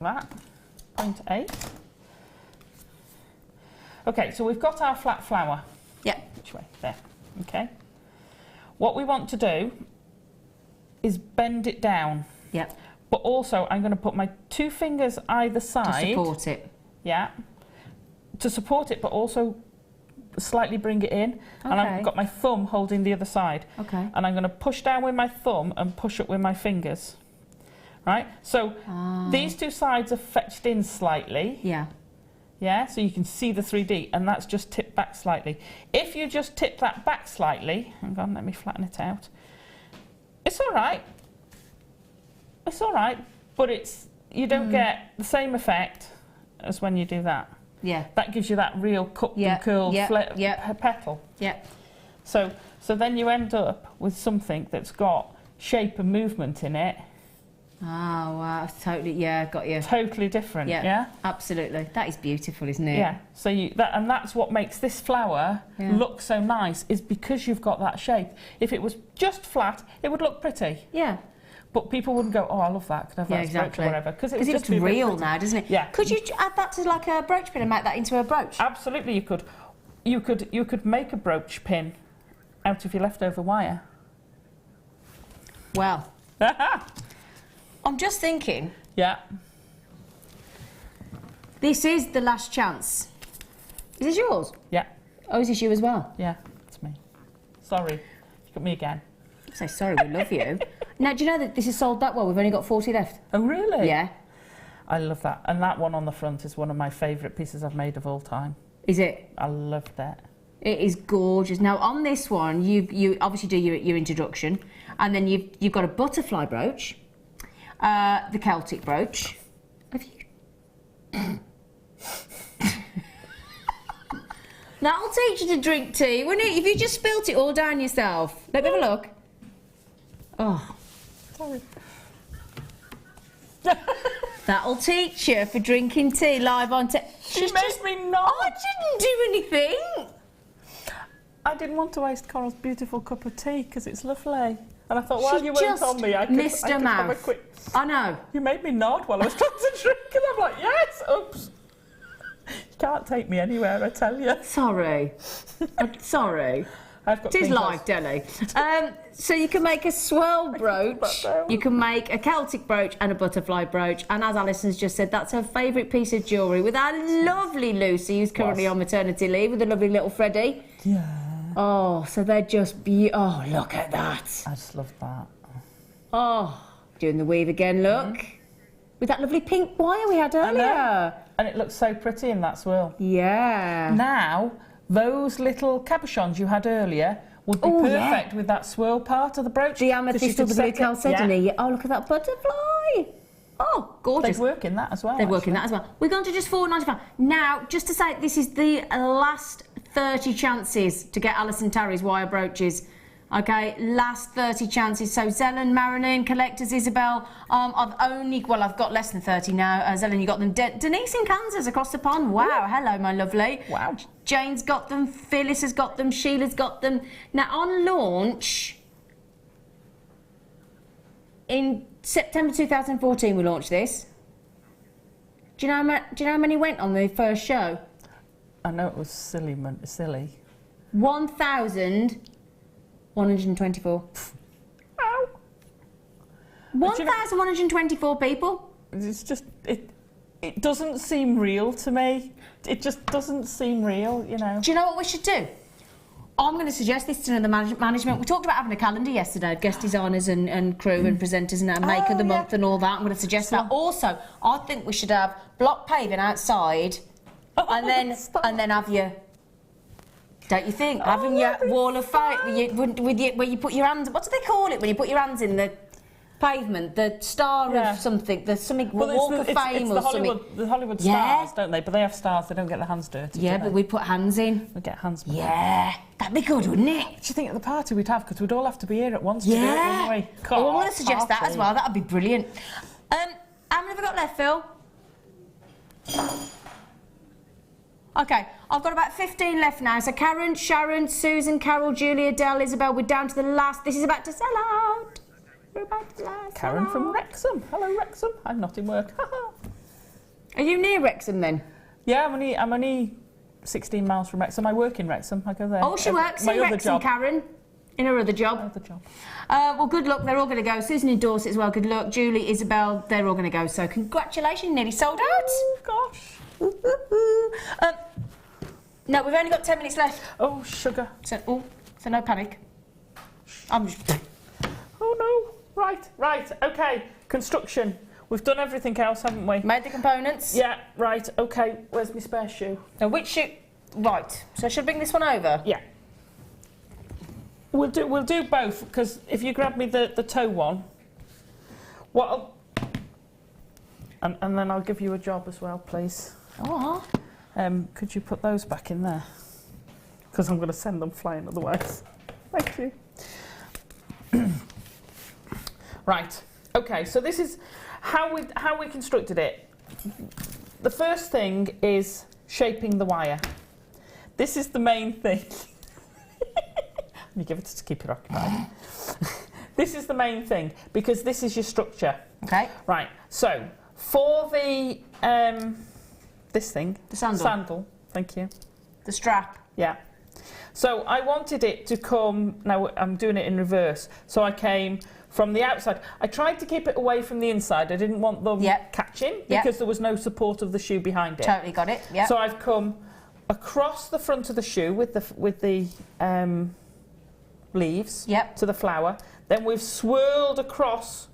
that, 0.8. Okay, so we've got our flat flower. Yeah. Which way? There. Okay. What we want to do is bend it down. Yep. But also, I'm going to put my 2 fingers either side. To support it. Yeah. To support it, but also slightly bring it in. Okay. And I've got my thumb holding the other side. Okay. And I'm going to push down with my thumb and push up with my fingers. Right? So these 2 sides are fetched in slightly. Yeah. Yeah, so you can see the 3D, and that's just tipped back slightly. If you just tip that back slightly, hang on, let me flatten it out. It's all right. It's all right, but you don't get the same effect as when you do that. Yeah. That gives you that real cupped and curled petal. Yeah. So then you end up with something that's got shape and movement in it. Oh, wow, totally, got you. Totally different, yeah? Absolutely. That is beautiful, isn't it? Yeah, so and that's what makes this flower look so nice, is because you've got that shape. If it was just flat, it would look pretty. Yeah. But people wouldn't go, oh, I love that, could have that exactly. or whatever. Because it looks real now, doesn't it? Yeah. Could you add that to like a brooch pin and make that into a brooch? Absolutely, you could. You could make a brooch pin out of your leftover wire. Well. I'm just thinking. Yeah. This is the last chance. Is this yours? Yeah. Oh, is this you as well? Yeah, it's me. Sorry, you got me again. Say sorry, we love you. Now, do you know that this is sold that well? We've only got 40 left. Oh, really? Yeah. I love that. And that one on the front is one of my favourite pieces I've made of all time. Is it? I love that. It is gorgeous. Now on this one, you obviously do your introduction, and then you've got a butterfly brooch, the Celtic brooch. Have you? That'll teach you to drink tea, wouldn't it? If you just spilt it all down yourself. Let me have a look. Oh. Sorry. That'll teach you for drinking tea live on tea. She made me not. I didn't do anything. I didn't want to waste Coral's beautiful cup of tea because it's lovely. And I thought, while you weren't on me, I could have a quick... I know. You made me nod while I was trying to drink, and I'm like, yes, oops. You can't take me anywhere, I tell you. Sorry. Sorry. I've got it is live, Delly. So you can make a swirl brooch, you can make a Celtic brooch and a butterfly brooch, and as Alison's just said, that's her favourite piece of jewellery with our lovely Lucy, who's currently on maternity leave, with a lovely little Freddie. Yeah. Oh, so they're just oh, look at that. I just love that. Oh, doing the weave again, look. With that lovely pink wire we had earlier. And it looks so pretty in that swirl. Yeah. Now, those little cabochons you had earlier would be perfect with that swirl part of the brooch. The amethyst or the blue chalcedony. Oh, look at that butterfly. Oh, gorgeous. They'd work in that as well. They'd work in that as well. We're going to just £4.95. Now, just to say, this is the last 30 chances to get Alison Tarry's wire brooches. Okay, last 30 chances. So Zelen, Marilyn, Collectors, Isabel. I've got less than 30 now. Zelen, you got them. Denise in Kansas across the pond. Wow, hello, my lovely. Wow. Jane's got them. Phyllis has got them. Sheila's got them. Now, on launch, in September 2014, we launched this. Do you know how many went on the first show? I know it was silly. 1,124. Ow. 1,124 people. It's just it doesn't seem real to me. It just doesn't seem real, you know. Do you know what we should do? I'm going to suggest this to the management. We talked about having a calendar yesterday, guest designers and crew and presenters and Maker of the Month and all that. I'm going to suggest that. Also, I think we should have block paving outside, and then have your. Don't you think? Having your wall of fame where you put your hands. What do they call it when you put your hands in the pavement? The star of something. The something walk of fame or something. The Hollywood stars, don't they? But they have stars. They don't get their hands dirty. Yeah, but we put hands in. We get hands. Yeah, that'd be good, wouldn't it? What do you think at the party we'd have? Because we'd all have to be here at once to do it, wouldn't we? Well, I'm going to suggest that as well. That'd be brilliant. How many have we got left, Phil? Okay, I've got about 15 left now. So Karen, Sharon, Susan, Carol, Julia, Dell, Isabel, we're down to the last. This is about to sell out. We're about to sell Karen out. from Wrexham. Hello, Wrexham. I'm not in work. Are you near Wrexham then? Yeah, I'm only 16 miles from Wrexham. I work in Wrexham. I go there. Oh, she works in Wrexham, Karen. In her other job. Well, good luck. They're all going to go. Susan in Dorset as well. Good luck. Julie, Isabel, they're all going to go. So congratulations, nearly sold out. Oh, gosh. No, we've only got 10 minutes left. Oh, sugar. So no panic. I'm just... Oh, no. Right. Okay. Construction. We've done everything else, haven't we? Made the components. Yeah, right. Okay. Where's my spare shoe? Now, which shoe? Right. So should I bring this one over? Yeah. We'll do both, because if you grab me the toe one, and then I'll give you a job as well, please. Oh. Could you put those back in there? Because I'm going to send them flying otherwise. Thank you. Right. Okay. So this is how we constructed it. The first thing is shaping the wire. This is the main thing. You give it to keep it occupied. This is the main thing because this is your structure. Okay. Right. So for the this thing, the sandal. Thank you. The strap. Yeah. So I wanted it to come. Now I'm doing it in reverse. So I came from the outside. I tried to keep it away from the inside. I didn't want them catching because there was no support of the shoe behind it. Totally got it. Yeah. So I've come across the front of the shoe with the leaves to the flower. Then we've swirled across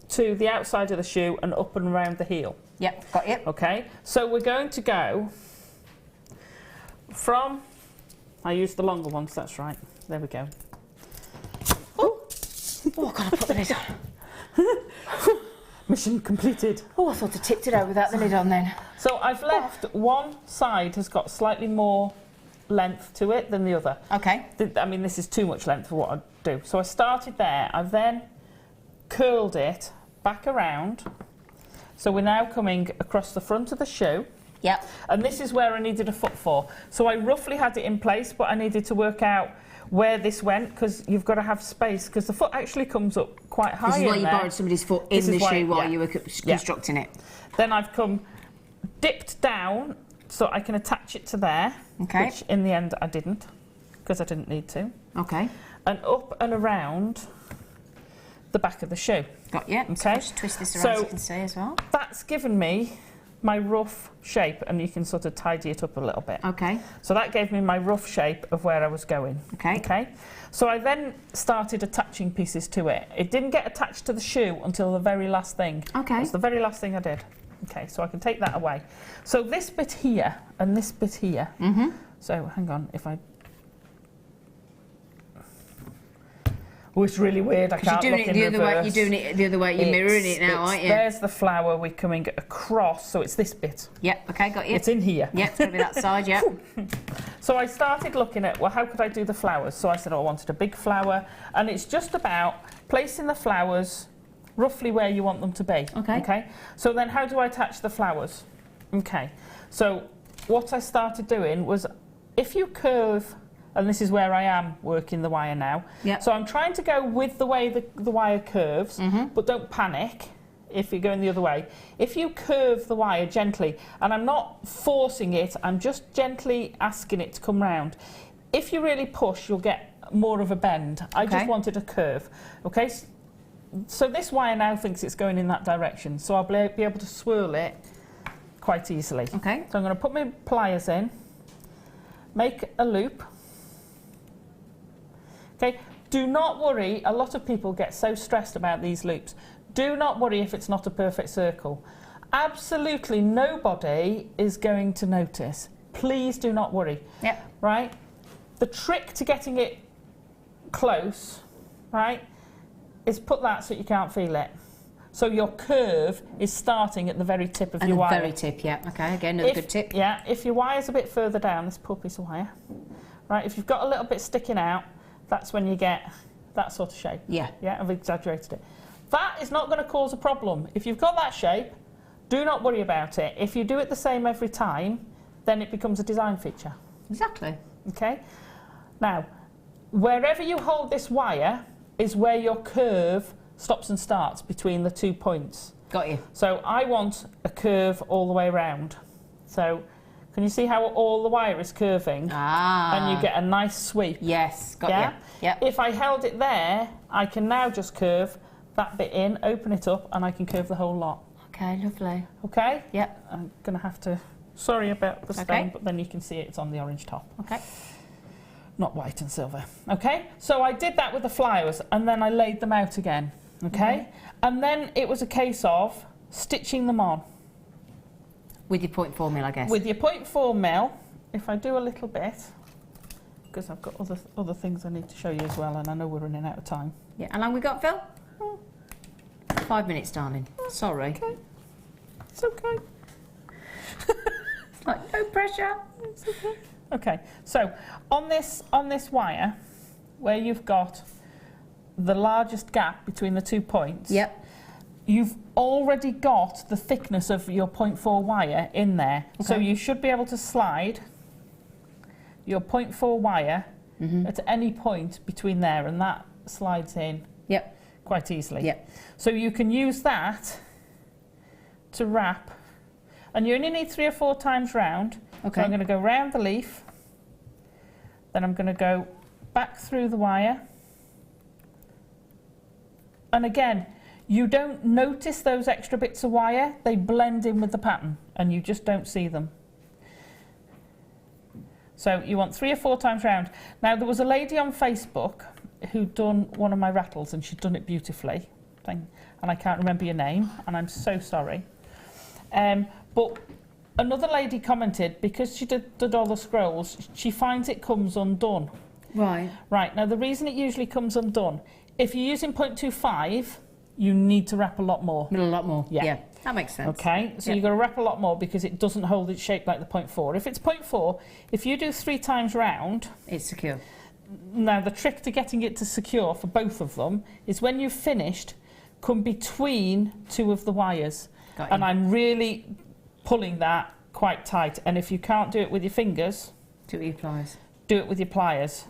to the outside of the shoe and up and around the heel. Yep, got you. Okay, so we're going to go from, I used the longer ones, that's right. There we go. Oh, oh God, I put the lid on. Mission completed. Oh, I thought I tipped it over without the lid on then. So I've left one side has got slightly more length to it than the other. Okay. I mean, this is too much length for what I do. So I started there. I've then curled it back around. So we're now coming across the front of the shoe. Yep. And this is where I needed a foot for. So I roughly had it in place, but I needed to work out where this went, because you've got to have space, because the foot actually comes up quite high. This is why you there. borrowed somebody's foot in the shoe while you were constructing it. Then I've come dipped down so I can attach it to there, which in the end I didn't, because I didn't need to. Okay. And up and around the back of the shoe. Got you. Okay. Just twist this around so you can see as well. That's given me my rough shape, and you can sort of tidy it up a little bit. Okay. So that gave me my rough shape of where I was going. Okay. Okay. So I then started attaching pieces to it. It didn't get attached to the shoe until the very last thing. Okay. It's the very last thing I did. Okay, so I can take that away. So this bit here and this bit here. Mm-hmm. So hang on, if I... Oh, it's really weird. I can't look in reverse. You're doing it the other way. You're mirroring it now, aren't you? There's the flower. We're coming across, so it's this bit. Yep. Okay, got you. It's in here. Yep, it's going to be that side. Yep. So I started looking at, well, how could I do the flowers? So I said, oh, I wanted a big flower, and it's just about placing the flowers roughly where you want them to be. Okay. Okay. So then, how do I attach the flowers? Okay. So what I started doing was, if you curve. And this is where I am working the wire now. Yep. So I'm trying to go with the way the wire curves, but don't panic if you're going the other way. If you curve the wire gently, and I'm not forcing it, I'm just gently asking it to come round. If you really push, you'll get more of a bend. I just wanted a curve. Okay, so this wire now thinks it's going in that direction, so I'll be able to swirl it quite easily. Okay. So I'm going to put my pliers in, make a loop. Okay, do not worry, a lot of people get so stressed about these loops. Do not worry if it's not a perfect circle. Absolutely nobody is going to notice. Please do not worry. Yep. Right? The trick to getting it close, right, is put that so you can't feel it. So your curve is starting at the very tip of your wire. The very tip, yeah. Okay, again, another good tip. Yeah, if your wire's a bit further down, this poor piece of wire, right, if you've got a little bit sticking out, that's when you get that sort of shape. Yeah. Yeah, I've exaggerated it. That is not going to cause a problem. If you've got that shape, do not worry about it. If you do it the same every time, then it becomes a design feature. Exactly. Okay? Now, wherever you hold this wire is where your curve stops and starts between the 2 points. Got you. So I want a curve all the way around. So can you see how all the wire is curving? Ah. And you get a nice sweep. Yes, got you. Yeah. If I held it there, I can now just curve that bit in, open it up, and I can curve the whole lot. Okay, lovely. Okay? Yep. I'm going to have to... Sorry about the stain, but then you can see it's on the orange top. Okay. Not white and silver. Okay? So I did that with the flowers, and then I laid them out again. Okay? And then it was a case of stitching them on. With your 0.4 mil, I guess. With your 0.4 mil, if I do a little bit, because I've got other things I need to show you as well, and I know we're running out of time. Yeah, how long we got, Phil? 5 minutes, darling. Sorry. Okay. It's okay. It's like, no pressure. It's okay. Okay, so on this wire, where you've got the largest gap between the 2 points, yep, you've already got the thickness of your 0.4 wire in there. Okay. So you should be able to slide your 0.4 wire at any point between there, and that slides in quite easily. Yep. So you can use that to wrap, and you only need 3 or 4 times round. Okay. So I'm going to go round the leaf, then I'm going to go back through the wire, and again, you don't notice those extra bits of wire. They blend in with the pattern and you just don't see them. So you want 3 or 4 times round. Now, there was a lady on Facebook who'd done one of my rattles, and she'd done it beautifully. And I can't remember your name, and I'm so sorry. But another lady commented, because she did all the scrolls, she finds it comes undone. Right. Right, now the reason it usually comes undone, if you're using 0.25, you need to wrap a lot more. A lot more. Yeah. Yeah. That makes sense. Okay, so you've got to wrap a lot more because it doesn't hold its shape like the 0.4. If it's 0.4, if you do 3 times round, it's secure. Now the trick to getting it to secure for both of them is when you've finished, come between 2 of the wires. And I'm really pulling that quite tight. And if you can't do it with your fingers, do it with your pliers. Do it with your pliers,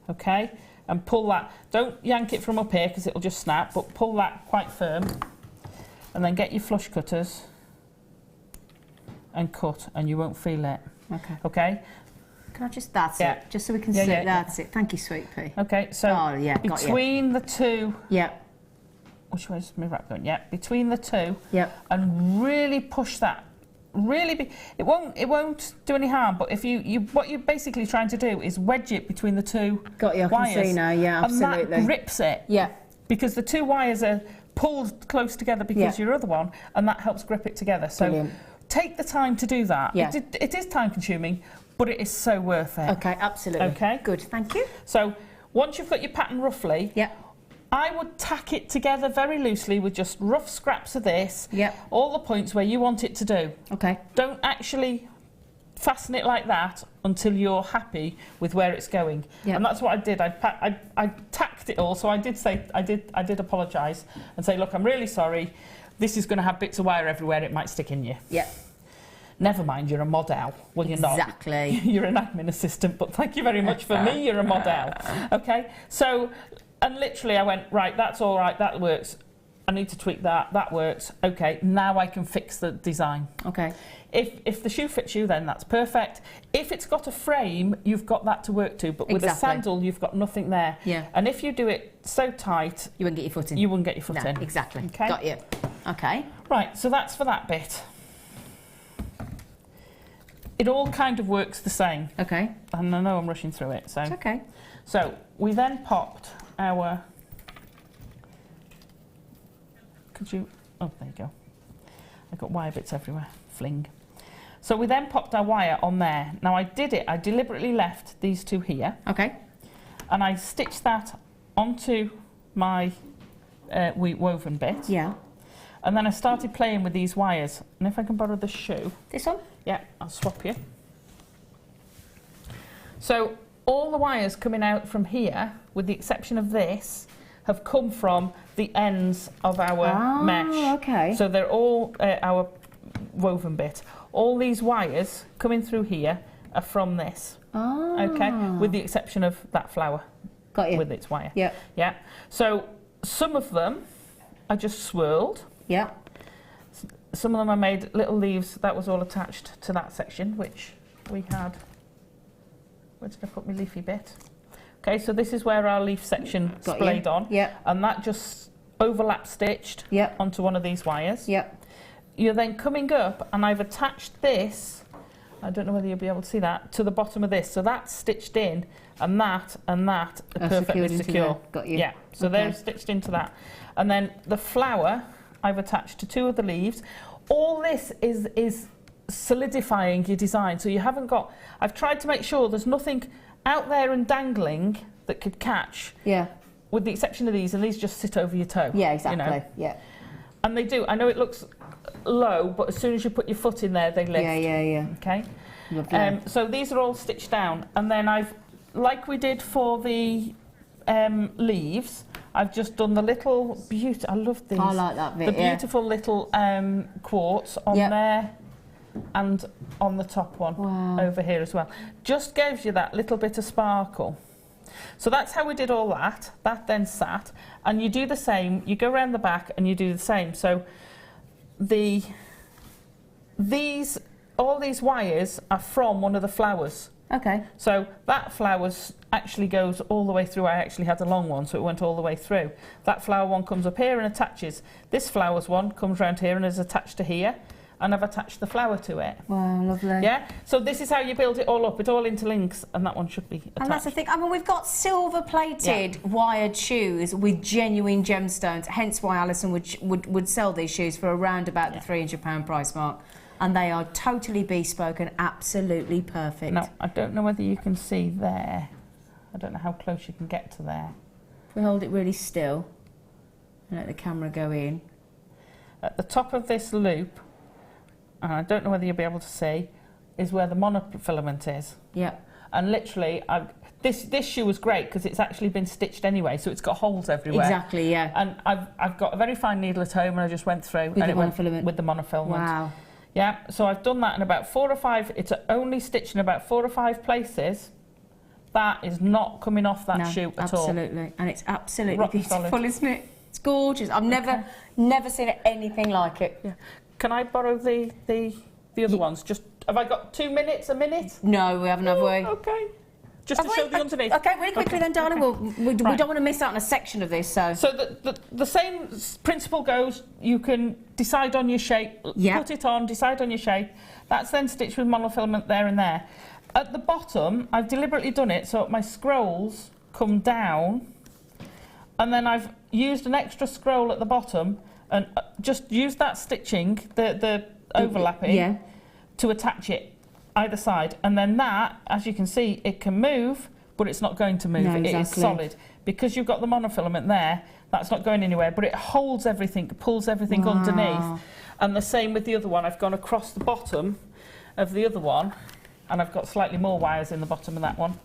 okay? And pull that. Don't yank it from up here because it'll just snap, but pull that quite firm. And then get your flush cutters and cut, and you won't feel it. Okay. Okay? Can I just, that's it, just so we can see it, that's it. Thank you, sweet pea. Okay, so between the 2, which way is my wrap going? Yeah, between the 2, and really push that. Really, it won't do any harm. But if what you're basically trying to do is wedge it between the 2 wires. I can see now, yeah, absolutely. And that grips it. Yeah. Because the 2 wires are pulled close together because your other one, and that helps grip it together. So brilliant. Take the time to do that. Yeah. It is time consuming, but it is so worth it. Okay, absolutely. Okay. Good, thank you. So once you've got your pattern roughly, I would tack it together very loosely with just rough scraps of this, all the points where you want it to do. Okay. Don't actually fasten it like that until you're happy with where it's going. And that's what I did. I tacked it all, so I did say, I did apologise and say, look, I'm really sorry. This is going to have bits of wire everywhere. It might stick in you. Yeah. Never mind, you're a model. Well, you're not. Exactly. You're an admin assistant, but thank you very much for me. You're a model. Okay. So, and literally I went, right, that's all right. That works. I need to tweak that. That works. Okay. Now I can fix the design. Okay. If the shoe fits you, then that's perfect. If it's got a frame, you've got that to work to. But with a sandal, you've got nothing there. Yeah. And if you do it so tight, you wouldn't get your foot in. You wouldn't get your foot in. Exactly. Okay. Got you. Okay. Right. So that's for that bit. It all kind of works the same. Okay. And I know I'm rushing through it. So. It's okay. So we then popped our. Could you? Oh, there you go. I've got wire bits everywhere. Fling. So we then popped our wire on there. Now I deliberately left these 2 here. Okay. And I stitched that onto my woven bit. Yeah. And then I started playing with these wires. And if I can borrow the shoe. This one? Yeah, I'll swap you. So all the wires coming out from here, with the exception of this, have come from the ends of our mesh. Okay. So they're all our woven bit. All these wires coming through here are from this. Okay, with the exception of that flower. Got you. With its wire. Yeah. Yeah. So some of them I just swirled. Yeah. Some of them I made little leaves. That was all attached to that section, which we had. Where did I put my leafy bit? Okay, so this is where our leaf section splayed on. Yeah. And that just overlap stitched onto one of these wires. Yeah. You're then coming up, and I've attached this, I don't know whether you'll be able to see that, to the bottom of this. So that's stitched in, and that are perfectly secure. Got you. Yeah, so they're stitched into that. And then the flower, I've attached to 2 of the leaves. All this is solidifying your design. So you haven't got, I've tried to make sure there's nothing out there and dangling that could catch. Yeah. With the exception of these, and these just sit over your toe. Yeah, exactly. You know? Yeah. And they do. I know it looks low, but as soon as you put your foot in there, they lift. Yeah. Okay. Lovely. So these are all stitched down, and then I've, like we did for the leaves, I've just done the little I love these. I like that bit. The beautiful little quartz on there, and on the top one over here as well. Just gives you that little bit of sparkle. So that's how we did all that. That then sat, and you do the same. You go around the back and you do the same. So all these wires are from one of the flowers. Okay. So that flower actually goes all the way through. I actually had a long one, so it went all the way through. That flower one comes up here and attaches. This flower's one comes round here and is attached to here. and I've attached the flower to it. Wow, lovely. Yeah, so this is how you build it all up. It all interlinks, and that one should be attached. And that's the thing. I mean, we've got silver-plated wired shoes with genuine gemstones. Hence why Alison would sell these shoes for around about the £300 price mark. And they are totally bespoke and absolutely perfect. Now, I don't know whether you can see there. I don't know how close you can get to there. If we hold it really still and let the camera go in. At the top of this loop, and I don't know whether you'll be able to see, is where the monofilament is. Yep. And literally, this shoe was great because it's actually been stitched anyway, so it's got holes everywhere. Exactly, yeah. And I've got a very fine needle at home, and I just went through with the monofilament. With the monofilament. Wow. Yeah, so I've done that in about 4 or 5. It's only stitched in about 4 or 5 places. That is not coming off that shoe at all. Absolutely, and it's absolutely beautiful, solid. isn't it? It's gorgeous. I've never seen anything like it. Yeah. Can I borrow the other ones? Just have I got 2 minutes? A minute? No, we haven't, have we? Okay. Just to show the underneath. Okay, really quickly then, darling. We don't want to miss out on a section of this, so. So the same principle goes. You can decide on your shape, put it on, decide on your shape. That's then stitched with monofilament there and there. At the bottom, I've deliberately done it so my scrolls come down, and then I've used an extra scroll at the bottom and just used that stitching, the overlapping, to attach it either side. And then that, as you can see, it can move, but it's not going to move. No, exactly. It is solid. Because you've got the monofilament there, that's not going anywhere, but it holds everything, pulls everything underneath. And the same with the other one. I've gone across the bottom of the other one, and I've got slightly more wires in the bottom of that one.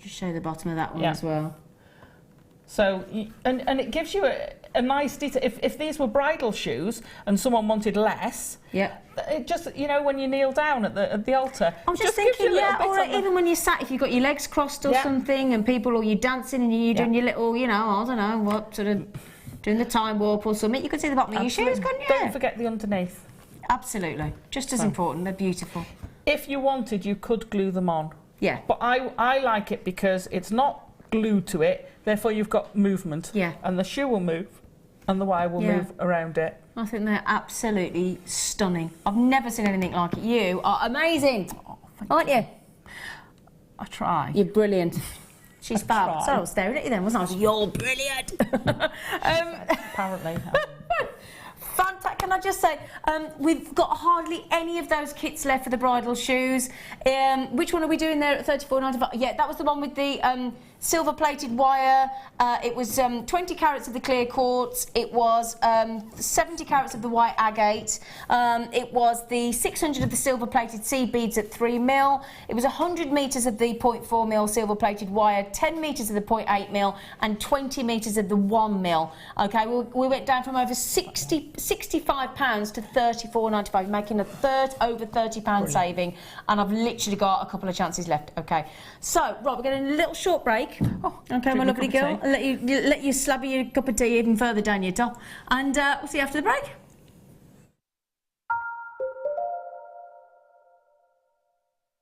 Just show the bottom of that one as well. So, and it gives you a nice detail. If these were bridal shoes and someone wanted less, it just, you know, when you kneel down at the altar, I'm just thinking, or even when you're sat, if you've got your legs crossed or something, and people, or you're dancing and you're doing your little, you know, I don't know what, sort of doing the time warp or something, you could see the bottom of your shoes, couldn't you? Don't forget the underneath. Absolutely, just as important. They're beautiful. If you wanted, you could glue them on. Yeah. But I like it because it's not glued to it, therefore you've got movement. Yeah. And the shoe will move, and the wire will move around it. I think they're absolutely stunning. I've never seen anything like it. You are amazing, aren't you? I try. You're brilliant. She's fab. Sorry, I was staring at you then, wasn't I? I was, you're brilliant. Apparently. Fantastic. Can I just say, we've got hardly any of those kits left for the bridal shoes. Which one are we doing there at $34.95? Yeah, that was the one with the silver-plated wire. It was 20 carats of the clear quartz. It was 70 carats of the white agate. It was the 600 of the silver-plated seed beads at 3mm. It was 100 metres of the 0.4mm silver-plated wire, 10 metres of the 0.8mm, and 20 metres of the 1mm. Okay, we went down from over £65 to $34.95, making a over £30 saving, and I've literally got a couple of chances left. Okay, so right, we're getting a little short break. Oh, okay, my lovely girl. I'll let you slabber your cup of tea even further down your top, and we'll see you after the break.